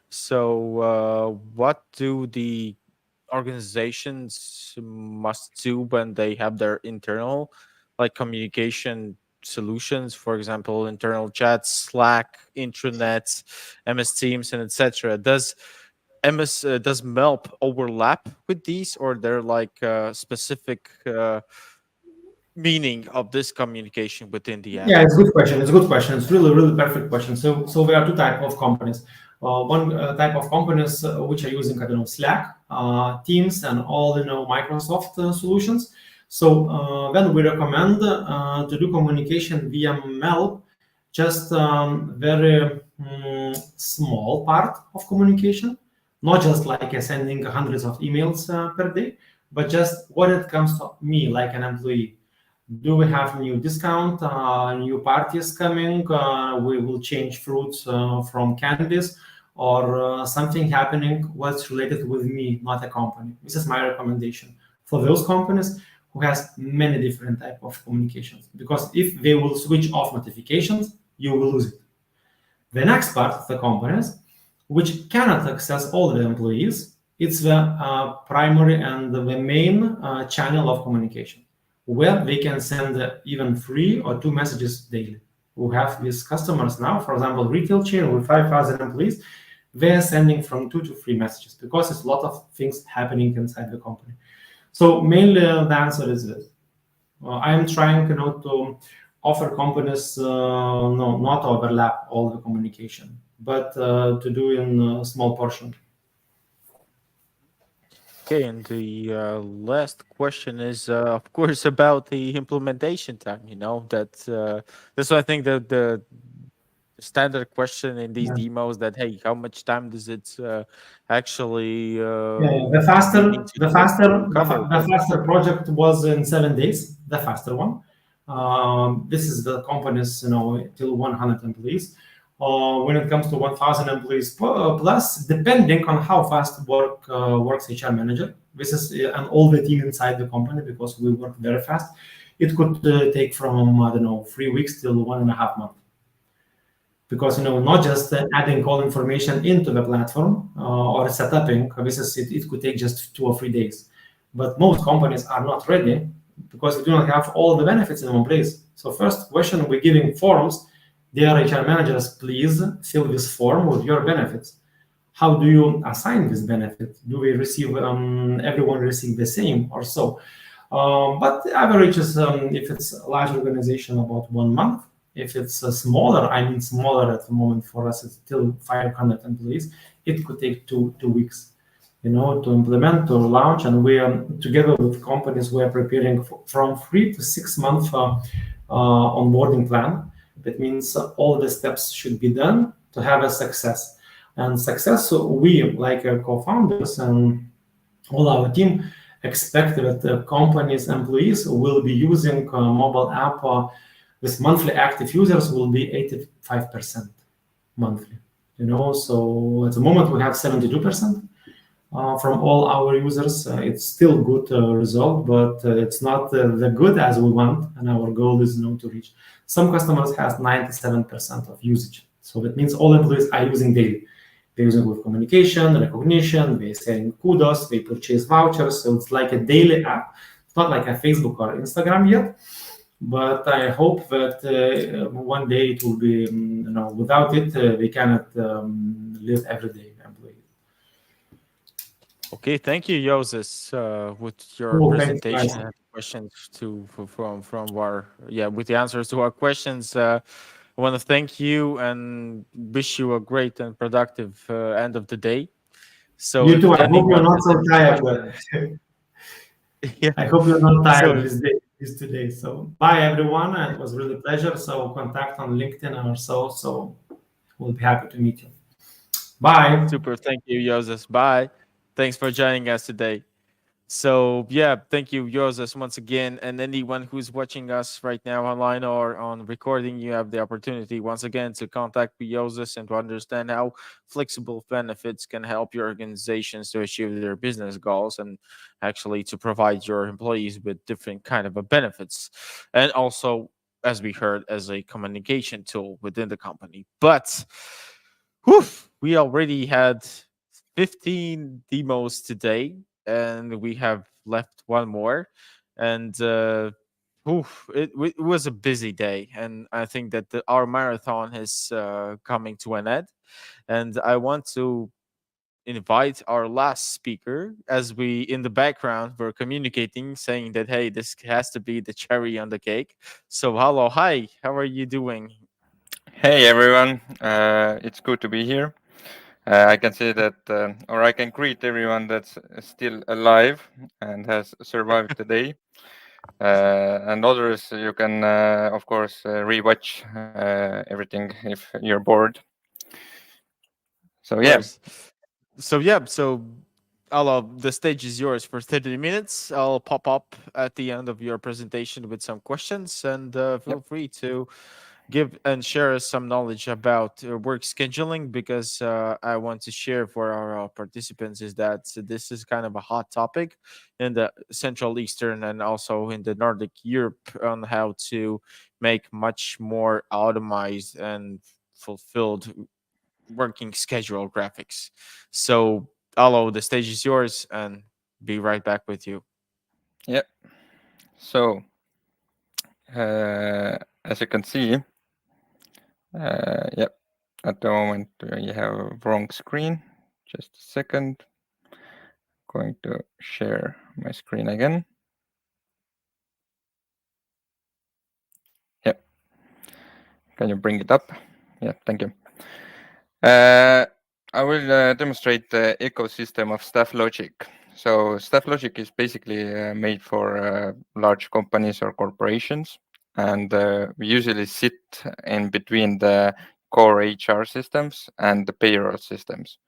So what do the organizations must do when they have their internal communication solutions, for example, internal chats, Slack, intranets, MS Teams, and etc.? Does Melp overlap with these, or they're specific meaning of this communication within the app? Yeah, it's a good question. It's a good question. It's really perfect question. So there are 2 types of companies. One type of companies which are using Slack, Teams, and all Microsoft solutions. So then we recommend to do communication via Melp, just very small part of communication, not just like sending hundreds of emails per day, but just when it comes to me, like an employee. Do we have new discount, new parties coming? We will change fruits from candies, or something happening what's related with me, not a company. This is my recommendation for those companies who has many different type of communications, because if they will switch off notifications, you will lose it. The next part, the companies which cannot access all the employees, it's the primary and the main channel of communication, where they can send even 3 or 2 messages daily. We have these customers now, for example, retail chain with 5,000 employees, they're sending from 2 to 3 messages, because it's a lot of things happening inside the company. So mainly the answer is this. I am trying to offer companies not overlap all the communication, but to do in a small portion. Okay, and the last question is, of course, about the implementation time. That's why I think that the standard question in these demos that, hey, how much time does it actually the faster project was in 7 days, the faster one. This is the companies till 100 employees. When it comes to 1,000 employees plus, depending on how fast works HR manager, this is all the team inside the company, because we work very fast. It could take from 3 weeks till 1.5 months. Because not just adding all information into the platform or setuping, it could take just 2 or 3 days. But most companies are not ready, because they do not have all the benefits in one place. So first question, we're giving forms. Dear HR managers, please fill this form with your benefits. How do you assign this benefit? Do we receive, everyone receive the same or so? But the average is, if it's a large organization, about 1 month. If it's smaller, smaller at the moment for us, it's still 500 employees, it could take 2 weeks, to implement, to launch. And we are together with companies, we are preparing from 3 to 6 month onboarding plan. That means all the steps should be done to have a success. And success, so we, like co-founders and all our team, expect that the company's employees will be using mobile app. This monthly active users will be 85% monthly. So at the moment we have 72% from all our users. It's still good result, but it's not the good as we want, and our goal is to reach. Some customers has 97% of usage, so that means all employees are using daily. They're using with communication, recognition, they're saying kudos, they purchase vouchers, so it's like a daily app not like a Facebook or Instagram yet, but I hope that one day it will be, without it, we cannot live every day. I believe. Okay, thank you, Joses, with your Oh, thanks, presentation guys. and questions from our with the answers to our questions. I want to thank you and wish you a great and productive end of the day. So You if too. I hope you're anyone not has so any tired. questions, I hope you're not tired so this today. So bye everyone. It was really a pleasure. So contact on LinkedIn or so we'll be happy to meet you. Bye. super, thank you, Joses. Bye. Thanks for joining us today. So thank you, Joses, once again, and anyone who's watching us right now online or on recording, you have the opportunity once again to contact Joses and to understand how flexible benefits can help your organizations to achieve their business goals and actually to provide your employees with different kind of benefits, and also, as we heard, as a communication tool within the company. But we already had 15 demos today, and we have left one more. And it was a busy day, and I think that our marathon is coming to an end. And I want to invite our last speaker, as we in the background were communicating, saying that hey, this has to be the cherry on the cake. So hello, hi, how are you doing? Hey everyone, it's good to be here. I can say that, or I can greet everyone that's still alive and has survived the day. And others, you can, of course, rewatch everything if you're bored. So, Of yeah. course. So the stage is yours for 30 minutes. I'll pop up at the end of your presentation with some questions, and feel free to give and share us some knowledge about work scheduling, because I want to share for our participants is that this is kind of a hot topic in the Central Eastern and also in the Nordic Europe on how to make much more automized and fulfilled working schedule graphics. So, Alo, the stage is yours, and be right back with you. Yep. So, as you can see, yep, at the moment you have a wrong screen. Just a second. Going to share my screen again. Yep. Can you bring it up? Yeah, thank you. I will demonstrate the ecosystem of Staff Logic. So Staff Logic is basically made for large companies or corporations, and we usually sit in between the core HR systems and the payroll systems.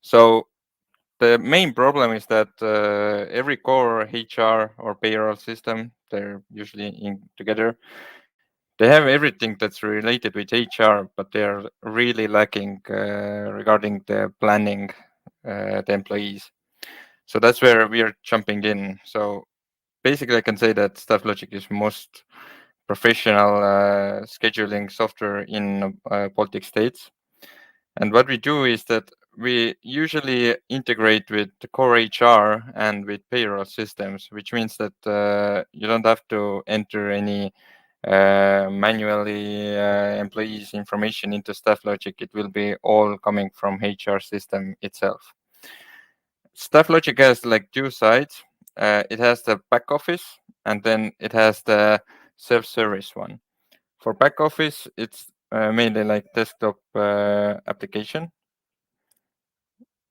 So the main problem is that every core HR or payroll system, they're usually in together. They have everything that's related with HR, but they're really lacking regarding the planning the employees. So that's where we are jumping in. So basically, I can say that Staff Logic is most professional scheduling software in Baltic states. And what we do is that we usually integrate with the core HR and with payroll systems, which means that you don't have to enter any manually employees information into Staff Logic. It will be all coming from HR system itself. Staff Logic has like two sides. It has the back office, and then it has the self-service one. For back office, it's mainly like desktop application.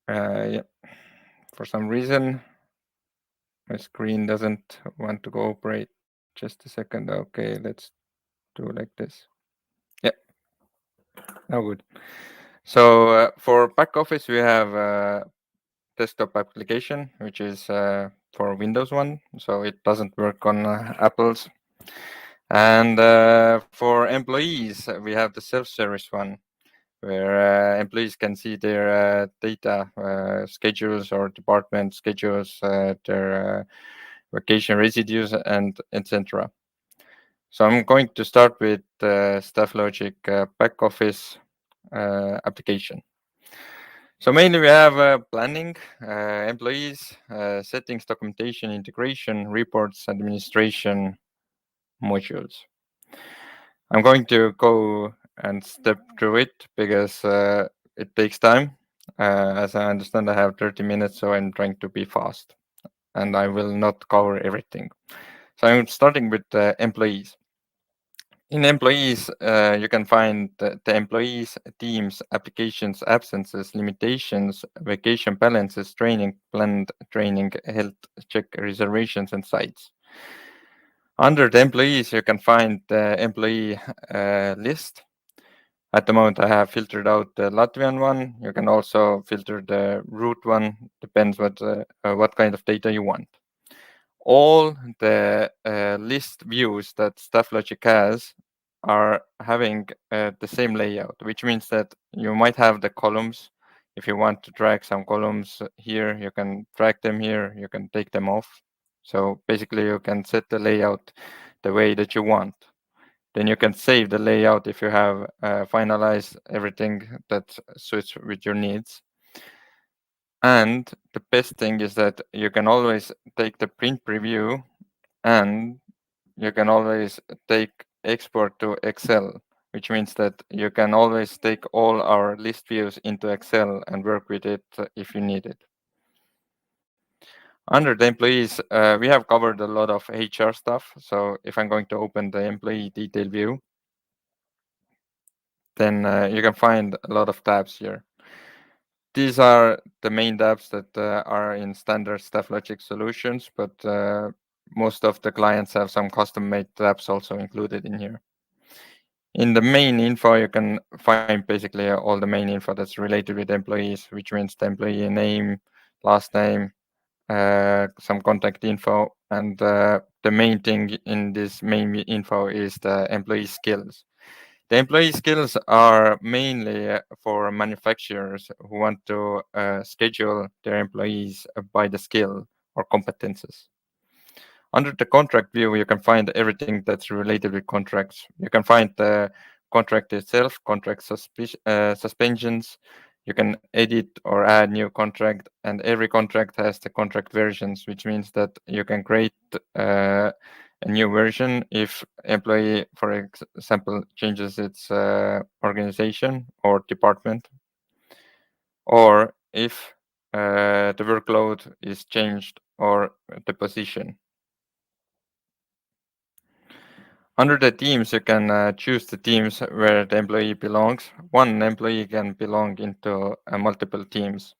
Yeah. For some reason, my screen doesn't want to cooperate. Just a second. Okay, let's do like this. Yeah. Oh, good. So for back office, we have a desktop application, which is for Windows one, so it doesn't work on Apple's. And for employees, we have the self-service one, where employees can see their data schedules or department schedules, their vacation residues, and etc. So I'm going to start with Staff Logic back office application. So mainly we have planning, employees, settings, documentation, integration, reports, administration, modules. I'm going to go and step through it because it takes time. As I understand, I have 30 minutes, so I'm trying to be fast and I will not cover everything. So I'm starting with employees. In employees, you can find the employees, teams, applications, absences, limitations, vacation balances, training, planned training, health check, reservations, and sites. Under the employees, you can find the employee list. At the moment, I have filtered out the Latvian one. You can also filter the root one, depends what kind of data you want. All the list views that StaffLogic has are having the same layout, which means that you might have the columns. If you want to drag some columns here, you can drag them here, you can take them off. So basically you can set the layout the way that you want. Then you can save the layout if you have finalized everything that suits with your needs. And the best thing is that you can always take the print preview and you can always take export to Excel, which means that you can always take all our list views into Excel and work with it if you need it. Under the employees, we have covered a lot of HR stuff. So if I'm going to open the employee detail view, then you can find a lot of tabs here. These are the main tabs that are in standard StaffLogic solutions, but most of the clients have some custom-made tabs also included in here. In the main info, you can find basically all the main info that's related with employees, which means the employee name, last name, some contact info, and the main thing in this main info is the employee skills. The employee skills are mainly for manufacturers who want to schedule their employees by the skill or competences. Under the contract view, you can find everything that's related with contracts. You can find the contract itself, contract suspensions. You can edit or add new contract, and every contract has the contract versions, which means that you can create a new version if employee, for example, changes its organization or department, or if the workload is changed or the position. Under the teams, you can choose the teams where the employee belongs. One employee can belong into multiple teams.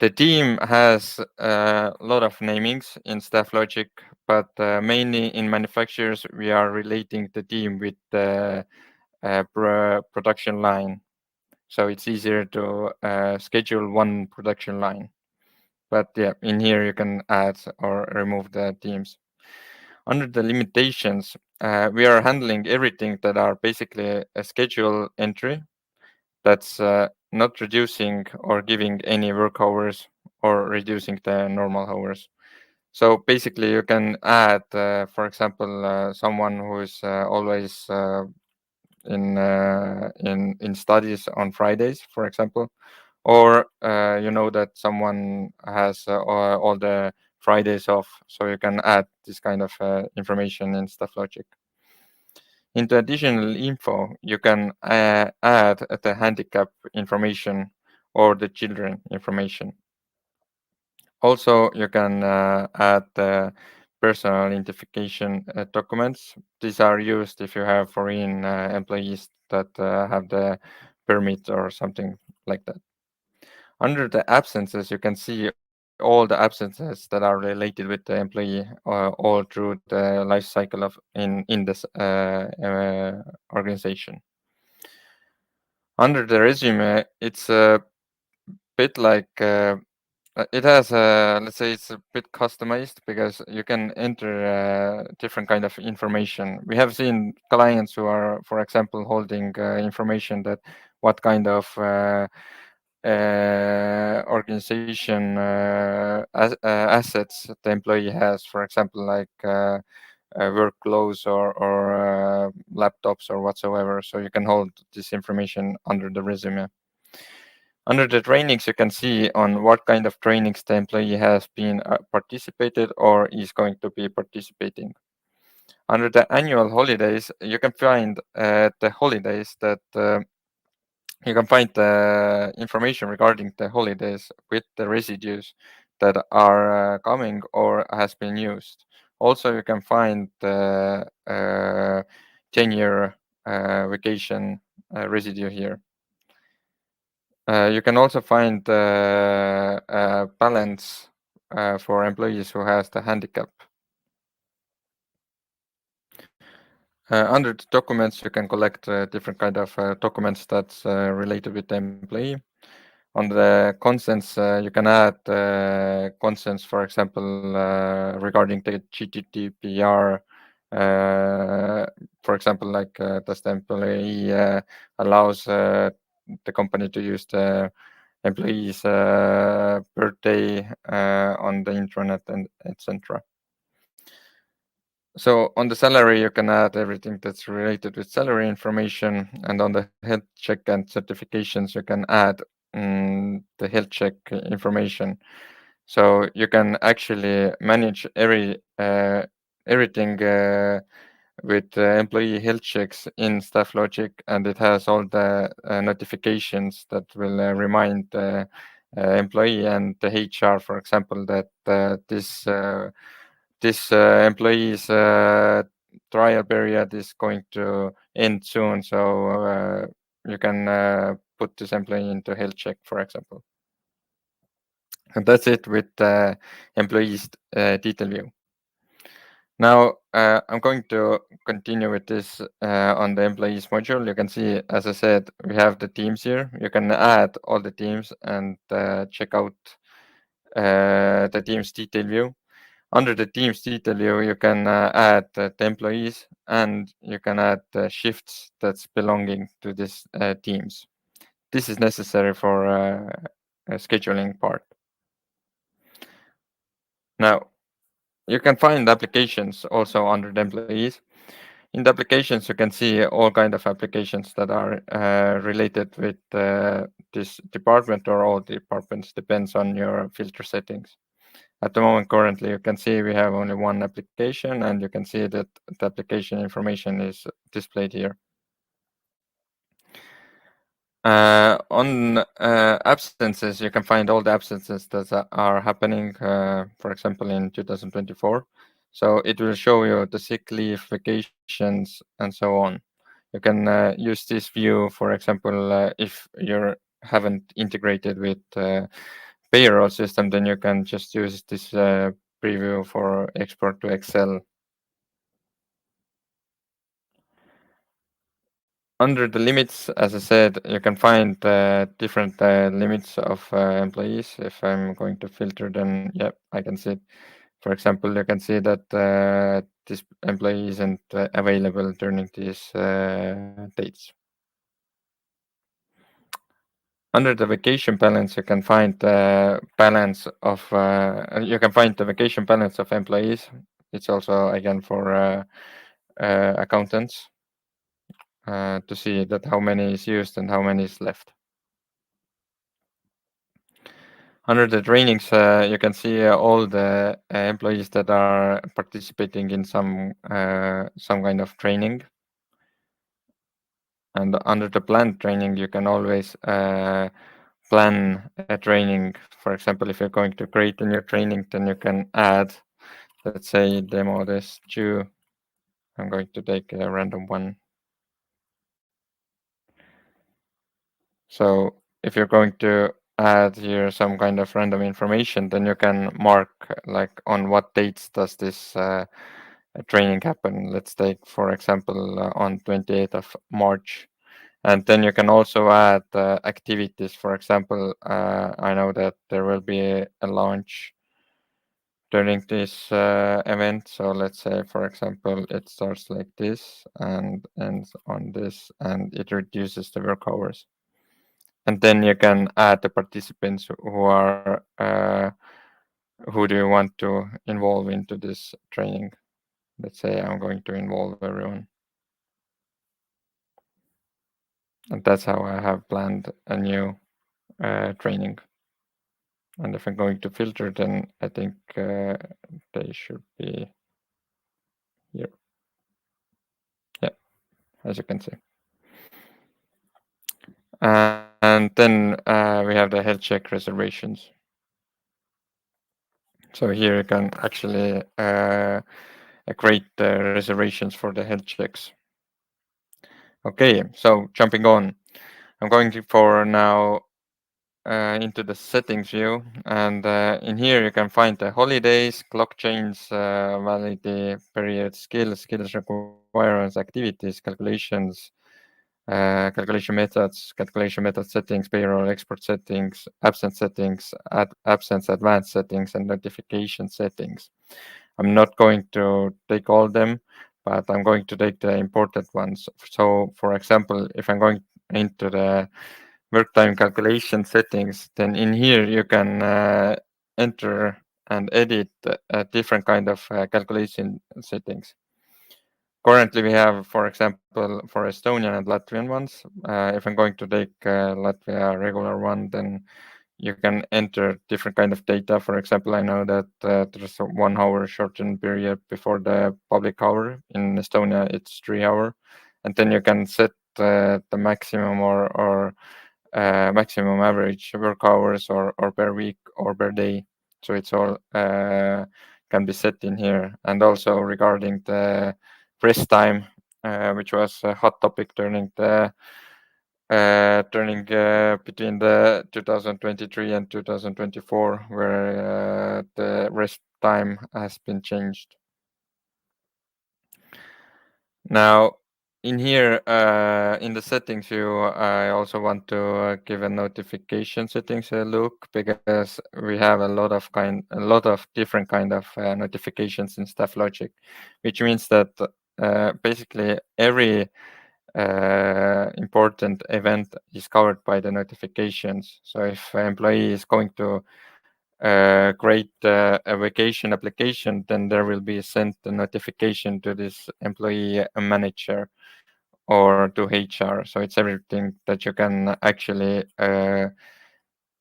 The team has a lot of namings in StaffLogic, but mainly in manufacturers, we are relating the team with the production line. So it's easier to schedule one production line. But yeah, in here you can add or remove the teams. Under the limitations, we are handling everything that are basically a schedule entry that's not reducing or giving any work hours or reducing the normal hours. So basically you can add, for example, someone who is always in studies on Fridays, for example, or you know that someone has all the Fridays off, so you can add this kind of information in StaffLogic. Into additional info, you can add the handicap information or the children information. Also, you can add the personal identification documents. These are used if you have foreign employees that have the permit or something like that. Under the absences, you can see all the absences that are related with the employee all through the life cycle of in this organization. Under the resume, it's a bit like it has let's say it's a bit customized because you can enter different kind of information. We have seen clients who are, for example, holding information that what kind of organization assets the employee has, for example, like work clothes or laptops or whatsoever. So you can hold this information under the resume. Under the trainings, you can see on what kind of trainings the employee has been participated or is going to be participating. Under the annual holidays, you can find the holidays that you can find the information regarding the holidays with the residues that are coming or has been used. Also, you can find the 10-year vacation residue here. You can also find the balance for employees who has the handicap. Under the documents, you can collect different kind of documents that's related with the employee. On the consents, you can add consents, for example, regarding the GDPR. For example, like does the employee allows the company to use the employee's birthday on the intranet and etc. So on the salary, you can add everything that's related with salary information, and on the health check and certifications, you can add the health check information. So you can actually manage everything with employee health checks in StaffLogic, and it has all the notifications that will remind the employee and the HR, for example, that this employee's trial period is going to end soon. So you can put this employee into health check, for example. And that's it with the employees detail view. Now I'm going to continue with this on the employees module. You can see, as I said, we have the teams here. You can add all the teams and check out the teams detail view. Under the teams detail view, you can add the employees, and you can add the shifts that's belonging to this teams. This is necessary for a scheduling part. Now, you can find applications also under the employees. In the applications, you can see all kind of applications that are related with this department or all departments, depends on your filter settings. At the moment, currently, you can see we have only one application, and you can see that the application information is displayed here. On absences, you can find all the absences that are happening, for example, in 2024. So it will show you the sick leave, vacations, and so on. You can use this view, for example, if you haven't integrated with payroll system, then you can just use this preview for export to Excel. Under the limits, as I said, you can find different limits of employees. If I'm going to filter, then yeah, I can see it. For example, you can see that this employee isn't available during these dates. Under the vacation balance, you can find the balance of the vacation balance of employees. It's also again for accountants to see that how many is used and how many is left. Under the trainings, you can see all the employees that are participating in some kind of training. And under the planned training, you can always plan a training. For example, if you're going to create a new training, then you can add, let's say, demo this to. I'm going to take a random one. So if you're going to add here some kind of random information, then you can mark like on what dates does this training happen. Let's take, for example, on 28th of March. And then you can also add activities. For example, I know that there will be a launch during this event. So let's say, for example, it starts like this and ends on this, and it reduces the work hours. And then you can add the participants who are who do you want to involve into this training. Let's say I'm going to involve everyone. And that's how I have planned a new training. And if I'm going to filter, then I think they should be here. Yeah, as you can see. And then we have the health check reservations. So here you can actually create reservations for the health checks. Okay, so jumping on, I'm going for now into the settings view, and in here you can find the holidays, clock chains, validity, period, skills requirements, activities, calculations, calculation method settings, payroll export settings, absence settings, absence advanced settings, and notification settings. I'm not going to take all them, but I'm going to take the important ones. So for example, if I'm going into the work time calculation settings, then in here you can enter and edit different kind of calculation settings. Currently, we have, for example, for Estonian and Latvian ones. If I'm going to take Latvia regular one, then you can enter different kind of data. For example, I know that there's a 1 hour shortened period before the public hour. In Estonia, it's 3 hour. And then you can set the maximum or maximum average work hours or per week or per day. So it's all can be set in here. And also regarding the rest time, which was a hot topic during between the 2023 and 2024, where the rest time has been changed. Now, in here, in the settings view, I also want to give a notification settings a look, because we have a lot of different kind of notifications in StaffLogic, which means that basically every important event is covered by the notifications. So if an employee is going to create a vacation application, then there will be sent a notification to this employee manager or to HR. So it's everything that you can actually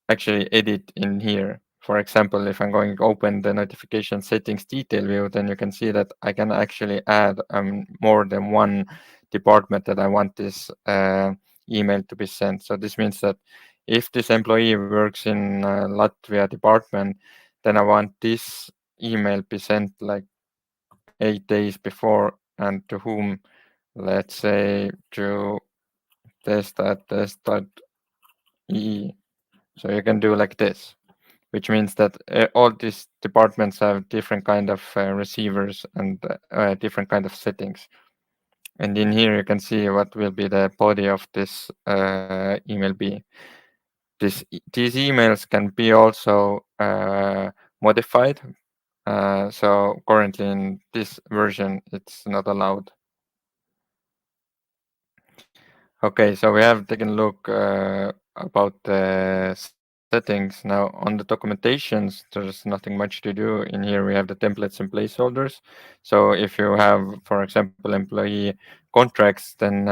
edit in here. For example, if I'm going to open the notification settings detail view, then you can see that I can actually add more than one department that I want this email to be sent. So this means that if this employee works in Latvia department, then I want this email be sent like 8 days before, and to whom? Let's say to test.ee. So you can do like this, which means that all these departments have different kind of receivers and different kind of settings. And in here you can see what will be the body of this email be. These emails can be also modified. So currently in this version, it's not allowed. Okay, so we have taken a look about the settings. Now on the documentations, there's nothing much to do. In here we have the templates and placeholders. So if you have, for example, employee contracts, then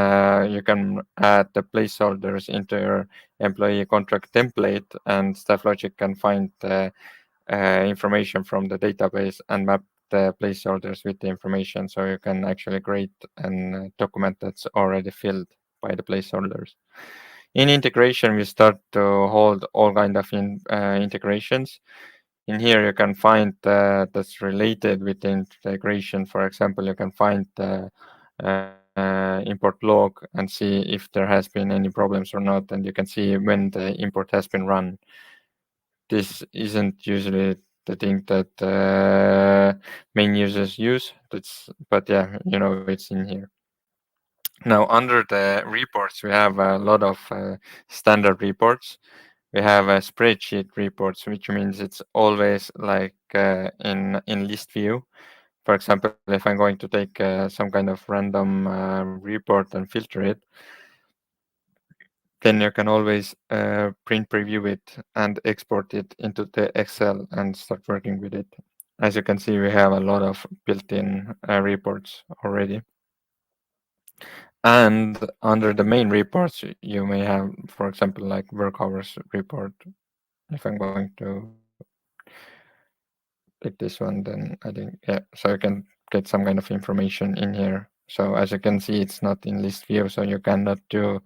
you can add the placeholders into your employee contract template, and StaffLogic can find the information from the database and map the placeholders with the information. So you can actually create a document that's already filled by the placeholders. In integration, we start to hold all kind of integrations. In here, you can find that's related with the integration. For example, you can find the import log and see if there has been any problems or not, and you can see when the import has been run. This isn't usually the thing that main users use. But yeah, it's in here. Now, under the reports, we have a lot of standard reports. We have spreadsheet reports, which means it's always like in list view. For example, if I'm going to take some kind of random report and filter it, then you can always print preview it and export it into the Excel and start working with it. As you can see, we have a lot of built-in reports already. And under the main reports, you may have, for example, like work hours report. If I'm going to click this one, then I think, yeah, so you can get some kind of information in here. So as you can see, it's not in list view, so you cannot do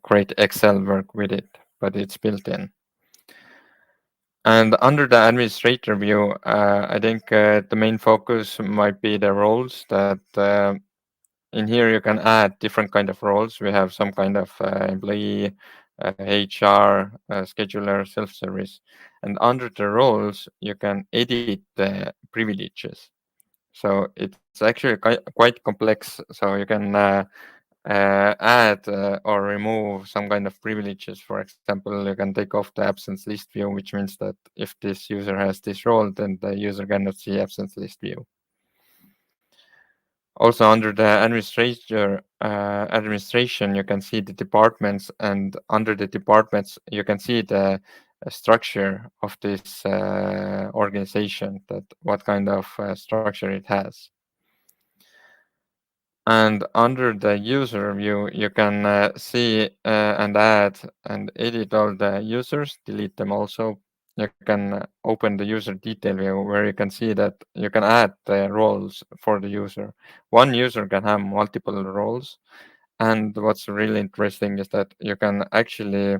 great Excel work with it, but it's built in. And under the administrator view, I think the main focus might be the roles that in here you can add different kind of roles. We have some kind of employee, HR, scheduler, self-service. And under the roles, you can edit the privileges. So it's actually quite complex. So you can add or remove some kind of privileges. For example, you can take off the absence list view, which means that if this user has this role, then the user cannot see absence list view. Also under the administration, you can see the departments, and under the departments, you can see the structure of this organization, that what kind of structure it has. And under the user view, you can see and add and edit all the users, delete them also. You can open the user detail view where you can see that you can add the roles for the user. One user can have multiple roles. And what's really interesting is that you can actually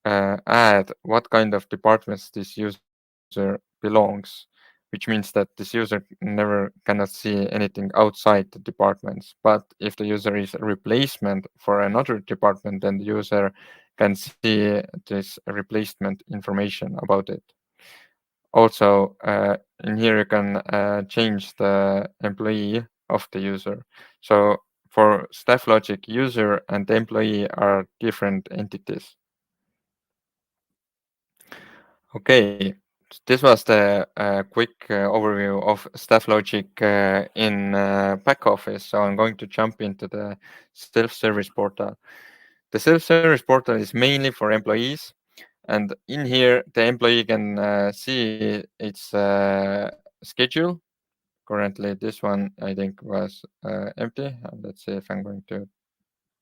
add what kind of departments this user belongs, which means that this user never cannot see anything outside the departments. But if the user is a replacement for another department, then the user can see this replacement information about it. Also, in here you can change the employee of the user. So for Staff Logic, user and employee are different entities. Okay, this was the quick overview of Staff Logic in back office. So I'm going to jump into the self-service portal. The self-service portal is mainly for employees. And in here, the employee can see its schedule. Currently, this one, I think, was empty. Let's see if I'm going to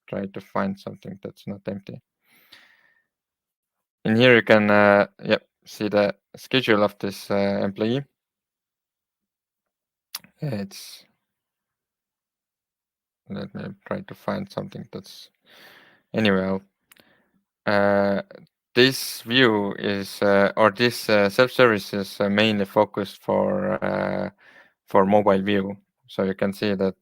try to find something that's not empty. In here, you can see the schedule of this employee. Let me try to find something that's anyway. This view is or this self-service is mainly focused for mobile view. So you can see that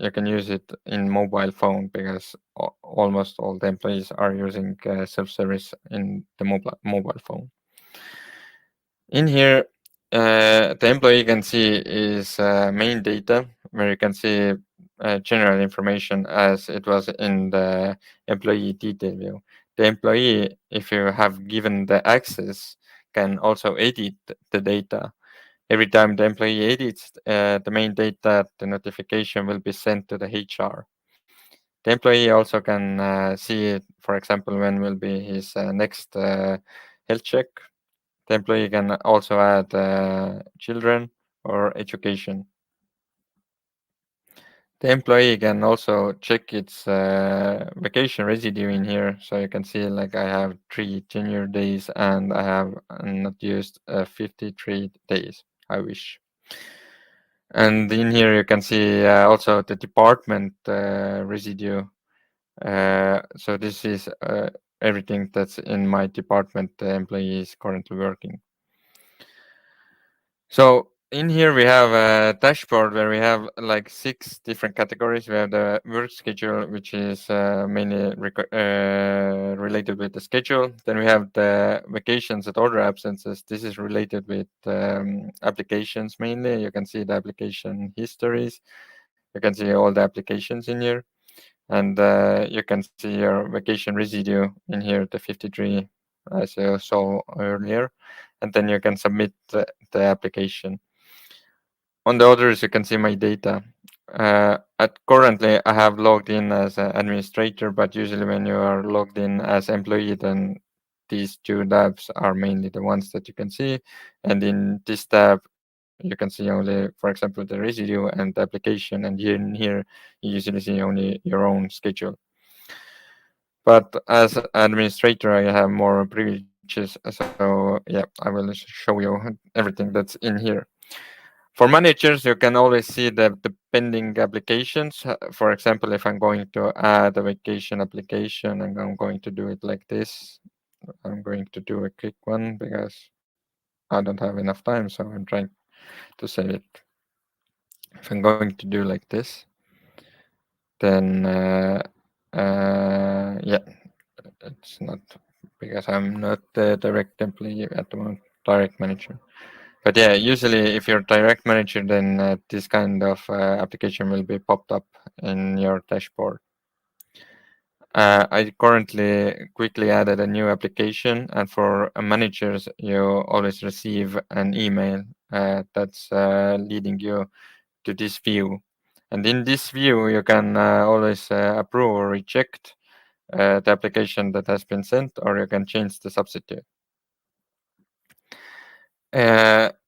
you can use it in mobile phone because almost all the employees are using self-service in the mobile phone. In here, the employee can see is main data, where you can see general information as it was in the employee detail view. The employee, if you have given the access, can also edit the data. Every time the employee edits the main data, the notification will be sent to the HR. The employee also can see, for example, when will be his next health check. The employee can also add children or education. The employee can also check its vacation residue in here. So you can see like I have 3 tenure days and I have not used 53 days. I wish. And in here you can see also the department residue. So this is everything that's in my department the employee is currently working. So in here we have a dashboard where we have like 6 different categories. We have the work schedule, which is mainly related with the schedule. Then we have the vacations and other absences. This is related with applications mainly. You can see the application histories. You can see all the applications in here. And you can see your vacation residue in here, the 53, as you saw earlier. And then you can submit the application. On the others, you can see my data. Currently, I have logged in as an administrator, but usually when you are logged in as employee, then these 2 tabs are mainly the ones that you can see. And in this tab, you can see only, for example, the residue and the application, and in here you usually see only your own schedule. But as administrator, I have more privileges, so yeah, I will show you everything that's in here. For managers, you can always see the pending applications. For example, if I'm going to add a vacation application and I'm going to do it like this, I'm going to do a quick one because I don't have enough time, so I'm trying to save it. If I'm going to do like this, then yeah, it's not, because I'm not the direct employee at the moment, direct manager. But yeah, usually if you're direct manager, then this kind of application will be popped up in your dashboard. I currently quickly added a new application, and for managers, you always receive an email that's leading you to this view. And in this view, you can always approve or reject the application that has been sent, or you can change the substitute.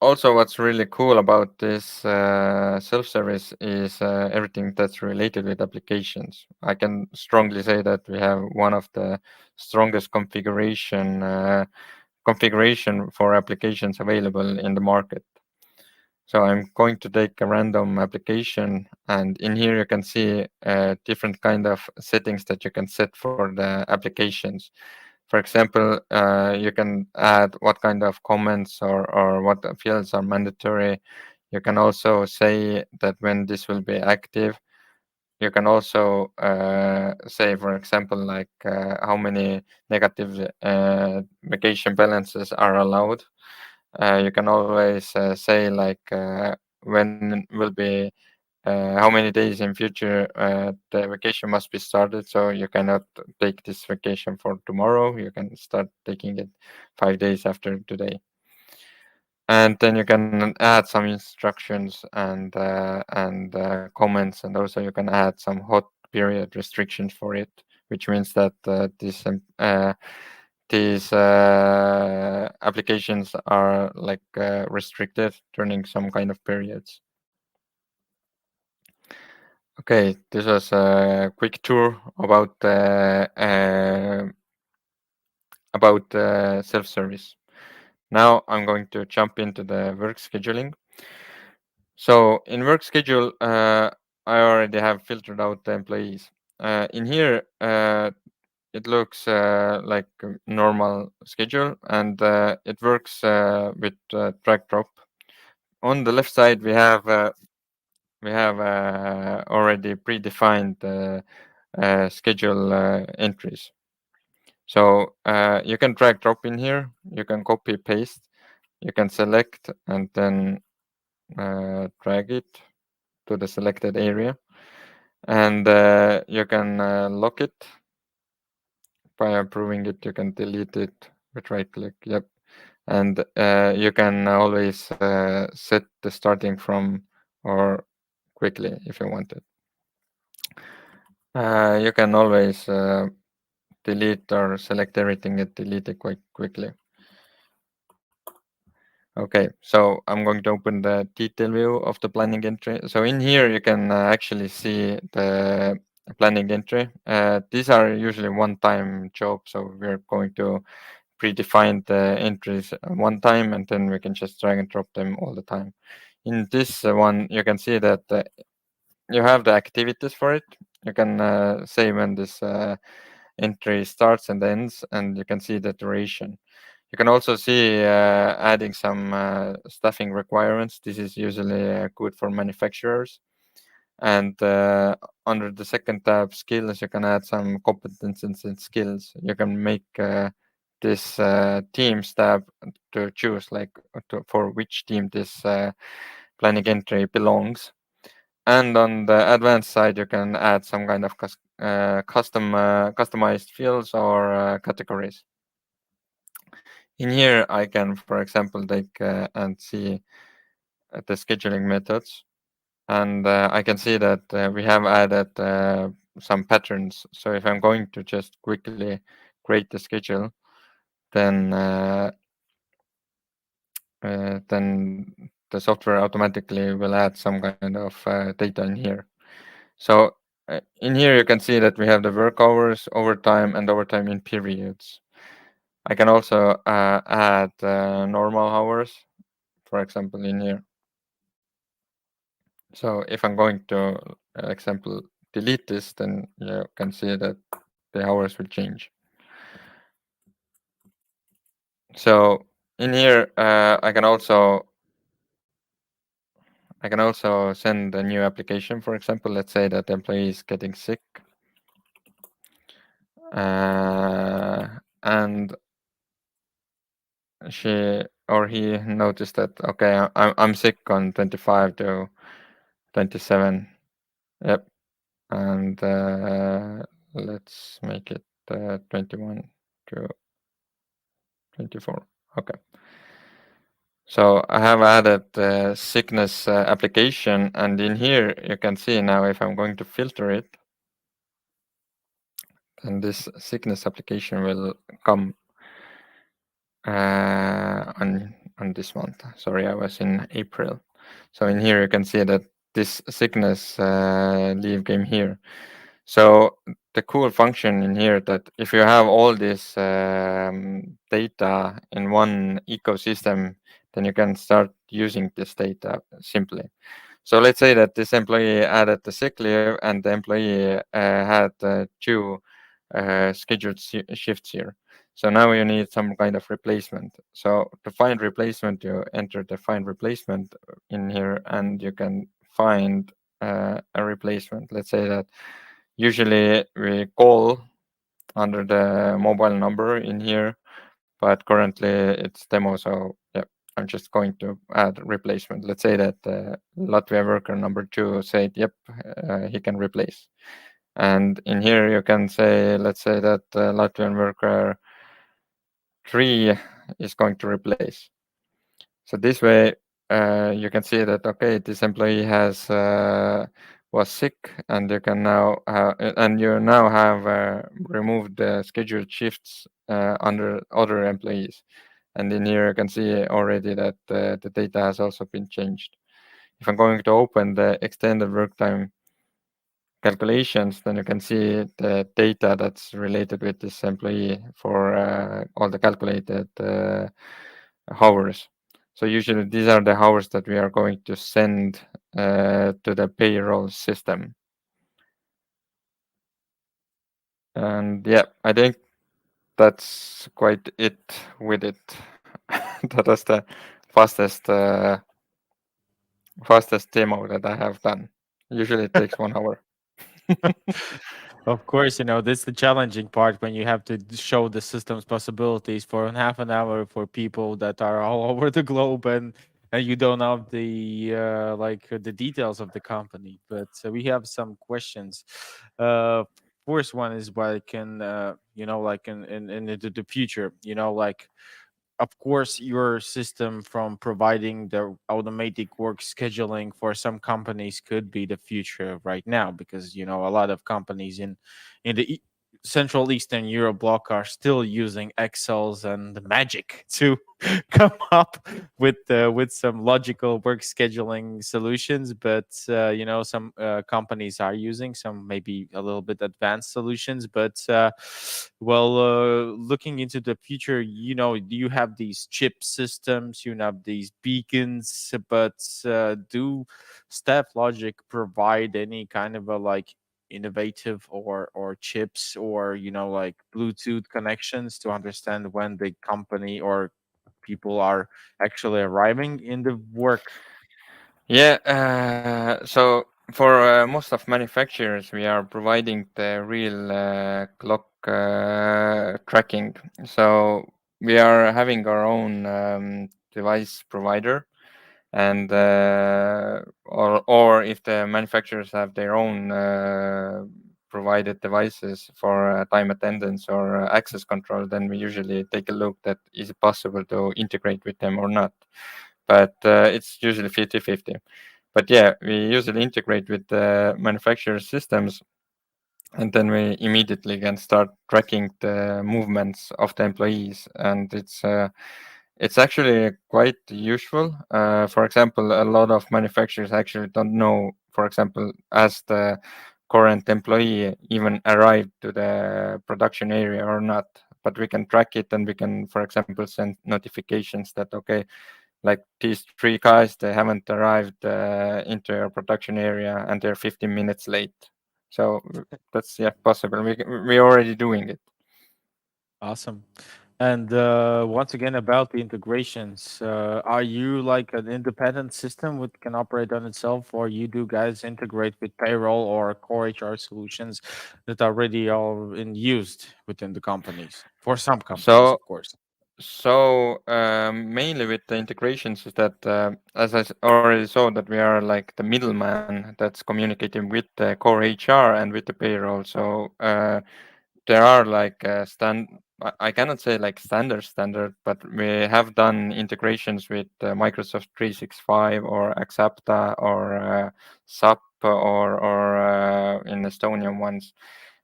Also, what's really cool about this self-service is everything that's related with applications. I can strongly say that we have one of the strongest configuration for applications available in the market. So I'm going to take a random application, and in here you can see different kind of settings that you can set for the applications. For example, you can add what kind of comments or what fields are mandatory. You can also say that when this will be active. You can also say, for example, like how many negative vacation balances are allowed. You can always say like when will be how many days in future the vacation must be started. So you cannot take this vacation for tomorrow. You can start taking it 5 days after today. And then you can add some instructions and comments, and also you can add some hot period restrictions for it, which means that these applications are like restricted during some kind of periods. Okay, this was a quick tour about self-service. Now I'm going to jump into the work scheduling. So in work schedule, I already have filtered out the employees. In here, it looks like a normal schedule, and it works with drag drop. On the left side, we have already predefined schedule entries. So you can drag drop in here. You can copy paste. You can select and then drag it to the selected area, and you can lock it by approving it. You can delete it with right click. Yep. And you can always set the starting from or quickly if you want it. You can always delete or select everything and delete it quite quickly. Okay, so I'm going to open the detail view of the planning entry. So in here, you can actually see the planning entry. These are usually one-time jobs, so we're going to predefine the entries one time, and then we can just drag and drop them all the time. In this one, you can see that you have the activities for it. You can say when this entry starts and ends, and you can see the duration. You can also see adding some staffing requirements. This is usually good for manufacturers. And under the second tab, skills, you can add some competencies and skills. You can make this teams tab to choose like for which team this planning entry belongs. And on the advanced side, you can add some kind of customized fields or categories. In here, I can, for example, take and see the scheduling methods. And I can see that we have added some patterns. So if I'm going to just quickly create the schedule, then the software automatically will add some kind of data in here. So in here, you can see that we have the work hours, overtime, and overtime in periods. I can also add normal hours, for example, in here. So if I'm going to, example, delete this, then you can see that the hours will change. So in here, I can also send a new application. For example, let's say that the employee is getting sick, and she or he noticed that, okay, I'm sick on 25 to 27. Yep. And let's make it 21 to 24. Okay. So I have added the sickness application, and in here you can see now if I'm going to filter it, then this sickness application will come on this month. Sorry, I was in April. So in here you can see that this sickness leave came here. So the cool function in here that if you have all this data in one ecosystem, then you can start using this data simply. So let's say that this employee added the sick leave and the employee had 2 scheduled shifts here. So now you need some kind of replacement. So to find replacement, you enter the find replacement in here, and you can find a replacement. Let's say that usually we call under the mobile number in here, but currently it's demo. So yeah, I'm just going to add replacement. Let's say that Latvia worker number 2 said, yep, he can replace. And in here you can say, let's say that Latvian worker 3 is going to replace. So this way you can see that, okay, this employee has was sick, and you can now have removed the scheduled shifts under other employees. And in here you can see already that the data has also been changed. If I'm going to open the extended work time calculations, then you can see the data that's related with this employee for all the calculated hours. So usually these are the hours that we are going to send to the payroll system. And yeah, I think that's quite it with it. That was the fastest demo that I have done. Usually it takes 1 hour. Of course, this is the challenging part when you have to show the system's possibilities for half an hour for people that are all over the globe, and you don't have the the details of the company. But we have some questions. First one is what can like in the future, of course, your system from providing the automatic work scheduling for some companies could be the future right now, because a lot of companies in the Central Eastern Europe bloc are still using Excels and Magic to come up with some logical work scheduling solutions. But some companies are using some maybe a little bit advanced solutions. But looking into the future, you have these chip systems, you have these beacons, but do Staff Logic provide any kind of a innovative or chips or like Bluetooth connections to understand when the company or people are actually arriving in the work? Yeah, so for most of manufacturers, we are providing the real clock tracking. So we are having our own device provider, and or if the manufacturers have their own provided devices for time attendance or access control, then we usually take a look that is it possible to integrate with them or not. But it's usually 50-50. But yeah, we usually integrate with the manufacturer systems, and then we immediately can start tracking the movements of the employees. And It's actually quite useful. For example, a lot of manufacturers actually don't know, for example, as the current employee even arrived to the production area or not. But we can track it, and we can, for example, send notifications that, okay, like these 3 guys, they haven't arrived into your production area and they're 15 minutes late. So that's possible. We're already doing it. Awesome. And once again, about the integrations, are you like an independent system which can operate on itself, or you do guys integrate with payroll or core HR solutions that are already all in used within the companies? For some companies, So of course. mainly with the integrations is that, as I already saw, that we are like the middleman that's communicating with the core HR and with the payroll. So there are like I cannot say like standard, but we have done integrations with Microsoft 365 or Axapta or SAP or in Estonian ones.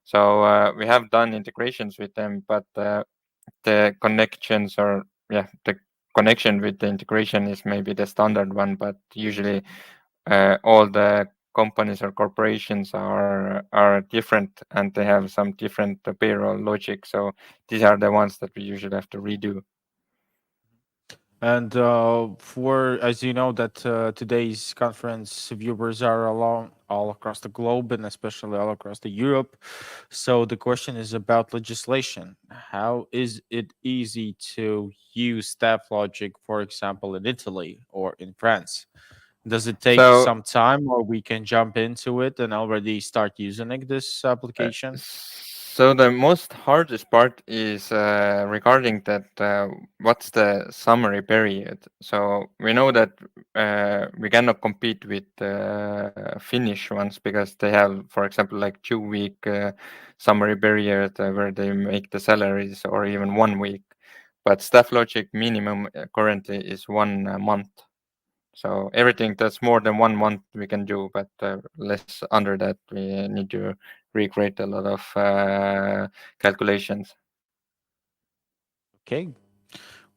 So we have done integrations with them, but the connections or the connection with the integration is maybe the standard one, but usually all the companies or corporations are different and they have some different payroll logic. So these are the ones that we usually have to redo. And for, as you know, that today's conference viewers are along all across the globe and especially all across the Europe. So the question is about legislation. How is it easy to use staff logic, for example, in Italy or in France? Does it take So some time, or we can jump into it and already start using this application? So the most hardest part is regarding that what's the summary period. So we know that we cannot compete with Finnish ones because they have, for example, like 2 week summary period where they make the salaries, or even 1 week. But staff logic minimum currently is 1 month. So everything that's more than 1 month we can do, but less under that we need to recreate a lot of calculations. Okay.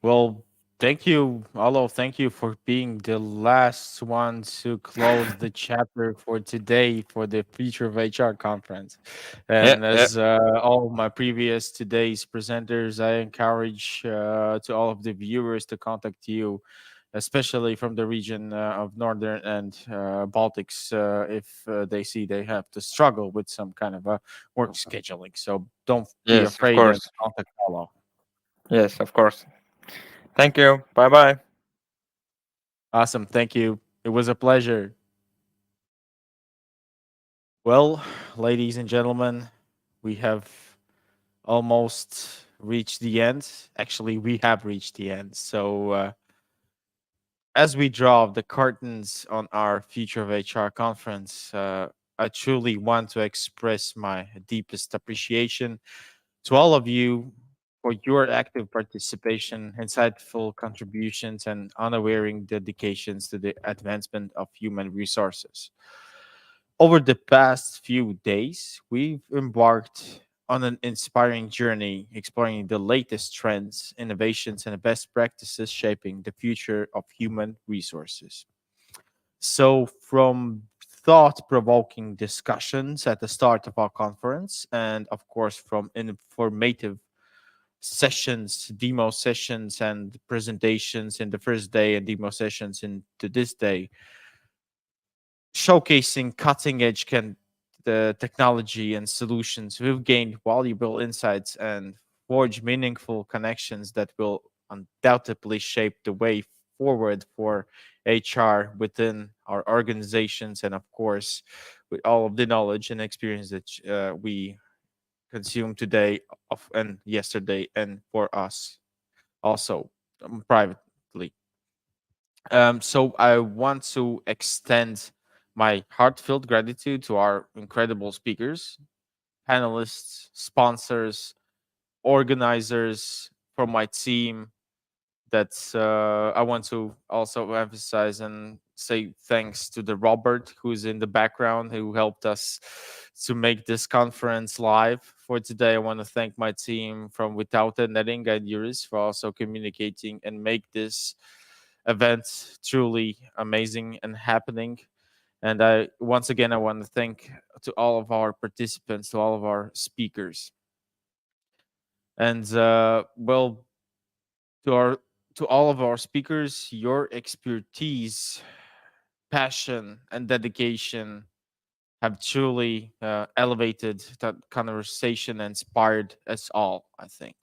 Well, thank you, Alo. Thank you for being the last one to close the chapter for today for the Future of HR conference. Yeah, And as all my previous today's presenters, I encourage to all of the viewers to contact you, especially from the region of Northern and Baltics, if they see they have to struggle with some kind of work scheduling. So don't be yes, of afraid and course. contact Alo. Yes, of course. Thank you. Bye bye. Awesome. Thank you. It was a pleasure. Well, ladies and gentlemen, we have almost reached the end. Actually, we have reached the end. So, as we draw the curtains on our Future of HR conference, I truly want to express my deepest appreciation to all of you for your active participation, insightful contributions, and unwavering dedications to the advancement of human resources. Over the past few days, we've embarked on an inspiring journey exploring the latest trends, innovations, and best practices shaping the future of human resources. So, from thought provoking discussions at the start of our conference, and of course, from informative sessions, demo sessions, and presentations in the first day, and demo sessions into this day, showcasing cutting edge the technology and solutions, we've gained valuable insights and forged meaningful connections that will undoubtedly shape the way forward for HR within our organizations, and of course with all of the knowledge and experience that we consume today of and yesterday, and for us also privately. So I want to extend my heartfelt gratitude to our incredible speakers, panelists, sponsors, organizers, from my team. That's I want to also emphasize and say thanks to the Robert who's in the background who helped us to make this conference live for today. I want to thank my team from Without the Netting and Yuris for also communicating and make this event truly amazing and happening. And once again, I want to thank to all of our participants, to all of our speakers. And well, to all of our speakers, your expertise, passion, and dedication have truly elevated that conversation and inspired us all, I think.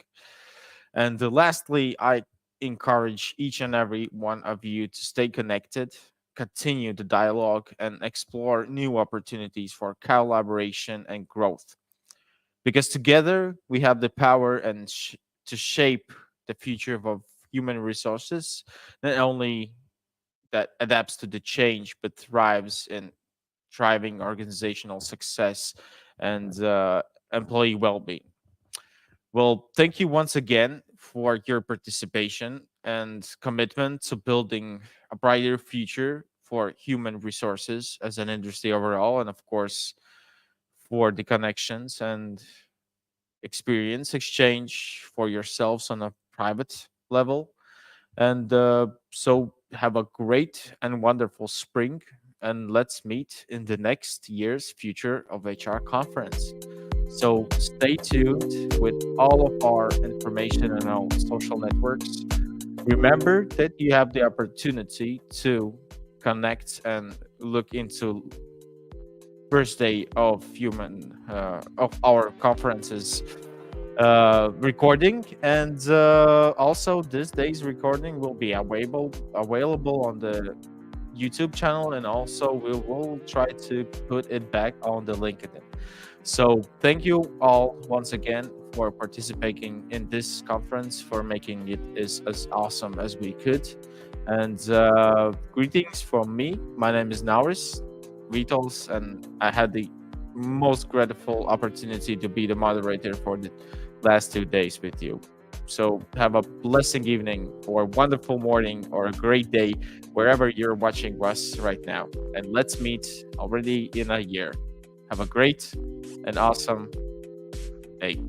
And lastly, I encourage each and every one of you to stay connected, continue the dialogue, and explore new opportunities for collaboration and growth. Because together we have the power and to shape the future of human resources, not only that adapts to the change, but thrives in thriving organizational success and employee well-being. Well, thank you once again for your participation and commitment to building a brighter future for human resources as an industry overall, and of course, for the connections and experience exchange for yourselves on a private level. And so, have a great and wonderful spring, and let's meet in the next year's Future of HR conference. So stay tuned with all of our information on our social networks. Remember that you have the opportunity to connect and look into first day of our conferences recording, and also this day's recording will be available on the YouTube channel, and also we will try to put it back on the LinkedIn. So thank you all once again for participating in this conference, for making it as awesome as we could. And greetings from me. My name is Nauris Vitals, and I had the most grateful opportunity to be the moderator for the last 2 days with you. So have a blessing evening, or a wonderful morning, or a great day, wherever you're watching us right now. And let's meet already in a year. Have a great and awesome day.